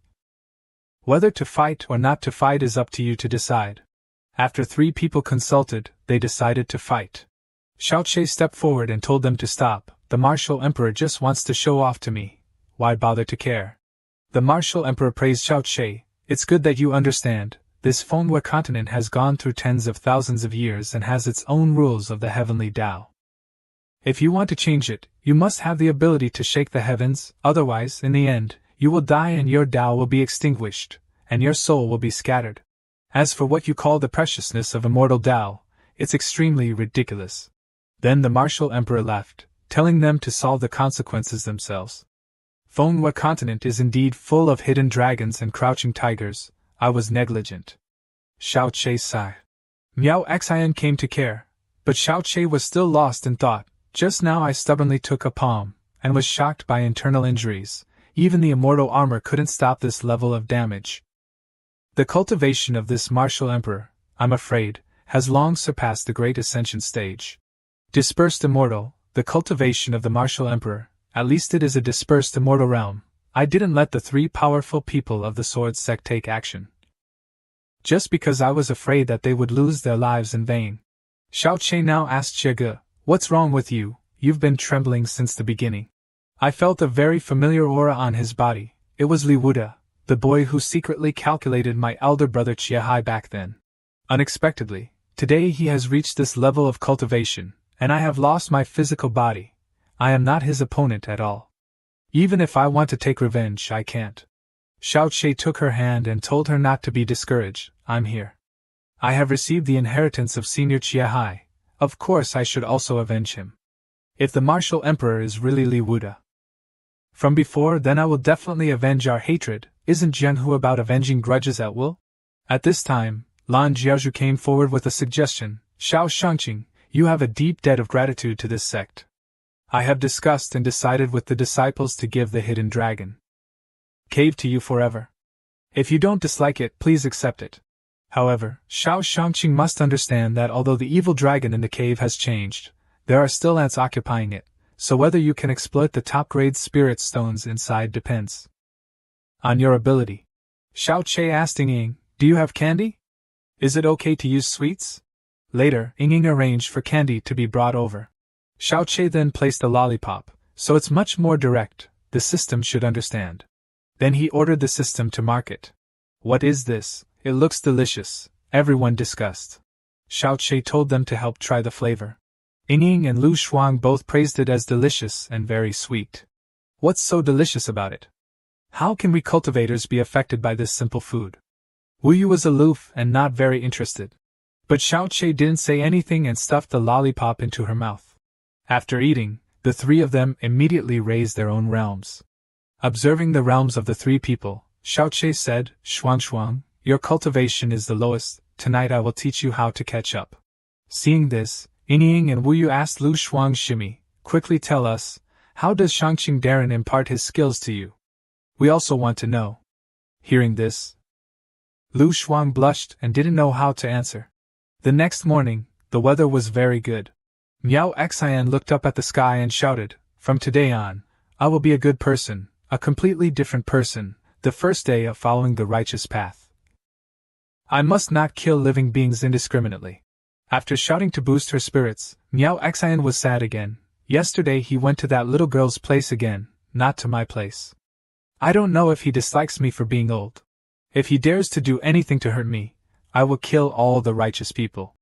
Whether to fight or not to fight is up to you to decide. After 3 people consulted, they decided to fight. Xiaoqi stepped forward and told them to stop. The martial emperor just wants to show off to me. Why bother to care? The martial emperor praised Xiaoqi. It's good that you understand. This Manhwa continent has gone through tens of thousands of years and has its own rules of the heavenly Tao. If you want to change it, you must have the ability to shake the heavens, otherwise, in the end, you will die and your Tao will be extinguished, and your soul will be scattered. As for what you call the preciousness of immortal Tao, it's extremely ridiculous. Then the martial emperor left, telling them to solve the consequences themselves. Manhwa continent is indeed full of hidden dragons and crouching tigers. I was negligent. Xiaoqi sighed. Miao Xian came to care, but Xiaoqi was still lost in thought. Just now I stubbornly took a palm, and was shocked by internal injuries. Even the immortal armor couldn't stop this level of damage. The cultivation of this martial emperor, I'm afraid, has long surpassed the great ascension stage. Dispersed immortal, the cultivation of the martial emperor, at least it is a dispersed immortal realm. I didn't let the 3 powerful people of the sword sect take action, just because I was afraid that they would lose their lives in vain. Xiaoqi now asked Jie, what's wrong with you? You've been trembling since the beginning. I felt a very familiar aura on his body. It was Li Wuda, the boy who secretly calculated my elder brother Chiehai back then. Unexpectedly, today he has reached this level of cultivation, and I have lost my physical body. I am not his opponent at all. Even if I want to take revenge, I can't. Xiaoqi took her hand and told her not to be discouraged. I'm here. I have received the inheritance of Senior Chiehai. Of course I should also avenge him. If the martial emperor is really Li Wuda from before, then I will definitely avenge our hatred. Isn't Jianhu about avenging grudges at will? At this time, Lan Jiaozhu came forward with a suggestion. Xiao Shangqing, you have a deep debt of gratitude to this sect. I have discussed and decided with the disciples to give the hidden dragon cave to you forever. If you don't dislike it, please accept it. However, Xiao Shangqing must understand that although the evil dragon in the cave has changed, there are still ants occupying it, so whether you can exploit the top-grade spirit stones inside depends on your ability. Xiaoqi asked Ying, do you have candy? Is it okay to use sweets? Later, Ying arranged for candy to be brought over. Xiaoqi then placed a lollipop, so it's much more direct. The system should understand. Then he ordered the system to mark it. What is this? It looks delicious, everyone discussed. Xiaoqi told them to help try the flavor. Ying and Lu Shuang both praised it as delicious and very sweet. What's so delicious about it? How can we cultivators be affected by this simple food? Wu Yu was aloof and not very interested. But Xiaoqi didn't say anything and stuffed the lollipop into her mouth. After eating, the 3 of them immediately raised their own realms. Observing the realms of the 3 people, Xiaoqi said, Shuang, your cultivation is the lowest. Tonight I will teach you how to catch up. Seeing this, Ying and Wu Yu asked Lu Shuang, Shimi, quickly tell us, how does Shangqing Darren impart his skills to you? We also want to know. Hearing this, Lu Shuang blushed and didn't know how to answer. The next morning, the weather was very good. Miao Xian looked up at the sky and shouted, from today on, I will be a good person, a completely different person, the first day of following the righteous path. I must not kill living beings indiscriminately. After shouting to boost her spirits, Miao Xian was sad again. Yesterday he went to that little girl's place again, not to my place. I don't know if he dislikes me for being old. If he dares to do anything to hurt me, I will kill all the righteous people.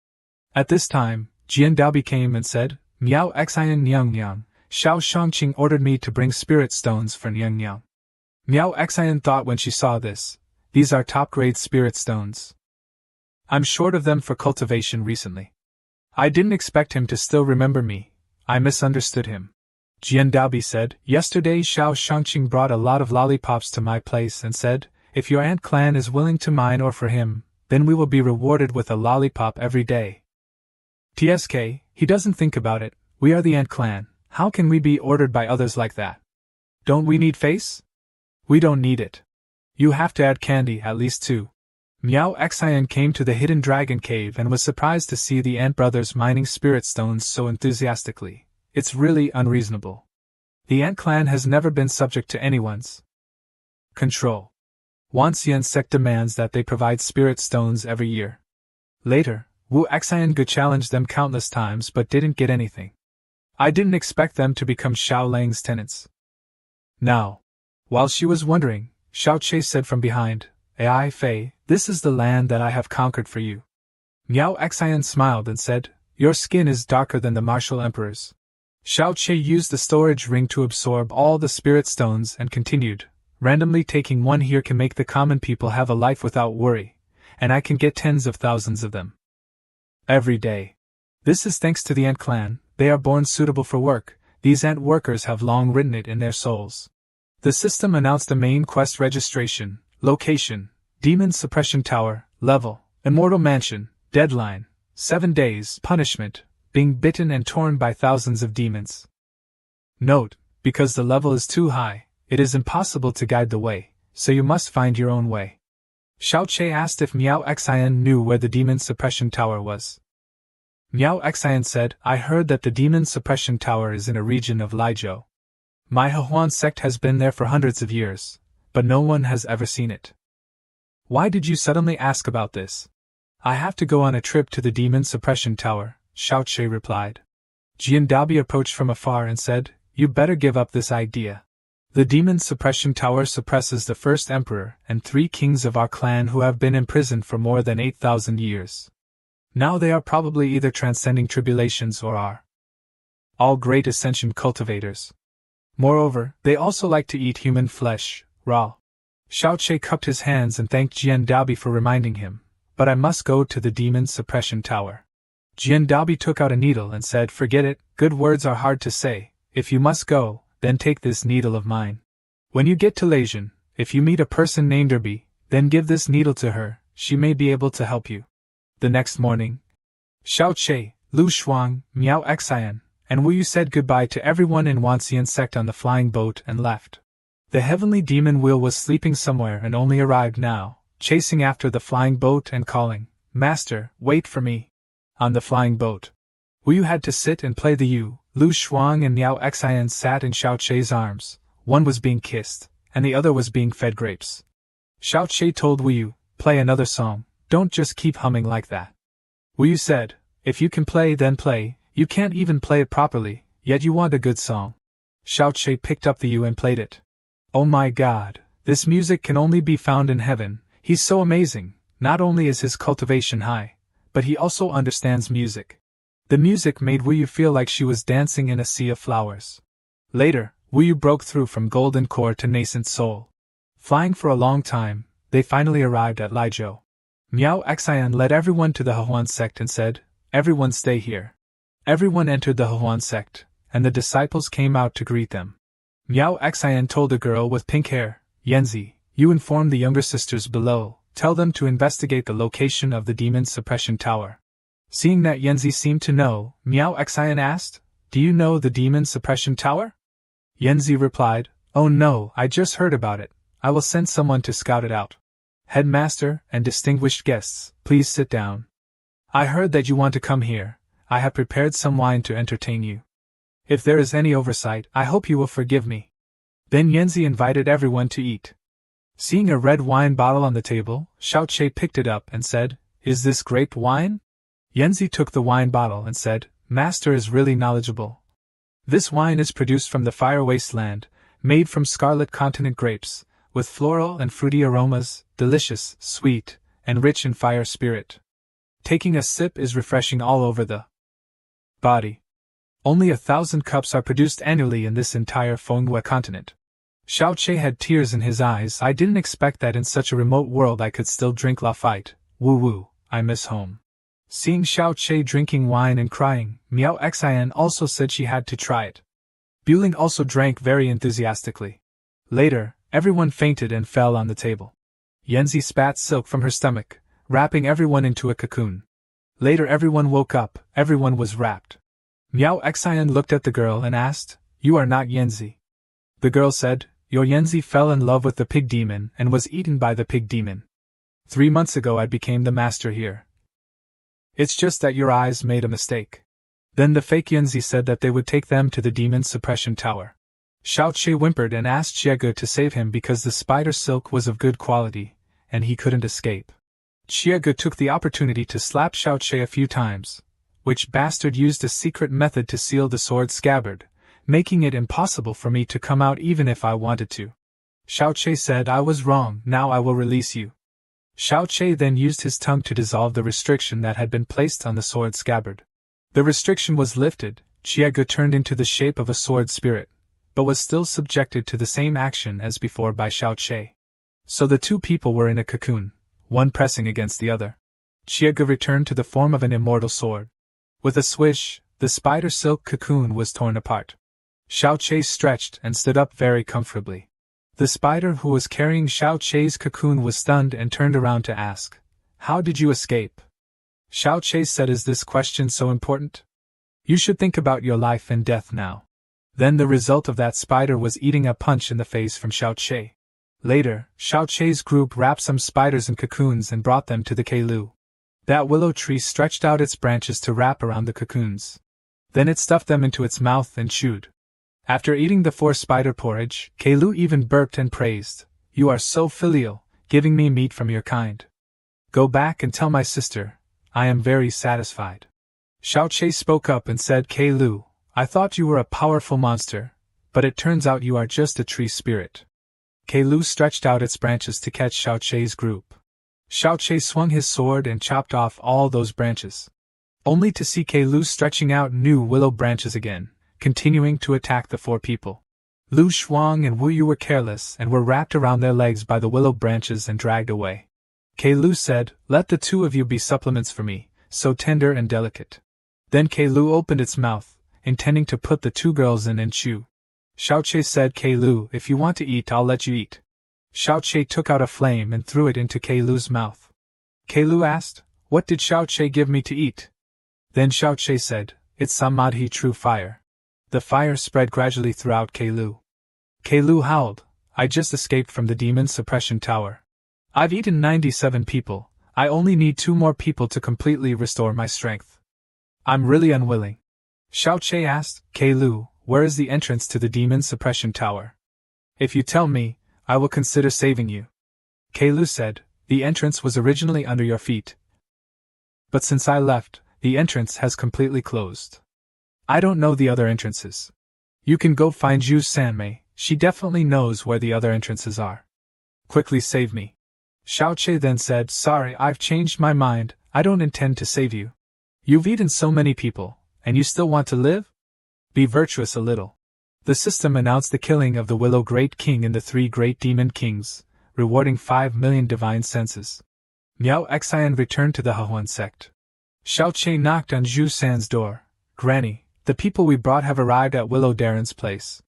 At this time, Jian Daobi came and said, Miao Xian Nyang, Xiao Shangqing ordered me to bring spirit stones for Nyang. Miao Xian thought when she saw this, these are top-grade spirit stones. I'm short of them for cultivation recently. I didn't expect him to still remember me. I misunderstood him. Jian Daobi said, yesterday Xiao Shangqing brought a lot of lollipops to my place and said, if your ant clan is willing to mine or for him, then we will be rewarded with a lollipop every day. TSK, he doesn't think about it. We are the ant clan. How can we be ordered by others like that? Don't we need face? We don't need it. You have to add candy at least 2. Miao Xian came to the hidden dragon cave and was surprised to see the ant brothers mining spirit stones so enthusiastically. It's really unreasonable. The ant clan has never been subject to anyone's control. Wanxian sect demands that they provide spirit stones every year. Later, Wu Xiange challenged them countless times but didn't get anything. I didn't expect them to become Xiao Lang's tenants. Now. While she was wondering, Xiao Che said from behind, Ai Fei, this is the land that I have conquered for you. Miao Xian smiled and said, your skin is darker than the martial emperor's. Xiao Che used the storage ring to absorb all the spirit stones and continued, randomly taking one here can make the common people have a life without worry, and I can get tens of thousands of them every day. This is thanks to the ant clan, they are born suitable for work, these ant workers have long written it in their souls. The system announced the main quest registration, location, demon suppression tower, level, immortal mansion, deadline, 7 days, punishment, being bitten and torn by thousands of demons. Note, because the level is too high, it is impossible to guide the way, so you must find your own way. Xiao Che asked if Miao Xian knew where the demon suppression tower was. Miao Xian said, I heard that the demon suppression tower is in a region of Lizhou. My Huan sect has been there for hundreds of years, but no one has ever seen it. Why did you suddenly ask about this? I have to go on a trip to the demon suppression tower, Xiao Che replied. Jian Daobi approached from afar and said, you better give up this idea. The demon suppression tower suppresses the first emperor and 3 kings of our clan who have been imprisoned for more than 8,000 years. Now they are probably either transcending tribulations or are all great ascension cultivators. Moreover, they also like to eat human flesh, raw. Xiao Che cupped his hands and thanked Jian Daobi for reminding him, but I must go to the demon suppression tower. Jian Daobi took out a needle and said, forget it, good words are hard to say, if you must go, then take this needle of mine. When you get to Lasian, if you meet a person named Erbi, then give this needle to her, she may be able to help you. The next morning, Xiao Che, Lu Shuang, Miao Xian, and Wu Yu said goodbye to everyone in Wanxian sect on the flying boat and left. The heavenly demon wheel was sleeping somewhere and only arrived now, chasing after the flying boat and calling, Master, wait for me. On the flying boat, Wu Yu had to sit and play the Yu. Lu Shuang and Miao Xian sat in Xiao Che's arms, one was being kissed, and the other was being fed grapes. Xiao Che told Wu Yu, play another song, don't just keep humming like that. Wu Yu said, if you can play then play, you can't even play it properly, yet you want a good song. Xiao Che picked up the Yu and played it. Oh my god, this music can only be found in heaven, he's so amazing, not only is his cultivation high, but he also understands music. The music made Wu Yu feel like she was dancing in a sea of flowers. Later, Wu Yu broke through from golden core to nascent soul. Flying for a long time, they finally arrived at Lizhou. Miao Xian led everyone to the Huan sect and said, everyone stay here. Everyone entered the Huan sect, and the disciples came out to greet them. Miao Xian told the girl with pink hair, Yanzi, you inform the younger sisters below, tell them to investigate the location of the demon suppression tower. Seeing that Yanzi seemed to know, Miao Xian asked, do you know the demon suppression tower? Yanzi replied, oh no, I just heard about it, I will send someone to scout it out. Headmaster and distinguished guests, please sit down. I heard that you want to come here, I have prepared some wine to entertain you. If there is any oversight, I hope you will forgive me. Then Yanzi invited everyone to eat. Seeing a red wine bottle on the table, Xiao Che picked it up and said, is this grape wine? Yanzi took the wine bottle and said, Master is really knowledgeable. This wine is produced from the fire wasteland, made from scarlet continent grapes, with floral and fruity aromas, delicious, sweet, and rich in fire spirit. Taking a sip is refreshing all over the body. Only 1,000 cups are produced annually in this entire Manhwa continent. Xiao Che had tears in his eyes. I didn't expect that in such a remote world I could still drink Lafite. Woo woo, I miss home. Seeing Xiao Che drinking wine and crying, Miao Xian also said she had to try it. Buling also drank very enthusiastically. Later, everyone fainted and fell on the table. Yanzi spat silk from her stomach, wrapping everyone into a cocoon. Later everyone woke up, everyone was wrapped. Miao Xian looked at the girl and asked, you are not Yanzi. The girl said, your Yanzi fell in love with the pig demon and was eaten by the pig demon. 3 months ago I became the master here. It's just that your eyes made a mistake. Then the fake Yanzi said that they would take them to the demon suppression tower. Xiao Che whimpered and asked Jiege to save him because the spider silk was of good quality, and he couldn't escape. Chiaga took the opportunity to slap Xiaoche a few times, which bastard used a secret method to seal the sword scabbard, making it impossible for me to come out even if I wanted to. Xiaoche said I was wrong, now I will release you. Xiaoche then used his tongue to dissolve the restriction that had been placed on the sword scabbard. The restriction was lifted, Chiaga turned into the shape of a sword spirit, but was still subjected to the same action as before by Xiaoche. So the two people were in a cocoon, one pressing against the other. Chiaga returned to the form of an immortal sword. With a swish, the spider silk cocoon was torn apart. Xiaoche stretched and stood up very comfortably. The spider who was carrying Xiaoche's cocoon was stunned and turned around to ask, "How did you escape?" Xiaoche said, "Is this question so important? You should think about your life and death now." Then the result of that spider was eating a punch in the face from Xiaoche. Later, Xiaoche's group wrapped some spiders in cocoons and brought them to the Keilu. That willow tree stretched out its branches to wrap around the cocoons. Then it stuffed them into its mouth and chewed. After eating the 4 spider porridge, Keilu even burped and praised, "You are so filial, giving me meat from your kind. Go back and tell my sister, I am very satisfied." Xiaoche spoke up and said, "Keilu, I thought you were a powerful monster, but it turns out you are just a tree spirit." Keilu stretched out its branches to catch Xiaoche's group. Xiaoche swung his sword and chopped off all those branches, only to see Keilu stretching out new willow branches again, continuing to attack the 4 people. Lu Shuang and Wu Yu were careless and were wrapped around their legs by the willow branches and dragged away. Keilu said, "Let the 2 of you be supplements for me, so tender and delicate." Then Keilu opened its mouth, intending to put the 2 girls in and chew. Xiaoche said, "Keilu, if you want to eat, I'll let you eat." Xiaoche took out a flame and threw it into Keilu's mouth. Keilu asked, "What did Xiaoche give me to eat?" Then Xiaoche said, "It's samadhi, true fire." The fire spread gradually throughout Keilu. Keilu howled, "I just escaped from the demon suppression tower. I've eaten 97 people, I only need 2 more people to completely restore my strength. I'm really unwilling." Xiaoche asked, "Keilu, where is the entrance to the demon suppression tower? If you tell me, I will consider saving you." Keilu said, "The entrance was originally under your feet. But since I left, the entrance has completely closed. I don't know the other entrances. You can go find Zhu Sanmei, she definitely knows where the other entrances are. Quickly save me." Xiaoche then said, "Sorry, I've changed my mind, I don't intend to save you. You've eaten so many people, and you still want to live? Be virtuous a little." The system announced the killing of the Willow Great King and the 3 Great Demon Kings, rewarding 5 million divine senses. Miao Xian returned to the Hehuan sect. Xiaoche knocked on Zhu San's door. "Granny, the people we brought have arrived at Willow Darren's place.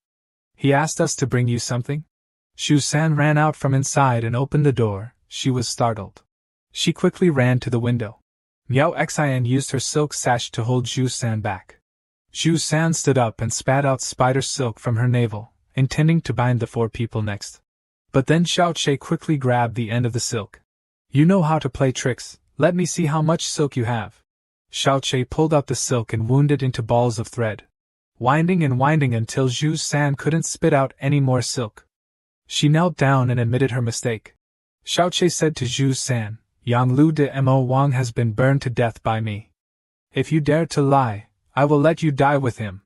He asked us to bring you something?" Zhu San ran out from inside and opened the door. She was startled. She quickly ran to the window. Miao Xian used her silk sash to hold Zhu San back. Zhu San stood up and spat out spider silk from her navel, intending to bind the 4 people next. But then Xiaoche quickly grabbed the end of the silk. "You know how to play tricks, let me see how much silk you have." Xiaoche pulled out the silk and wound it into balls of thread, winding and winding until Zhu San couldn't spit out any more silk. She knelt down and admitted her mistake. Xiaoche said to Zhu San, "Yang Lu de Mo Wang has been burned to death by me. If you dare to lie, I will let you die with him."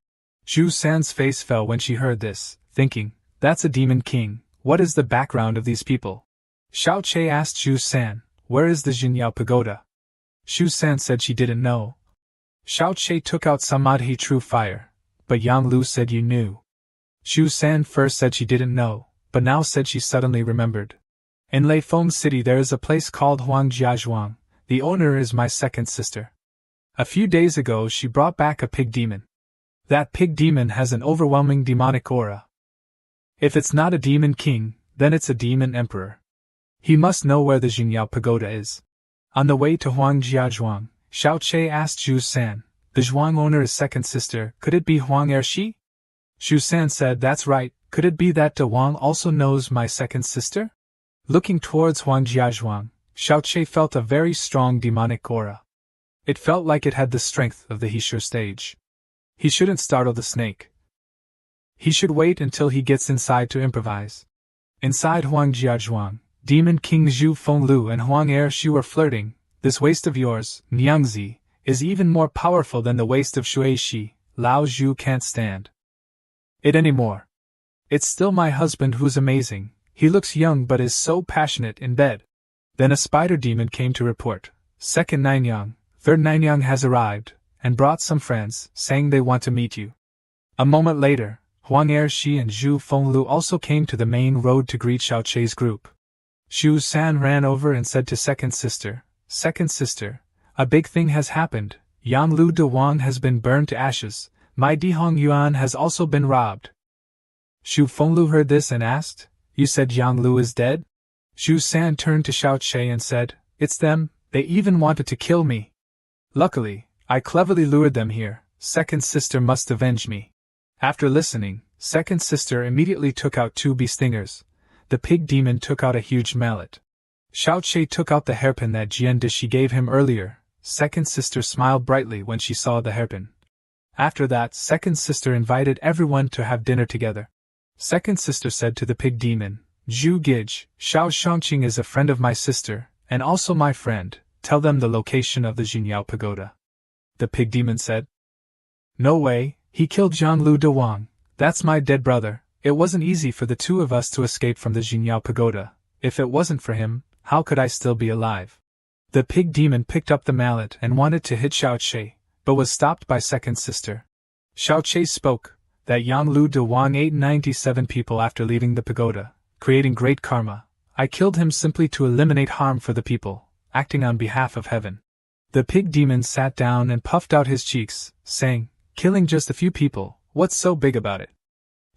Zhu San's face fell when she heard this, thinking, "That's a demon king, what is the background of these people?" Xiaoche asked Zhu San, "Where is the Jinyao Pagoda?" Zhu San said she didn't know. Xiaoche took out samadhi true fire, but Yang Lu said you knew. Zhu San first said she didn't know, but now said she suddenly remembered. "In Leifeng City there is a place called Huangjiazhuang, the owner is my second sister. A few days ago she brought back a pig demon. That pig demon has an overwhelming demonic aura. If it's not a demon king, then it's a demon emperor. He must know where the Jinyao Pagoda is." On the way to Huangjiazhuang, Xiaoche asked Zhu San, "The Zhuang owner is second sister, could it be Huang Ershi?" Zhu San said, "That's right, could it be that De Wang also knows my second sister?" Looking towards Huangjiazhuang, Xiaoche felt a very strong demonic aura. It felt like it had the strength of the Heishu stage. He shouldn't startle the snake. He should wait until he gets inside to improvise. Inside Huangjiazhuang, Demon King Zhu Fenglu and Huang Ershi were flirting. This waist of yours, Niangzi, is even more powerful than the waist of Shuaishi. Lao Zhu can't stand it anymore. It's still my husband who's amazing. He looks young but is so passionate in bed. Then a spider demon came to report. Second Nanyang, third Nanyang has arrived, and brought some friends, saying they want to meet you. A moment later, Huang Ershi and Zhu Fenglu also came to the main road to greet Xiao Chei's group. Xu San ran over and said to Second Sister, a big thing has happened. Yang Lu De Wang has been burned to ashes. My Dihong Yuan has also been robbed. Xu Fenglu heard this and asked, You said Yang Lu is dead? Xu San turned to Xiao Chei and said, It's them, they even wanted to kill me. Luckily, I cleverly lured them here. Second Sister must avenge me. After listening, Second Sister immediately took out 2 bee stingers. The pig demon took out a huge mallet. Xiao Chei took out the hairpin that Jiandishi gave him earlier. Second Sister smiled brightly when she saw the hairpin. After that, Second Sister invited everyone to have dinner together. Second Sister said to the pig demon, Zhu Gij, Xiao Shangqing is a friend of my sister, and also my friend. Tell them the location of the Jinyao Pagoda. The pig demon said, No way, he killed Jiang Lu De Wang. That's my dead brother. It wasn't easy for the 2 of us to escape from the Jinyao Pagoda. If it wasn't for him, how could I still be alive? The pig demon picked up the mallet and wanted to hit Xiao Chei, but was stopped by Second Sister. Xiao Chei spoke, that Yang Lu De Wang ate 97 people after leaving the pagoda, creating great karma. I killed him simply to eliminate harm for the people, acting on behalf of heaven. The pig demon sat down and puffed out his cheeks, saying, Killing just a few people, what's so big about it?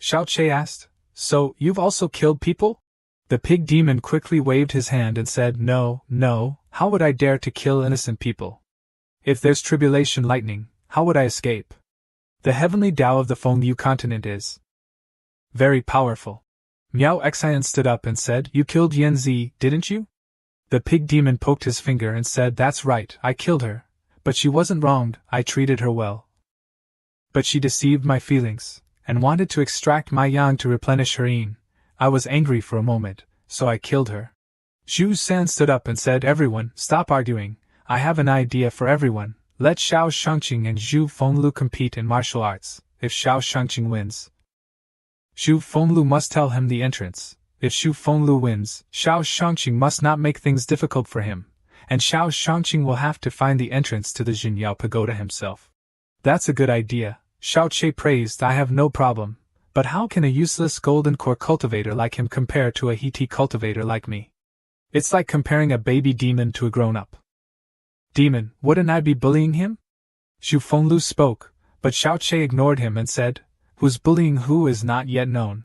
Xiao Chei asked, So, you've also killed people? The pig demon quickly waved his hand and said, No, how would I dare to kill innocent people? If there's tribulation lightning, how would I escape? The heavenly Tao of the Fengyu continent is very powerful. Miao Xian stood up and said, You killed Yanzi, didn't you? The pig demon poked his finger and said, That's right, I killed her. But she wasn't wronged, I treated her well. But she deceived my feelings, and wanted to extract my yang to replenish her yin. I was angry for a moment, so I killed her. Zhu San stood up and said, Everyone, stop arguing. I have an idea for everyone. Let Xiao Shangqing and Zhu Fenglu compete in martial arts. If Xiao Shangqing wins, Zhu Fenglu must tell him the entrance. If Zhu Fenglu wins, Xiao Shangqing must not make things difficult for him, and Xiao Shangqing will have to find the entrance to the Jinyao Pagoda himself. That's a good idea, Xiao Chei praised. I have no problem. But how can a useless golden core cultivator like him compare to a He-Ti cultivator like me? It's like comparing a baby demon to a grown-up demon. Wouldn't I be bullying him? Zhu Fenglu spoke, but Xiao Chei ignored him and said, Who's bullying who is not yet known.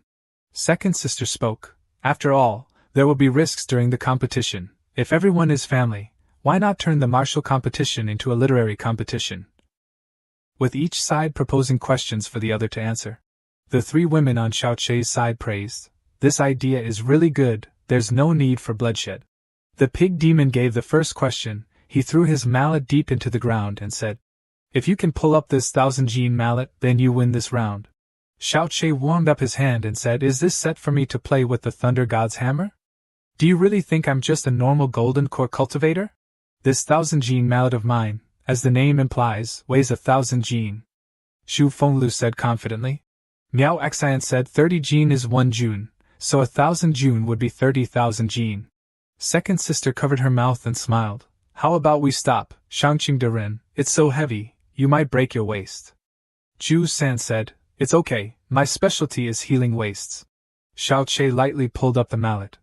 Second Sister spoke, After all, there will be risks during the competition. If everyone is family, why not turn the martial competition into a literary competition? With each side proposing questions for the other to answer. The 3 women on Xiao Chei's side praised, This idea is really good, there's no need for bloodshed. The pig demon gave the first question. He threw his mallet deep into the ground and said, If you can pull up this 1000-gene mallet, then you win this round. Xiao Chei warmed up his hand and said, Is this set for me to play with the Thunder God's hammer? Do you really think I'm just a normal golden core cultivator? This 1000-gene mallet of mine, as the name implies, weighs 1000 gene. Zhu Fenglu said confidently. Miao Xian said 30 gene is 1 jun, so 1000 jun would be 30,000 gene. Second Sister covered her mouth and smiled. How about we stop, Shangqing Derin, it's so heavy, you might break your waist. Zhu San said, It's okay, my specialty is healing wastes. Xiao Chei lightly pulled up the mallet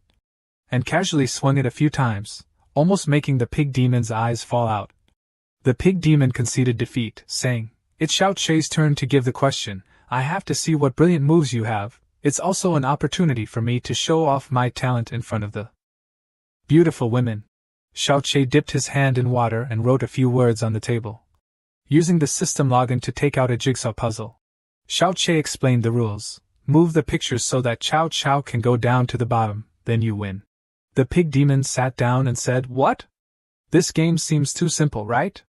and casually swung it a few times, almost making the pig demon's eyes fall out. The pig demon conceded defeat, saying, It's Xiao Chei's turn to give the question. I have to see what brilliant moves you have. It's also an opportunity for me to show off my talent in front of the beautiful women. Xiao Chei dipped his hand in water and wrote a few words on the table, using the system login to take out a jigsaw puzzle. Xiao Chei explained the rules. Move the pictures so that Chao Chao can go down to the bottom, then you win. The pig demon sat down and said, What? This game seems too simple, right?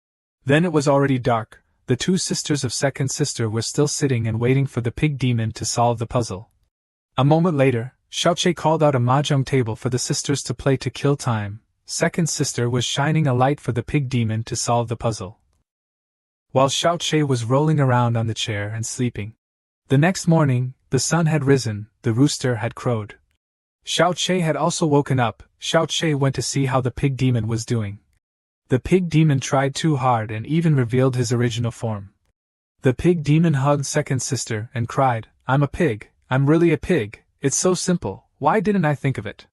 Then it was already dark. The 2 sisters of Second Sister were still sitting and waiting for the pig demon to solve the puzzle. A moment later, Xiaoqie called out a mahjong table for the sisters to play to kill time. Second sister was shining a light for the pig demon to solve the puzzle, while Xiaoqie was rolling around on the chair and sleeping. The next morning, the sun had risen, the rooster had crowed. Xiaoqie had also woken up. Xiaoqie went to see how the pig demon was doing. The pig demon tried too hard and even revealed his original form. The pig demon hugged second sister and cried, "I'm a pig, I'm really a pig, it's so simple, why didn't I think of it?"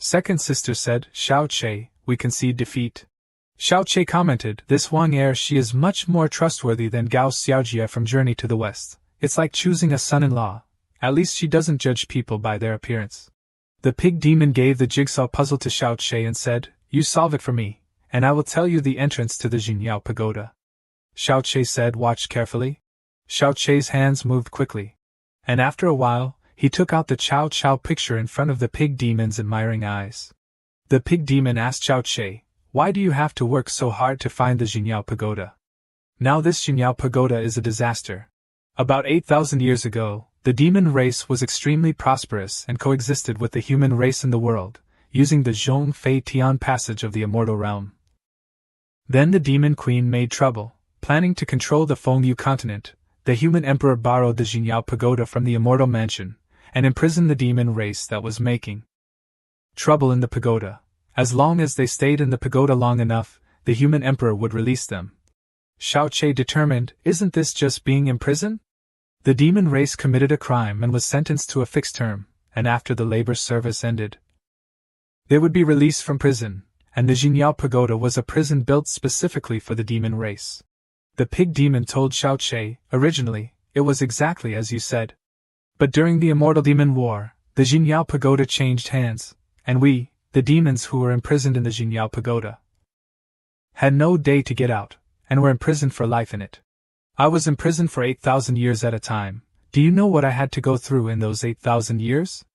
Second sister said, "Xiaoqie, we concede defeat." Xiaoqie commented, "This Wang Er, she is much more trustworthy than Gao Xiaojie from Journey to the West. It's like choosing a son-in-law. At least she doesn't judge people by their appearance." The pig demon gave the jigsaw puzzle to Xiaoqie and said, "You solve it for me, and I will tell you the entrance to the Jinyao Pagoda." Xiaoqie said, "Watch carefully." Xiaoqie's hands moved quickly, and after a while, he took out the Chow Chow picture in front of the pig demon's admiring eyes. The pig demon asked Xiaoqie, "Why do you have to work so hard to find the Jinyao Pagoda? Now this Jinyao Pagoda is a disaster. About 8,000 years ago, the demon race was extremely prosperous and coexisted with the human race in the world, using the Zhong Fei Tian passage of the immortal realm. Then the demon queen made trouble, planning to control the Fengyu continent. The human emperor borrowed the Jinyao Pagoda from the immortal mansion, and imprisoned the demon race that was making trouble in the pagoda. As long as they stayed in the pagoda long enough, the human emperor would release them. Xiaoqie determined, "Isn't this just being imprisoned?" The demon race committed a crime and was sentenced to a fixed term, and after the labor service ended, they would be released from prison, and the Jinyao Pagoda was a prison built specifically for the demon race. The pig demon told Xiaoqie, "Originally, it was exactly as you said. But during the Immortal Demon War, the Jinyao Pagoda changed hands, and we, the demons who were imprisoned in the Jinyao Pagoda, had no day to get out, and were imprisoned for life in it. I was imprisoned for 8,000 years at a time. Do you know what I had to go through in those 8,000 years?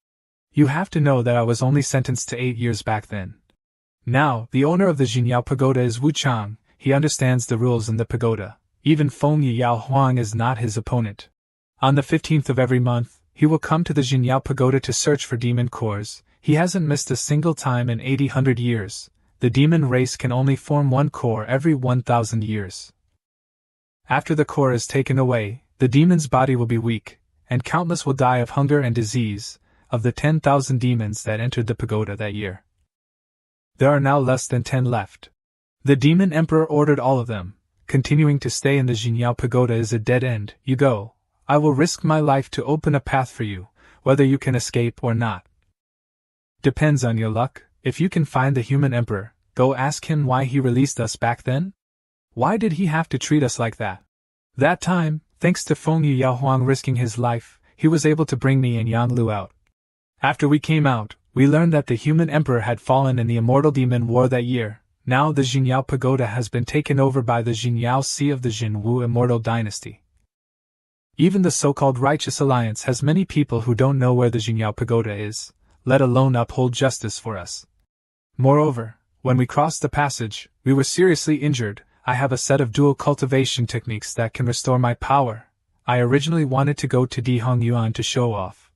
You have to know that I was only sentenced to 8 years back then. Now, the owner of the Jinyao Pagoda is Wu Chang. He understands the rules in the pagoda. Even Feng Yao Huang is not his opponent. On the 15th of every month, he will come to the Jinyao Pagoda to search for demon cores. He hasn't missed a single time in 800 years. The demon race can only form one core every 1,000 years. After the core is taken away, the demon's body will be weak, and countless will die of hunger and disease. Of the 10,000 demons that entered the pagoda that year, there are now less than 10 left. The demon emperor ordered all of them. Continuing to stay in the Jinyao Pagoda is a dead end. You go. I will risk my life to open a path for you, whether you can escape or not. Depends on your luck. If you can find the human emperor, go ask him why he released us back then. Why did he have to treat us like that? That time, thanks to Feng Yao Huang risking his life, he was able to bring me and Yang Lu out. After we came out, we learned that the human emperor had fallen in the Immortal Demon War that year. Now the Jinyao Pagoda has been taken over by the Jinyao Sea of the Jinwu Immortal Dynasty. Even the so-called Righteous Alliance has many people who don't know where the Jinyao Pagoda is, let alone uphold justice for us. Moreover, when we crossed the passage, we were seriously injured. I have a set of dual cultivation techniques that can restore my power. I originally wanted to go to Di Hong Yuan to show off,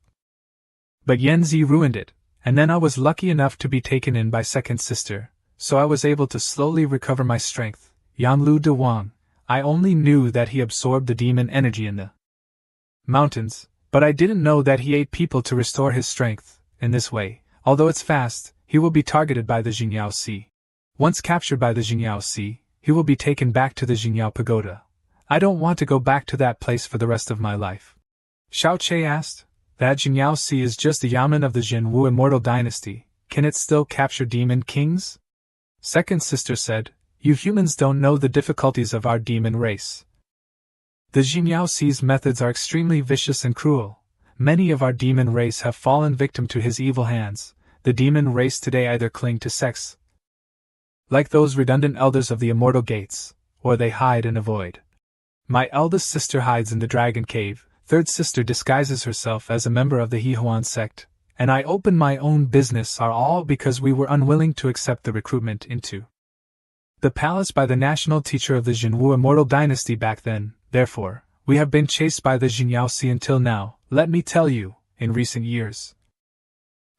but Yanzi ruined it, and then I was lucky enough to be taken in by second sister, so I was able to slowly recover my strength. Yanlu De Wang, I only knew that he absorbed the demon energy in the mountains, but I didn't know that he ate people to restore his strength. In this way, although it's fast, he will be targeted by the Jinyao Sea. Once captured by the Jinyao Sea, he will be taken back to the Jinyao Pagoda. I don't want to go back to that place for the rest of my life. Xiaoqie asked, "That Jinyao Sea is just the yamen of the Jinwu Immortal Dynasty. Can it still capture demon kings?" Second sister said, "You humans don't know the difficulties of our demon race. The Jinyao Sea's methods are extremely vicious and cruel. Many of our demon race have fallen victim to his evil hands. The demon race today either cling to sex, like those redundant elders of the immortal gates, or they hide and avoid. My eldest sister hides in the dragon cave, third sister disguises herself as a member of the Hehuan sect, and I open my own business are all because we were unwilling to accept the recruitment into the palace by the national teacher of the Jinwu Immortal Dynasty back then. Therefore, we have been chased by the Jinyao Sea until now. Let me tell you, in recent years,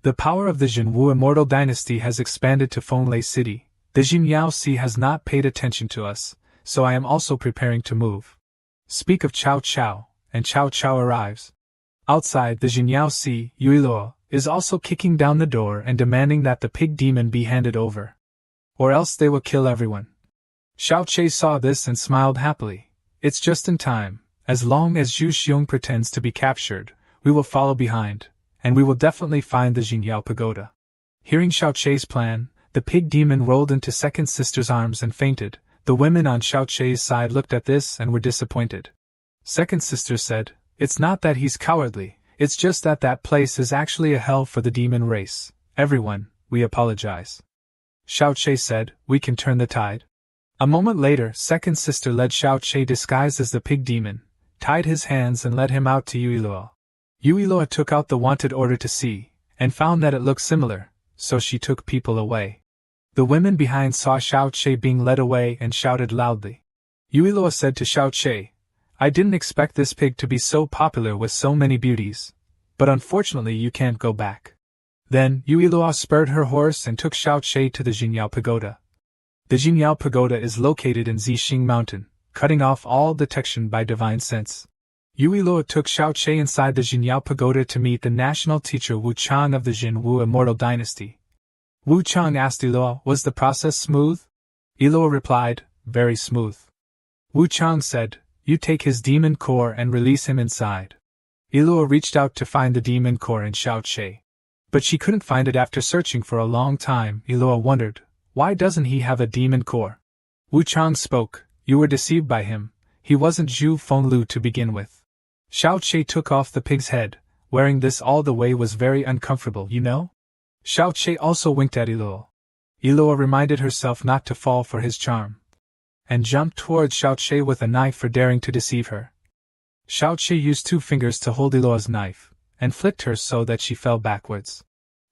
The power of the Jinwu immortal dynasty has expanded to Fenglei City. The Jinyao Sea has not paid attention to us, so I am also preparing to move. Speak of Cao Cao, and Cao Cao arrives. Outside the Jinyao Sea, Yuiluo is also kicking down the door and demanding that the pig demon be handed over. Or else they will kill everyone. Xiao Che saw this and smiled happily. It's just in time. As long as Zhu Xiong pretends to be captured, we will follow behind, and we will definitely find the Jinyao Pagoda. Hearing Xiao Che's plan, the pig demon rolled into second sister's arms and fainted. The women on Xiao Che's side looked at this and were disappointed. Second sister said, "It's not that he's cowardly, it's just that that place is actually a hell for the demon race. Everyone, we apologize." Xiao Che said, "We can turn the tide." A moment later, second sister led Xiao Che disguised as the pig demon, tied his hands and led him out to Yuiluo. Yuiluo took out the wanted order to see, and found that it looked similar, so she took people away. The women behind saw Xiao Che being led away and shouted loudly. Yuiluo said to Xiao Che, "I didn't expect this pig to be so popular with so many beauties, but unfortunately you can't go back." Then Yuiluo spurred her horse and took Xiao Che to the Jinyao Pagoda. The Jinyao Pagoda is located in Zixing Mountain, cutting off all detection by divine sense. Yuiluo took Xiao Che inside the Jinyao Pagoda to meet the national teacher Wu Chang of the Jinwu immortal dynasty. Wu Chang asked Iluo, "Was the process smooth?" Iluo replied, "Very smooth." Wu Chang said, "You take his demon core and release him inside." Iluo reached out to find the demon core in Xiao Che. But she couldn't find it after searching for a long time. Iluo wondered, why doesn't he have a demon core? Wu Chang spoke, "You were deceived by him, he wasn't Zhu Fenglu to begin with." Xiao Che took off the pig's head. Wearing this all the way was very uncomfortable, you know? Xiao Che also winked at Iluo. Iluo reminded herself not to fall for his charm, and jumped towards Xiao Che with a knife for daring to deceive her. Xiao Che used 2 fingers to hold Iluo's knife, and flicked her so that she fell backwards.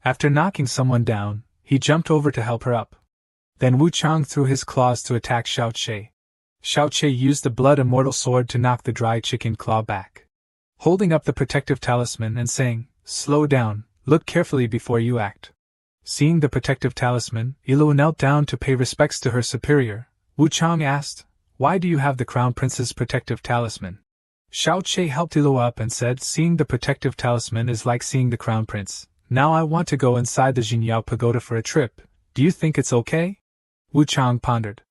After knocking someone down, he jumped over to help her up. Then Wu Chang threw his claws to attack Xiao Che. Xiao Che used the blood immortal sword to knock the dry chicken claw back. Holding up the protective talisman and saying, "Slow down, look carefully before you act." Seeing the protective talisman, Iluo knelt down to pay respects to her superior. Wu Chang asked, "Why do you have the Crown Prince's protective talisman?" Xiao Che helped Iluo up and said, "Seeing the protective talisman is like seeing the Crown Prince. Now I want to go inside the Jinyao Pagoda for a trip. Do you think it's okay?" Wu Chang pondered.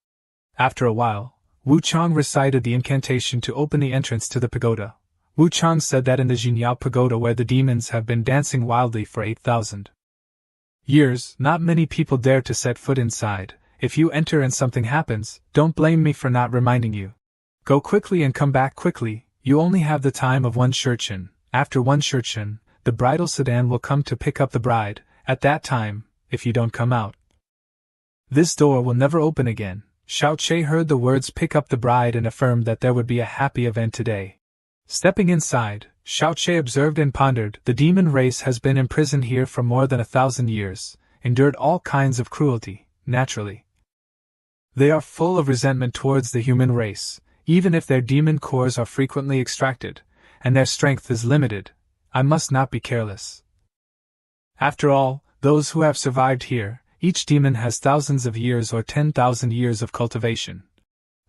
After a while, Wu Chang recited the incantation to open the entrance to the pagoda. Wu Chang said that in the Jinyao Pagoda where the demons have been dancing wildly for 8,000 years, not many people dare to set foot inside. If you enter and something happens, don't blame me for not reminding you. Go quickly and come back quickly. You only have the time of 1 shurchen. After 1 shurchen, the bridal sedan will come to pick up the bride. At that time, if you don't come out, this door will never open again. Xiao Che heard the words "pick up the bride" and affirmed that there would be a happy event today. Stepping inside, Xiao Che observed and pondered. The demon race has been imprisoned here for more than 1,000 years, endured all kinds of cruelty, naturally. They are full of resentment towards the human race, even if their demon cores are frequently extracted, and their strength is limited. I must not be careless. After all, those who have survived here, each demon has thousands of years or 10,000 years of cultivation.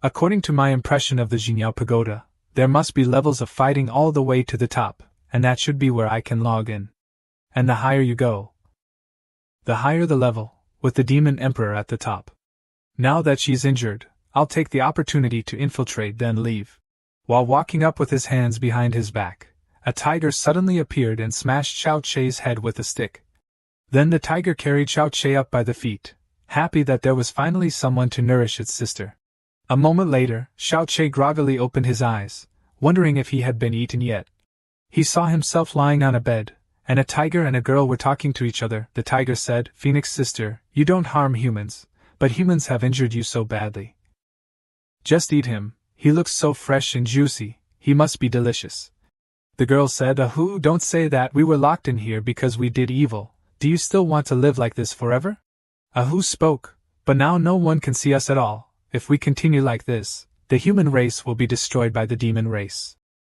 According to my impression of the Jinyao Pagoda, there must be levels of fighting all the way to the top, and that should be where I can log in. And the higher you go, the higher the level, with the demon emperor at the top. Now that she's injured, I'll take the opportunity to infiltrate then leave. While walking up with his hands behind his back, a tiger suddenly appeared and smashed Xiao Che's head with a stick. Then the tiger carried Xiao Che up by the feet, happy that there was finally someone to nourish its sister. A moment later, Xiao Che groggily opened his eyes, wondering if he had been eaten yet. He saw himself lying on a bed, and a tiger and a girl were talking to each other. The tiger said, "Phoenix sister, you don't harm humans, but humans have injured you so badly. Just eat him, he looks so fresh and juicy, he must be delicious." The girl said, "Ahoo, don't say that, we were locked in here because we did evil. Do you still want to live like this forever?" Ahoo spoke, "But now no one can see us at all. If we continue like this, the human race will be destroyed by the demon race.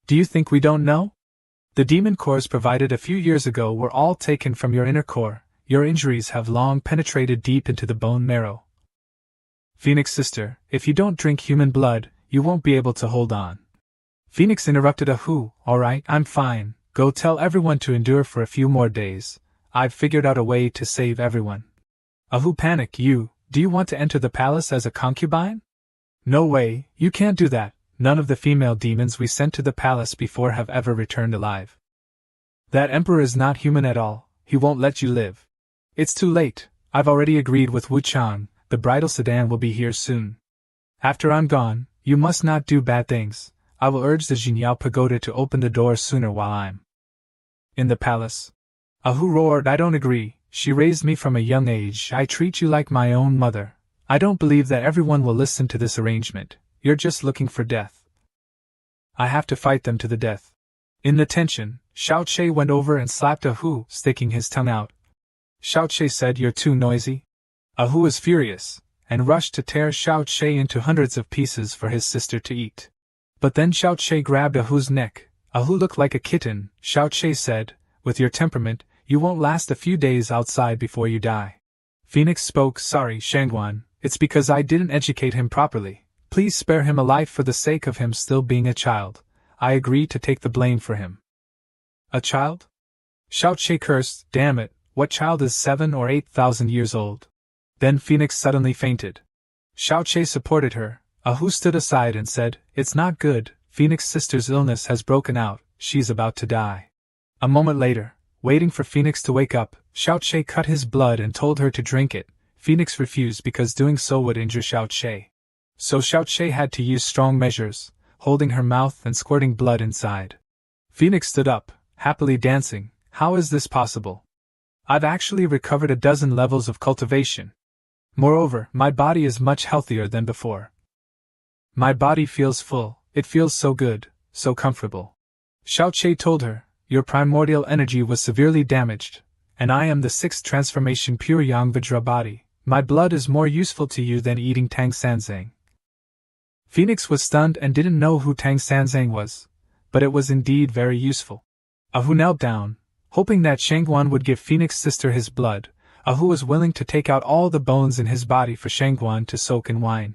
Do you think we don't know?" The demon cores provided a few years ago were all taken from your inner core. Your injuries have long penetrated deep into the bone marrow. Phoenix sister, if you don't drink human blood, you won't be able to hold on. Phoenix interrupted Ahu. Alright, I'm fine. Go tell everyone to endure for a few more days. I've figured out a way to save everyone. Ahu panicked. Do you want to enter the palace as a concubine? No way, you can't do that. None of the female demons we sent to the palace before have ever returned alive. That emperor is not human at all. He won't let you live. It's too late. I've already agreed with Wu Chang. The bridal sedan will be here soon. After I'm gone, you must not do bad things. I will urge the Jinyao Pagoda to open the doors sooner while I'm in the palace. Ahu roared. I don't agree. She raised me from a young age. I treat you like my own mother. I don't believe that everyone will listen to this arrangement. You're just looking for death. I have to fight them to the death. In the tension, Xiao Che went over and slapped Ahu, sticking his tongue out. Xiao Che said, You're too noisy. Ahu was furious, and rushed to tear Xiao Che into hundreds of pieces for his sister to eat. But then Xiao Che grabbed Ahu's neck. Ahu looked like a kitten. Xiao Che said, With your temperament, you won't last a few days outside before you die. Phoenix spoke. Sorry, Shangguan, it's because I didn't educate him properly. Please spare him a life for the sake of him still being a child. I agree to take the blame for him. A child? Xiao Che cursed. Damn it, what child is 7 or 8,000 years old? Then Phoenix suddenly fainted. Xiao Che supported her. Ahu stood aside and said, It's not good. Phoenix's sister's illness has broken out. She's about to die. A moment later, waiting for Phoenix to wake up, Xiao Che cut his blood and told her to drink it. Phoenix refused because doing so would injure Xiao Che. So Xiao Che had to use strong measures, holding her mouth and squirting blood inside. Phoenix stood up, happily dancing. How is this possible? I've actually recovered 12 levels of cultivation. Moreover, my body is much healthier than before. My body feels full. It feels so good, so comfortable. Xiao Che told her, Your primordial energy was severely damaged, and I am the 6th transformation pure Yang Vajra body. My blood is more useful to you than eating Tang Sanzang. Phoenix was stunned and didn't know who Tang Sanzang was, but it was indeed very useful. Ahu knelt down, hoping that Shangguan would give Phoenix's sister his blood. Ahu was willing to take out all the bones in his body for Shangguan to soak in wine.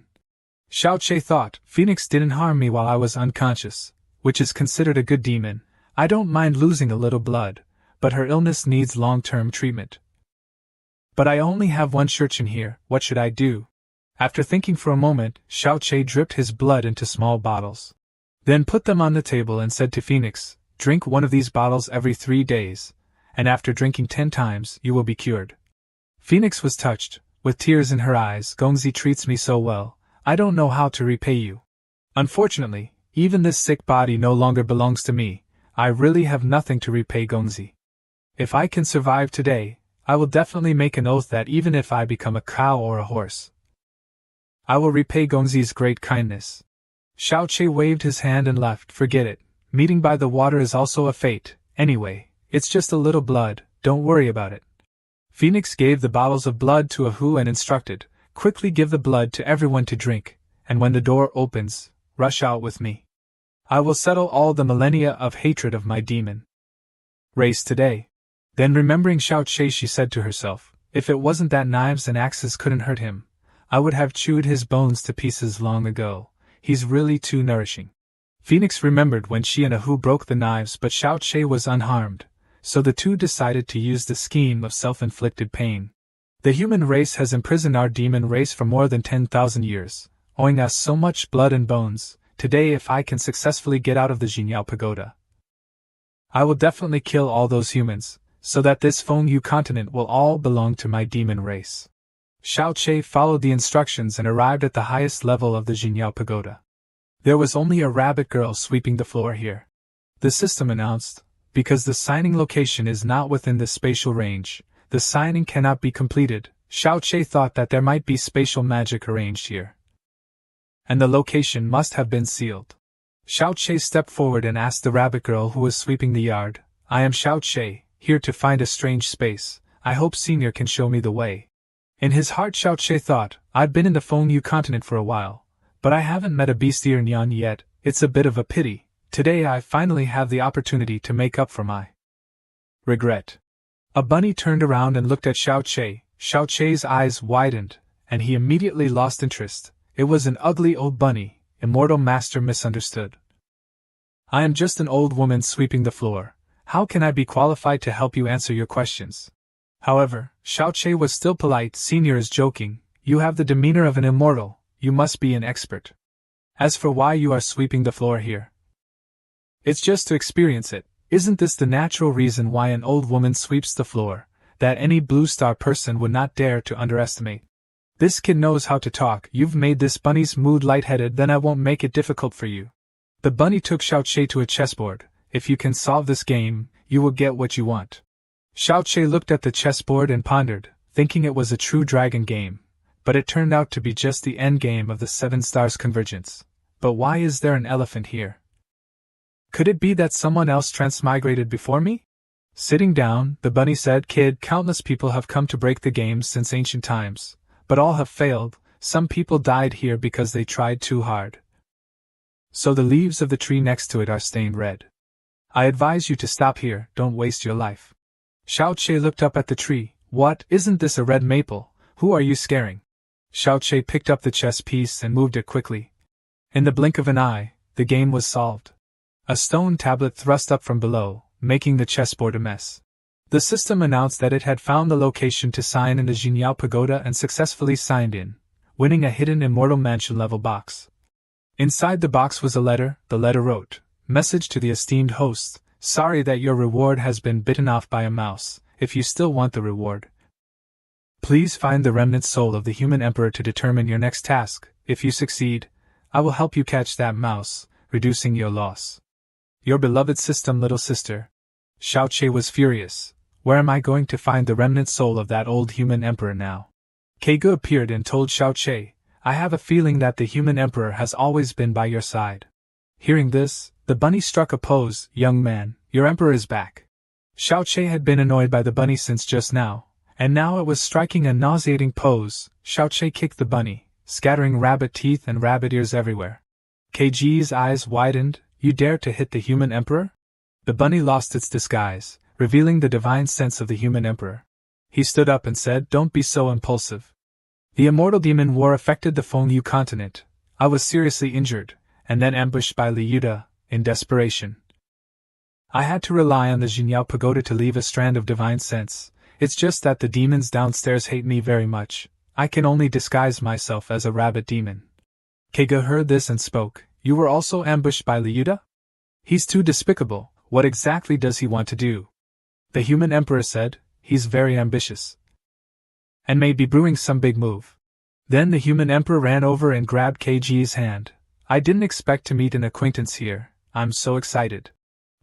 Xiao Che thought, Phoenix didn't harm me while I was unconscious, which is considered a good demon. I don't mind losing a little blood, but her illness needs long-term treatment. But I only have one shurchen here. What should I do? After thinking for a moment, Xiao Che dripped his blood into small bottles. Then put them on the table and said to Phoenix, Drink one of these bottles every 3 days, and after drinking 10 times, you will be cured. Phoenix was touched, with tears in her eyes. Gongzi treats me so well, I don't know how to repay you. Unfortunately, even this sick body no longer belongs to me. I really have nothing to repay Gongzi. If I can survive today, I will definitely make an oath that even if I become a cow or a horse, I will repay Gongzi's great kindness. Xiao Che waved his hand and left. Forget it. Meeting by the water is also a fate. Anyway, it's just a little blood, don't worry about it. Phoenix gave the bottles of blood to Ahu and instructed, Quickly give the blood to everyone to drink, and when the door opens, rush out with me. I will settle all the millennia of hatred of my demon race today. Then remembering Xiao Che, she said to herself, If it wasn't that knives and axes couldn't hurt him, I would have chewed his bones to pieces long ago. He's really too nourishing. Phoenix remembered when she and Ahu broke the knives, but Xiao Che was unharmed, so the two decided to use the scheme of self-inflicted pain. The human race has imprisoned our demon race for more than 10,000 years, owing us so much blood and bones. Today, if I can successfully get out of the Jinyao Pagoda, I will definitely kill all those humans, so that this Fengyu continent will all belong to my demon race. Xiao Che followed the instructions and arrived at the highest level of the Jinyao Pagoda. There was only a rabbit girl sweeping the floor here. The system announced, because the signing location is not within the spatial range, the signing cannot be completed. Xiao Che thought that there might be spatial magic arranged here, and the location must have been sealed. Xiao Che stepped forward and asked the rabbit girl who was sweeping the yard, I am Xiao Che, here to find a strange space. I hope Senior can show me the way. In his heart Xiao Che thought, I've been in the Fengyu continent for a while, but I haven't met a bestier Nyan yet. It's a bit of a pity. Today I finally have the opportunity to make up for my regret. A bunny turned around and looked at Xiao Che. Xiao Che's eyes widened, and he immediately lost interest. It was an ugly old bunny. Immortal Master misunderstood. I am just an old woman sweeping the floor. How can I be qualified to help you answer your questions? However, Xiao Che was still polite. Senior is joking. You have the demeanor of an immortal. You must be an expert. As for why you are sweeping the floor here, it's just to experience it. Isn't this the natural reason why an old woman sweeps the floor, that any Blue Star person would not dare to underestimate? This kid knows how to talk. You've made this bunny's mood lightheaded, then I won't make it difficult for you. The bunny took Xiao Che to a chessboard. If you can solve this game, you will get what you want. Xiao Che looked at the chessboard and pondered, thinking it was a true dragon game, but it turned out to be just the endgame of the 7 stars convergence. But why is there an elephant here? Could it be that someone else transmigrated before me? Sitting down, the bunny said, Kid, countless people have come to break the game since ancient times, but all have failed. Some people died here because they tried too hard. So the leaves of the tree next to it are stained red. I advise you to stop here, don't waste your life. Xiao Che looked up at the tree. What, isn't this a red maple? Who are you scaring? Xiao Che picked up the chess piece and moved it quickly. In the blink of an eye, the game was solved. A stone tablet thrust up from below, making the chessboard a mess. The system announced that it had found the location to sign in the Jinyao Pagoda and successfully signed in, winning a hidden Immortal Mansion level box. Inside the box was a letter. The letter wrote, Message to the esteemed host, sorry that your reward has been bitten off by a mouse. If you still want the reward, please find the remnant soul of the human emperor to determine your next task. If you succeed, I will help you catch that mouse, reducing your loss. Your beloved system, little sister. Xiao Che was furious. Where am I going to find the remnant soul of that old human emperor now? Keigo appeared and told Xiao Che, I have a feeling that the human emperor has always been by your side. Hearing this, the bunny struck a pose. Young man, your emperor is back. Xiao Che had been annoyed by the bunny since just now, and now it was striking a nauseating pose. Xiao Che kicked the bunny, scattering rabbit teeth and rabbit ears everywhere. KG's eyes widened. You dare to hit the human emperor? The bunny lost its disguise, revealing the divine sense of the human emperor. He stood up and said, Don't be so impulsive. The immortal demon war affected the Fengyu continent. I was seriously injured, and then ambushed by Li Yuda, in desperation. I had to rely on the Jinyao Pagoda to leave a strand of divine sense. It's just that the demons downstairs hate me very much. I can only disguise myself as a rabbit demon. Keigo heard this and spoke. You were also ambushed by Li Yuda? He's too despicable. What exactly does he want to do? The human emperor said, He's very ambitious, and may be brewing some big move. Then the human emperor ran over and grabbed KG's hand. I didn't expect to meet an acquaintance here. I'm so excited.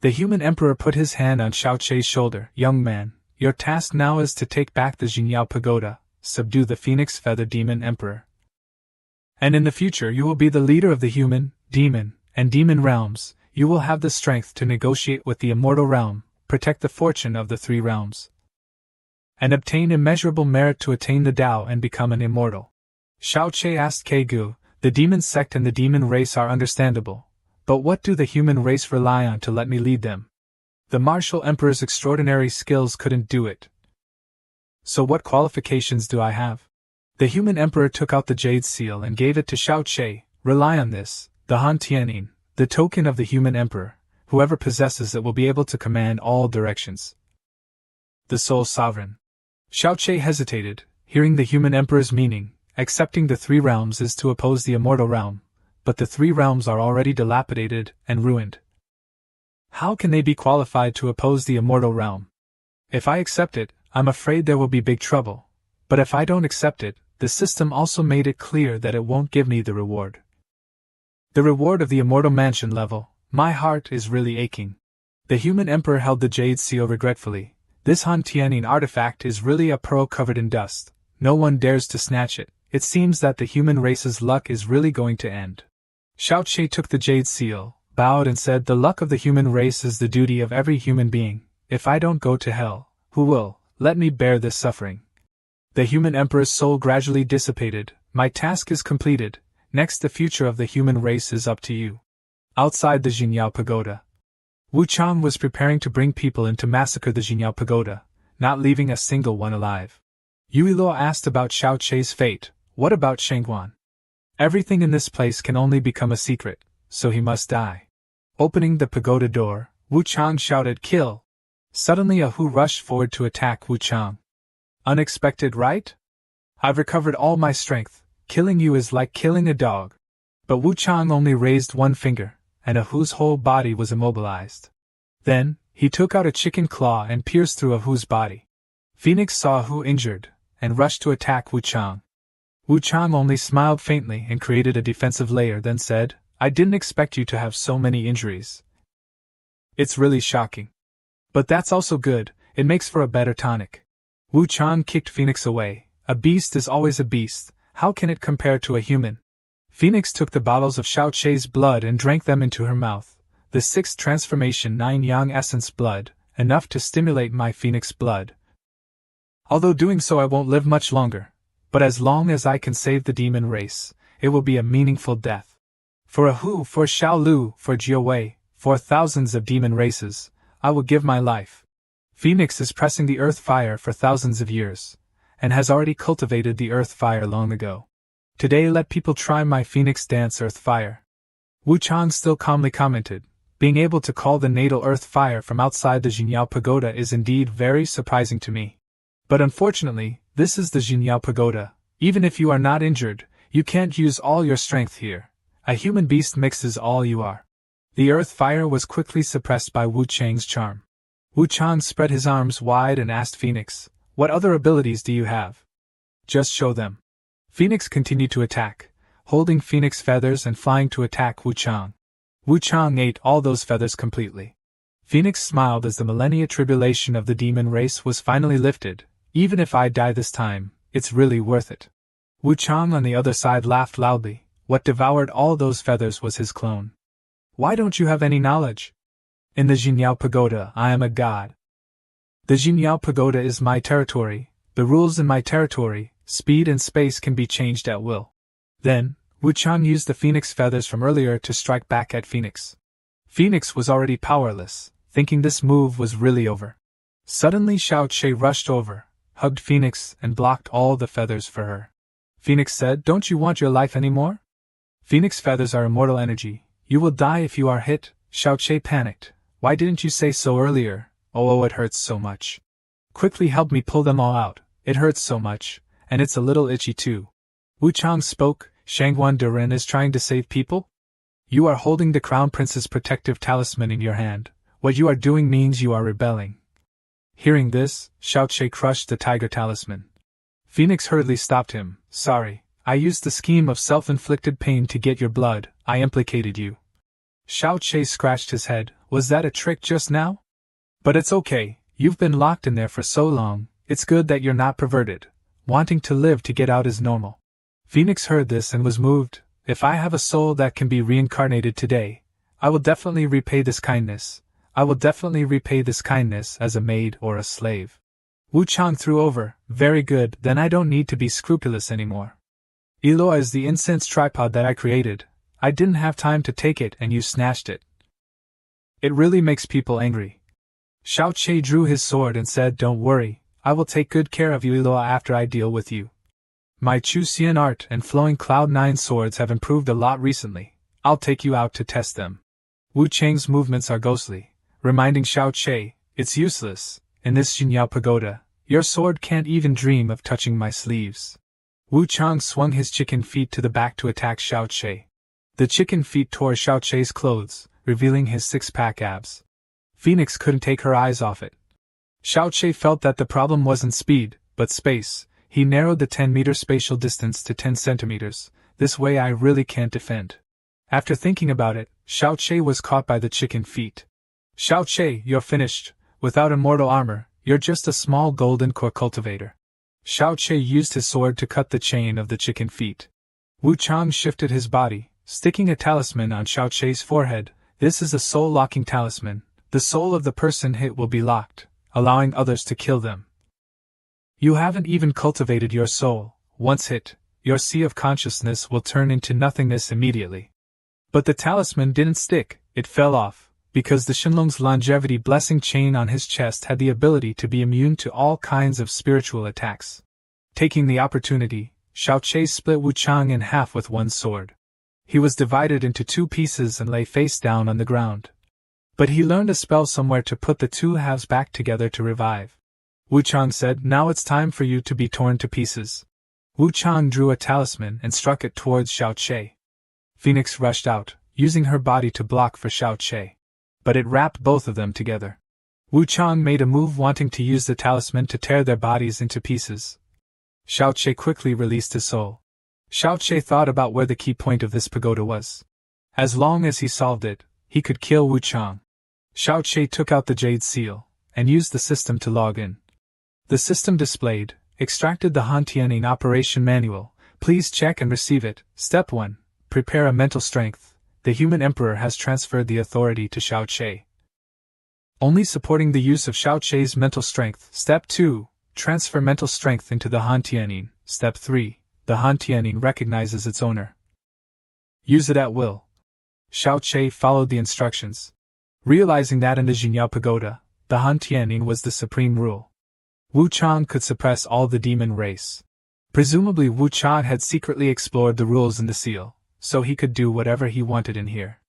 The human emperor put his hand on Xiao Che's shoulder. Young man, your task now is to take back the Jinyao Pagoda, subdue the Phoenix Feather Demon Emperor. And in the future you will be the leader of the human, demon, and demon realms. You will have the strength to negotiate with the immortal realm, protect the fortune of the 3 realms, and obtain immeasurable merit to attain the Tao and become an immortal. Xiao Che asked Keigu, the demon sect and the demon race are understandable, but what do the human race rely on to let me lead them? The martial emperor's extraordinary skills couldn't do it. So what qualifications do I have? The human emperor took out the jade seal and gave it to Xiao Che. Rely on this, the Han Tianyin, the token of the human emperor. Whoever possesses it will be able to command all directions. The sole sovereign. Xiao Che hesitated, hearing the human emperor's meaning. Accepting the 3 realms is to oppose the immortal realm, but the 3 realms are already dilapidated and ruined. How can they be qualified to oppose the immortal realm? If I accept it, I'm afraid there will be big trouble. But if I don't accept it, the system also made it clear that it won't give me the reward. The reward of the Immortal Mansion level. My heart is really aching. The human emperor held the jade seal regretfully. This Han Tianyin artifact is really a pearl covered in dust. No one dares to snatch it. It seems that the human race's luck is really going to end. Xiao Che took the jade seal, bowed and said, the luck of the human race is the duty of every human being. If I don't go to hell, who will? Let me bear this suffering. The human emperor's soul gradually dissipated. My task is completed. Next, the future of the human race is up to you. Outside the Jinyao Pagoda, Wu Chang was preparing to bring people in to massacre the Jinyao Pagoda, not leaving a single one alive. Yui Luo asked about Xiao Chei's fate. What about Shengguan? Everything in this place can only become a secret, so he must die. Opening the pagoda door, Wu Chang shouted, "Kill!" Suddenly a Hu rushed forward to attack Wu Chang. Unexpected, right? I've recovered all my strength. Killing you is like killing a dog. But Wu Chang only raised one finger, and a Hu's whole body was immobilized. Then, he took out a chicken claw and pierced through a Hu's body. Phoenix saw a Hu injured, and rushed to attack Wu Chang. Wu Chang only smiled faintly and created a defensive layer, then said, "I didn't expect you to have so many injuries. It's really shocking. But that's also good, it makes for a better tonic." Wu Chang kicked Phoenix away. A beast is always a beast, how can it compare to a human? Phoenix took the bottles of Xiao Chei's blood and drank them into her mouth. The sixth transformation 9 yang essence blood, enough to stimulate my Phoenix blood. Although doing so I won't live much longer, but as long as I can save the demon race, it will be a meaningful death. For a Hu, for Xiao Lu, for Jiao Wei, for thousands of demon races, I will give my life. Phoenix is pressing the earth fire for thousands of years, and has already cultivated the earth fire long ago. Today let people try my Phoenix dance earth fire. Wu Chang still calmly commented, being able to call the natal earth fire from outside the Jinyao Pagoda is indeed very surprising to me. But unfortunately, this is the Jinyao Pagoda. Even if you are not injured, you can't use all your strength here. A human beast mix is all you are. The earth fire was quickly suppressed by Wu Chang's charm. Wu Chang spread his arms wide and asked Phoenix, "What other abilities do you have? Just show them." Phoenix continued to attack, holding Phoenix feathers and flying to attack Wu Chang. Wu Chang ate all those feathers completely. Phoenix smiled as the millennia tribulation of the demon race was finally lifted. Even if I die this time, it's really worth it. Wu Chang on the other side laughed loudly. What devoured all those feathers was his clone. Why don't you have any knowledge? In the Jinyao Pagoda, I am a god. The Jinyao Pagoda is my territory, the rules in my territory, speed and space can be changed at will. Then, Wu Chang used the Phoenix feathers from earlier to strike back at Phoenix. Phoenix was already powerless, thinking this move was really over. Suddenly Xiao Chei rushed over, hugged Phoenix and blocked all the feathers for her. Phoenix said, "Don't you want your life anymore? Phoenix feathers are immortal energy. You will die if you are hit." Xiao Chei panicked. "Why didn't you say so earlier?" Oh, it hurts so much. "Quickly help me pull them all out. It hurts so much, and it's a little itchy too." Wu Chang spoke. "Shangguan Duren is trying to save people? You are holding the Crown Prince's protective talisman in your hand. What you are doing means you are rebelling." Hearing this, Xiao Chei crushed the tiger talisman. Phoenix hurriedly stopped him. "Sorry, I used the scheme of self-inflicted pain to get your blood. I implicated you." Xiao Chei scratched his head. "Was that a trick just now? But it's okay, you've been locked in there for so long, it's good that you're not perverted. Wanting to live to get out is normal." Phoenix heard this and was moved. "If I have a soul that can be reincarnated today, I will definitely repay this kindness. I will definitely repay this kindness as a maid or a slave." Wu Chang threw over. "Very good, then I don't need to be scrupulous anymore. Eloa is the incense tripod that I created. I didn't have time to take it and you snatched it. It really makes people angry." Xiao Chei drew his sword and said, "Don't worry, I will take good care of you, Eloa, after I deal with you. My Chu Xian art and flowing Cloud 9 swords have improved a lot recently. I'll take you out to test them." Wu Chang's movements are ghostly, reminding Xiao Chei, "It's useless, in this Jinyao Pagoda, your sword can't even dream of touching my sleeves." Wu Chang swung his chicken feet to the back to attack Xiao Chei. The chicken feet tore Xiao Chei's clothes, revealing his six-pack abs. Phoenix couldn't take her eyes off it. Xiao Chei felt that the problem wasn't speed, but space. He narrowed the 10-meter spatial distance to 10 centimeters. "This way I really can't defend." After thinking about it, Xiao Chei was caught by the chicken feet. "Xiao Chei, you're finished. Without immortal armor, you're just a small golden core cultivator." Xiao Chei used his sword to cut the chain of the chicken feet. Wu Chang shifted his body, sticking a talisman on Xiao Chei's forehead. "This is a soul-locking talisman. The soul of the person hit will be locked, allowing others to kill them. You haven't even cultivated your soul. Once hit, your sea of consciousness will turn into nothingness immediately." But the talisman didn't stick, it fell off, because the Shenlong's longevity blessing chain on his chest had the ability to be immune to all kinds of spiritual attacks. Taking the opportunity, Xiaoqi split Wuchang in half with one sword. He was divided into two pieces and lay face down on the ground. But he learned a spell somewhere to put the two halves back together to revive. Wuchang said, "Now it's time for you to be torn to pieces." Wuchang drew a talisman and struck it towards Xiaoqi. Phoenix rushed out, using her body to block for Xiaoqi. But it wrapped both of them together. Wuchang made a move wanting to use the talisman to tear their bodies into pieces. Xiaoqi quickly released his soul. Xiaoqi thought about where the key point of this pagoda was. As long as he solved it, he could kill Wuchang. Xiaoqi took out the jade seal, and used the system to log in. The system displayed, extracted the Hantianing operation manual, please check and receive it. Step 1. Prepare a mental strength. The human emperor has transferred the authority to Xiaoqi. Only supporting the use of Xiaoqi's mental strength. Step 2. Transfer mental strength into the Hantianing. Step 3. The Hantianing recognizes its owner. Use it at will. Xiaoqi followed the instructions. Realizing that in the Jinyao Pagoda, the Hantianing was the supreme rule. Wuchang could suppress all the demon race. Presumably Wuchang had secretly explored the rules in the seal, so he could do whatever he wanted in here.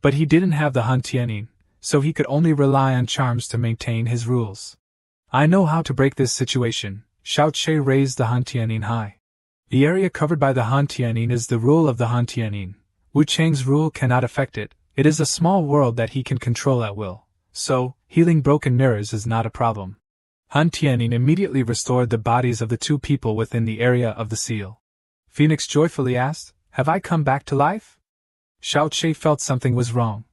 But he didn't have the Hantianing, so he could only rely on charms to maintain his rules. I know how to break this situation. Xiaoqi raised the Hantianing high. The area covered by the Hantianing is the rule of the Hantianing. Wuchang's rule cannot affect it. It is a small world that he can control at will, so healing broken mirrors is not a problem. Hantianing immediately restored the bodies of the two people within the area of the seal. Phoenix joyfully asked, "Have I come back to life?" Xiaoqi felt something was wrong.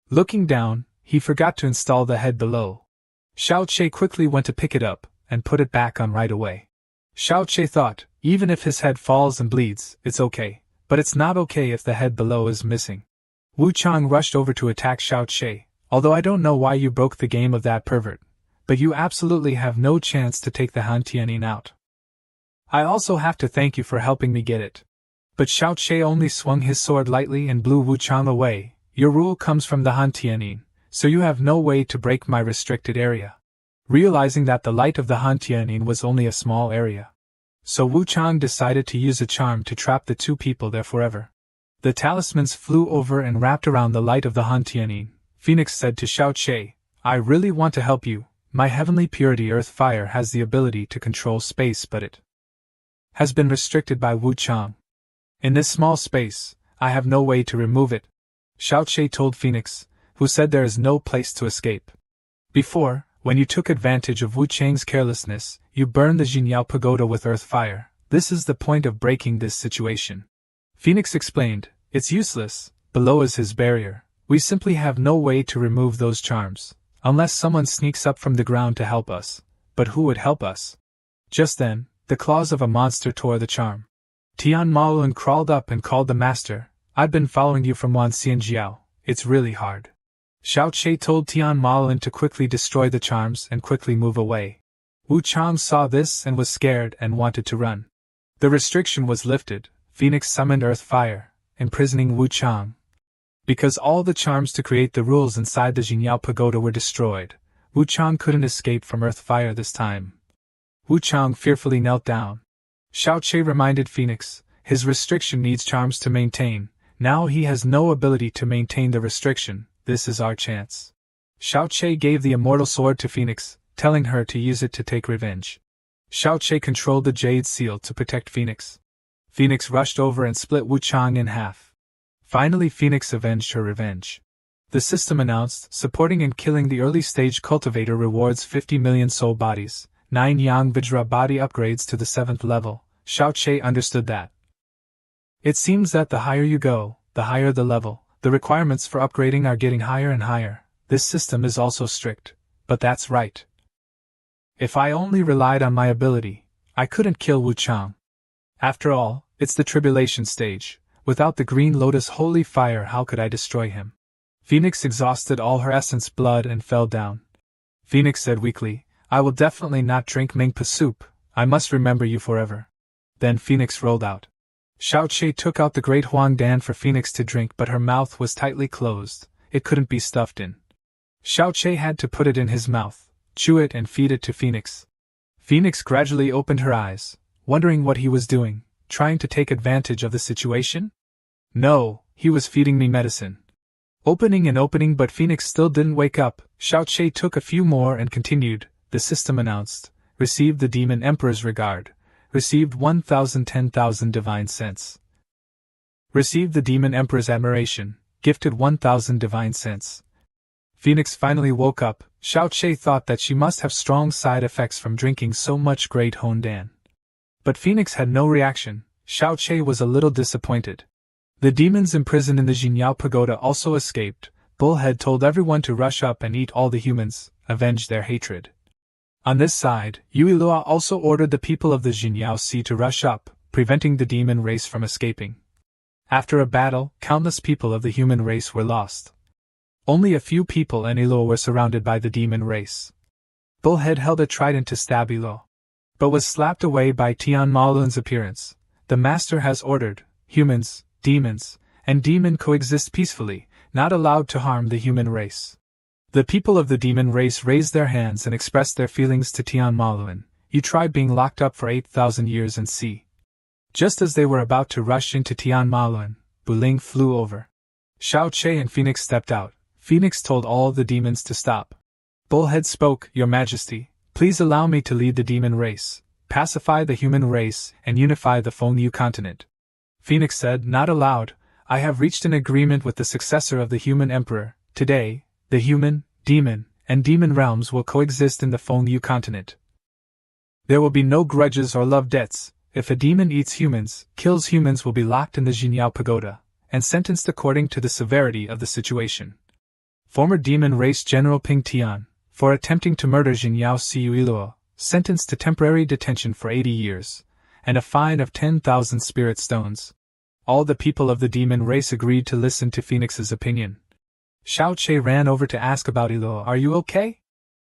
Looking down, he forgot to install the head below. Xiaoqi quickly went to pick it up, and put it back on right away. Xiaoqi thought, even if his head falls and bleeds, it's okay, but it's not okay if the head below is missing. Wuchang rushed over to attack Xiaoqi, although I don't know why you broke the game of that pervert, but you absolutely have no chance to take the Hantianing out. I also have to thank you for helping me get it. But Xiaoqi only swung his sword lightly and blew Wuchang away. Your rule comes from the Hantianing, so you have no way to break my restricted area. Realizing that the light of the Hantianing was only a small area. So Wuchang decided to use a charm to trap the two people there forever. The talismans flew over and wrapped around the light of the Hantianing. Phoenix said to Xiaoqi, "I really want to help you. My heavenly purity earth fire has the ability to control space, but it has been restricted by Wuchang. In this small space, I have no way to remove it," Xiaoqi told Phoenix, who said there is no place to escape. Before, when you took advantage of Wuchang's carelessness, you burned the Jinyao Pagoda with earth fire. This is the point of breaking this situation. Phoenix explained, "It's useless, below is his barrier. We simply have no way to remove those charms. Unless someone sneaks up from the ground to help us. But who would help us?" Just then, the claws of a monster tore the charm. Tian Maolun crawled up and called the master, "I've been following you from Wan Xianjiao. It's really hard." Xiaoqi told Tian Maolun to quickly destroy the charms and quickly move away. Wuchang saw this and was scared and wanted to run. The restriction was lifted. Phoenix summoned earth fire, imprisoning Wuchang. Because all the charms to create the rules inside the Jinyao Pagoda were destroyed, Wuchang couldn't escape from earth fire this time. Wuchang fearfully knelt down. Xiaoqi reminded Phoenix, his restriction needs charms to maintain. Now he has no ability to maintain the restriction. This is our chance. Xiaoqi gave the immortal sword to Phoenix, telling her to use it to take revenge. Xiaoqi controlled the jade seal to protect Phoenix. Phoenix rushed over and split Wuchang in half. Finally Phoenix avenged her revenge. The system announced, supporting and killing the early stage cultivator rewards 50 million soul bodies, 9 Yang Vajra body upgrades to the 7th level. Xiaoqi understood that. It seems that the higher you go, the higher the level. The requirements for upgrading are getting higher and higher. This system is also strict. But that's right. If I only relied on my ability, I couldn't kill Wuchang. After all, it's the tribulation stage. Without the green lotus holy fire, how could I destroy him? Phoenix exhausted all her essence blood and fell down. Phoenix said weakly, "I will definitely not drink Mingpa soup. I must remember you forever." Then Phoenix rolled out. Xiao Che took out the great Huang Dan for Phoenix to drink, but her mouth was tightly closed. It couldn't be stuffed in. Xiao Che had to put it in his mouth, chew it and feed it to Phoenix. Phoenix gradually opened her eyes, wondering what he was doing, trying to take advantage of the situation? No, he was feeding me medicine. Opening and opening, but Phoenix still didn't wake up. Xiao Che took a few more and continued. The system announced, received the Demon Emperor's regard, received 10,000 divine cents. Received the Demon Emperor's admiration, gifted 1,000 divine cents. Phoenix finally woke up. Xiao Che thought that she must have strong side effects from drinking so much great Hondan. But Phoenix had no reaction. Xiao Che was a little disappointed. The demons imprisoned in the Jinyao Pagoda also escaped. Bullhead told everyone to rush up and eat all the humans, avenge their hatred. On this side, Yuilua also ordered the people of the Jinyao Sea to rush up, preventing the demon race from escaping. After a battle, countless people of the human race were lost. Only a few people and Ilo were surrounded by the demon race. Bullhead held a trident to stab Ilo, but was slapped away by Tian Maluan's appearance. The master has ordered, humans, demons, and demon coexist peacefully, not allowed to harm the human race. The people of the demon race raised their hands and expressed their feelings to Tian Maluan. You tried being locked up for 8,000 years and see. Just as they were about to rush into Tian Maluan, Buling flew over. Xiao Che and Phoenix stepped out. Phoenix told all the demons to stop. Bullhead spoke, Your Majesty, please allow me to lead the demon race, pacify the human race, and unify the Fengyu continent. Phoenix said, Not allowed. I have reached an agreement with the successor of the human emperor. Today, the human, demon, and demon realms will coexist in the Fengyu continent. There will be no grudges or love debts. If a demon eats humans, kills humans will be locked in the Jinyao Pagoda, and sentenced according to the severity of the situation. Former demon race General Ping Tian, for attempting to murder Jinyao Siu Iluo, sentenced to temporary detention for 80 years, and a fine of 10,000 spirit stones. All the people of the demon race agreed to listen to Phoenix's opinion. Xiao Che ran over to ask about Iluo. Are you okay?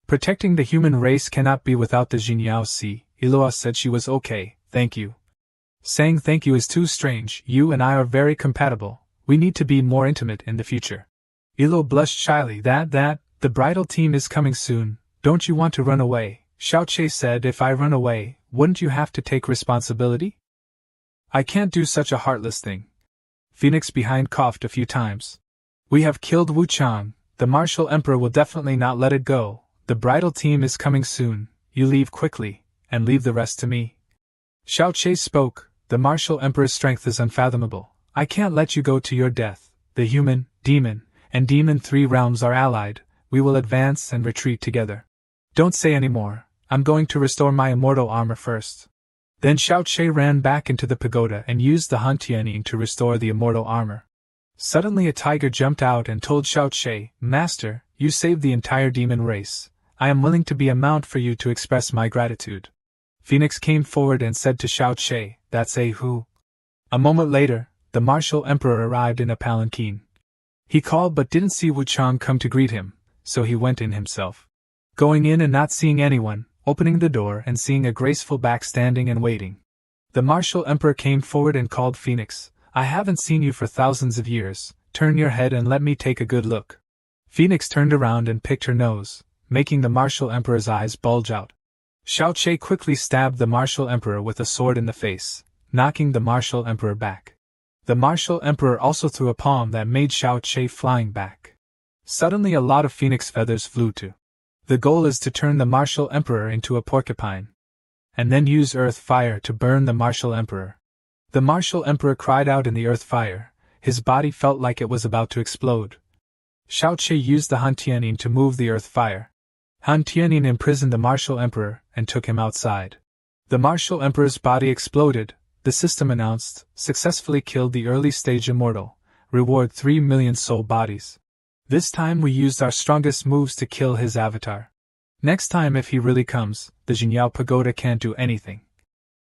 Protecting the human race cannot be without the Jinyao Si. Iluo said she was okay, thank you. Saying thank you is too strange. You and I are very compatible. We need to be more intimate in the future. Ilo blushed shyly. The bridal team is coming soon. Don't you want to run away? Xiao Che said, If I run away, wouldn't you have to take responsibility? I can't do such a heartless thing. Phoenix behind coughed a few times. We have killed Wu Chang. The martial emperor will definitely not let it go. The bridal team is coming soon. You leave quickly, and leave the rest to me. Xiao Che spoke. The martial emperor's strength is unfathomable. I can't let you go to your death. The human, demon, and demon 3 realms are allied. We will advance and retreat together. Don't say any more. I'm going to restore my immortal armor first. Then Xiao Che ran back into the pagoda and used the Han Tianying to restore the immortal armor. Suddenly a tiger jumped out and told Xiao Che, Master, you saved the entire demon race. I am willing to be a mount for you to express my gratitude. Phoenix came forward and said to Xiao Che, That's a who. A moment later, the martial emperor arrived in a palanquin. He called but didn't see Wu Chang come to greet him, so he went in himself. Going in and not seeing anyone, opening the door and seeing a graceful back standing and waiting. The martial emperor came forward and called Phoenix, I haven't seen you for thousands of years, turn your head and let me take a good look. Phoenix turned around and picked her nose, making the martial emperor's eyes bulge out. Xiao Che quickly stabbed the martial emperor with a sword in the face, knocking the martial emperor back. The martial emperor also threw a palm that made Xiao Che flying back. Suddenly a lot of phoenix feathers flew too. The goal is to turn the martial emperor into a porcupine, and then use earth fire to burn the martial emperor. The martial emperor cried out in the earth fire. His body felt like it was about to explode. Xiao Che used the Han Tianying to move the earth fire. Han Tianying imprisoned the martial emperor and took him outside. The martial emperor's body exploded. The system announced, successfully killed the early stage immortal, reward 3 million soul bodies. This time we used our strongest moves to kill his avatar. Next time if he really comes, the Jinyao Pagoda can't do anything.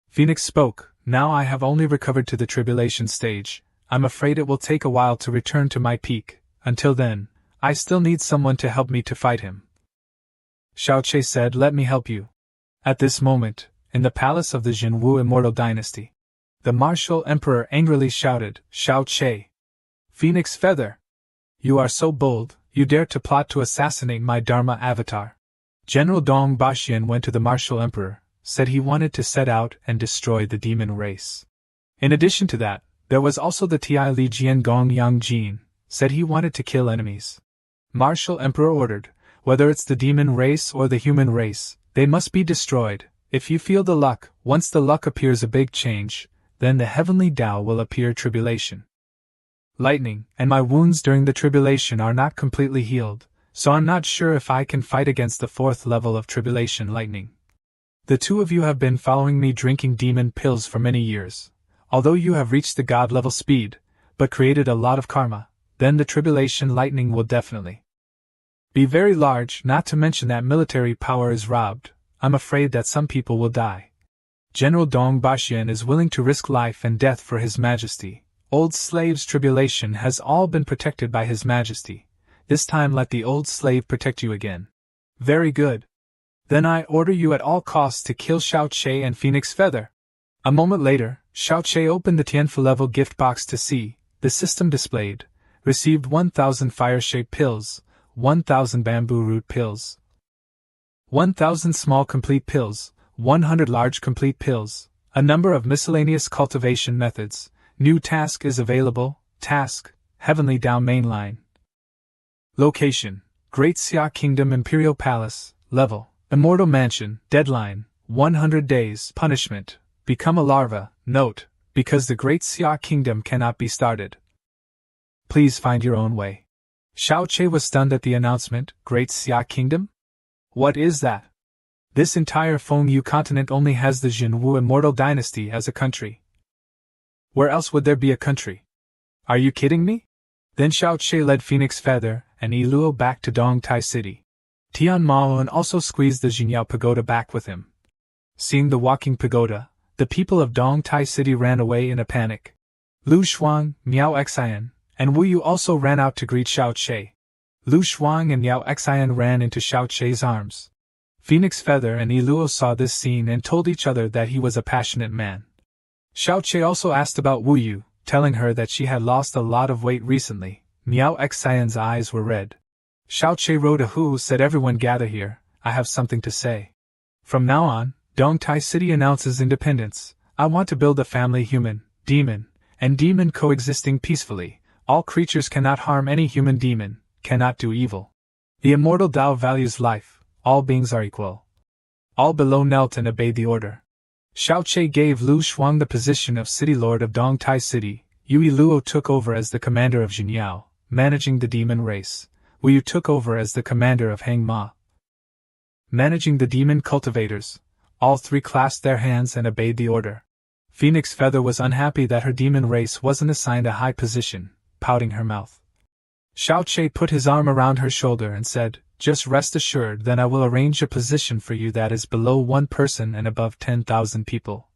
Phoenix spoke, Now I have only recovered to the tribulation stage. I'm afraid it will take a while to return to my peak. Until then, I still need someone to help me to fight him. Xiao Che said, Let me help you. At this moment, in the palace of the Jinwu Immortal Dynasty, The martial emperor angrily shouted, "Xiao Che! Phoenix Feather! You are so bold, you dare to plot to assassinate my Dharma avatar." General Dong Baxian went to the martial emperor, said he wanted to set out and destroy the demon race. In addition to that, there was also the Ti Li Jian Gong Yang Jin, said he wanted to kill enemies. Martial emperor ordered, whether it's the demon race or the human race, they must be destroyed. If you feel the luck, once the luck appears a big change, then the heavenly Tao will appear tribulation. Lightning, and my wounds during the tribulation are not completely healed, so I'm not sure if I can fight against the 4th level of tribulation lightning. The two of you have been following me drinking demon pills for many years. Although you have reached the god level speed, but created a lot of karma, then the tribulation lightning will definitely be very large, not to mention that military power is robbed. I'm afraid that some people will die. General Dong Baxian is willing to risk life and death for His Majesty. Old slave's tribulation has all been protected by His Majesty. This time let the old slave protect you again. Very good. Then I order you at all costs to kill Xiao Che and Phoenix Feather. A moment later, Xiao Che opened the Tianfu level gift box to see the system displayed. Received 1,000 fire-shaped pills, 1,000 bamboo root pills, 1,000 small complete pills, 100 large complete pills, a number of miscellaneous cultivation methods. New task is available. Task, Heavenly Tao Mainline. Location, Great Xia Kingdom Imperial Palace. Level, Immortal Mansion. Deadline, 100 days. Punishment, become a larva. Note, because the Great Xia Kingdom cannot be started. Please find your own way. Xiao Che was stunned at the announcement. Great Xia Kingdom? What is that? This entire Fengyu continent only has the Jinwu Immortal Dynasty as a country. Where else would there be a country? Are you kidding me? Then Xiao Che led Phoenix Feather and Yiluo back to Dongtai City. Tian Maoan also squeezed the Jinyao Pagoda back with him. Seeing the walking pagoda, the people of Dongtai City ran away in a panic. Lu Shuang, Miao Xian, and Wu Yu also ran out to greet Xiao Che. Lu Shuang and Miao Xian ran into Xiao Che's arms. Phoenix Feather and Yiluo saw this scene and told each other that he was a passionate man. Xiao Che also asked about Wu Yu, telling her that she had lost a lot of weight recently. Miao Xian's eyes were red. Xiao Che wrote a who said, "Everyone gather here, I have something to say. From now on, Dongtai City announces independence. I want to build a family human, demon, and demon coexisting peacefully. All creatures cannot harm any human demon, cannot do evil. The immortal Tao values life. All beings are equal." All below knelt and obeyed the order. Xiao Che gave Lu Shuang the position of City Lord of Dongtai City. Yu Luo took over as the commander of Jinyao, managing the demon race. Wu Yu took over as the commander of Hang Ma, managing the demon cultivators. All three clasped their hands and obeyed the order. Phoenix Feather was unhappy that her demon race wasn't assigned a high position, pouting her mouth. Xiao Che put his arm around her shoulder and said, "Just rest assured, then I will arrange a position for you that is below 1 person and above 10,000 people."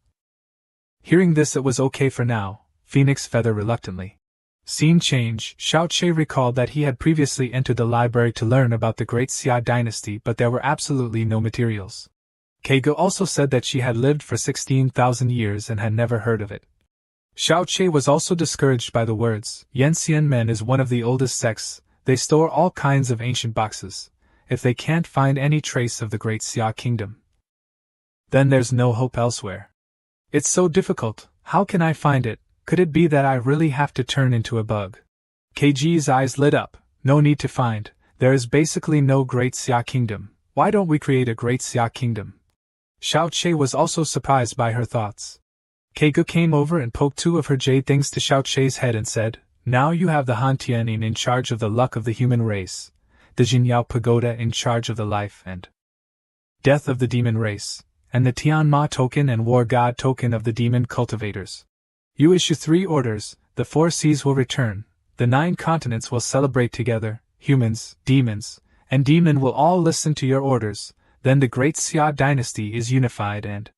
Hearing this, it was okay for now. Phoenix Feather reluctantly. Scene change. Xiao Che recalled that he had previously entered the library to learn about the Great Xia dynasty, but there were absolutely no materials. Keigo also said that she had lived for 16,000 years and had never heard of it. Xiao Che was also discouraged by the words. Yanxian men is one of the oldest sects. They store all kinds of ancient boxes. If they can't find any trace of the Great Xia Kingdom, then there's no hope elsewhere. It's so difficult. How can I find it? Could it be that I really have to turn into a bug? KG's eyes lit up. No need to find. There is basically no Great Xia Kingdom. Why don't we create a Great Xia Kingdom? Xiao Che was also surprised by her thoughts. Keigo came over and poked 2 of her jade things to Xiao Che's head and said, "Now you have the Han Tianin in charge of the luck of the human race, the Jinyao Pagoda in charge of the life and death of the demon race, and the Tianma token and War God token of the demon cultivators. You issue 3 orders, the 4 seas will return, the 9 continents will celebrate together, humans, demons, and demon will all listen to your orders, then the Great Xia dynasty is unified and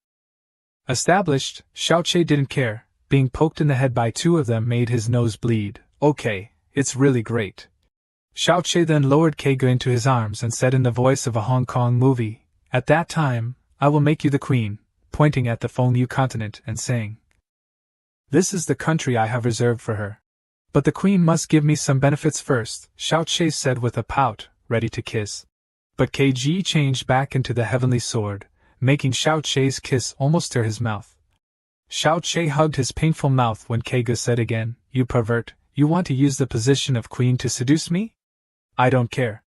established." Xiao Che didn't care. Being poked in the head by 2 of them made his nose bleed. "Okay, it's really great." Xiao Che then lowered Keigo into his arms and said in the voice of a Hong Kong movie, "At that time, I will make you the queen," pointing at the Fengyu continent and saying, This is the country I have reserved for her. But the queen must give me some benefits first, Xiao Che said with a pout, ready to kiss. But KG changed back into the heavenly sword, making Xiao Che's kiss almost tear his mouth. Xiao Che hugged his painful mouth when Kega said again, "You pervert, you want to use the position of queen to seduce me? I don't care."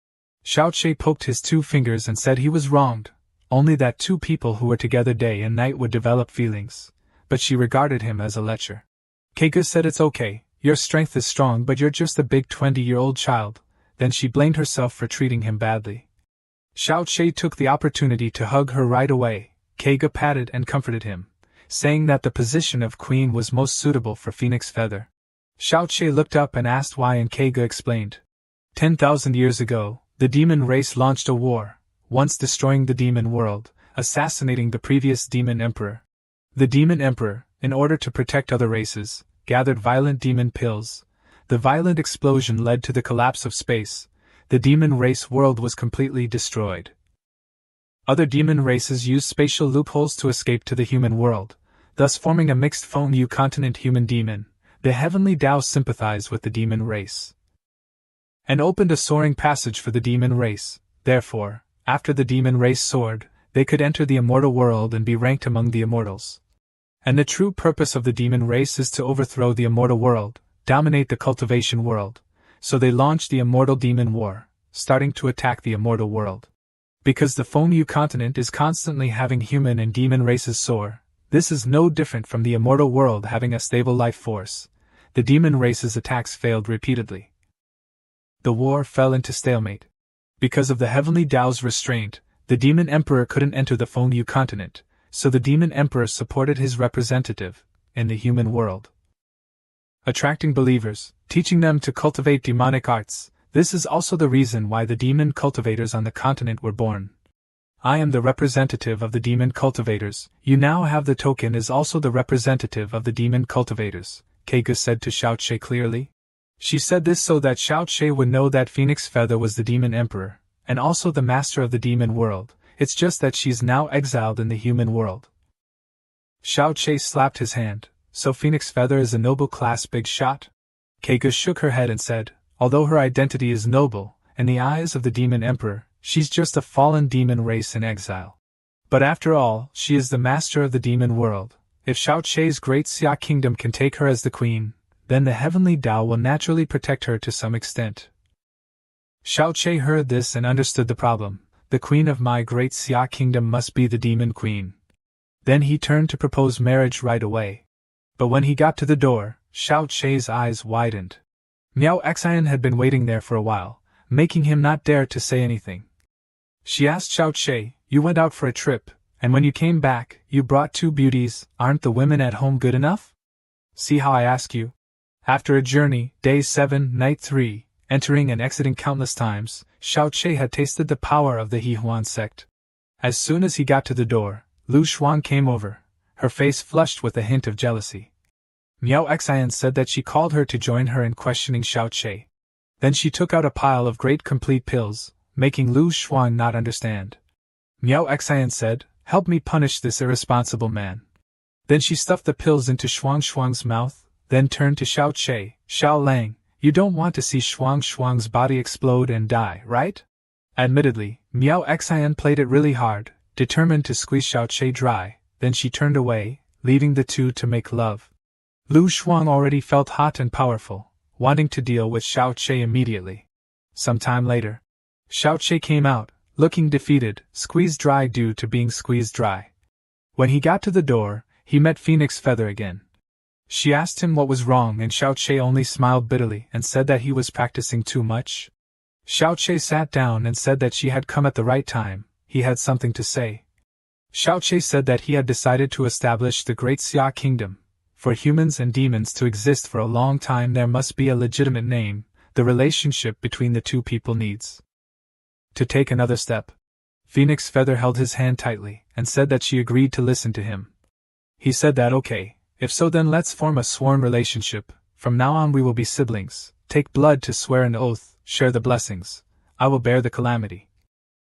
Xiao Che poked his 2 fingers and said he was wronged, only that 2 people who were together day and night would develop feelings, but she regarded him as a lecher. Kega said it's okay, your strength is strong but you're just a big 20-year-old child, then she blamed herself for treating him badly. Xiao Che took the opportunity to hug her right away. Kega patted and comforted him, saying that the position of queen was most suitable for Phoenix Feather. Xiao Che looked up and asked why, and Kega explained. 10,000 years ago, the demon race launched a war, once destroying the demon world, assassinating the previous demon emperor. The demon emperor, in order to protect other races, gathered violent demon pills. The violent explosion led to the collapse of space. The demon race world was completely destroyed. Other demon races used spatial loopholes to escape to the human world, thus forming a mixed Feng-Yu continent human-demon. The heavenly Tao sympathized with the demon race and opened a soaring passage for the demon race. Therefore, after the demon race soared, they could enter the immortal world and be ranked among the immortals. And the true purpose of the demon race is to overthrow the immortal world, dominate the cultivation world. So they launched the Immortal Demon War, starting to attack the immortal world. Because the Feng-Yu continent is constantly having human and demon races soar, this is no different from the immortal world having a stable life force. The demon race's attacks failed repeatedly. The war fell into stalemate. Because of the heavenly Tao's restraint, the demon emperor couldn't enter the Feng-Yu continent, so the demon emperor supported his representative in the human world, attracting believers, teaching them to cultivate demonic arts. This is also the reason why the demon cultivators on the continent were born. I am the representative of the demon cultivators. You now have the token is also the representative of the demon cultivators, Kega said to Xiao Che clearly. She said this so that Xiao Che would know that Phoenix Feather was the demon emperor, and also the master of the demon world. It's just that she's now exiled in the human world. Xiao Che slapped his hand. So Phoenix Feather is a noble class big shot? Kega shook her head and said, although her identity is noble, in the eyes of the demon emperor, she's just a fallen demon race in exile. But after all, she is the master of the demon world. If Xiao Che's great Xia kingdom can take her as the queen, then the heavenly Tao will naturally protect her to some extent. Xiao Che heard this and understood the problem. The queen of my great Xia kingdom must be the demon queen. Then he turned to propose marriage right away. But when he got to the door, Xiao Che's eyes widened. Miao Xian had been waiting there for a while, making him not dare to say anything. She asked Xiao Che, you went out for a trip, and when you came back, you brought 2 beauties. Aren't the women at home good enough? See how I ask you? After a journey, day 7, night 3, entering and exiting countless times, Xiao Che had tasted the power of the He-Huan sect. As soon as he got to the door, Lu Xuan came over, her face flushed with a hint of jealousy. Miao Xian said that she called her to join her in questioning Xiao Che. Then she took out a pile of great complete pills, making Lu Xuan not understand. Miao Xian said, help me punish this irresponsible man. Then she stuffed the pills into Shuang's mouth, then turned to Xiao Che, Xiao Lang, you don't want to see Shuang's body explode and die, right? Admittedly, Miao Xian played it really hard, determined to squeeze Xiao Che dry. Then she turned away, leaving the two to make love. Lu Xuan already felt hot and powerful, wanting to deal with Xiao Che immediately. Some time later, Xiao Che came out, looking defeated, squeezed dry due to being squeezed dry. When he got to the door, he met Phoenix Feather again. She asked him what was wrong and Xiao Che only smiled bitterly and said that he was practicing too much. Xiao Che sat down and said that she had come at the right time, he had something to say. Xiao Che said that he had decided to establish the Great Xia Kingdom. For humans and demons to exist for a long time there must be a legitimate name. The relationship between the two people needs to take another step. Phoenix Feather held his hand tightly and said that she agreed to listen to him. He said that okay, if so then let's form a sworn relationship. From now on we will be siblings. Take blood to swear an oath, share the blessings. I will bear the calamity.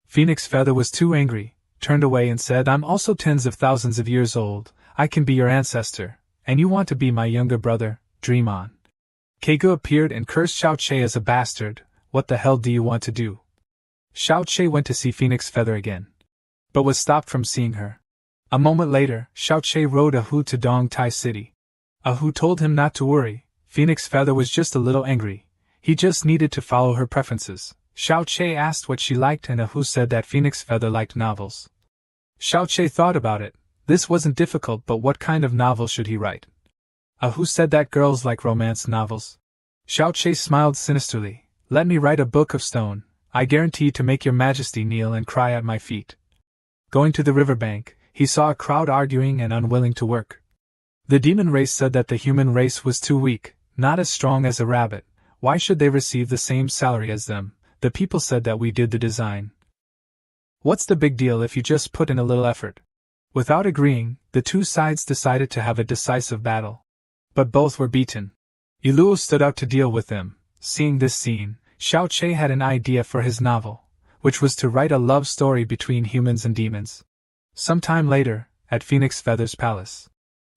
Phoenix Feather was too angry, turned away and said, I'm also tens of thousands of years old, I can be your ancestor, And you want to be my younger brother, dream on. Keigo appeared and cursed Xiao Che as a bastard. What the hell do you want to do? Xiao Che went to see Phoenix Feather again, but was stopped from seeing her. A moment later, Xiao Che rode Ahu to Dong Tai City. Ahu told him not to worry, Phoenix Feather was just a little angry. He just needed to follow her preferences. Xiao Che asked what she liked and Ahu said that Phoenix Feather liked novels. Xiao Che thought about it. This wasn't difficult, but what kind of novel should he write? Ahu said that girls like romance novels. Xiao Che smiled sinisterly. Let me write a book of stone. I guarantee to make your majesty kneel and cry at my feet. Going to the riverbank, he saw a crowd arguing and unwilling to work. The demon race said that the human race was too weak, not as strong as a rabbit. Why should they receive the same salary as them? The people said that we did the design. What's the big deal if you just put in a little effort? Without agreeing, the two sides decided to have a decisive battle. But both were beaten. Iluo stood out to deal with them. Seeing this scene, Xiao Che had an idea for his novel, which was to write a love story between humans and demons. Sometime later, at Phoenix Feather's palace,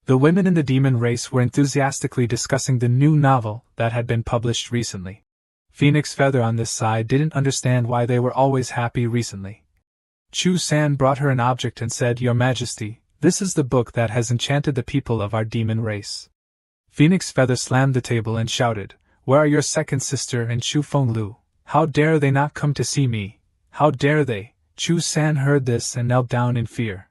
the women in the demon race were enthusiastically discussing the new novel that had been published recently. Phoenix Feather on this side didn't understand why they were always happy recently. Chu San brought her an object and said, Your Majesty, this is the book that has enchanted the people of our demon race. Phoenix Feather slammed the table and shouted, Where are your second sister and Chu Fenglu? How dare they not come to see me? How dare they? Chu San heard this and knelt down in fear.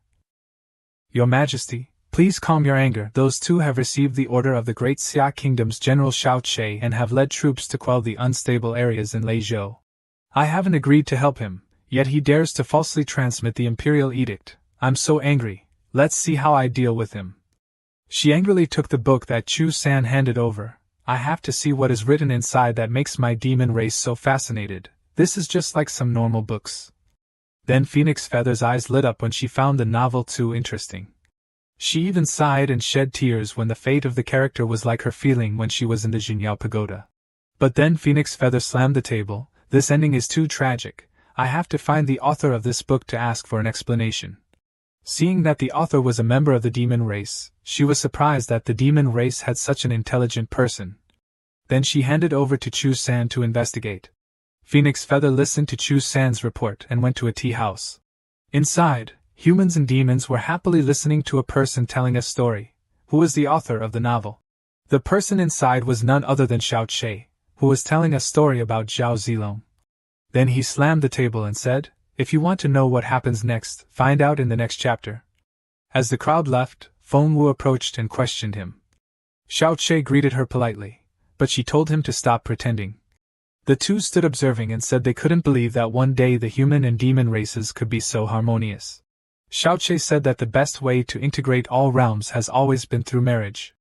Your Majesty, please calm your anger. Those two have received the order of the Great Xia Kingdom's General Xiao Che and have led troops to quell the unstable areas in Leizhou. I haven't agreed to help him, yet he dares to falsely transmit the imperial edict. I'm so angry. Let's see how I deal with him. She angrily took the book that Chu San handed over. I have to see what is written inside that makes my demon race so fascinated. This is just like some normal books. Then Phoenix Feather's eyes lit up when she found the novel too interesting. She even sighed and shed tears when the fate of the character was like her feeling when she was in the Jinyao Pagoda. But then Phoenix Feather slammed the table. This ending is too tragic. I have to find the author of this book to ask for an explanation. Seeing that the author was a member of the demon race, she was surprised that the demon race had such an intelligent person. Then she handed over to Chu San to investigate. Phoenix Feather listened to Chu San's report and went to a tea house. Inside, humans and demons were happily listening to a person telling a story. Who was the author of the novel? The person inside was none other than Xiao Che, who was telling a story about Zhao Zilong. Then he slammed the table and said, If you want to know what happens next, find out in the next chapter. As the crowd left, Fengwu approached and questioned him. Xiao Che greeted her politely, but she told him to stop pretending. The two stood observing and said they couldn't believe that one day the human and demon races could be so harmonious. Xiao Che said that the best way to integrate all realms has always been through marriage.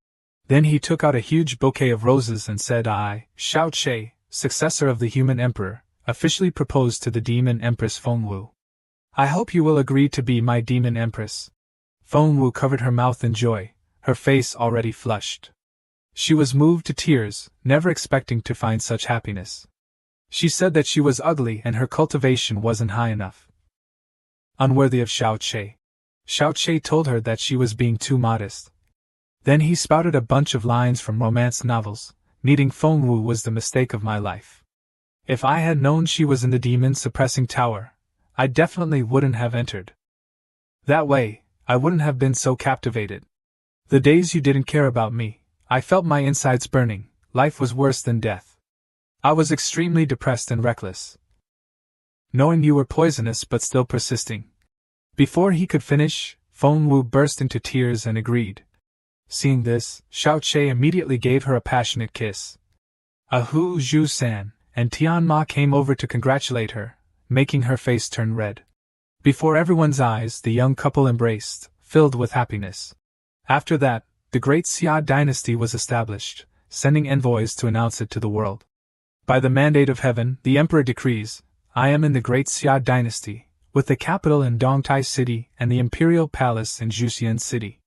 Then he took out a huge bouquet of roses and said, I, Xiao Che, successor of the human emperor, officially proposed to the demon empress Fengwu. I hope you will agree to be my demon empress. Fengwu covered her mouth in joy, her face already flushed. She was moved to tears, never expecting to find such happiness. She said that she was ugly and her cultivation wasn't high enough. Unworthy of Xiao Che. Xiao Che told her that she was being too modest. Then he spouted a bunch of lines from romance novels. Meeting Fengwu was the mistake of my life. If I had known she was in the demon-suppressing tower, I definitely wouldn't have entered. That way, I wouldn't have been so captivated. The days you didn't care about me, I felt my insides burning. Life was worse than death. I was extremely depressed and reckless. Knowing you were poisonous but still persisting. Before he could finish, Fengwu burst into tears and agreed. Seeing this, Xiao Che immediately gave her a passionate kiss. Ahu Zhu San and Tianma came over to congratulate her, making her face turn red. Before everyone's eyes, the young couple embraced, filled with happiness. After that, the Great Xia dynasty was established, sending envoys to announce it to the world. By the mandate of heaven, the emperor decrees, I am in the Great Xia dynasty, with the capital in Dongtai City and the imperial palace in Juxian City.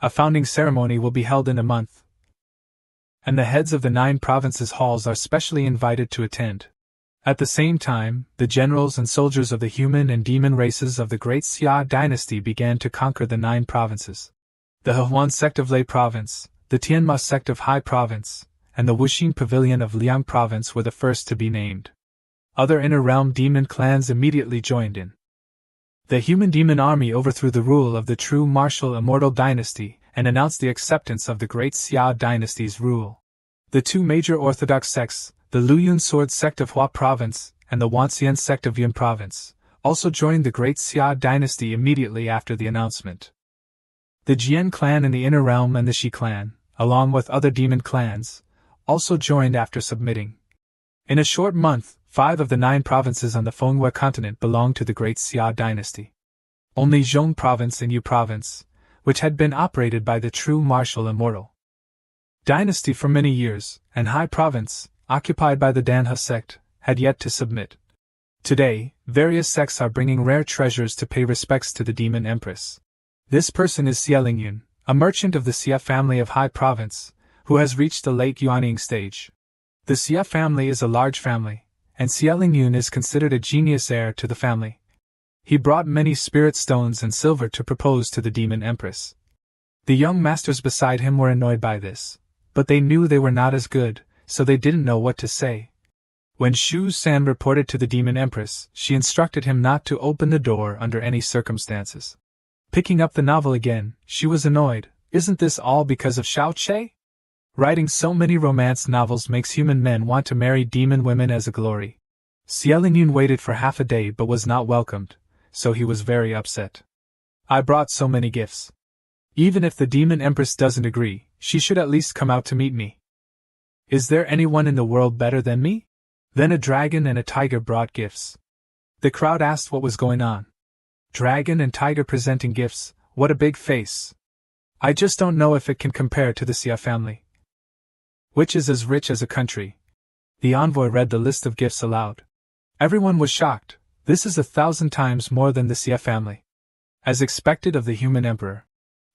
A founding ceremony will be held in a month, and the heads of the 9 provinces' halls are specially invited to attend. At the same time, the generals and soldiers of the human and demon races of the Great Xia dynasty began to conquer the 9 provinces. the Hehuan sect of Lei Province, the Tianma sect of Hai Province, and the Wuxing Pavilion of Liang Province were the first to be named. Other inner realm demon clans immediately joined in. The human demon army overthrew the rule of the true martial immortal dynasty and announced the acceptance of the great Xia dynasty's rule. The two major orthodox sects, the Luyun sword sect of Hua Province and the Wanxian sect of Yun Province, also joined the great Xia dynasty immediately after the announcement. The Jian clan in the Inner Realm and the Shi clan, along with other demon clans, also joined after submitting. In a short month, 5 of the 9 provinces on the Manhwa continent belonged to the great Xia dynasty. Only Zhong Province and Yu Province, which had been operated by the true martial immortal dynasty for many years, and Hai Province, occupied by the Danhe sect, had yet to submit. Today, various sects are bringing rare treasures to pay respects to the demon empress. This person is Xia Lingyun, a merchant of the Xia family of Hai Province, who has reached the late Yuanying stage. The Xia family is a large family, and Xia Lingyun is considered a genius heir to the family. He brought many spirit stones and silver to propose to the demon empress. The young masters beside him were annoyed by this, but they knew they were not as good, so they didn't know what to say. When Shu San reported to the demon empress, she instructed him not to open the door under any circumstances. Picking up the novel again, she was annoyed. Isn't this all because of Xiao Che? Writing so many romance novels makes human men want to marry demon women as a glory. Xia Lingyun waited for half a day but was not welcomed, so he was very upset. I brought so many gifts. Even if the demon empress doesn't agree, she should at least come out to meet me. Is there anyone in the world better than me? Then a dragon and a tiger brought gifts. The crowd asked what was going on. Dragon and tiger presenting gifts, what a big face. I just don't know if it can compare to the Xia family, which is as rich as a country. The envoy read the list of gifts aloud. Everyone was shocked. This is 1,000 times more than the Xia family. As expected of the human emperor.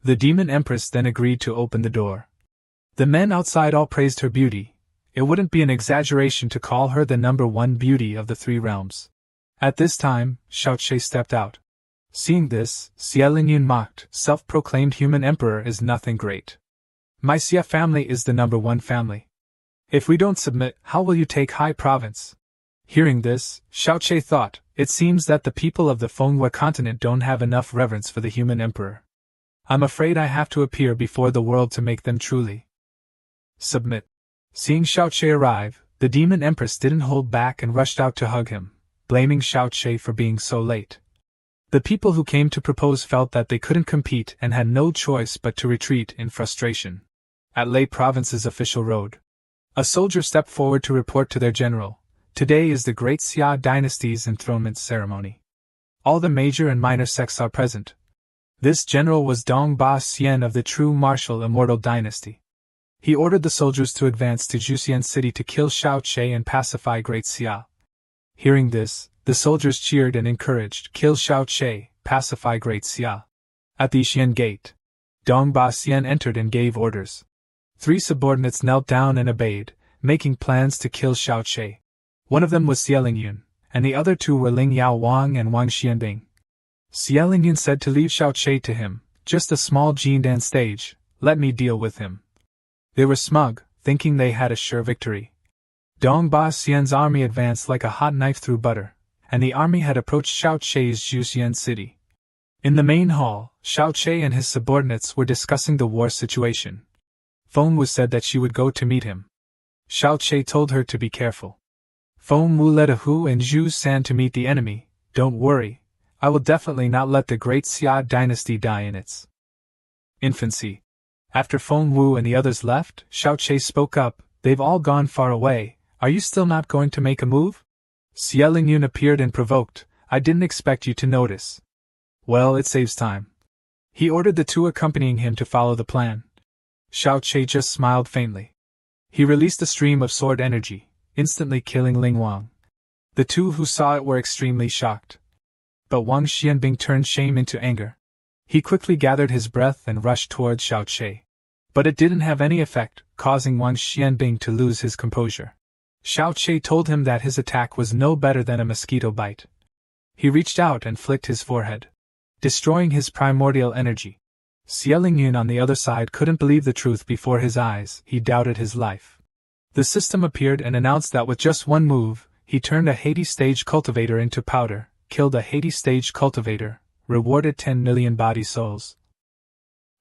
The demon empress then agreed to open the door. The men outside all praised her beauty. It wouldn't be an exaggeration to call her the #1 beauty of the 3 realms. At this time, Xiao Che stepped out. Seeing this, Xia Lingyun mocked, self-proclaimed human emperor is nothing great. My Xia family is the #1 family. If we don't submit, how will you take Hai Province? Hearing this, Xiao Che thought, it seems that the people of the Manhwa continent don't have enough reverence for the human emperor. I'm afraid I have to appear before the world to make them truly submit. Seeing Xiao Che arrive, the demon empress didn't hold back and rushed out to hug him, blaming Xiao Che for being so late. The people who came to propose felt that they couldn't compete and had no choice but to retreat in frustration. At Lei Province's official road, a soldier stepped forward to report to their general. Today is the great Xia dynasty's enthronement ceremony. All the major and minor sects are present. This general was Dong Ba Xian of the true martial immortal dynasty. He ordered the soldiers to advance to Juxian city to kill Xiao Che and pacify Great Xia. Hearing this, the soldiers cheered and encouraged, kill Xiao Che, pacify Great Xia. At the Xian gate, Dong Ba Xian entered and gave orders. 3 subordinates knelt down and obeyed, making plans to kill Xiao Che. One of them was Xia Lingyun, and the other 2 were Ling Yao Wang and Wang Xianbing. Xia Lingyun said to leave Xiao Che to him, just a small Jindan stage, let me deal with him. They were smug, thinking they had a sure victory. Dong Ba Xian's army advanced like a hot knife through butter, and the army had approached Xiao Che's Juxian city. In the main hall, Xiao Che and his subordinates were discussing the war situation. Feng Wu said that she would go to meet him. Xiao Che told her to be careful. Feng Wu led a Hu and Zhu San to meet the enemy. Don't worry, I will definitely not let the great Xia dynasty die in its infancy. After Feng Wu and the others left, Xiao Che spoke up, they've all gone far away, are you still not going to make a move? Xia Lingyun appeared and provoked, I didn't expect you to notice. Well, it saves time. He ordered the 2 accompanying him to follow the plan. Xiao Che just smiled faintly. He released a stream of sword energy, instantly killing Ling Wang. The 2 who saw it were extremely shocked. But Wang Xianbing turned shame into anger. He quickly gathered his breath and rushed towards Xiao Che. But it didn't have any effect, causing Wang Xianbing to lose his composure. Xiao Che told him that his attack was no better than a mosquito bite. He reached out and flicked his forehead, destroying his primordial energy. Xie Lingyun on the other side couldn't believe the truth before his eyes, he doubted his life. The system appeared and announced that with just one move, he turned a Hades stage cultivator into powder, killed a Hades stage cultivator, rewarded 10 million body souls.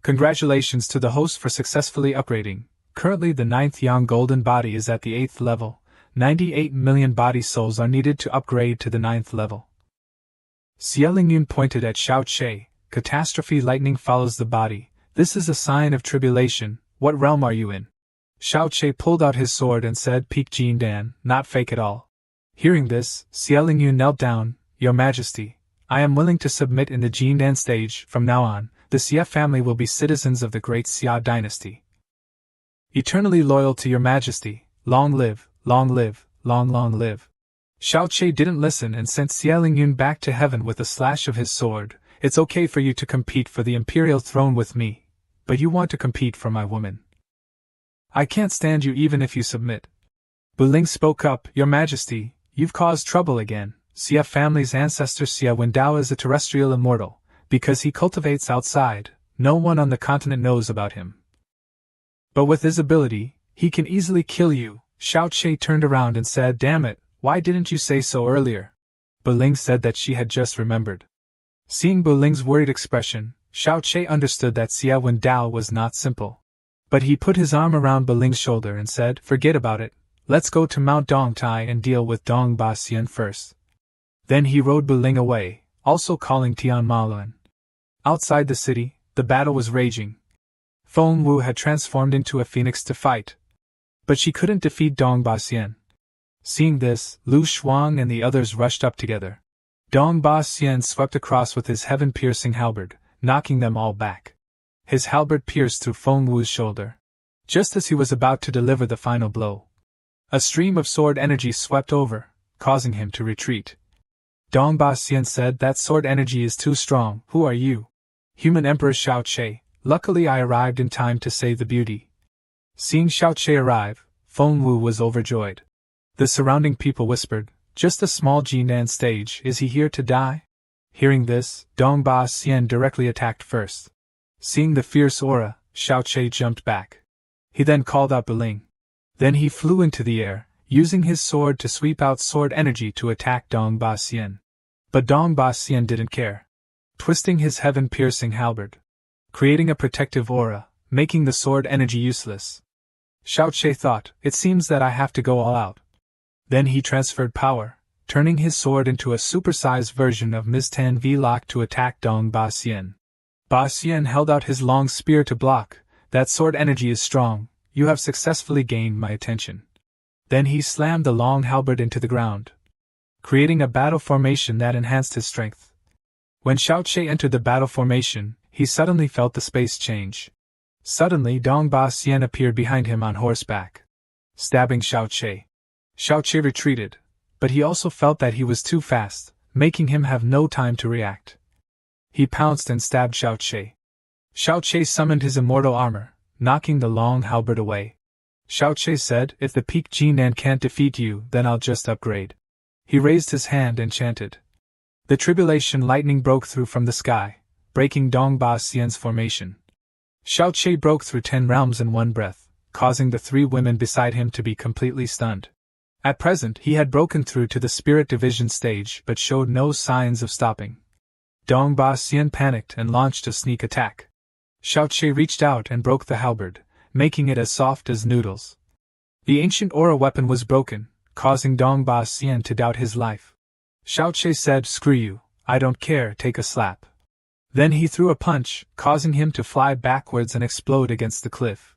Congratulations to the host for successfully upgrading. Currently the 9th Yang Golden Body is at the 8th level. 98 million body souls are needed to upgrade to the 9th level. Xie Lingyun pointed at Xiao Che. Catastrophe lightning follows the body. This is a sign of tribulation. What realm are you in? Xiao Che pulled out his sword and said, Peak Jin Dan, not fake at all. Hearing this, Xie Lingyun knelt down. Your Majesty, I am willing to submit in the Jin Dan stage. From now on, the Xie family will be citizens of the great Xia dynasty. Eternally loyal to your Majesty. Long live, long live, long live. Xiao Che didn't listen and sent Xie Lingyun back to heaven with a slash of his sword. It's okay for you to compete for the imperial throne with me, but you want to compete for my woman. I can't stand you even if you submit. Buling spoke up, Your Majesty, you've caused trouble again. Xie family's ancestor Xie Wendao is a terrestrial immortal. Because he cultivates outside, no one on the continent knows about him. But with his ability, he can easily kill you. Xiao Che turned around and said, Damn it, why didn't you say so earlier? Buling said that she had just remembered. Seeing Buling's worried expression, Xiao Che understood that Xie Wendao was not simple. But he put his arm around Buling's shoulder and said, Forget about it, let's go to Mount Dongtai and deal with Dong Ba Xian first. Then he rode Buling away, also calling Tian Maluan. Outside the city, the battle was raging. Feng Wu had transformed into a phoenix to fight. But she couldn't defeat Dong Ba Xian. Seeing this, Lu Shuang and the others rushed up together. Dong Ba Xian swept across with his heaven-piercing halberd, knocking them all back. His halberd pierced through Feng Wu's shoulder. Just as he was about to deliver the final blow, a stream of sword energy swept over, causing him to retreat. Dong Ba Xian said, That sword energy is too strong. Who are you? Human Emperor Xiao Che. Luckily I arrived in time to save the beauty. Seeing Xiao Che arrive, Feng Wu was overjoyed. The surrounding people whispered, Just a small Jinan stage, is he here to die? Hearing this, Dong Ba Xian directly attacked first. Seeing the fierce aura, Xiao Che jumped back. He then called out Buling. Then he flew into the air, using his sword to sweep out sword energy to attack Dong Ba Xian. But Dong Ba Xian didn't care. Twisting his heaven-piercing halberd, creating a protective aura, making the sword energy useless. Xiao Che thought, It seems that I have to go all out. Then he transferred power, turning his sword into a supersized version of Ms. Tan V-Lock to attack Dong Ba Xian. Ba Xian held out his long spear to block. That sword energy is strong, you have successfully gained my attention. Then he slammed the long halberd into the ground, creating a battle formation that enhanced his strength. When Xiao Che entered the battle formation, he suddenly felt the space change. Suddenly Dong Ba Xian appeared behind him on horseback, stabbing Xiao Che. Xiao Che retreated, but he also felt that he was too fast, making him have no time to react. He pounced and stabbed Xiao Che. Xiao Che summoned his immortal armor, knocking the long halberd away. Xiao Che said, If the Peak Jinan can't defeat you, then I'll just upgrade. He raised his hand and chanted. The tribulation lightning broke through from the sky, breaking Dong Ba Xian's formation. Xiao Che broke through 10 realms in one breath, causing the 3 women beside him to be completely stunned. At present he had broken through to the spirit division stage but showed no signs of stopping. Dong Ba Xian panicked and launched a sneak attack. Xiao Che reached out and broke the halberd, making it as soft as noodles. The ancient aura weapon was broken, causing Dong Ba Xian to doubt his life. Xiao Che said, Screw you, I don't care, take a slap. Then he threw a punch, causing him to fly backwards and explode against the cliff.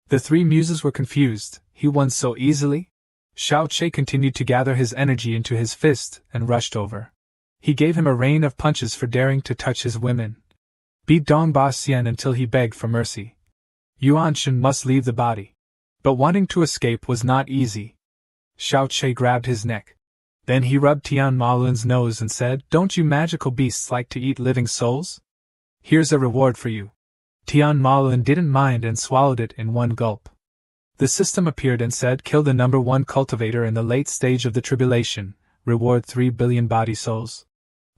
The 3 muses were confused, he won so easily? Xiao Che continued to gather his energy into his fist and rushed over. He gave him a rain of punches for daring to touch his women. Beat Dong Ba Xian until he begged for mercy. Yuan Shen must leave the body. But wanting to escape was not easy. Xiao Che grabbed his neck. Then he rubbed Tian Maluan's nose and said, Don't you magical beasts like to eat living souls? Here's a reward for you. Tian Maluan didn't mind and swallowed it in one gulp. The system appeared and said, Kill the number 1 cultivator in the late stage of the tribulation, reward 3 billion body souls.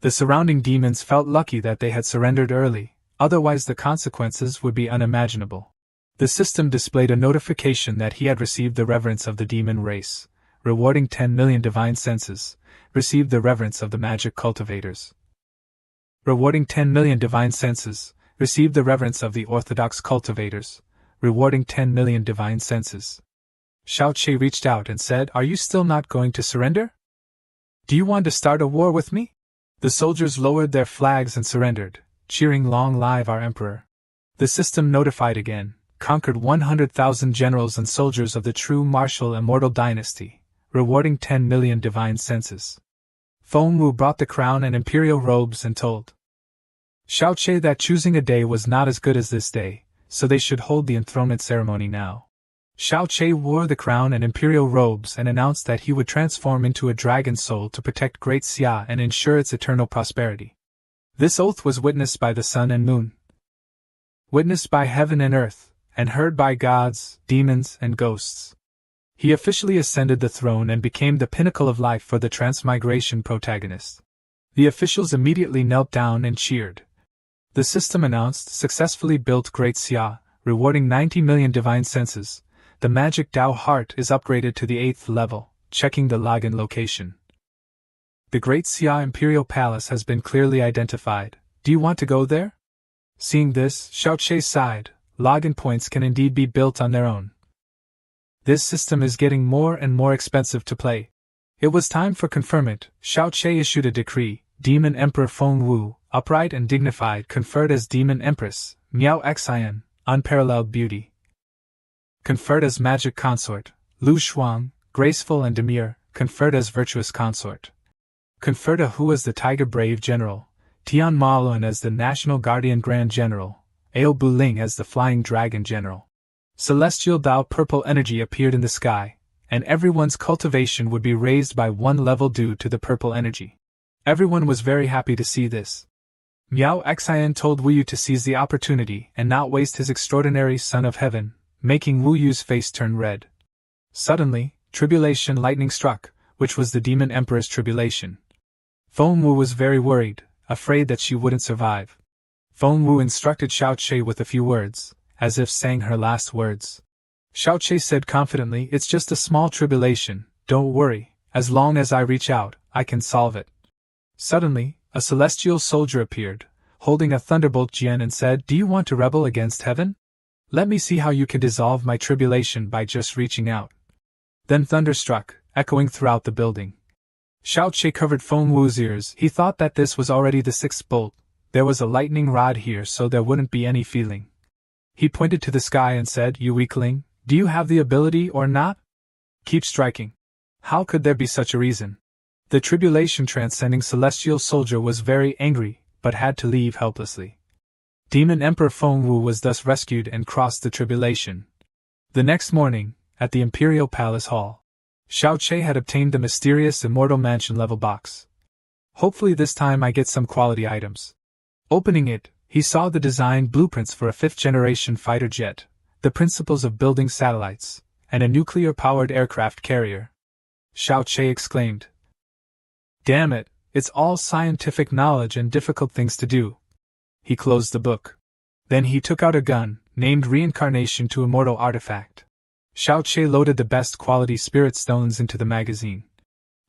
The surrounding demons felt lucky that they had surrendered early, otherwise the consequences would be unimaginable. The system displayed a notification that he had received the reverence of the demon race, rewarding 10 million divine senses, received the reverence of the magic cultivators. Rewarding 10 million divine senses, received the reverence of the orthodox cultivators, rewarding 10 million divine senses. Xiao Che reached out and said, "Are you still not going to surrender? Do you want to start a war with me?" The soldiers lowered their flags and surrendered, cheering "Long live our emperor." The system notified again, conquered 100,000 generals and soldiers of the true martial immortal dynasty, rewarding 10 million divine senses. Fengwu brought the crown and imperial robes and told Xiao Che that choosing a day was not as good as this day, so they should hold the enthronement ceremony now. Xiao Che wore the crown and imperial robes and announced that he would transform into a dragon soul to protect Great Xia and ensure its eternal prosperity. This oath was witnessed by the sun and moon, witnessed by heaven and earth, and heard by gods, demons, and ghosts. He officially ascended the throne and became the pinnacle of life for the transmigration protagonist. The officials immediately knelt down and cheered. The system announced successfully built Great Xia, rewarding 90 million divine senses. The magic Dao heart is upgraded to the 8th level, checking the login location. The Great Xia Imperial Palace has been clearly identified. Do you want to go there? Seeing this, Xiao Che sighed. Login points can indeed be built on their own. This system is getting more and more expensive to play. It was time for conferment. Xiao Che issued a decree. Demon Emperor Fengwu, upright and dignified, conferred as Demon Empress, Miao Xian, unparalleled beauty. Conferred as Magic Consort, Lu Shuang, graceful and demure, conferred as Virtuous Consort. Conferred a Hu as the Tiger Brave General, Tian Maluan as the National Guardian Grand General, Ao Buling as the Flying Dragon General. Celestial Dao purple energy appeared in the sky, and everyone's cultivation would be raised by 1 level due to the purple energy. Everyone was very happy to see this. Miao Xian told Wu Yu to seize the opportunity and not waste his extraordinary Son of Heaven, making Wu Yu's face turn red. Suddenly, tribulation lightning struck, which was the Demon Emperor's tribulation. Fengwu was very worried, afraid that she wouldn't survive. Fengwu instructed Xiao Che with a few words, as if saying her last words. Xiao Che said confidently, "It's just a small tribulation, don't worry, as long as I reach out, I can solve it." Suddenly, a celestial soldier appeared, holding a thunderbolt Jian and said, "Do you want to rebel against heaven? Let me see how you can dissolve my tribulation by just reaching out." Then thunder struck, echoing throughout the building. Xiao Che covered Fengwu's ears. He thought that this was already the 6th bolt. There was a lightning rod here so there wouldn't be any feeling. He pointed to the sky and said, "You weakling, do you have the ability or not? Keep striking." How could there be such a reason? The tribulation transcending celestial soldier was very angry, but had to leave helplessly. Demon Emperor Fengwu was thus rescued and crossed the tribulation. The next morning, at the Imperial Palace Hall, Xiao Che had obtained the mysterious Immortal Mansion level box. Hopefully this time I get some quality items. Opening it, he saw the design blueprints for a 5th-generation fighter jet, the principles of building satellites, and a nuclear-powered aircraft carrier. Xiao Che exclaimed, "Damn it, it's all scientific knowledge and difficult things to do." He closed the book. Then he took out a gun, named Reincarnation to Immortal Artifact. Xiao Che loaded the best quality spirit stones into the magazine.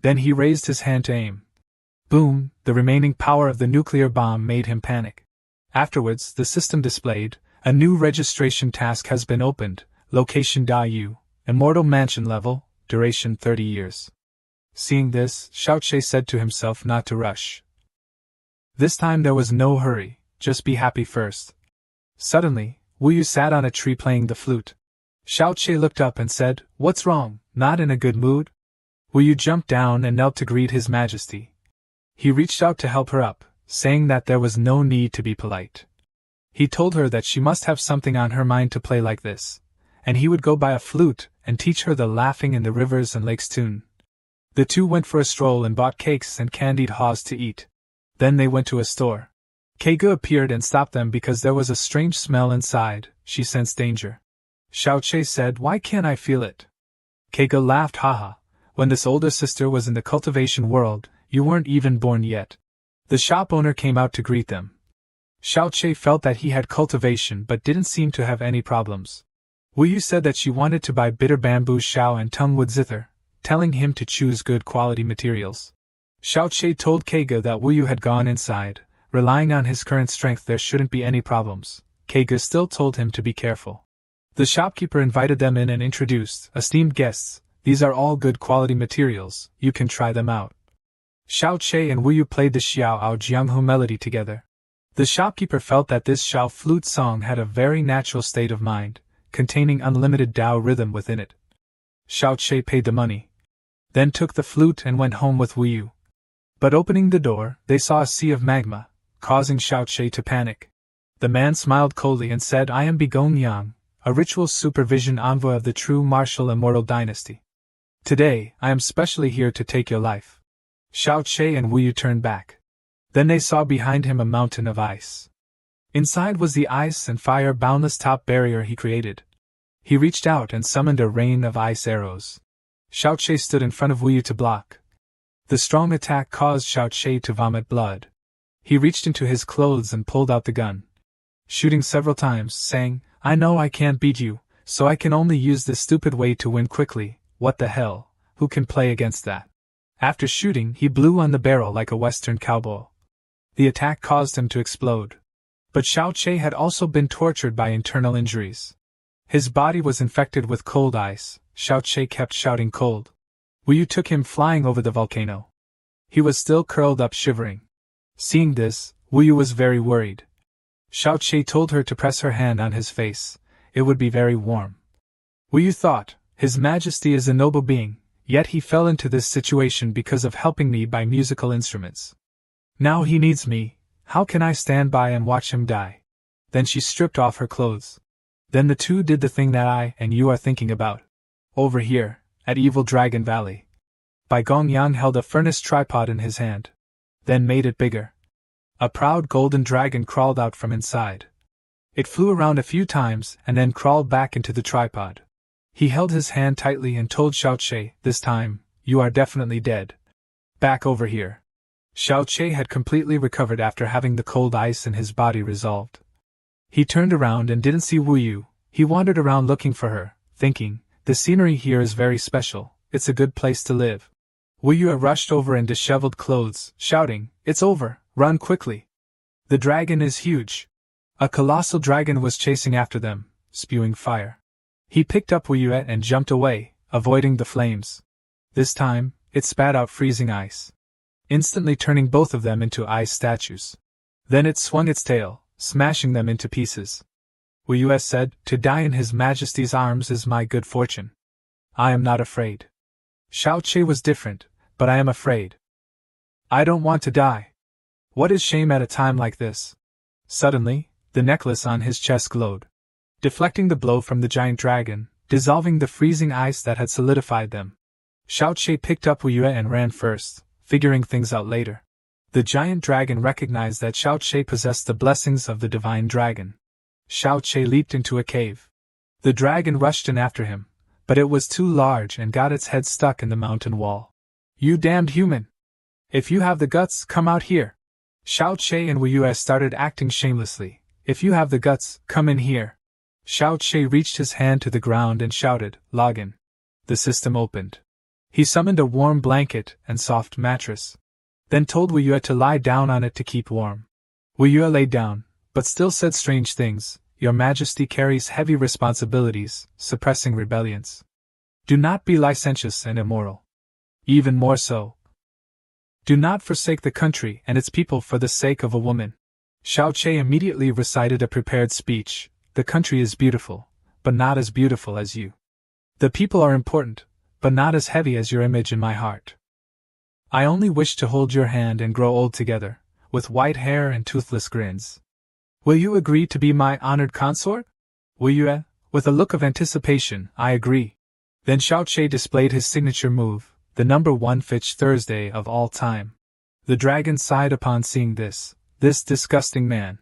Then he raised his hand to aim. Boom, the remaining power of the nuclear bomb made him panic. Afterwards, the system displayed, "A new registration task has been opened, location Yu, Immortal Mansion level, duration 30 years. Seeing this, Xiao Che said to himself not to rush. This time there was no hurry, just be happy first. Suddenly, Wu Yu sat on a tree playing the flute. Xiao Che looked up and said, "What's wrong, not in a good mood?" Wu Yu jumped down and knelt to greet His Majesty. He reached out to help her up, saying that there was no need to be polite. He told her that she must have something on her mind to play like this, and he would go buy a flute and teach her the Laughing in the Rivers and Lakes tune. The two went for a stroll and bought cakes and candied haws to eat. Then they went to a store. Keiga appeared and stopped them because there was a strange smell inside. She sensed danger. Xiao Che said, "Why can't I feel it?" Keiga laughed, "Haha, when this older sister was in the cultivation world, you weren't even born yet." The shop owner came out to greet them. Xiao Che felt that he had cultivation but didn't seem to have any problems. Wu Yu said that she wanted to buy bitter bamboo shao and tungwood zither, telling him to choose good quality materials. Xiao Che told Keiga that Wu Yu had gone inside, relying on his current strength there shouldn't be any problems. Keiga still told him to be careful. The shopkeeper invited them in and introduced, esteemed guests, these are all good quality materials, you can try them out. Xiao Che and Wu Yu played the Xiao Ao Jianghu melody together. The shopkeeper felt that this Xiao flute song had a very natural state of mind, containing unlimited Tao rhythm within it. Xiao Che paid the money, then took the flute and went home with Wu Yu. But opening the door, they saw a sea of magma, causing Xiao Che to panic. The man smiled coldly and said, I am Begong Yang, a ritual supervision envoy of the true martial immortal dynasty. Today, I am specially here to take your life. Xiao Che and Wu Yu turned back. Then they saw behind him a mountain of ice. Inside was the ice and fire boundless top barrier he created. He reached out and summoned a rain of ice arrows. Xiao Che stood in front of Wu Yu to block. The strong attack caused Xiao Che to vomit blood. He reached into his clothes and pulled out the gun, shooting several times, saying, I know I can't beat you, so I can only use this stupid way to win quickly. What the hell, who can play against that? After shooting, he blew on the barrel like a western cowboy. The attack caused him to explode. But Xiao Che had also been tortured by internal injuries. His body was infected with cold ice. Xiao Che kept shouting cold. Wu Yu took him flying over the volcano. He was still curled up shivering. Seeing this, Wu Yu was very worried. Xiao Che told her to press her hand on his face. It would be very warm. Wu Yu thought, His Majesty is a noble being, yet he fell into this situation because of helping me by musical instruments. Now he needs me, how can I stand by and watch him die? Then she stripped off her clothes. Then the two did the thing that I and you are thinking about. Over here, at Evil Dragon Valley. Bai Gongyang held a furnace tripod in his hand. Then made it bigger. A proud golden dragon crawled out from inside. It flew around a few times and then crawled back into the tripod. He held his hand tightly and told Xiao Che, this time, you are definitely dead. Back over here. Xiao Che had completely recovered after having the cold ice in his body resolved. He turned around and didn't see Wu Yu. He wandered around looking for her, thinking, the scenery here is very special, it's a good place to live. Wu Yu rushed over in disheveled clothes, shouting, it's over, run quickly. The dragon is huge. A colossal dragon was chasing after them, spewing fire. He picked up Wu Yu and jumped away, avoiding the flames. This time, it spat out freezing ice, instantly turning both of them into ice statues. Then it swung its tail, smashing them into pieces. Wu Yu said, to die in His Majesty's arms is my good fortune. I am not afraid. Xiao Che was different, but I am afraid. I don't want to die. What is shame at a time like this? Suddenly, the necklace on his chest glowed, deflecting the blow from the giant dragon, dissolving the freezing ice that had solidified them. Xiao Che picked up Wu Yu and ran first, figuring things out later. The giant dragon recognized that Xiao Che possessed the blessings of the divine dragon. Xiao Che leaped into a cave. The dragon rushed in after him, but it was too large and got its head stuck in the mountain wall. You damned human! If you have the guts, come out here! Xiao Che and Wu Yu started acting shamelessly. If you have the guts, come in here. Xiao Che reached his hand to the ground and shouted, log in. The system opened. He summoned a warm blanket and soft mattress, then told Wu Yu to lie down on it to keep warm. Wu Yu lay down, but still said strange things. Your Majesty carries heavy responsibilities, suppressing rebellions. Do not be licentious and immoral. Even more so. Do not forsake the country and its people for the sake of a woman. Xiao Che immediately recited a prepared speech. The country is beautiful, but not as beautiful as you. The people are important, but not as heavy as your image in my heart. I only wish to hold your hand and grow old together, with white hair and toothless grins. Will you agree to be my honored consort? Wu Yu, with a look of anticipation, I agree. Then Xiao Che displayed his signature move, the number 1 Fitch Thursday of all time. The dragon sighed upon seeing this disgusting man.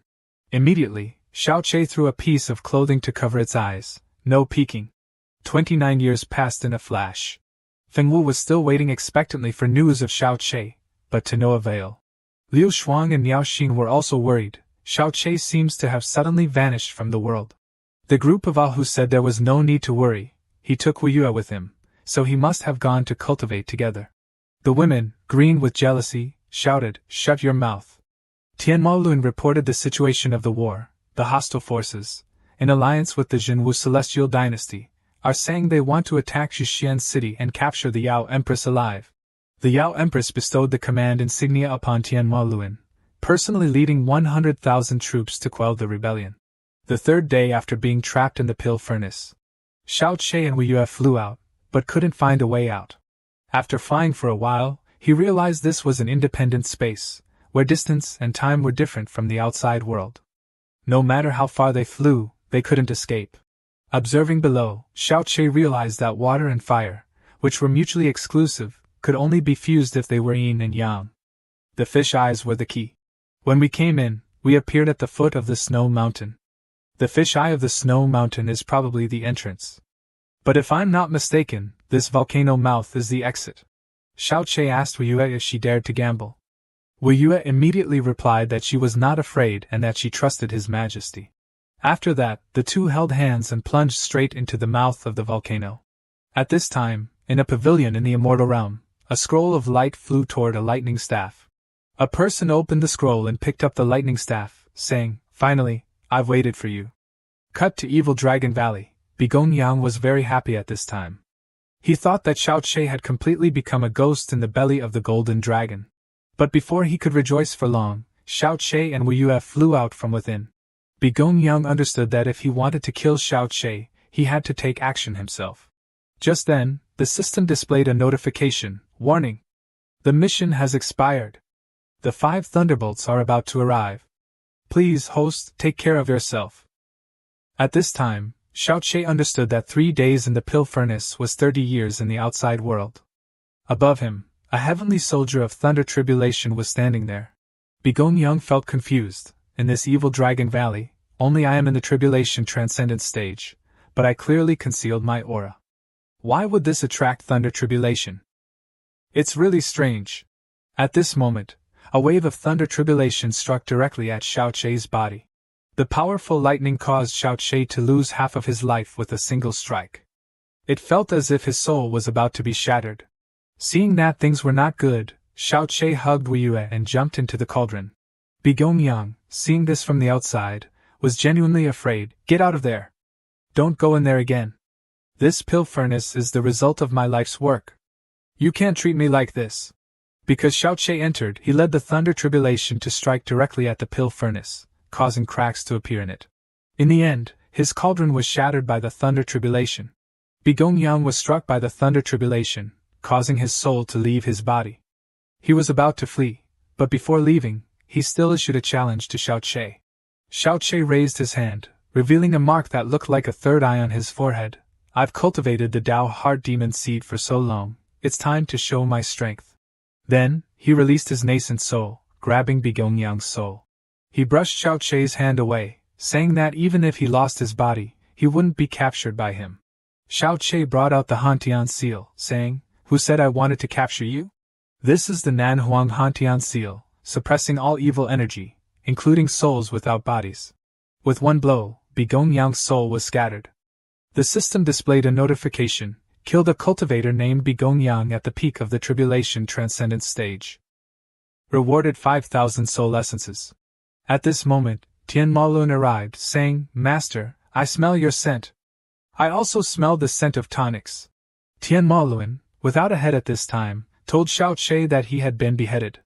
Immediately, Xiao Che threw a piece of clothing to cover its eyes. No peeking. 29 years passed in a flash. Feng Wu was still waiting expectantly for news of Xiao Che, but to no avail. Liu Shuang and Miao Xin were also worried. Xiao Che seems to have suddenly vanished from the world. The group of all who said there was no need to worry, he took Wu Yue with him, so he must have gone to cultivate together. The women, green with jealousy, shouted, "Shut your mouth." Tianma Lun reported the situation of the war. The hostile forces, in alliance with the Jinwu Celestial Dynasty, are saying they want to attack Xuxian City and capture the Yao Empress alive. The Yao Empress bestowed the command insignia upon Tianma Lun, personally leading 100,000 troops to quell the rebellion. The third day after being trapped in the pill furnace, Xiao Che and Wu Yue flew out, but couldn't find a way out. After flying for a while, he realized this was an independent space, where distance and time were different from the outside world. No matter how far they flew, they couldn't escape. Observing below, Xiao Che realized that water and fire, which were mutually exclusive, could only be fused if they were yin and yang. The fish eyes were the key. When we came in, we appeared at the foot of the snow mountain. The fish eye of the snow mountain is probably the entrance. But if I'm not mistaken, this volcano mouth is the exit. Xiao Che asked Wu Yue if she dared to gamble. Wu Yue immediately replied that she was not afraid and that she trusted His Majesty. After that, the two held hands and plunged straight into the mouth of the volcano. At this time, in a pavilion in the immortal realm, a scroll of light flew toward a lightning staff. A person opened the scroll and picked up the lightning staff, saying, "Finally, I've waited for you." Cut to Evil Dragon Valley. Bigong was very happy at this time. He thought that Xiao Che had completely become a ghost in the belly of the golden dragon. But before he could rejoice for long, Xiao Che and Wu Yue flew out from within. Bigong understood that if he wanted to kill Xiao Che, he had to take action himself. Just then, the system displayed a notification, warning. The mission has expired. The 5 thunderbolts are about to arrive. Please, host, take care of yourself. At this time, Xiao Che understood that 3 days in the pill furnace was 30 years in the outside world. Above him, a heavenly soldier of thunder tribulation was standing there. Bigong felt confused. In this evil dragon valley, only I am in the tribulation transcendent stage, but I clearly concealed my aura. Why would this attract thunder tribulation? It's really strange. At this moment, a wave of thunder tribulation struck directly at Xiao Che's body. The powerful lightning caused Xiao Che to lose half of his life with a single strike. It felt as if his soul was about to be shattered. Seeing that things were not good, Xiao Che hugged Wu Yue and jumped into the cauldron. Bigong, seeing this from the outside, was genuinely afraid. "Get out of there! Don't go in there again. This pill furnace is the result of my life's work. You can't treat me like this." Because Xiao Che entered, he led the thunder tribulation to strike directly at the pill furnace, causing cracks to appear in it. In the end, his cauldron was shattered by the thunder tribulation. Bigong was struck by the thunder tribulation, causing his soul to leave his body. He was about to flee, but before leaving, he still issued a challenge to Xiao Che. Xiao Che raised his hand, revealing a mark that looked like a third eye on his forehead. "I've cultivated the Tao Heart Demon seed for so long, it's time to show my strength." Then, he released his nascent soul, grabbing Bigong soul. He brushed Xiao Che's hand away, saying that even if he lost his body, he wouldn't be captured by him. Xiao Che brought out the Hantian seal, saying, "Who said I wanted to capture you? This is the Nanhuang Hantian seal, suppressing all evil energy, including souls without bodies." With one blow, Bigong soul was scattered. The system displayed a notification, "Killed a cultivator named Bigong at the peak of the tribulation transcendent stage. Rewarded 5,000 soul essences." At this moment, Tianma Lun arrived, saying, "Master, I smell your scent. I also smell the scent of tonics." Tianma Lun, without a head at this time, told Xiao Che that he had been beheaded.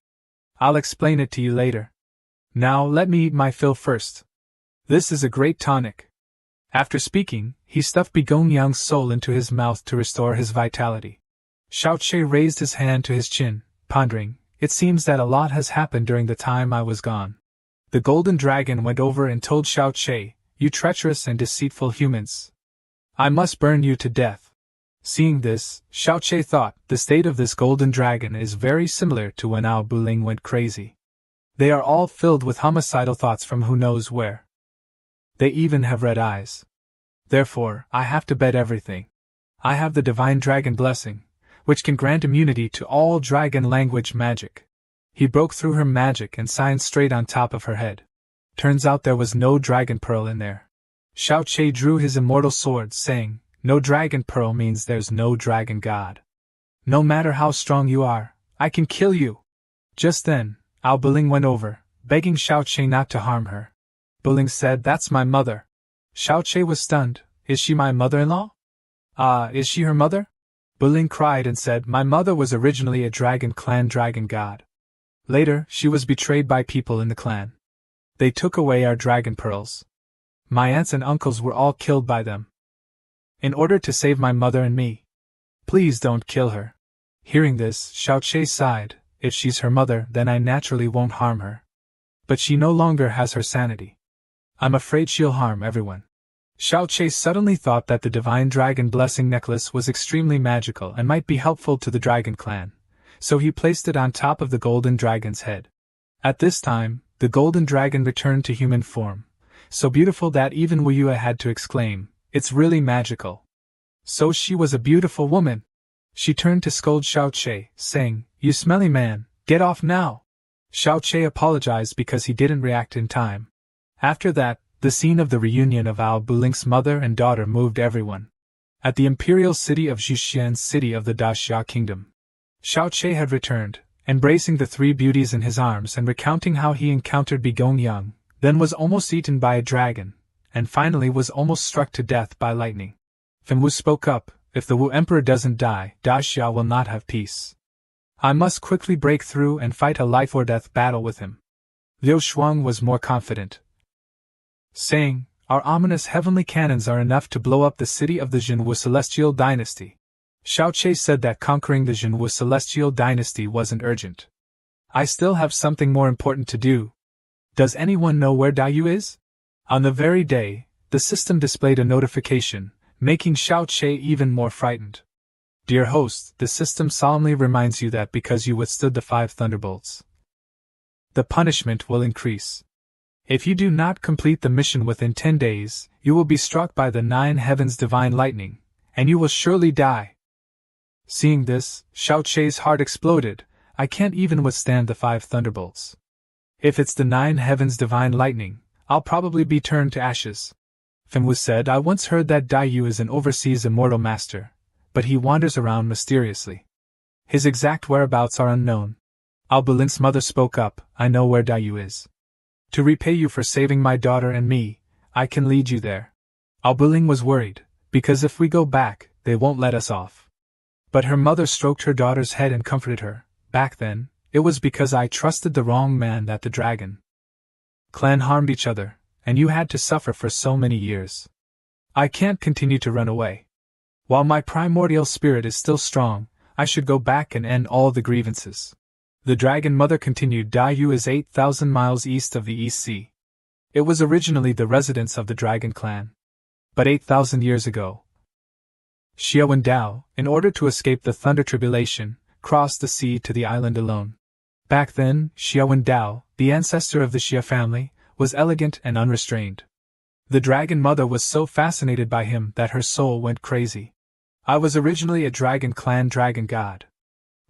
"I'll explain it to you later. Now let me eat my fill first. This is a great tonic." After speaking, he stuffed Bigong soul into his mouth to restore his vitality. Xiao Che raised his hand to his chin, pondering, "It seems that a lot has happened during the time I was gone." The golden dragon went over and told Xiao Che, "You treacherous and deceitful humans. I must burn you to death." Seeing this, Xiao Che thought, the state of this golden dragon is very similar to when Ao Buling went crazy. They are all filled with homicidal thoughts from who knows where. They even have red eyes. Therefore, I have to bet everything. I have the divine dragon blessing, which can grant immunity to all dragon language magic. He broke through her magic and signed straight on top of her head. Turns out there was no dragon pearl in there. Xiao Che drew his immortal sword, saying, "No dragon pearl means there's no dragon god. No matter how strong you are, I can kill you." Just then, Ao Biling went over, begging Xiao Che not to harm her. Biling said, "That's my mother." Xiao Che was stunned. "Is she my mother-in-law?" "Ah, is she her mother?" Biling cried and said, "My mother was originally a dragon clan dragon god. Later, she was betrayed by people in the clan. They took away our dragon pearls. My aunts and uncles were all killed by them. In order to save my mother and me. Please don't kill her." Hearing this, Xiao Che sighed. "If she's her mother, then I naturally won't harm her. But she no longer has her sanity. I'm afraid she'll harm everyone." Xiao Che suddenly thought that the divine dragon blessing necklace was extremely magical and might be helpful to the dragon clan, so he placed it on top of the golden dragon's head. At this time, the golden dragon returned to human form, so beautiful that even Wu Yue had to exclaim, "It's really magical." So she was a beautiful woman. She turned to scold Xiao Che, saying, "You smelly man, get off now." Xiao Che apologized because he didn't react in time. After that, the scene of the reunion of Ao Biling's mother and daughter moved everyone. At the imperial city of Zhuxian's city of the Daxia kingdom, Xiao Che had returned, embracing the three beauties in his arms and recounting how he encountered Bigong Yang, then was almost eaten by a dragon, and finally was almost struck to death by lightning. Fen Wu spoke up, "If the Wu Emperor doesn't die, Daxia will not have peace. I must quickly break through and fight a life-or-death battle with him." Liu Shuang was more confident, saying, "Our ominous heavenly cannons are enough to blow up the city of the Jinwu Celestial Dynasty." Xiao Che said that conquering the Jinwu Celestial Dynasty wasn't urgent. "I still have something more important to do. Does anyone know where Daiyu is?" On the very day, the system displayed a notification, making Xiao Che even more frightened. "Dear host, the system solemnly reminds you that because you withstood the 5 thunderbolts, the punishment will increase. If you do not complete the mission within 10 days, you will be struck by the 9 heavens divine lightning, and you will surely die." Seeing this, Xiao Che's heart exploded. "I can't even withstand the 5 thunderbolts. If it's the 9 heavens divine lightning, I'll probably be turned to ashes." Fen Wu said, "I once heard that Daiyu is an overseas immortal master, but he wanders around mysteriously. His exact whereabouts are unknown." Ao Biling's mother spoke up, "I know where Daiyu is. To repay you for saving my daughter and me, I can lead you there." Ao Biling was worried, because if we go back, they won't let us off. But her mother stroked her daughter's head and comforted her. "Back then, it was because I trusted the wrong man that the dragon clan harmed each other, and you had to suffer for so many years. I can't continue to run away. While my primordial spirit is still strong, I should go back and end all the grievances." The dragon mother continued, "Daiyu is 8,000 miles east of the East Sea. It was originally the residence of the dragon clan. But 8,000 years ago, Xia Wendao, in order to escape the thunder tribulation, crossed the sea to the island alone. Back then, Xia Wendao, the ancestor of the Xia family, was elegant and unrestrained. The dragon mother was so fascinated by him that her soul went crazy. I was originally a dragon clan dragon god.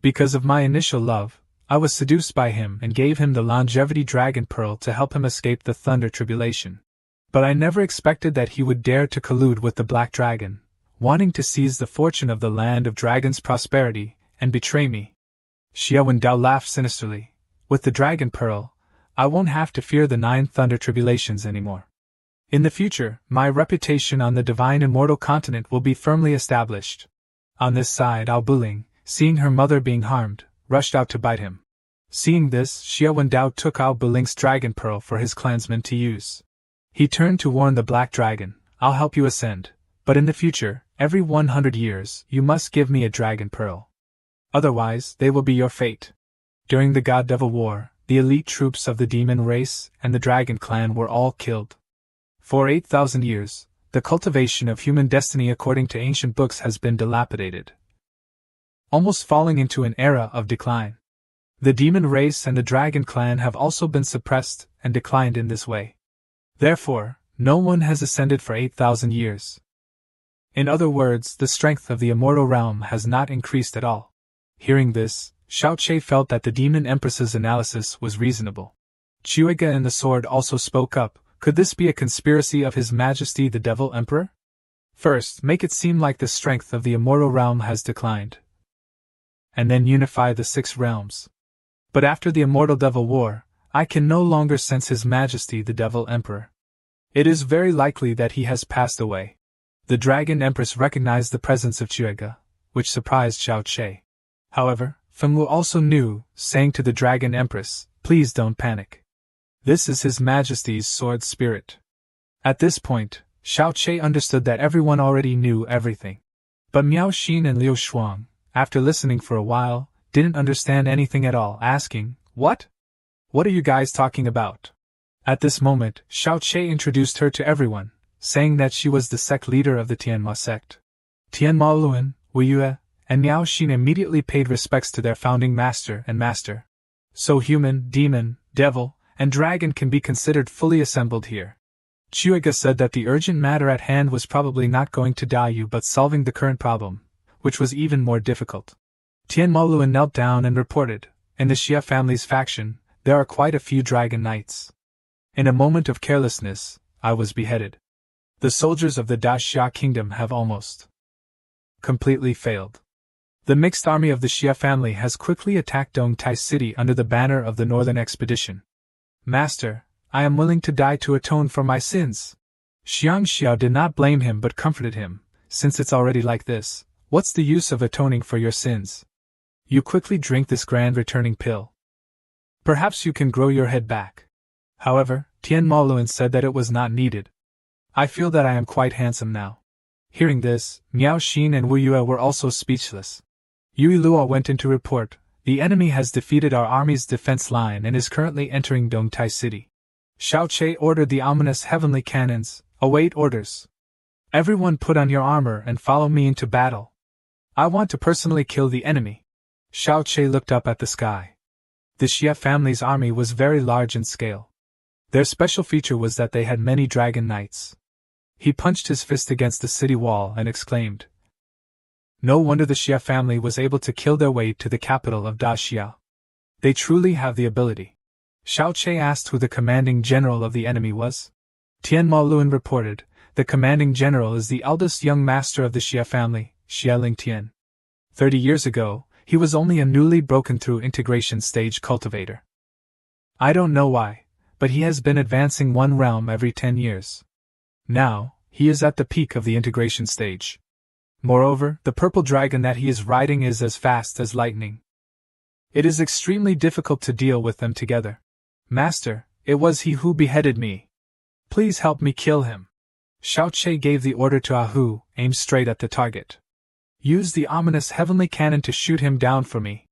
Because of my initial love, I was seduced by him and gave him the longevity dragon pearl to help him escape the thunder tribulation. But I never expected that he would dare to collude with the black dragon, wanting to seize the fortune of the land of dragons' prosperity, and betray me." Xia Wendao laughed sinisterly. "With the dragon pearl, I won't have to fear the 9 thunder tribulations anymore. In the future, my reputation on the divine immortal continent will be firmly established." On this side, Ao Biling, seeing her mother being harmed, rushed out to bite him. Seeing this, Xia Wendao took Ao Biling's dragon pearl for his clansmen to use. He turned to warn the black dragon, "I'll help you ascend, but in the future, every 100 years, you must give me a dragon pearl. Otherwise, they will be your fate." During the God-Devil War, the elite troops of the demon race and the dragon clan were all killed. For 8,000 years, the cultivation of human destiny according to ancient books has been dilapidated, almost falling into an era of decline. The demon race and the dragon clan have also been suppressed and declined in this way. Therefore, no one has ascended for 8,000 years. In other words, the strength of the immortal realm has not increased at all. Hearing this, Xiao Che felt that the demon empress's analysis was reasonable. Chuiga and the sword also spoke up. Could this be a conspiracy of His Majesty the Devil Emperor? First, make it seem like the strength of the immortal realm has declined, and then unify the 6 realms. But after the immortal devil war, I can no longer sense His Majesty the Devil Emperor. It is very likely that he has passed away. The Dragon Empress recognized the presence of Chuiga, which surprised Xiao Che. However, Fengwu also knew, saying to the Dragon Empress, "Please don't panic. This is His Majesty's sword spirit." At this point, Xiao Che understood that everyone already knew everything. But Miao Xin and Liu Shuang, after listening for a while, didn't understand anything at all, asking, "What? What are you guys talking about?" At this moment, Xiao Che introduced her to everyone, saying that she was the sect leader of the Tianma sect. Tianma Luan, Wu Yue, and Miao Xin immediately paid respects to their founding master and master. So human, demon, devil, and dragon can be considered fully assembled here. Chuiga said that the urgent matter at hand was probably not going to die you but solving the current problem, which was even more difficult. Tianma Luan knelt down and reported, "In the Xia family's faction, there are quite a few dragon knights. In a moment of carelessness, I was beheaded. The soldiers of the Da Xia kingdom have almost completely failed. The mixed army of the Xia family has quickly attacked Dongtai City under the banner of the Northern Expedition. Master, I am willing to die to atone for my sins." Xiang Xiao did not blame him but comforted him. "Since it's already like this, what's the use of atoning for your sins? You quickly drink this grand returning pill. Perhaps you can grow your head back." However, Tian Maoluan said that it was not needed. "I feel that I am quite handsome now." Hearing this, Miao Xin and Wu Yue were also speechless. Yui Luo went in to report, "The enemy has defeated our army's defense line and is currently entering Dongtai City." Xiao Che ordered the ominous heavenly cannons, "Await orders. Everyone put on your armor and follow me into battle. I want to personally kill the enemy." Xiao Che looked up at the sky. The Xia family's army was very large in scale. Their special feature was that they had many dragon knights. He punched his fist against the city wall and exclaimed, "No wonder the Xia family was able to kill their way to the capital of Da Xia. They truly have the ability." Xiao Che asked who the commanding general of the enemy was. Tian Maoluan reported, "The commanding general is the eldest young master of the Xia family, Xia Lingtian. 30 years ago, he was only a newly broken through integration stage cultivator. I don't know why, but he has been advancing one realm every 10 years. Now, he is at the peak of the integration stage. Moreover, the purple dragon that he is riding is as fast as lightning. It is extremely difficult to deal with them together. Master, it was he who beheaded me. Please help me kill him." Xiao Che gave the order to Ahu, "Aim straight at the target. Use the ominous heavenly cannon to shoot him down for me."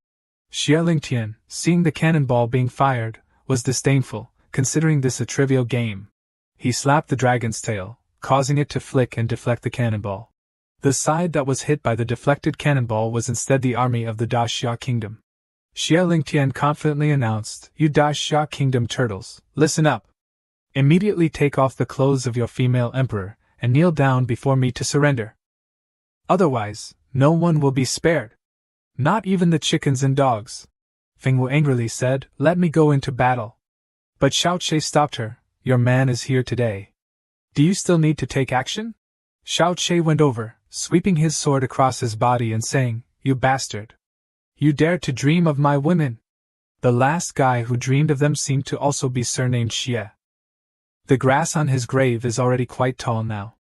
Xia Lingtian, seeing the cannonball being fired, was disdainful, considering this a trivial game. He slapped the dragon's tail, causing it to flick and deflect the cannonball. The side that was hit by the deflected cannonball was instead the army of the Da Xia kingdom. Xia Lingtian confidently announced, "You Da Xia kingdom turtles, listen up. Immediately take off the clothes of your female emperor, and kneel down before me to surrender. Otherwise, no one will be spared. Not even the chickens and dogs." Fengwu angrily said, "Let me go into battle." But Xiao Che stopped her, "Your man is here today. Do you still need to take action?" Xiao Che went over, sweeping his sword across his body and saying, "You bastard! You dared to dream of my women!" The last guy who dreamed of them seemed to also be surnamed Xie. The grass on his grave is already quite tall now.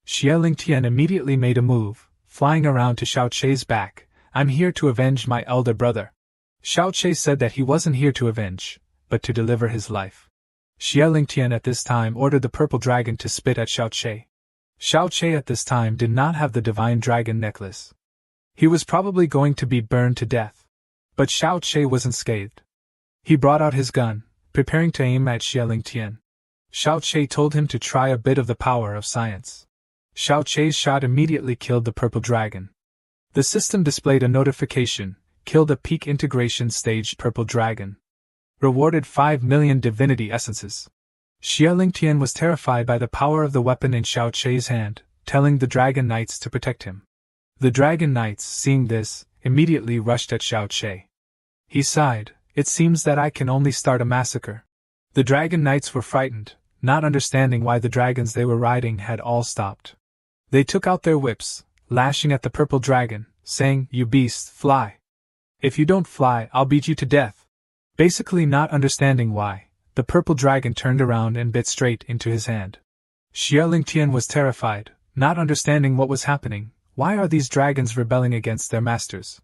Xie Lingtian immediately made a move, flying around to Xiao Che's back. "I'm here to avenge my elder brother." Xiao Che said that he wasn't here to avenge, but to deliver his life. Xie Lingtian at this time ordered the purple dragon to spit at Xiao Che. Xiao Che at this time did not have the divine dragon necklace. He was probably going to be burned to death. But Xiao Che wasn't scathed. He brought out his gun, preparing to aim at Xie Lingtian. Xiao Che told him to try a bit of the power of science. Xiao Che's shot immediately killed the purple dragon. The system displayed a notification, "Killed a peak integration stage purple dragon. Rewarded 5 million divinity essences." Xie Lingtian was terrified by the power of the weapon in Xiao Che's hand, telling the dragon knights to protect him. The dragon knights, seeing this, immediately rushed at Xiao Che. He sighed, "It seems that I can only start a massacre. The dragon knights were frightened, not understanding why the dragons they were riding had all stopped. They took out their whips, lashing at the purple dragon, saying, "You beast, fly! If you don't fly, I'll beat you to death." Basically not understanding why, the purple dragon turned around and bit straight into his hand. Xie Lingtian was terrified, not understanding what was happening. Why are these dragons rebelling against their masters?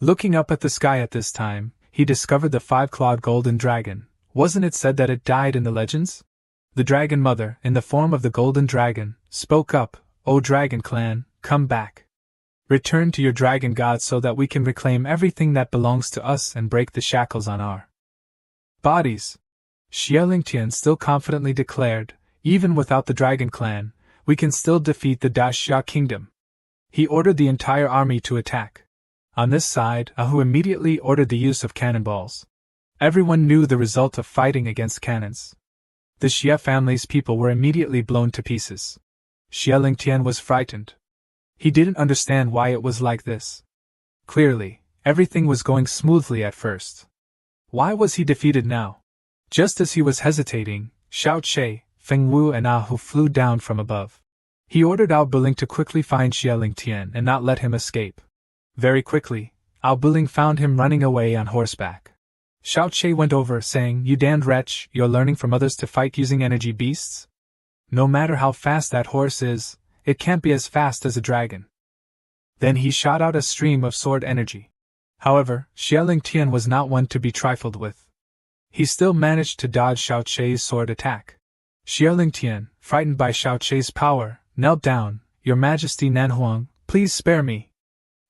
Looking up at the sky at this time, he discovered the five-clawed golden dragon. Wasn't it said that it died in the legends? The dragon mother, in the form of the golden dragon, spoke up, "O dragon clan, come back. Return to your dragon god so that we can reclaim everything that belongs to us and break the shackles on our bodies." Xie Lingtian still confidently declared, "Even without the dragon clan, we can still defeat the Daxia kingdom." He ordered the entire army to attack. On this side, Ahu immediately ordered the use of cannonballs. Everyone knew the result of fighting against cannons. The Xie family's people were immediately blown to pieces. Xie Lingtian was frightened. He didn't understand why it was like this. Clearly, everything was going smoothly at first. Why was he defeated now? Just as he was hesitating, Xiao Che, Feng Wu and Ahu flew down from above. He ordered Ao Buling to quickly find Xie Lingtian and not let him escape. Very quickly, Ao Buling found him running away on horseback. Xiao Che went over, saying, "You damned wretch, you're learning from others to fight using energy beasts? No matter how fast that horse is, it can't be as fast as a dragon." Then he shot out a stream of sword energy. However, Xie Lingtian was not one to be trifled with. He still managed to dodge Xiao Che's sword attack. Xie Lingtian, frightened by Xiao Che's power, knelt down. "Your Majesty Nanhuang, please spare me.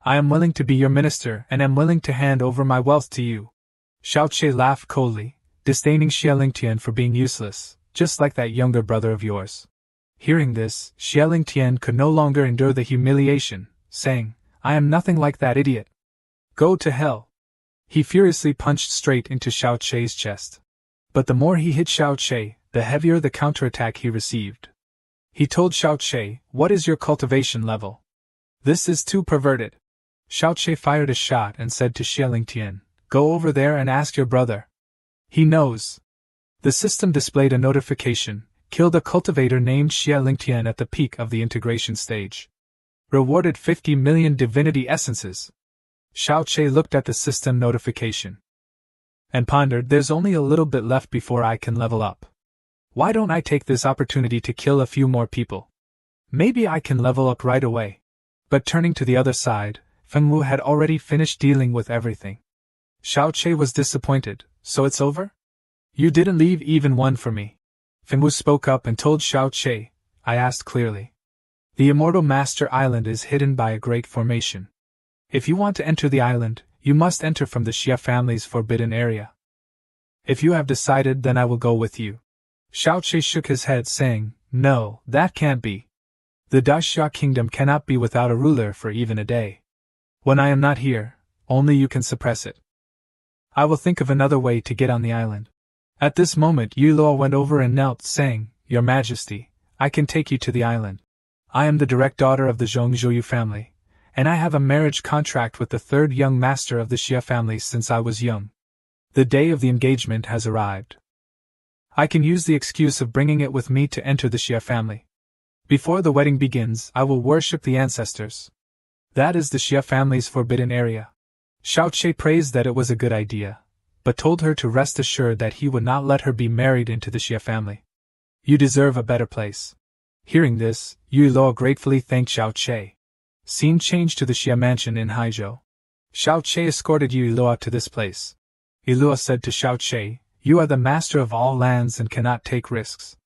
I am willing to be your minister and am willing to hand over my wealth to you." Xiao Che laughed coldly, disdaining Xie Lingtian for being useless, just like that younger brother of yours. Hearing this, Xie Lingtian could no longer endure the humiliation, saying, "I am nothing like that idiot. Go to hell." He furiously punched straight into Xiao Che's chest. But the more he hit Xiao Che, the heavier the counterattack he received. He told Xiao Che, "What is your cultivation level? This is too perverted." Xiao Che fired a shot and said to Xie Lingtian, "Go over there and ask your brother. He knows." The system displayed a notification, "Killed a cultivator named Xie Lingtian at the peak of the integration stage. Rewarded 50 million divinity essences." Xiao Che looked at the system notification and pondered, "There's only a little bit left before I can level up. Why don't I take this opportunity to kill a few more people? Maybe I can level up right away." But turning to the other side, Feng Wu had already finished dealing with everything. Xiao Che was disappointed. "So it's over? You didn't leave even one for me." Feng Wu spoke up and told Xiao Che, "I asked clearly. The Immortal Master Island is hidden by a great formation. If you want to enter the island, you must enter from the Xie family's forbidden area. If you have decided, then I will go with you." Xiao Che shook his head, saying, "No, that can't be. The Daxia kingdom cannot be without a ruler for even a day. When I am not here, only you can suppress it. I will think of another way to get on the island." At this moment Yu Luo went over and knelt, saying, "Your Majesty, I can take you to the island. I am the direct daughter of the Zhongzhouyu family, and I have a marriage contract with the third young master of the Xie family since I was young. The day of the engagement has arrived. I can use the excuse of bringing it with me to enter the Xie family. Before the wedding begins, I will worship the ancestors. That is the Xie family's forbidden area." Xiao Che praised that it was a good idea, but told her to rest assured that he would not let her be married into the Xie family. "You deserve a better place." Hearing this, Yu Luo gratefully thanked Xiao Che. Scene changed to the Xie mansion in Haizhou. Xiao Che escorted Yu Luo to this place. Yu Luo said to Xiao Che, "You are the master of all lands and cannot take risks."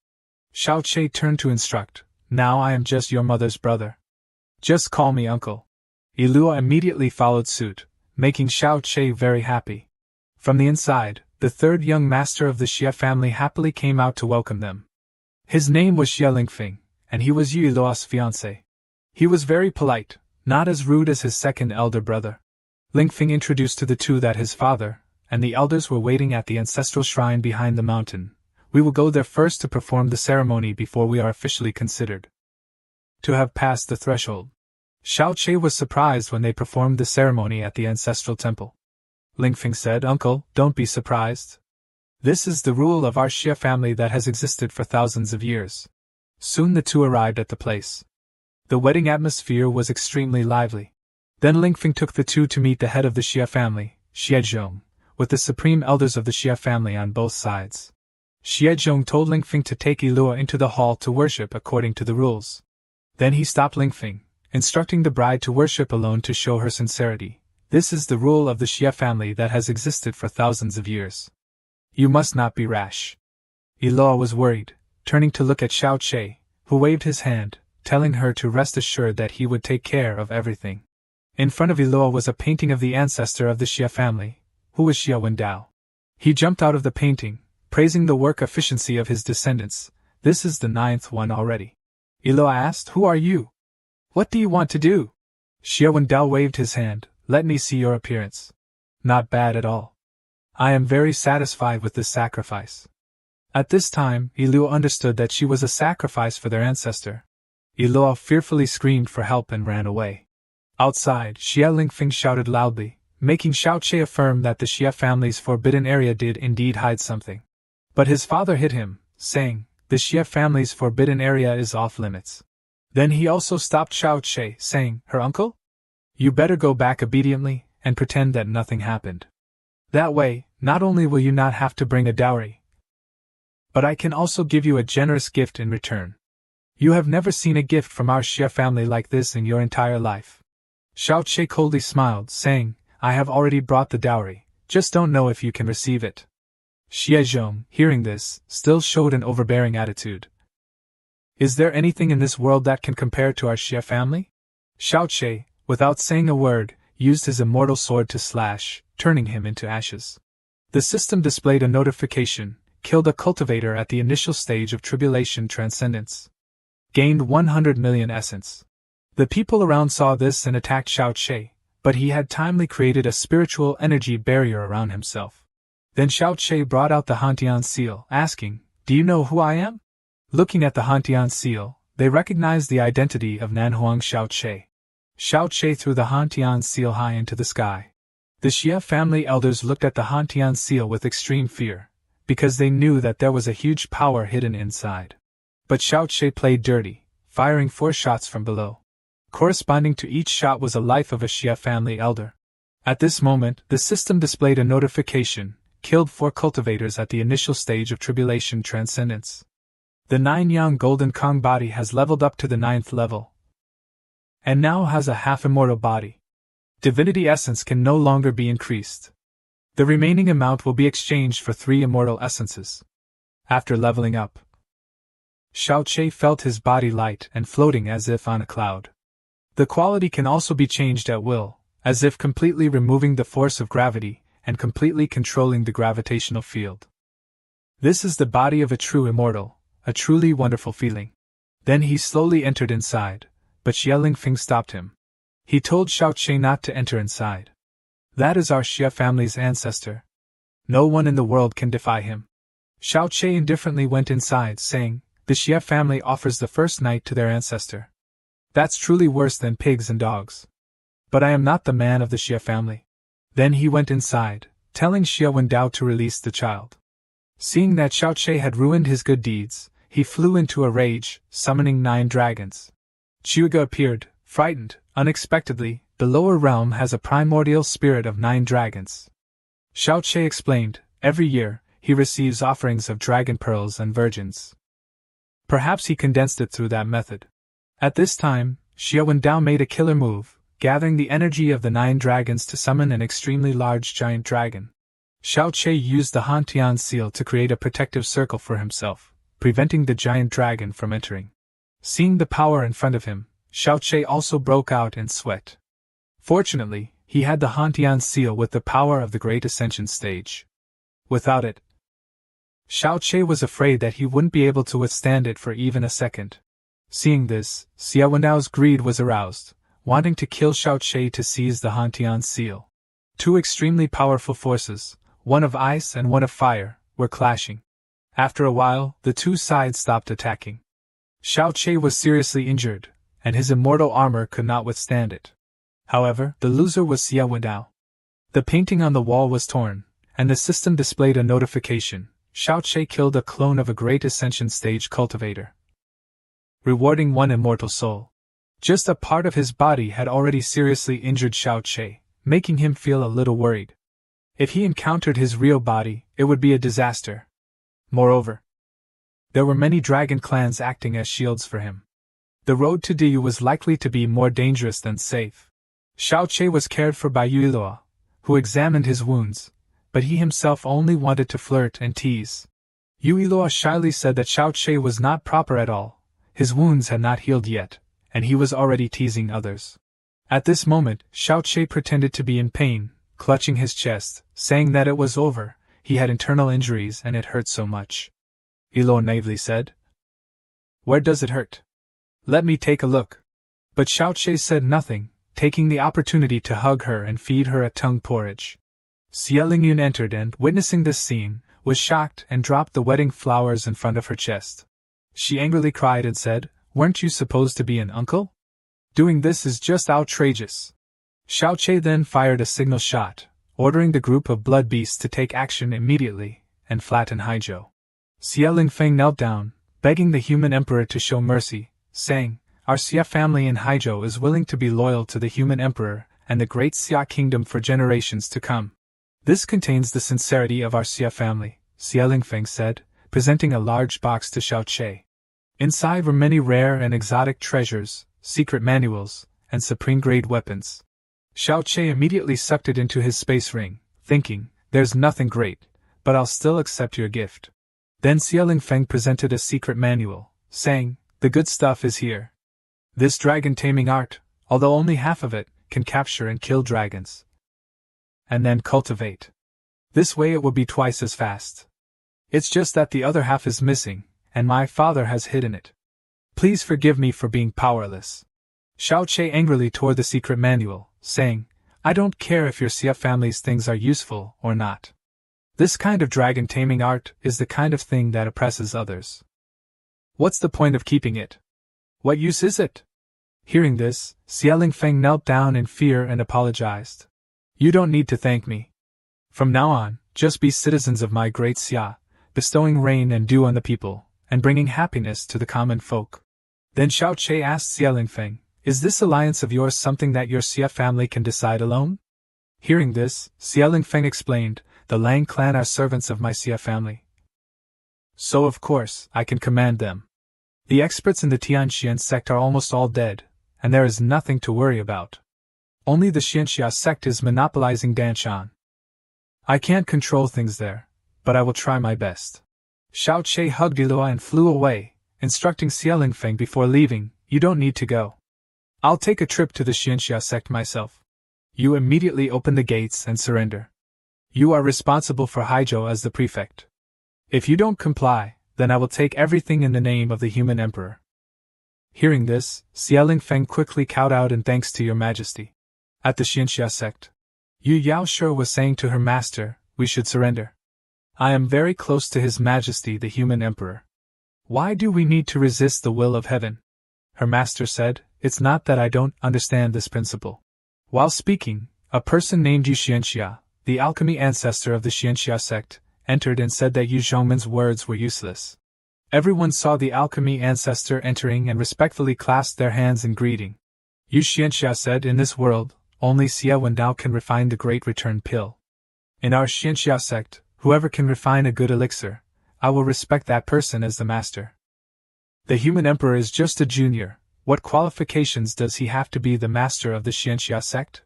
Xiao Che turned to instruct, "Now I am just your mother's brother. Just call me uncle." Yu Luo immediately followed suit, making Xiao Che very happy. From the inside, the third young master of the Xie family happily came out to welcome them. His name was Xie Lingfeng, and he was Yu Luo's fiancé. He was very polite, not as rude as his second elder brother. Lingfeng introduced to the two that his father and the elders were waiting at the ancestral shrine behind the mountain. "We will go there first to perform the ceremony before we are officially considered to have passed the threshold." Xiao Che was surprised when they performed the ceremony at the ancestral temple. Lingfeng said, "Uncle, don't be surprised. This is the rule of our Xia family that has existed for thousands of years. Soon the two arrived at the place. The wedding atmosphere was extremely lively. Then Lingfeng took the two to meet the head of the Xia family, Xiezhong, with the supreme elders of the Xia family on both sides. Xiezhong told Lingfeng to take Elua into the hall to worship according to the rules. Then he stopped Lingfeng, instructing the bride to worship alone to show her sincerity. This is the rule of the Xia family that has existed for thousands of years. You must not be rash. Elua was worried, turning to look at Xiao Che, who waved his hand, telling her to rest assured that he would take care of everything. In front of Elua was a painting of the ancestor of the Xia family, who was Xia Wendao. He jumped out of the painting, praising the work efficiency of his descendants. This is the 9th one already. Elua asked, "Who are you? What do you want to do?" Xia Wendao waved his hand, "Let me see your appearance." "Not bad at all. I am very satisfied with this sacrifice." At this time, Elua understood that she was a sacrifice for their ancestor. Elua fearfully screamed for help and ran away. Outside, Xia Lingfeng shouted loudly, making Xiao Che affirm that the Xia family's forbidden area did indeed hide something. But his father hit him, saying, "The Xia family's forbidden area is off limits." Then he also stopped Xiao Che, saying, "Her uncle? You better go back obediently, and pretend that nothing happened. That way, not only will you not have to bring a dowry, but I can also give you a generous gift in return. You have never seen a gift from our Xia family like this in your entire life." Xiao Che coldly smiled, saying, "I have already brought the dowry, just don't know if you can receive it." Xiezhong, hearing this, still showed an overbearing attitude. "Is there anything in this world that can compare to our Xia family?" Xiao Che, without saying a word, used his immortal sword to slash, turning him into ashes. The system displayed a notification, killed a cultivator at the initial stage of tribulation transcendence. Gained 100 million essence. The people around saw this and attacked Xiao Che, but he had timely created a spiritual energy barrier around himself. Then Xiao Che brought out the Hantian seal, asking, "Do you know who I am?" Looking at the Hantian seal, they recognized the identity of Nanhuang Xiao Che. Xiao Che threw the Hantian seal high into the sky. The Xia family elders looked at the Hantian seal with extreme fear, because they knew that there was a huge power hidden inside. But Xiao Che played dirty, firing 4 shots from below. Corresponding to each shot was a life of a Xia family elder. At this moment, the system displayed a notification, killed 4 cultivators at the initial stage of tribulation transcendence. The 9-yang golden Kong body has leveled up to the 9th level, and now has a half-immortal body. Divinity essence can no longer be increased. The remaining amount will be exchanged for 3 immortal essences. After leveling up, Xiao Che felt his body light and floating as if on a cloud. The quality can also be changed at will, as if completely removing the force of gravity and completely controlling the gravitational field. This is the body of a true immortal, a truly wonderful feeling. Then he slowly entered inside, but Xia Lingfeng stopped him. He told Xiao Che not to enter inside. That is our Xia family's ancestor. No one in the world can defy him. Xiao Che indifferently went inside, saying, "The Xia family offers the first night to their ancestor. That's truly worse than pigs and dogs. But I am not the man of the Xia family." Then he went inside, telling Xia Wendao to release the child. Seeing that Xiao Che had ruined his good deeds, he flew into a rage, summoning 9 dragons. Chiuga appeared, frightened. Unexpectedly, the lower realm has a primordial spirit of 9 dragons. Xiao Che explained, every year, he receives offerings of dragon pearls and virgins. Perhaps he condensed it through that method. At this time, Xia Wendao made a killer move, gathering the energy of the 9 dragons to summon an extremely large giant dragon. Xiao Che used the Hantian seal to create a protective circle for himself, preventing the giant dragon from entering. Seeing the power in front of him, Xiao Che also broke out in sweat. Fortunately, he had the Hantian seal with the power of the Great Ascension stage. Without it, Xiao Che was afraid that he wouldn't be able to withstand it for even a second. Seeing this, Xia Wendao's greed was aroused, wanting to kill Xiao Che to seize the Hantian seal. 2 extremely powerful forces, one of ice and one of fire, were clashing. After a while, the 2 sides stopped attacking. Xiao Che was seriously injured, and his immortal armor could not withstand it. However, the loser was Xia Wendao. The painting on the wall was torn, and the system displayed a notification: Xiao Che killed a clone of a great ascension stage cultivator, rewarding one immortal soul. Just a part of his body had already seriously injured Xiao Che, making him feel a little worried. If he encountered his real body, it would be a disaster. Moreover, there were many dragon clans acting as shields for him. The road to Diyu was likely to be more dangerous than safe. Xiao Che was cared for by Yuilua, who examined his wounds, but he himself only wanted to flirt and tease. Yuilua shyly said that Xiao Che was not proper at all, his wounds had not healed yet, and he was already teasing others. At this moment, Xiao Che pretended to be in pain, clutching his chest, saying that it was over, he had internal injuries and it hurt so much. Yuilua naively said, "Where does it hurt? Let me take a look." But Xiao Che said nothing, taking the opportunity to hug her and feed her a tongue porridge. Xie Lingyun entered and, witnessing this scene, was shocked and dropped the wedding flowers in front of her chest. She angrily cried and said, "Weren't you supposed to be an uncle? Doing this is just outrageous." Xiao Che then fired a signal shot, ordering the group of blood beasts to take action immediately, and flatten Haizhou. Xie Lingfeng knelt down, begging the human emperor to show mercy, saying, "Our Xia family in Haizhou is willing to be loyal to the human emperor and the great Xia kingdom for generations to come. This contains the sincerity of our Xia family," Xie Lingfeng said, presenting a large box to Xiao Che. Inside were many rare and exotic treasures, secret manuals, and supreme-grade weapons. Xiao Che immediately sucked it into his space ring, thinking, "There's nothing great, but I'll still accept your gift." Then Xie Lingfeng presented a secret manual, saying, "The good stuff is here. This dragon taming art, although only half of it, can capture and kill dragons. And then cultivate. This way it will be twice as fast. It's just that the other half is missing, and my father has hidden it. Please forgive me for being powerless." Xiao Che angrily tore the secret manual, saying, "I don't care if your Xia family's things are useful or not. This kind of dragon taming art is the kind of thing that oppresses others. What's the point of keeping it? What use is it?" Hearing this, Xie Lingfeng knelt down in fear and apologized. "You don't need to thank me. From now on, just be citizens of my great Xia, bestowing rain and dew on the people, and bringing happiness to the common folk." Then Xiao Che asked Xie Lingfeng, "Is this alliance of yours something that your Xia family can decide alone?" Hearing this, Xie Lingfeng explained, "The Lang clan are servants of my Xia family. So of course, I can command them. The experts in the Tianxian sect are almost all dead, and there is nothing to worry about. Only the Xianxia sect is monopolizing Danshan. I can't control things there, but I will try my best." Xiao Che hugged Yuilua and flew away, instructing Xie Lingfeng before leaving, "You don't need to go. I'll take a trip to the Xianxia sect myself. You immediately open the gates and surrender. You are responsible for Haizhou as the prefect. If you don't comply, then I will take everything in the name of the human emperor." Hearing this, Xie Lingfeng quickly kowtowed in thanks to your majesty. At the Xianxia sect, Yu Yaoshi was saying to her master, "We should surrender. I am very close to his majesty the human emperor. Why do we need to resist the will of heaven?" Her master said, "It's not that I don't understand this principle." While speaking, a person named Yu Xianxia, the alchemy ancestor of the Xianxia sect, entered and said that Yu Zhongmen's words were useless. Everyone saw the alchemy ancestor entering and respectfully clasped their hands in greeting. Yu Xianxia said, "In this world, only Xie Wendao can refine the great return pill. In our Xianxia sect, whoever can refine a good elixir, I will respect that person as the master. The human emperor is just a junior. What qualifications does he have to be the master of the Xianxia sect?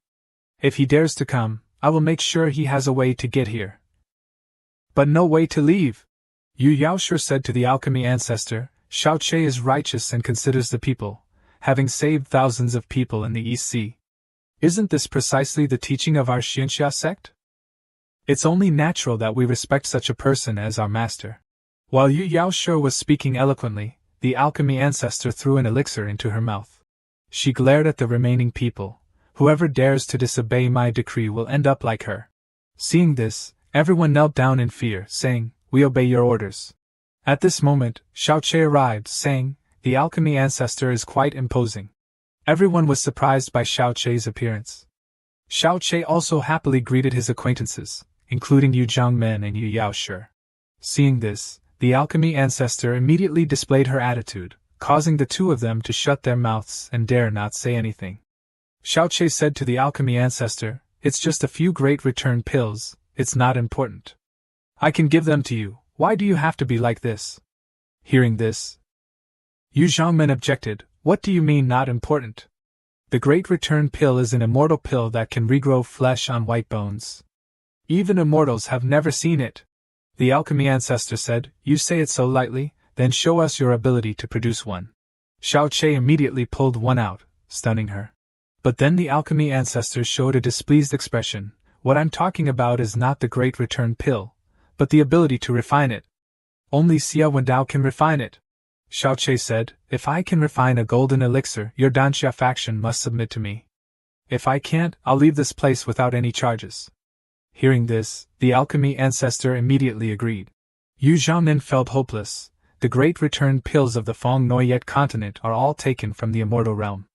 If he dares to come, I will make sure he has a way to get here. But no way to leave." Yu Yaoshi said to the alchemy ancestor, "Xiao Che is righteous and considers the people, having saved thousands of people in the East Sea. Isn't this precisely the teaching of our Xianxia sect? It's only natural that we respect such a person as our master." While Yu Yaoshi was speaking eloquently, the alchemy ancestor threw an elixir into her mouth. She glared at the remaining people. "Whoever dares to disobey my decree will end up like her." Seeing this, everyone knelt down in fear, saying, "We obey your orders." At this moment, Xiao Che arrived, saying, "The alchemy ancestor is quite imposing." Everyone was surprised by Xiao Che's appearance. Xiao Che also happily greeted his acquaintances, including Yu Zhangmen and Yu Yaoshi. Seeing this, the alchemy ancestor immediately displayed her attitude, causing the two of them to shut their mouths and dare not say anything. Xiaoqie said to the alchemy ancestor, "It's just a few great return pills, it's not important. I can give them to you, why do you have to be like this?" Hearing this, Yu Zhangmen objected, "What do you mean not important? The Great Return Pill is an immortal pill that can regrow flesh on white bones. Even immortals have never seen it." The alchemy ancestor said, "You say it so lightly, then show us your ability to produce one." Xiaoqie immediately pulled one out, stunning her. But then the alchemy ancestor showed a displeased expression. "What I'm talking about is not the Great Return Pill, but the ability to refine it. Only Xia Wendao can refine it." Xiaoqie said, "If I can refine a golden elixir, your Danxia faction must submit to me. If I can't, I'll leave this place without any charges." Hearing this, the alchemy ancestor immediately agreed. Yu Zhangmen felt hopeless. The Great Return Pills of the Feng Noyet continent are all taken from the immortal realm.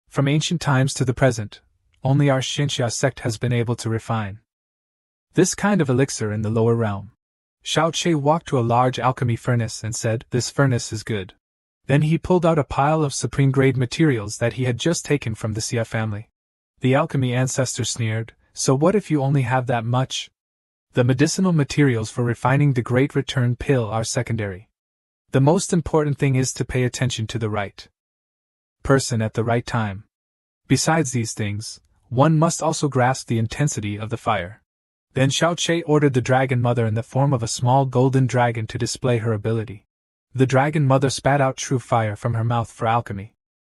From ancient times to the present, only our Xinxia sect has been able to refine this kind of elixir in the lower realm. Xiaoqie walked to a large alchemy furnace and said, "This furnace is good." Then he pulled out a pile of supreme-grade materials that he had just taken from the Xia family. The alchemy ancestor sneered, "So what if you only have that much? The medicinal materials for refining the Great Return Pill are secondary. The most important thing is to pay attention to the right person at the right time. Besides these things, one must also grasp the intensity of the fire." Then Xiaoqie ordered the Dragon Mother in the form of a small golden dragon to display her ability. The Dragon Mother spat out true fire from her mouth for alchemy.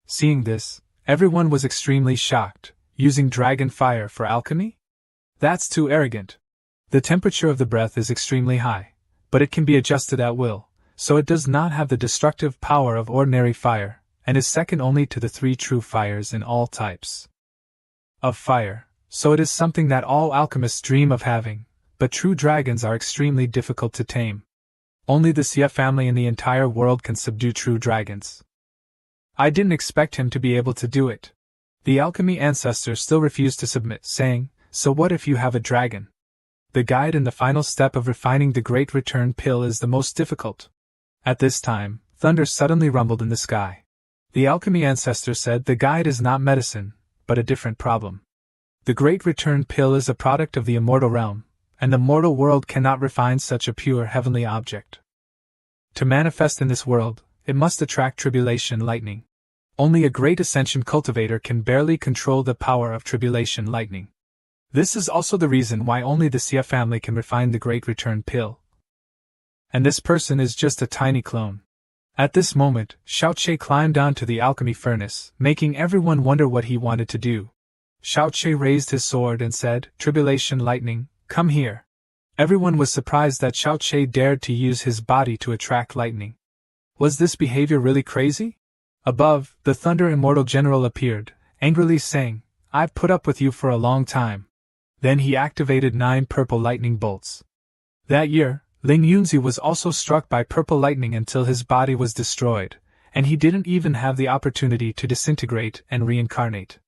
Seeing this, everyone was extremely shocked. Using dragon fire for alchemy? That's too arrogant. The temperature of the breath is extremely high, but it can be adjusted at will, so it does not have the destructive power of ordinary fire, and is second only to the three true fires in all types of fire. So it is something that all alchemists dream of having, but true dragons are extremely difficult to tame. Only the Xia family in the entire world can subdue true dragons. I didn't expect him to be able to do it. The alchemy ancestor still refused to submit, saying, "So what if you have a dragon? The guide and the final step of refining the Great Return Pill is the most difficult." At this time, thunder suddenly rumbled in the sky. The alchemy ancestor said, "The guide is not medicine, but a different problem. The Great Return Pill is a product of the immortal realm, and the mortal world cannot refine such a pure heavenly object. To manifest in this world, it must attract tribulation lightning. Only a great ascension cultivator can barely control the power of tribulation lightning. This is also the reason why only the Xia family can refine the Great Return Pill. And this person is just a tiny clone." At this moment, Xiaoqie climbed onto the alchemy furnace, making everyone wonder what he wanted to do. Xiaoqie raised his sword and said, "Tribulation lightning, come here." Everyone was surprised that Xiaoqie dared to use his body to attract lightning. Was this behavior really crazy? Above, the Thunder Immortal General appeared, angrily saying, "I've put up with you for a long time." Then he activated 9 purple lightning bolts. That year, Ling Yunzi was also struck by purple lightning until his body was destroyed, and he didn't even have the opportunity to disintegrate and reincarnate.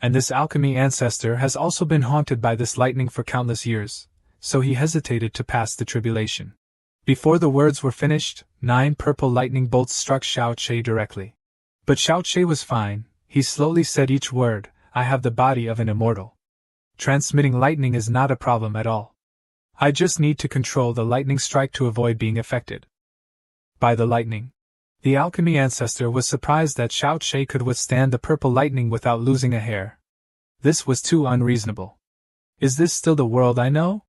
And this alchemy ancestor has also been haunted by this lightning for countless years, so he hesitated to pass the tribulation. Before the words were finished, 9 purple lightning bolts struck Xiaoqie directly. But Xiaoqie was fine. He slowly said each word, "I have the body of an immortal. Transmitting lightning is not a problem at all. I just need to control the lightning strike to avoid being affected by the lightning." The alchemy ancestor was surprised that Xiaoqie could withstand the purple lightning without losing a hair. This was too unreasonable. Is this still the world I know?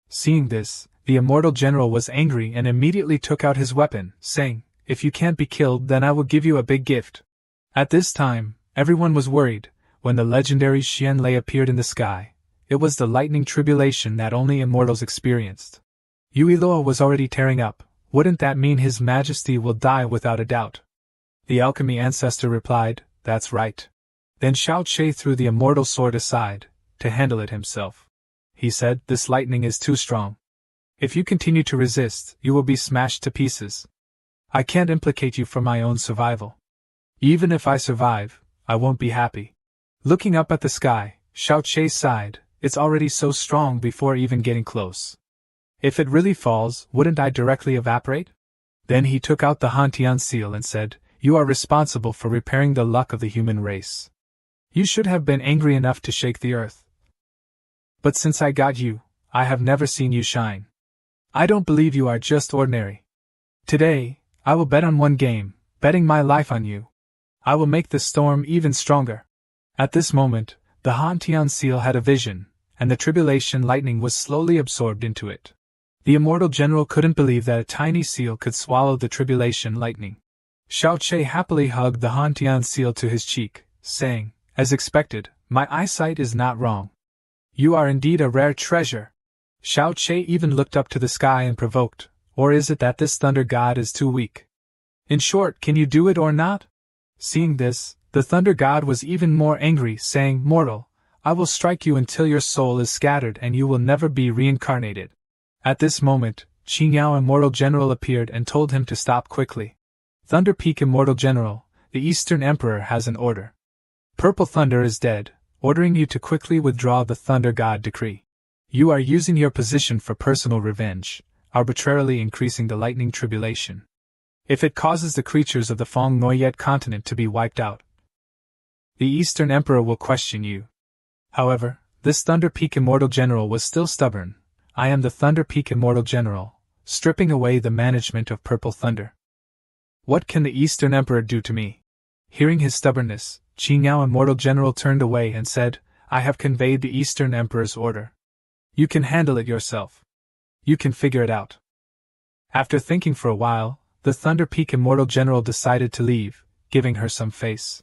Seeing this, the immortal general was angry and immediately took out his weapon, saying, "If you can't be killed, then I will give you a big gift." At this time, everyone was worried. When the legendary Xianlei appeared in the sky, it was the lightning tribulation that only immortals experienced. Yuiloa was already tearing up. Wouldn't that mean His Majesty will die without a doubt? The alchemy ancestor replied, "That's right." Then Xiaoqie threw the immortal sword aside, to handle it himself. He said, "This lightning is too strong. If you continue to resist, you will be smashed to pieces. I can't implicate you for my own survival. Even if I survive, I won't be happy." Looking up at the sky, Xiaoqie sighed, It's already so strong before even getting close. If it really falls, wouldn't I directly evaporate? Then he took out the Hantian seal and said, "You are responsible for repairing the luck of the human race. You should have been angry enough to shake the earth. But since I got you, I have never seen you shine. I don't believe you are just ordinary. Today, I will bet on one game, betting my life on you. I will make the storm even stronger." At this moment, the Hantian seal had a vision, and the tribulation lightning was slowly absorbed into it. The immortal general couldn't believe that a tiny seal could swallow the tribulation lightning. Xiao Che happily hugged the Hantian seal to his cheek, saying, "As expected, my eyesight is not wrong. You are indeed a rare treasure." Xiao Che even looked up to the sky and provoked, "Or is it that this thunder god is too weak? In short, can you do it or not?" Seeing this, the thunder god was even more angry, saying, "Mortal, I will strike you until your soul is scattered and you will never be reincarnated." At this moment, Qingyao Immortal General appeared and told him to stop quickly. "Thunder Peak Immortal General, the Eastern Emperor has an order. Purple Thunder is dead, ordering you to quickly withdraw the Thunder God decree. You are using your position for personal revenge, arbitrarily increasing the lightning tribulation. If it causes the creatures of the Fong Noyet continent to be wiped out, the Eastern Emperor will question you." However, this Thunder Peak Immortal General was still stubborn. "I am the Thunder Peak Immortal General, stripping away the management of Purple Thunder. What can the Eastern Emperor do to me?" Hearing his stubbornness, Qingyao Immortal General turned away and said, "I have conveyed the Eastern Emperor's order. You can handle it yourself. You can figure it out." After thinking for a while, the Thunder Peak Immortal General decided to leave, giving her some face.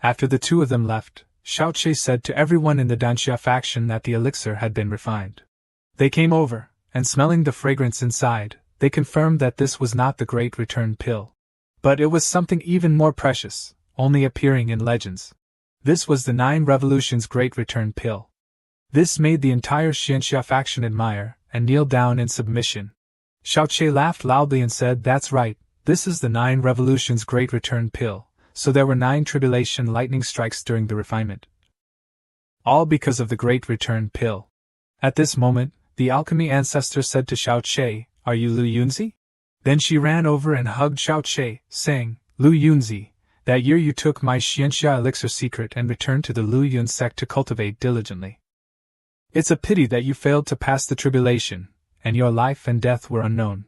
After the two of them left, Xiao Che said to everyone in the Danxia faction that the elixir had been refined. They came over, and smelling the fragrance inside, they confirmed that this was not the Great Return Pill. But it was something even more precious, only appearing in legends. This was the 9 Revolutions Great Return Pill. This made the entire Xianxia faction admire, and kneel down in submission. Xiao Che laughed loudly and said, "That's right, this is the 9 Revolutions Great Return Pill, so there were 9 tribulation lightning strikes during the refinement. All because of the Great Return Pill." At this moment, the alchemy ancestor said to Xiao Che, "Are you Lu Yunzi?" Then she ran over and hugged Xiao Che, saying, "Lu Yunzi, that year you took my Xianxia elixir secret and returned to the Lu Yun sect to cultivate diligently. It's a pity that you failed to pass the tribulation, and your life and death were unknown.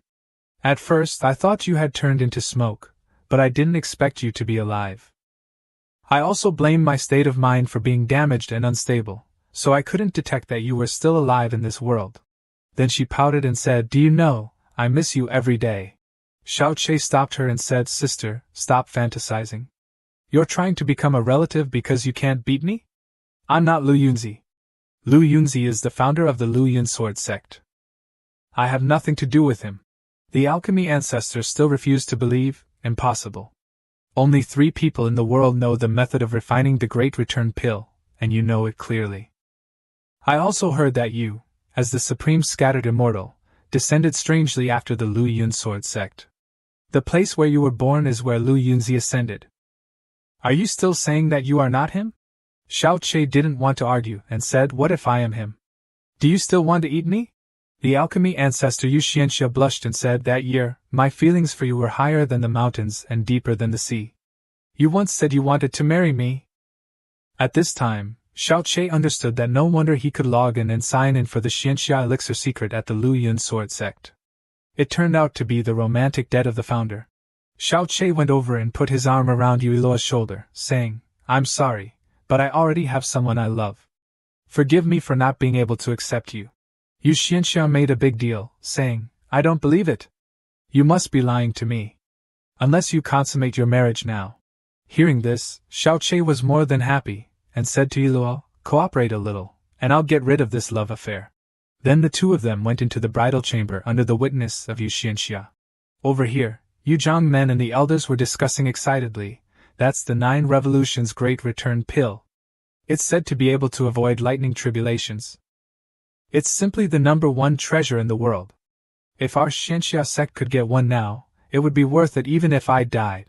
At first I thought you had turned into smoke, but I didn't expect you to be alive. I also blame my state of mind for being damaged and unstable, so I couldn't detect that you were still alive in this world." Then she pouted and said, "Do you know, I miss you every day." Xiao Che stopped her and said, "Sister, stop fantasizing. You're trying to become a relative because you can't beat me? I'm not Lu Yunzi. Lu Yunzi is the founder of the Lu Yun Sword sect. I have nothing to do with him." The alchemy ancestor still refused to believe. Impossible. Only 3 people in the world know the method of refining the Great Return Pill, and you know it clearly. I also heard that you, as the Supreme Scattered Immortal, descended strangely after the Lu Yun Sword sect. The place where you were born is where Lu Yunzi ascended. Are you still saying that you are not him?" Xiao Che didn't want to argue and said, "What if I am him? Do you still want to eat me?" The alchemy ancestor Yu Xianxia blushed and said, "That year, my feelings for you were higher than the mountains and deeper than the sea. You once said you wanted to marry me." At this time, Xiao Che understood that no wonder he could log in and sign in for the Xianxia elixir secret at the Lu Yun Sword sect. It turned out to be the romantic debt of the founder. Xiao Che went over and put his arm around Yu Iloa's shoulder, saying, "I'm sorry, but I already have someone I love. Forgive me for not being able to accept you." Yu Xianxia made a big deal, saying, "I don't believe it. You must be lying to me. Unless you consummate your marriage now." Hearing this, Xiao Che was more than happy, and said to Iloa, "Cooperate a little, and I'll get rid of this love affair." Then the two of them went into the bridal chamber under the witness of Yu Xianxia. Over here, Yu Zhangmen and the elders were discussing excitedly, "That's the 9 Revolutions Great Return Pill. It's said to be able to avoid lightning tribulations. It's simply the #1 treasure in the world. If our Xianxia sect could get one now, it would be worth it even if I died."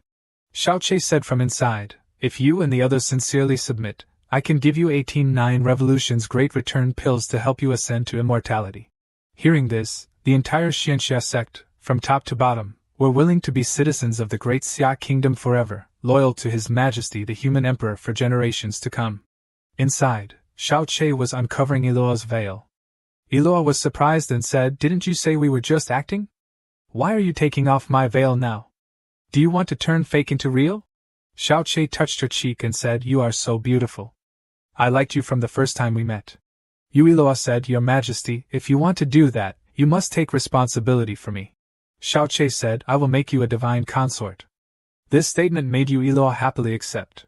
Xiao Che said from inside, "If you and the others sincerely submit, I can give you 18 revolutions great return pills to help you ascend to immortality. Hearing this, the entire Xianxia sect, from top to bottom, were willing to be citizens of the great Xia kingdom forever, loyal to His Majesty the human emperor for generations to come. Inside, Xiao Che was uncovering Eloa's veil. Eloa was surprised and said, "Didn't you say we were just acting? Why are you taking off my veil now? Do you want to turn fake into real?" Xiao Che touched her cheek and said, "You are so beautiful. I liked you from the first time we met." Eloa said, "Your Majesty, if you want to do that, you must take responsibility for me." Xiao Che said, "I will make you a divine consort." This statement made Eloa happily accept.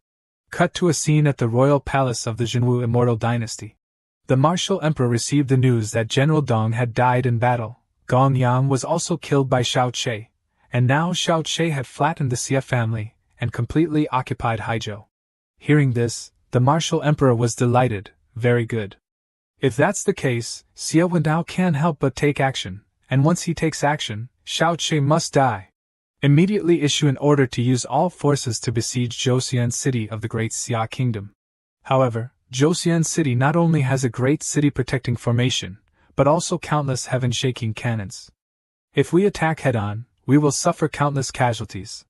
Cut to a scene at the royal palace of the Zhenwu immortal dynasty. The martial emperor received the news that General Dong had died in battle. Gong Yang was also killed by Xiao Che, and now Xiao Che had flattened the Xia family and completely occupied Haizhou. Hearing this, the martial emperor was delighted. Very good. If that's the case, Xia Wendao can't help but take action, and once he takes action, Xiao Che must die. Immediately issue an order to use all forces to besiege Zhouxian city of the great Xia kingdom. However, Zhouxian city not only has a great city protecting formation, but also countless heaven-shaking cannons. If we attack head-on, we will suffer countless casualties.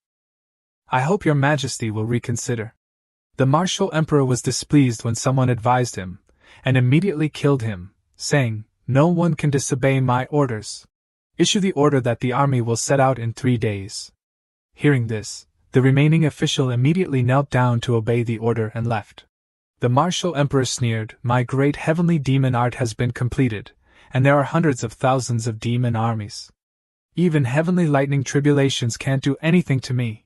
I hope your Majesty will reconsider. The martial emperor was displeased when someone advised him, and immediately killed him, saying, "No one can disobey my orders. Issue the order that the army will set out in 3 days." Hearing this, the remaining official immediately knelt down to obey the order and left. The martial emperor sneered, "My great heavenly demon art has been completed, and there are hundreds of thousands of demon armies. Even heavenly lightning tribulations can't do anything to me.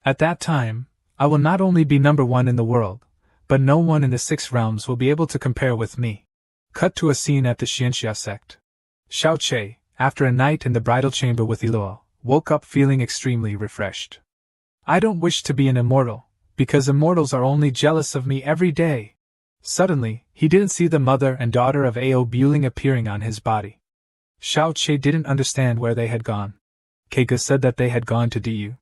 At that time, I will not only be number 1 in the world, but no one in the 6 realms will be able to compare with me." Cut to a scene at the Xianxia sect. Xiao Che, after a night in the bridal chamber with Eloa, woke up feeling extremely refreshed. "I don't wish to be an immortal, because immortals are only jealous of me every day." Suddenly, he didn't see the mother and daughter of Ao Buling appearing on his body. Xiao Che didn't understand where they had gone. Keika said that they had gone to Du.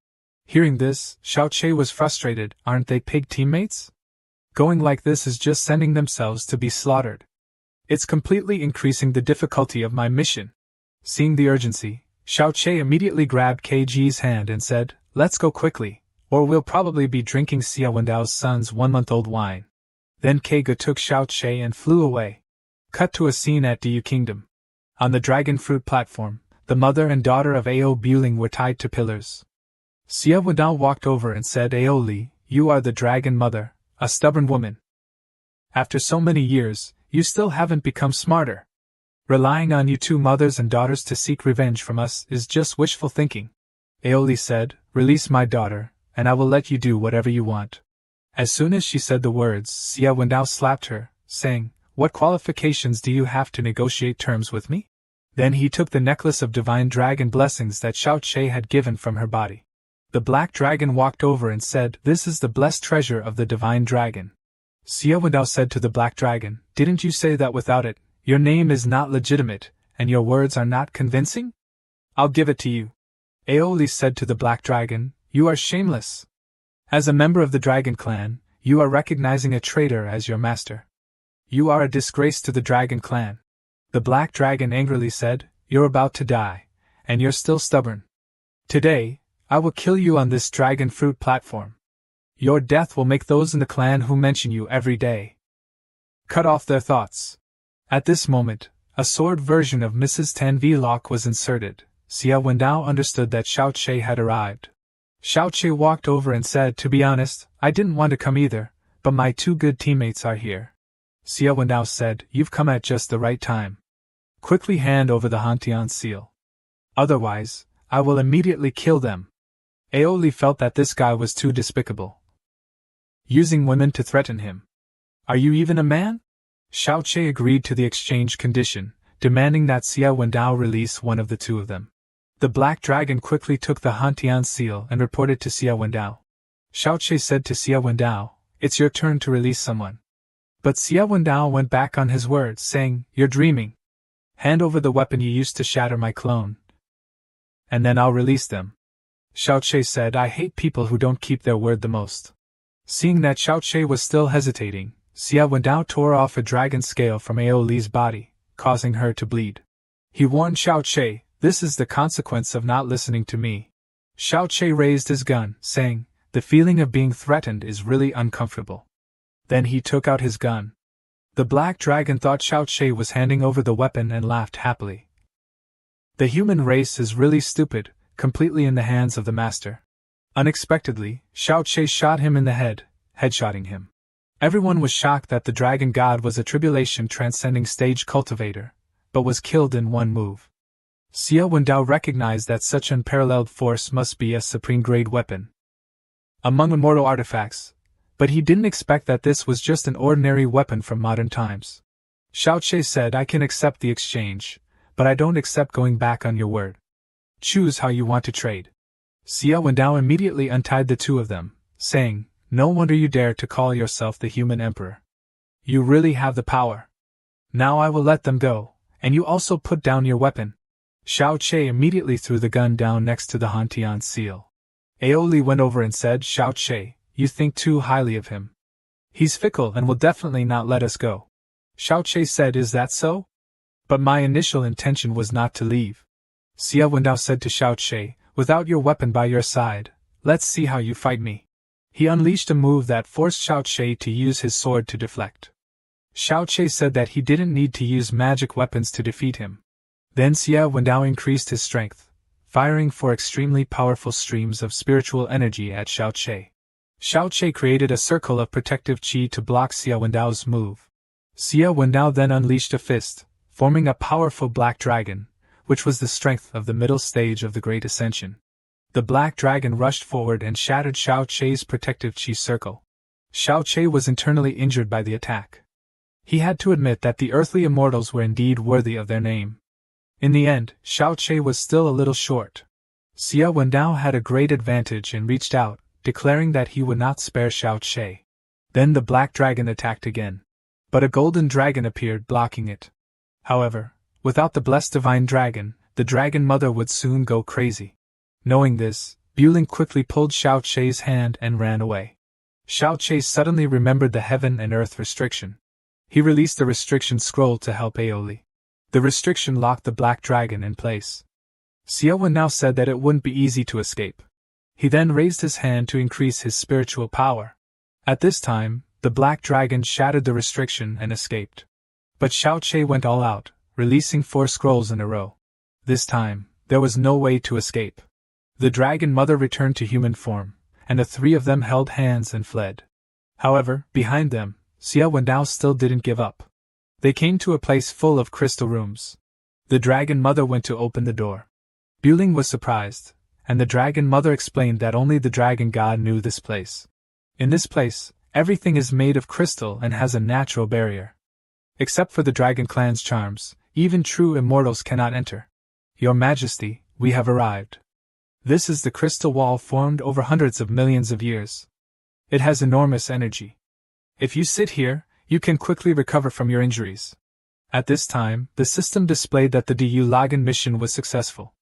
Hearing this, Xiao Che was frustrated. Aren't they pig teammates? Going like this is just sending themselves to be slaughtered. It's completely increasing the difficulty of my mission. Seeing the urgency, Xiao Che immediately grabbed KG's hand and said, "Let's go quickly, or we'll probably be drinking Xia Wendao's son's 1-month-old wine." Then Keiga took Xiao Che and flew away. Cut to a scene at Du Kingdom. On the dragon fruit platform, the mother and daughter of Ao Buling were tied to pillars. Xia Wendao walked over and said, "Aoli, you are the dragon mother, a stubborn woman. After so many years, you still haven't become smarter. Relying on you 2 mothers and daughters to seek revenge from us is just wishful thinking." Aoli said, "Release my daughter, and I will let you do whatever you want." As soon as she said the words, Xia Wendao slapped her, saying, "What qualifications do you have to negotiate terms with me?" Then he took the necklace of divine dragon blessings that Xiao Che had given from her body. The black dragon walked over and said, "This is the blessed treasure of the divine dragon." Xia Wendao said to the black dragon, "Didn't you say that without it, your name is not legitimate, and your words are not convincing? I'll give it to you." Aoli said to the black dragon, "You are shameless. As a member of the dragon clan, you are recognizing a traitor as your master. You are a disgrace to the dragon clan." The black dragon angrily said, "You're about to die, and you're still stubborn. Today, I will kill you on this dragon fruit platform. Your death will make those in the clan who mention you every day cut off their thoughts." At this moment, a sword version of Mrs. Tan Vlok was inserted. Xia Wendao understood that Xiao Che had arrived. Xiao Che walked over and said, "To be honest, I didn't want to come either, but my 2 good teammates are here." Xia Wendao said, "You've come at just the right time. Quickly hand over the Hantian seal. Otherwise, I will immediately kill them." Aoli felt that this guy was too despicable. Using women to threaten him. "Are you even a man?" Xiao Che agreed to the exchange condition, demanding that Xia Wendao release one of the 2 of them. The black dragon quickly took the Hantian seal and reported to Xia Wendao. Xiao Che said to Xia Wendao, "It's your turn to release someone." But Xia Wendao went back on his words, saying, "You're dreaming. Hand over the weapon you used to shatter my clone, and then I'll release them." Xiao Che said, "I hate people who don't keep their word the most. Seeing that Xiao Che was still hesitating, Xia Wendao tore off a dragon scale from Aoli's body, causing her to bleed. He warned Xiao Che, "This is the consequence of not listening to me." Xiao Che raised his gun, saying, "The feeling of being threatened is really uncomfortable." Then he took out his gun. The black dragon thought Xiao Che was handing over the weapon and laughed happily. The human race is really stupid, completely in the hands of the master. Unexpectedly, Xiao Che shot him in the head, headshotting him. Everyone was shocked that the dragon god was a tribulation-transcending stage cultivator, but was killed in one move. Xia Wendao recognized that such unparalleled force must be a supreme-grade weapon among immortal artifacts, but he didn't expect that this was just an ordinary weapon from modern times. Xiao Che said, "I can accept the exchange, but I don't accept going back on your word. Choose how you want to trade." Xia Wendao immediately untied the two of them, saying, "No wonder you dare to call yourself the human emperor. You really have the power. Now I will let them go, and you also put down your weapon." Xiao Che immediately threw the gun down next to the Hantian seal. Aoli went over and said, "Xiao Che, you think too highly of him. He's fickle and will definitely not let us go." Xiao Che said, "Is that so? But my initial intention was not to leave." Xia Wendao said to Xiao Che, "Without your weapon by your side, let's see how you fight me." He unleashed a move that forced Xiao Che to use his sword to deflect. Xiao Che said that he didn't need to use magic weapons to defeat him. Then Xia Wendao increased his strength, firing four extremely powerful streams of spiritual energy at Xiao Che. Xiao Che created a circle of protective qi to block Xia Wendao's move. Xia Wendao then unleashed a fist, forming a powerful black dragon, which was the strength of the middle stage of the Great Ascension. The black dragon rushed forward and shattered Xiao Che's protective qi circle. Xiao Che was internally injured by the attack. He had to admit that the earthly immortals were indeed worthy of their name. In the end, Xiao Che was still a little short. Xia Wendao had a great advantage and reached out, declaring that he would not spare Xiao Che. Then the black dragon attacked again. But a golden dragon appeared, blocking it. However, without the blessed divine dragon, the dragon mother would soon go crazy. Knowing this, Buling quickly pulled Xiao Che's hand and ran away. Xiao Che suddenly remembered the heaven and earth restriction. He released the restriction scroll to help Aoli. The restriction locked the black dragon in place. Xia Wendao said that it wouldn't be easy to escape. He then raised his hand to increase his spiritual power. At this time, the black dragon shattered the restriction and escaped. But Xiao Che went all out, releasing 4 scrolls in a row. This time, there was no way to escape. The dragon mother returned to human form, and the 3 of them held hands and fled. However, behind them, Xia Wendao still didn't give up. They came to a place full of crystal rooms. The dragon mother went to open the door. Buling was surprised, and the dragon mother explained that only the dragon god knew this place. In this place, everything is made of crystal and has a natural barrier. Except for the dragon clan's charms, even true immortals cannot enter. Your Majesty, we have arrived. This is the crystal wall formed over hundreds of millions of years. It has enormous energy. If you sit here, you can quickly recover from your injuries. At this time, the system displayed that the Du Lagan mission was successful.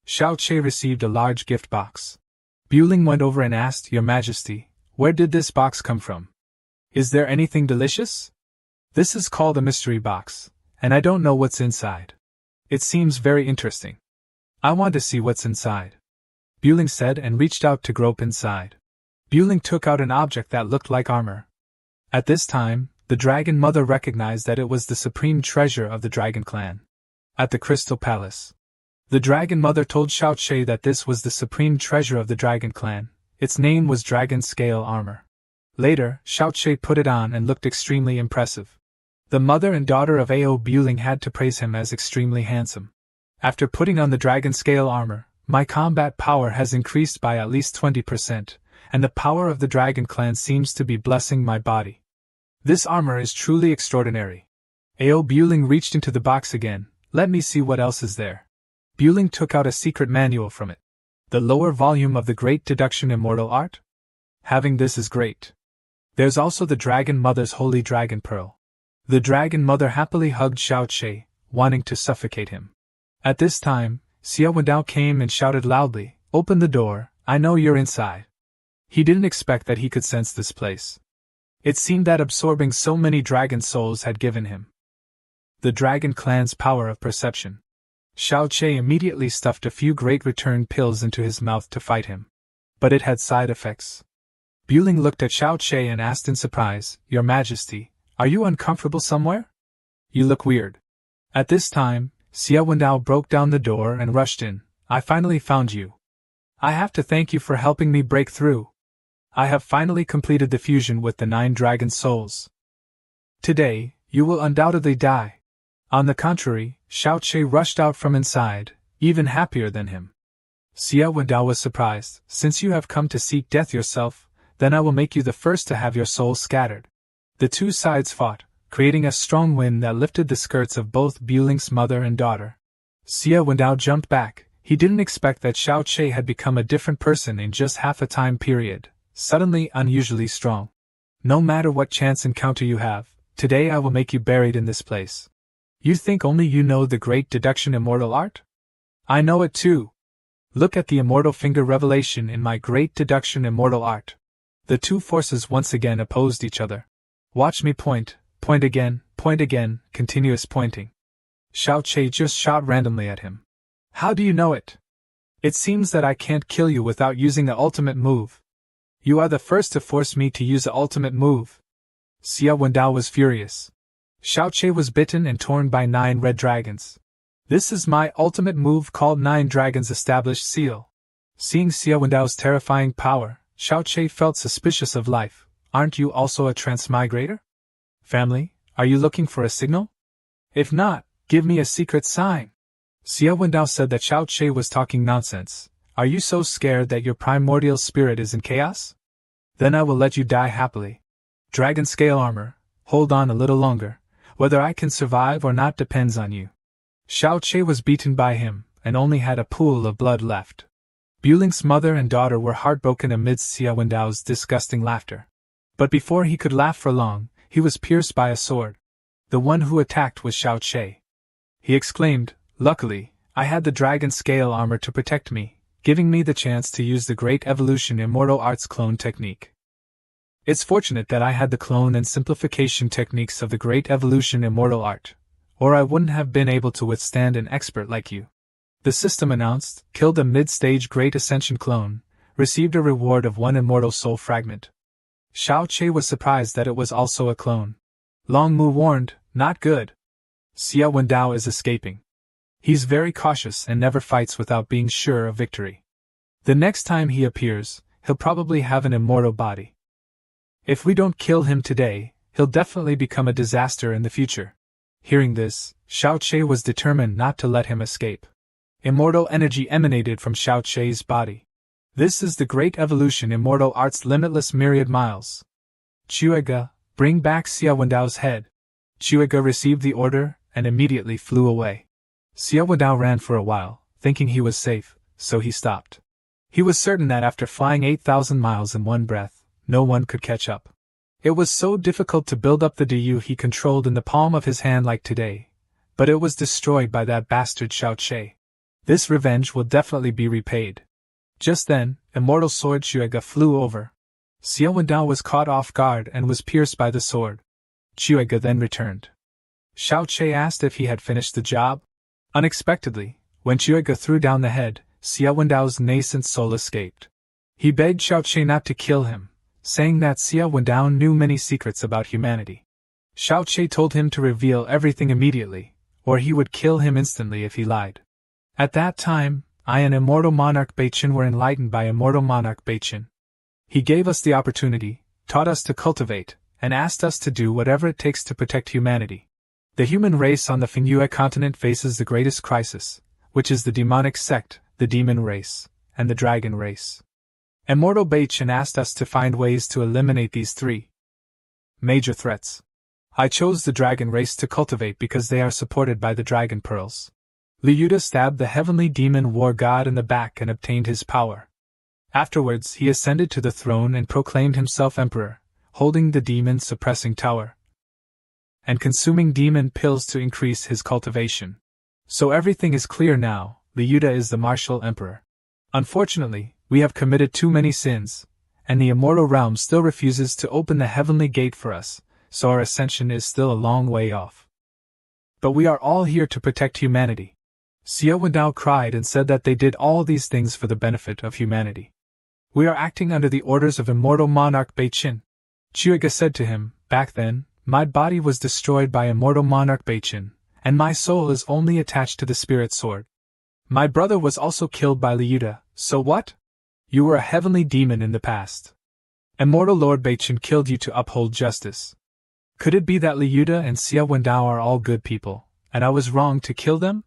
Xiao Che received a large gift box. Buling went over and asked, "Your Majesty, where did this box come from? Is there anything delicious?" "This is called a mystery box, and I don't know what's inside. It seems very interesting. I want to see what's inside," Buling said and reached out to grope inside. Buling took out an object that looked like armor. At this time, the dragon mother recognized that it was the supreme treasure of the dragon clan. At the Crystal Palace, the dragon mother told Xiao Che that this was the supreme treasure of the dragon clan. Its name was dragon scale armor. Later, Xiao Che put it on and looked extremely impressive. The mother and daughter of Ao Buling had to praise him as extremely handsome. "After putting on the dragon scale armor, my combat power has increased by at least 20%, and the power of the dragon clan seems to be blessing my body. This armor is truly extraordinary." Ao Buling reached into the box again. "Let me see what else is there." Buling took out a secret manual from it. "The lower volume of the Great Deduction Immortal Art? Having this is great. There's also the Dragon Mother's Holy Dragon Pearl." The Dragon Mother happily hugged Xiao Che, wanting to suffocate him. At this time, Xia Wendao came and shouted loudly, "Open the door, I know you're inside." He didn't expect that he could sense this place. It seemed that absorbing so many dragon souls had given him the dragon clan's power of perception. Xiao Che immediately stuffed a few great return pills into his mouth to fight him. But it had side effects. Buling looked at Xiao Che and asked in surprise, "Your Majesty, are you uncomfortable somewhere? You look weird." At this time, Xia Wendao broke down the door and rushed in. "I finally found you. I have to thank you for helping me break through. I have finally completed the fusion with the 9 dragon souls. Today, you will undoubtedly die." On the contrary, Xiao Che rushed out from inside, even happier than him. Xia Wendao was surprised. "Since you have come to seek death yourself, then I will make you the first to have your soul scattered." The two sides fought, creating a strong wind that lifted the skirts of both Buling's mother and daughter. Xia Wendao jumped back. He didn't expect that Xiao Che had become a different person in just half a time period, suddenly unusually strong. "No matter what chance encounter you have, today I will make you buried in this place. You think only you know the great deduction immortal art? I know it too. Look at the immortal finger revelation in my great deduction immortal art." The two forces once again opposed each other. "Watch me point again, continuous pointing." Xiao Che just shot randomly at him. "How do you know it? It seems that I can't kill you without using the ultimate move. You are the first to force me to use the ultimate move." Xia Wendao was furious. Xiao Che was bitten and torn by 9 red dragons. "This is my ultimate move called 9 Dragons Established Seal." Seeing Xia Wendao's terrifying power, Xiao Che felt suspicious of life. "Aren't you also a transmigrator? Family, are you looking for a signal? If not, give me a secret sign." Xia Wendao said that Xiao Che was talking nonsense. "Are you so scared that your primordial spirit is in chaos? Then I will let you die happily. Dragon scale armor, hold on a little longer. Whether I can survive or not depends on you." Xiao Che was beaten by him, and only had a pool of blood left. Buling's mother and daughter were heartbroken amidst Xia Wendao's disgusting laughter. But before he could laugh for long, he was pierced by a sword. The one who attacked was Xiao Che. He exclaimed, "Luckily, I had the dragon scale armor to protect me, giving me the chance to use the Great Evolution Immortal Arts clone technique. It's fortunate that I had the clone and simplification techniques of the Great Evolution Immortal Art, or I wouldn't have been able to withstand an expert like you." The system announced, "Killed a mid-stage Great Ascension clone, received a reward of 1 immortal soul fragment." Xiao Che was surprised that it was also a clone. Long Mu warned, "Not good. Xia Wendao is escaping. He's very cautious and never fights without being sure of victory. The next time he appears, he'll probably have an immortal body. If we don't kill him today, he'll definitely become a disaster in the future." Hearing this, Xiao Che was determined not to let him escape. Immortal energy emanated from Xiao Che's body. "This is the Great Evolution Immortal Art's limitless myriad miles. Chuega, bring back Xia Wendao's head." Chuega received the order and immediately flew away. Xia Wendao ran for a while, thinking he was safe, so he stopped. He was certain that after flying 8,000 miles in one breath, no one could catch up. It was so difficult to build up the Du he controlled in the palm of his hand like today, but it was destroyed by that bastard Xiao Che. This revenge will definitely be repaid. Just then, Immortal Sword Chuega flew over. Xia Wendao was caught off guard and was pierced by the sword. Chuega then returned. Xiao Che asked if he had finished the job. Unexpectedly, when Chuega threw down the head, Xia Wendao's nascent soul escaped. He begged Xiao Che not to kill him, saying that Xia Wendao knew many secrets about humanity. Xiao Che told him to reveal everything immediately, or he would kill him instantly if he lied. At that time, I and Immortal Monarch Beichin were enlightened by Immortal Monarch Beichin. He gave us the opportunity, taught us to cultivate, and asked us to do whatever it takes to protect humanity. The human race on the Manhua continent faces the greatest crisis, which is the demonic sect, the demon race, and the dragon race. Immortal Beichin asked us to find ways to eliminate these 3 major threats. I chose the dragon race to cultivate because they are supported by the dragon pearls. Liu Yuda stabbed the heavenly demon war god in the back and obtained his power. Afterwards he ascended to the throne and proclaimed himself emperor, holding the demon-suppressing tower and consuming demon pills to increase his cultivation. So everything is clear now, Liu Yuda is the martial emperor. Unfortunately, we have committed too many sins, and the immortal realm still refuses to open the heavenly gate for us, so our ascension is still a long way off. But we are all here to protect humanity. Xia Wendao cried and said that they did all these things for the benefit of humanity. We are acting under the orders of immortal monarch Beiqin. Chuiga said to him, back then, my body was destroyed by immortal monarch Beiqin, and my soul is only attached to the spirit sword. My brother was also killed by Liuda, so what? You were a heavenly demon in the past. Immortal Lord Beiqin killed you to uphold justice. Could it be that Liuda and Xia Wendao are all good people, and I was wrong to kill them?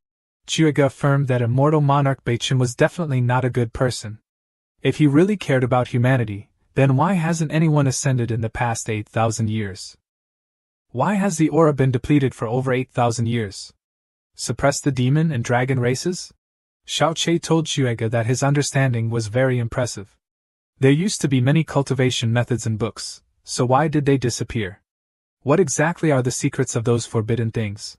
Chuiga affirmed that immortal monarch Beiqin was definitely not a good person. If he really cared about humanity, then why hasn't anyone ascended in the past 8,000 years? Why has the aura been depleted for over 8,000 years? Suppress the demon and dragon races? Xiao Che told Chuiga that his understanding was very impressive. There used to be many cultivation methods and books, so why did they disappear? What exactly are the secrets of those forbidden things?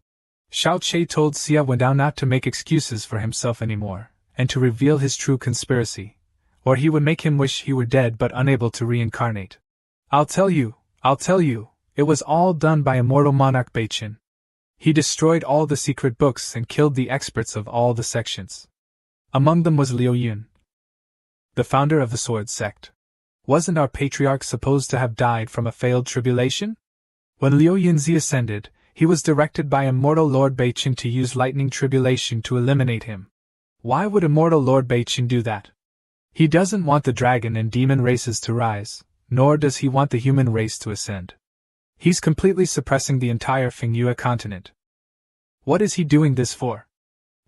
Xiao Che told Xia Wendao not to make excuses for himself anymore, and to reveal his true conspiracy, or he would make him wish he were dead but unable to reincarnate. I'll tell you, it was all done by immortal monarch Beiqin. He destroyed all the secret books and killed the experts of all the sections. Among them was Liu Yun, the founder of the Sword Sect. Wasn't our patriarch supposed to have died from a failed tribulation? When Liu Yunzi ascended, he was directed by immortal Lord Beiqin to use lightning tribulation to eliminate him. Why would immortal Lord Beiqin do that? He doesn't want the dragon and demon races to rise, nor does he want the human race to ascend. He's completely suppressing the entire Manhua continent. What is he doing this for?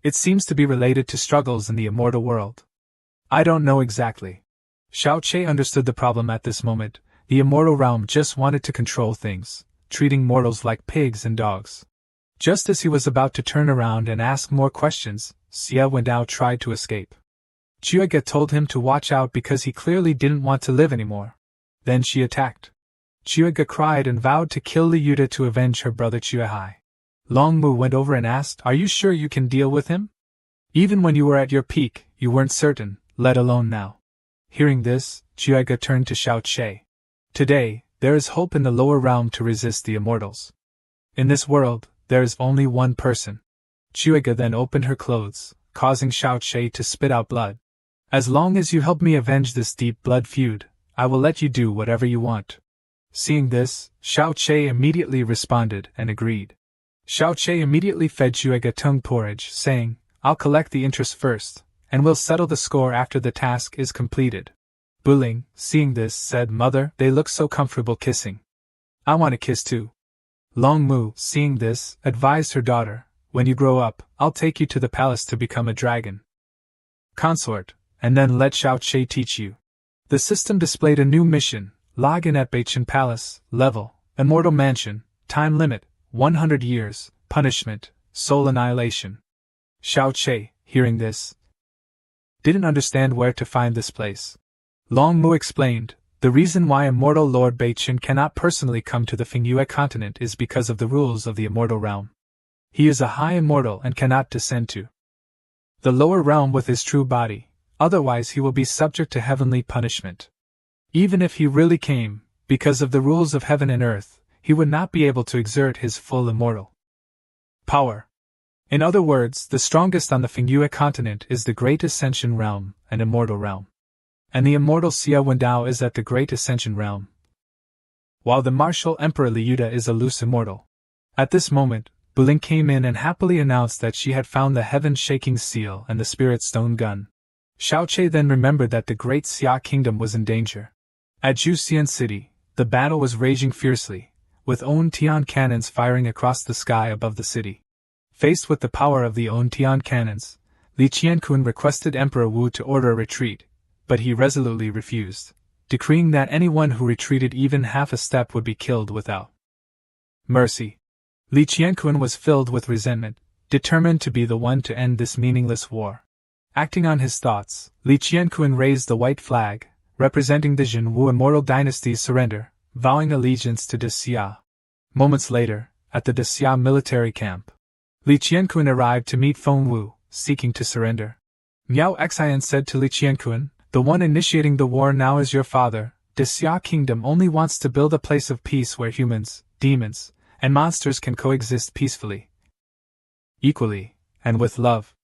It seems to be related to struggles in the immortal world. I don't know exactly. Xiao Che understood the problem at this moment. The immortal realm just wanted to control things, treating mortals like pigs and dogs. Just as he was about to turn around and ask more questions, Xia Wendao tried to escape. Chuiga told him to watch out because he clearly didn't want to live anymore. Then she attacked. Chuiga cried and vowed to kill Liuda to avenge her brother Chuihai. Long Mu went over and asked, "Are you sure you can deal with him? Even when you were at your peak, you weren't certain, let alone now." Hearing this, Chuiga turned to Xiao Che. "Today, there is hope in the lower realm to resist the immortals. In this world, there is only one person." Chuiga then opened her clothes, causing Xiao Che to spit out blood. "As long as you help me avenge this deep blood feud, I will let you do whatever you want." Seeing this, Xiao Che immediately responded and agreed. Xiao Che immediately fed Chuiga tongue porridge, saying, "I'll collect the interest first, and we'll settle the score after the task is completed." Buling, seeing this, said, "Mother, they look so comfortable kissing. I want to kiss too." Long Mu, seeing this, advised her daughter, "When you grow up, I'll take you to the palace to become a dragon consort, and then let Xiao Che teach you." The system displayed a new mission: log in at Beiqin Palace, level, Immortal Mansion, time limit, 100 years, punishment, soul annihilation. Xiao Che, hearing this, didn't understand where to find this place. Long Mu explained, "The reason why Immortal Lord Beiqin cannot personally come to the Manhua continent is because of the rules of the immortal realm. He is a high immortal and cannot descend to the lower realm with his true body, otherwise he will be subject to heavenly punishment. Even if he really came, because of the rules of heaven and earth, he would not be able to exert his full immortal power. In other words, the strongest on the Manhua continent is the Great Ascension Realm, an immortal realm. And the immortal Xia Wendao is at the Great Ascension Realm, while the martial Emperor Liuda is a loose immortal." At this moment, Buling came in and happily announced that she had found the heaven-shaking seal and the spirit stone gun. Xiao Che then remembered that the Great Xia Kingdom was in danger. At Juxian City, the battle was raging fiercely, with On-Tian cannons firing across the sky above the city. Faced with the power of the On-Tian cannons, Li Qiankun requested Emperor Wu to order a retreat, but he resolutely refused, decreeing that anyone who retreated even half a step would be killed without mercy. Li Qiankun was filled with resentment, determined to be the one to end this meaningless war. Acting on his thoughts, Li Qiankun raised the white flag, representing the Jinwu immortal dynasty's surrender, vowing allegiance to De Xia. Moments later, at the De Xia military camp, Li Qiankun arrived to meet Feng Wu, seeking to surrender. Miao Xian said to Li Qiankun, "The one initiating the war now is your father, the Xia Kingdom only wants to build a place of peace where humans, demons, and monsters can coexist peacefully, equally, and with love.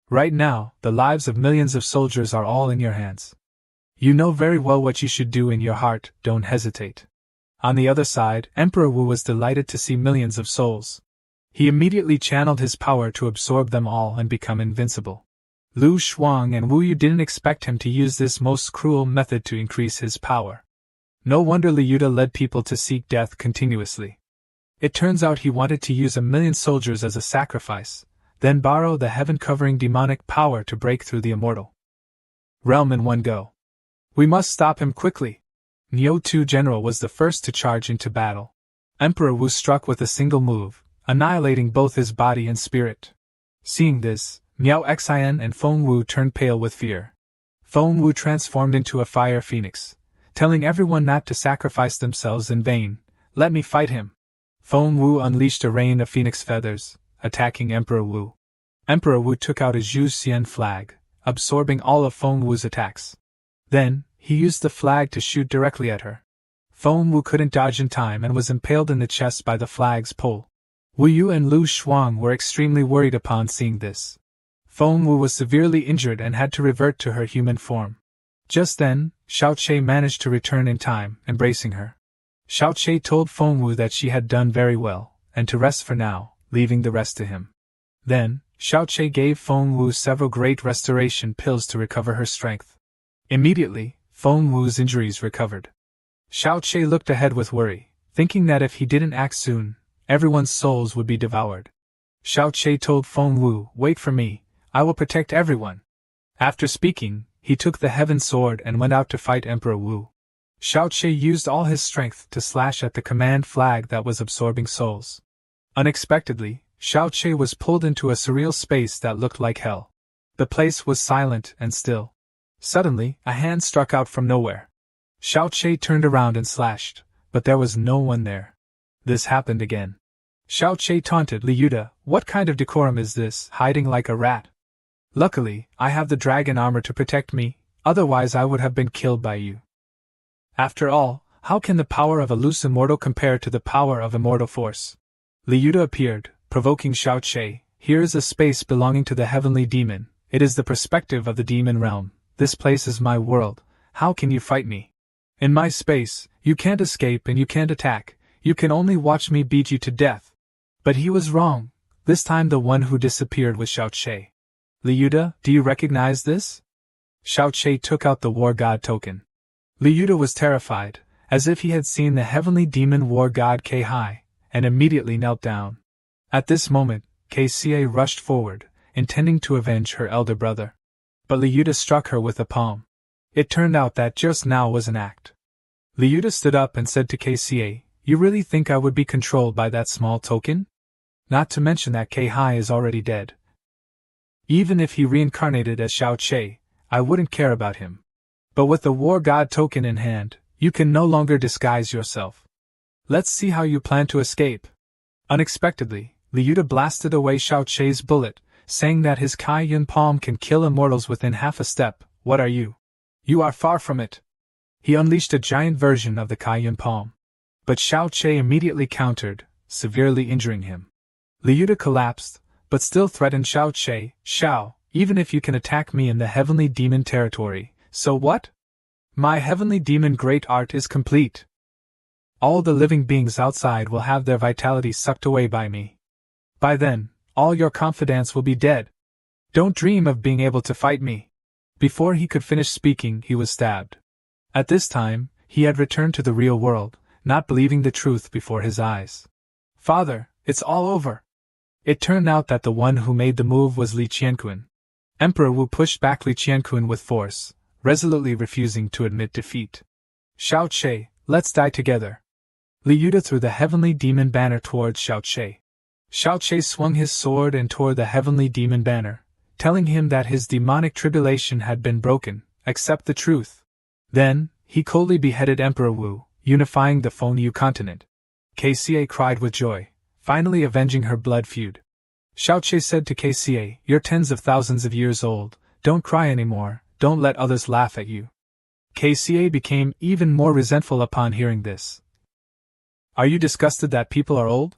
Right now, the lives of millions of soldiers are all in your hands. You know very well what you should do in your heart, don't hesitate. On the other side, Emperor Wu was delighted to see millions of souls. He immediately channeled his power to absorb them all and become invincible. Lu Shuang and Wu Yu didn't expect him to use this most cruel method to increase his power. No wonder Liu Yuda led people to seek death continuously. It turns out he wanted to use 1,000,000 soldiers as a sacrifice, then borrow the heaven-covering demonic power to break through the immortal realm in one go. We must stop him quickly. Niu Tu General was the first to charge into battle. Emperor Wu struck with a single move, annihilating both his body and spirit. Seeing this, Miao Xian and Feng Wu turned pale with fear. Feng Wu transformed into a fire phoenix, telling everyone not to sacrifice themselves in vain. Let me fight him. Feng Wu unleashed a rain of phoenix feathers, attacking Emperor Wu. Emperor Wu took out his Zhu Xian flag, absorbing all of Feng Wu's attacks. Then, he used the flag to shoot directly at her. Feng Wu couldn't dodge in time and was impaled in the chest by the flag's pole. Wu Yu and Lu Shuang were extremely worried upon seeing this. Feng Wu was severely injured and had to revert to her human form. Just then, Xiao Che managed to return in time, embracing her. Xiao Che told Feng Wu that she had done very well, and to rest for now, leaving the rest to him. Then, Xiao Che gave Feng Wu several great restoration pills to recover her strength. Immediately, Feng Wu's injuries recovered. Xiao Che looked ahead with worry, thinking that if he didn't act soon, everyone's souls would be devoured. Xiao Che told Feng Wu, "Wait for me, I will protect everyone." After speaking, he took the heaven sword and went out to fight Emperor Wu. Xiao Che used all his strength to slash at the command flag that was absorbing souls. Unexpectedly, Xiao Che was pulled into a surreal space that looked like hell. The place was silent and still. Suddenly, a hand struck out from nowhere. Xiao Che turned around and slashed, but there was no one there. This happened again. Xiao Che taunted Liu Yuda, "What kind of decorum is this, hiding like a rat? Luckily, I have the dragon armor to protect me, otherwise I would have been killed by you. After all, how can the power of a loose immortal compare to the power of immortal force?" Liu Yuda appeared, provoking Xiao Che, "Here is a space belonging to the heavenly demon, it is the perspective of the demon realm. This place is my world, how can you fight me? In my space, you can't escape and you can't attack, you can only watch me beat you to death." But he was wrong. This time the one who disappeared was Xiao Che. "Liu Yuda, do you recognize this?" Xiao Che took out the war god token. Liu Yuda was terrified, as if he had seen the heavenly demon war god Kai, and immediately knelt down. At this moment, Kai rushed forward, intending to avenge her elder brother. But Liu Yuda struck her with a palm. It turned out that just now was an act. Liu Yuda stood up and said to Kai, "You really think I would be controlled by that small token? Not to mention that Kai is already dead. Even if he reincarnated as Xiao Che, I wouldn't care about him. But with the war god token in hand, you can no longer disguise yourself. Let's see how you plan to escape." Unexpectedly, Liu Yuda blasted away Xiao Che's bullet, saying that his Kai Yun palm can kill immortals within half a step. "What are you? You are far from it." He unleashed a giant version of the Kai Yun palm. But Xiao Che immediately countered, severely injuring him. Liu Yuda collapsed, but still threatened Xiao Che, "Xiao, even if you can attack me in the heavenly demon territory, so what? My heavenly demon great art is complete. All the living beings outside will have their vitality sucked away by me. By then, all your confidants will be dead. Don't dream of being able to fight me." Before he could finish speaking, he was stabbed. At this time, he had returned to the real world, not believing the truth before his eyes. "Father, it's all over." It turned out that the one who made the move was Li Qianqun. Emperor Wu pushed back Li Qianqun with force, resolutely refusing to admit defeat. "Xiao Che, let's die together." Liu Yuda threw the heavenly demon banner towards Xiao Che. Xiao Che swung his sword and tore the heavenly demon banner, telling him that his demonic tribulation had been broken, accept the truth. Then, he coldly beheaded Emperor Wu, unifying the Fengyu continent. Kai cried with joy, finally avenging her blood feud. Xiao Che said to Kai, "You're tens of thousands of years old, don't cry anymore, don't let others laugh at you." KCA became even more resentful upon hearing this. Are you disgusted that people are old?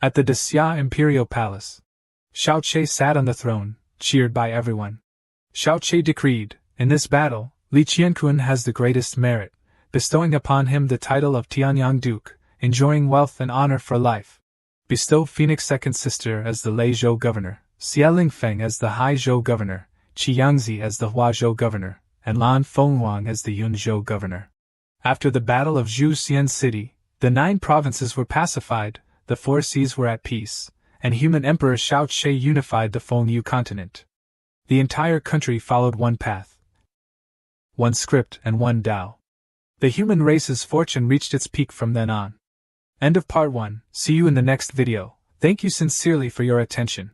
At the Xia Imperial Palace, Xiao Che sat on the throne, cheered by everyone. Xiao Che decreed, in this battle, Li Qiankun has the greatest merit, bestowing upon him the title of Tianyang Duke, enjoying wealth and honor for life. Bestow Phoenix's second sister as the Lei Zhou governor, Xia Lingfeng as the Hai Zhou governor, Qi Yangzi as the Hua Zhou governor, and Lan Fenghuang as the Yun Zhou governor. After the Battle of Zhuxian City, the 9 provinces were pacified, the 4 seas were at peace, and human Emperor Xiao Che unified the Fengyu continent. The entire country followed one path, one script and one Tao. The human race's fortune reached its peak from then on. End of part 1. See you in the next video. Thank you sincerely for your attention.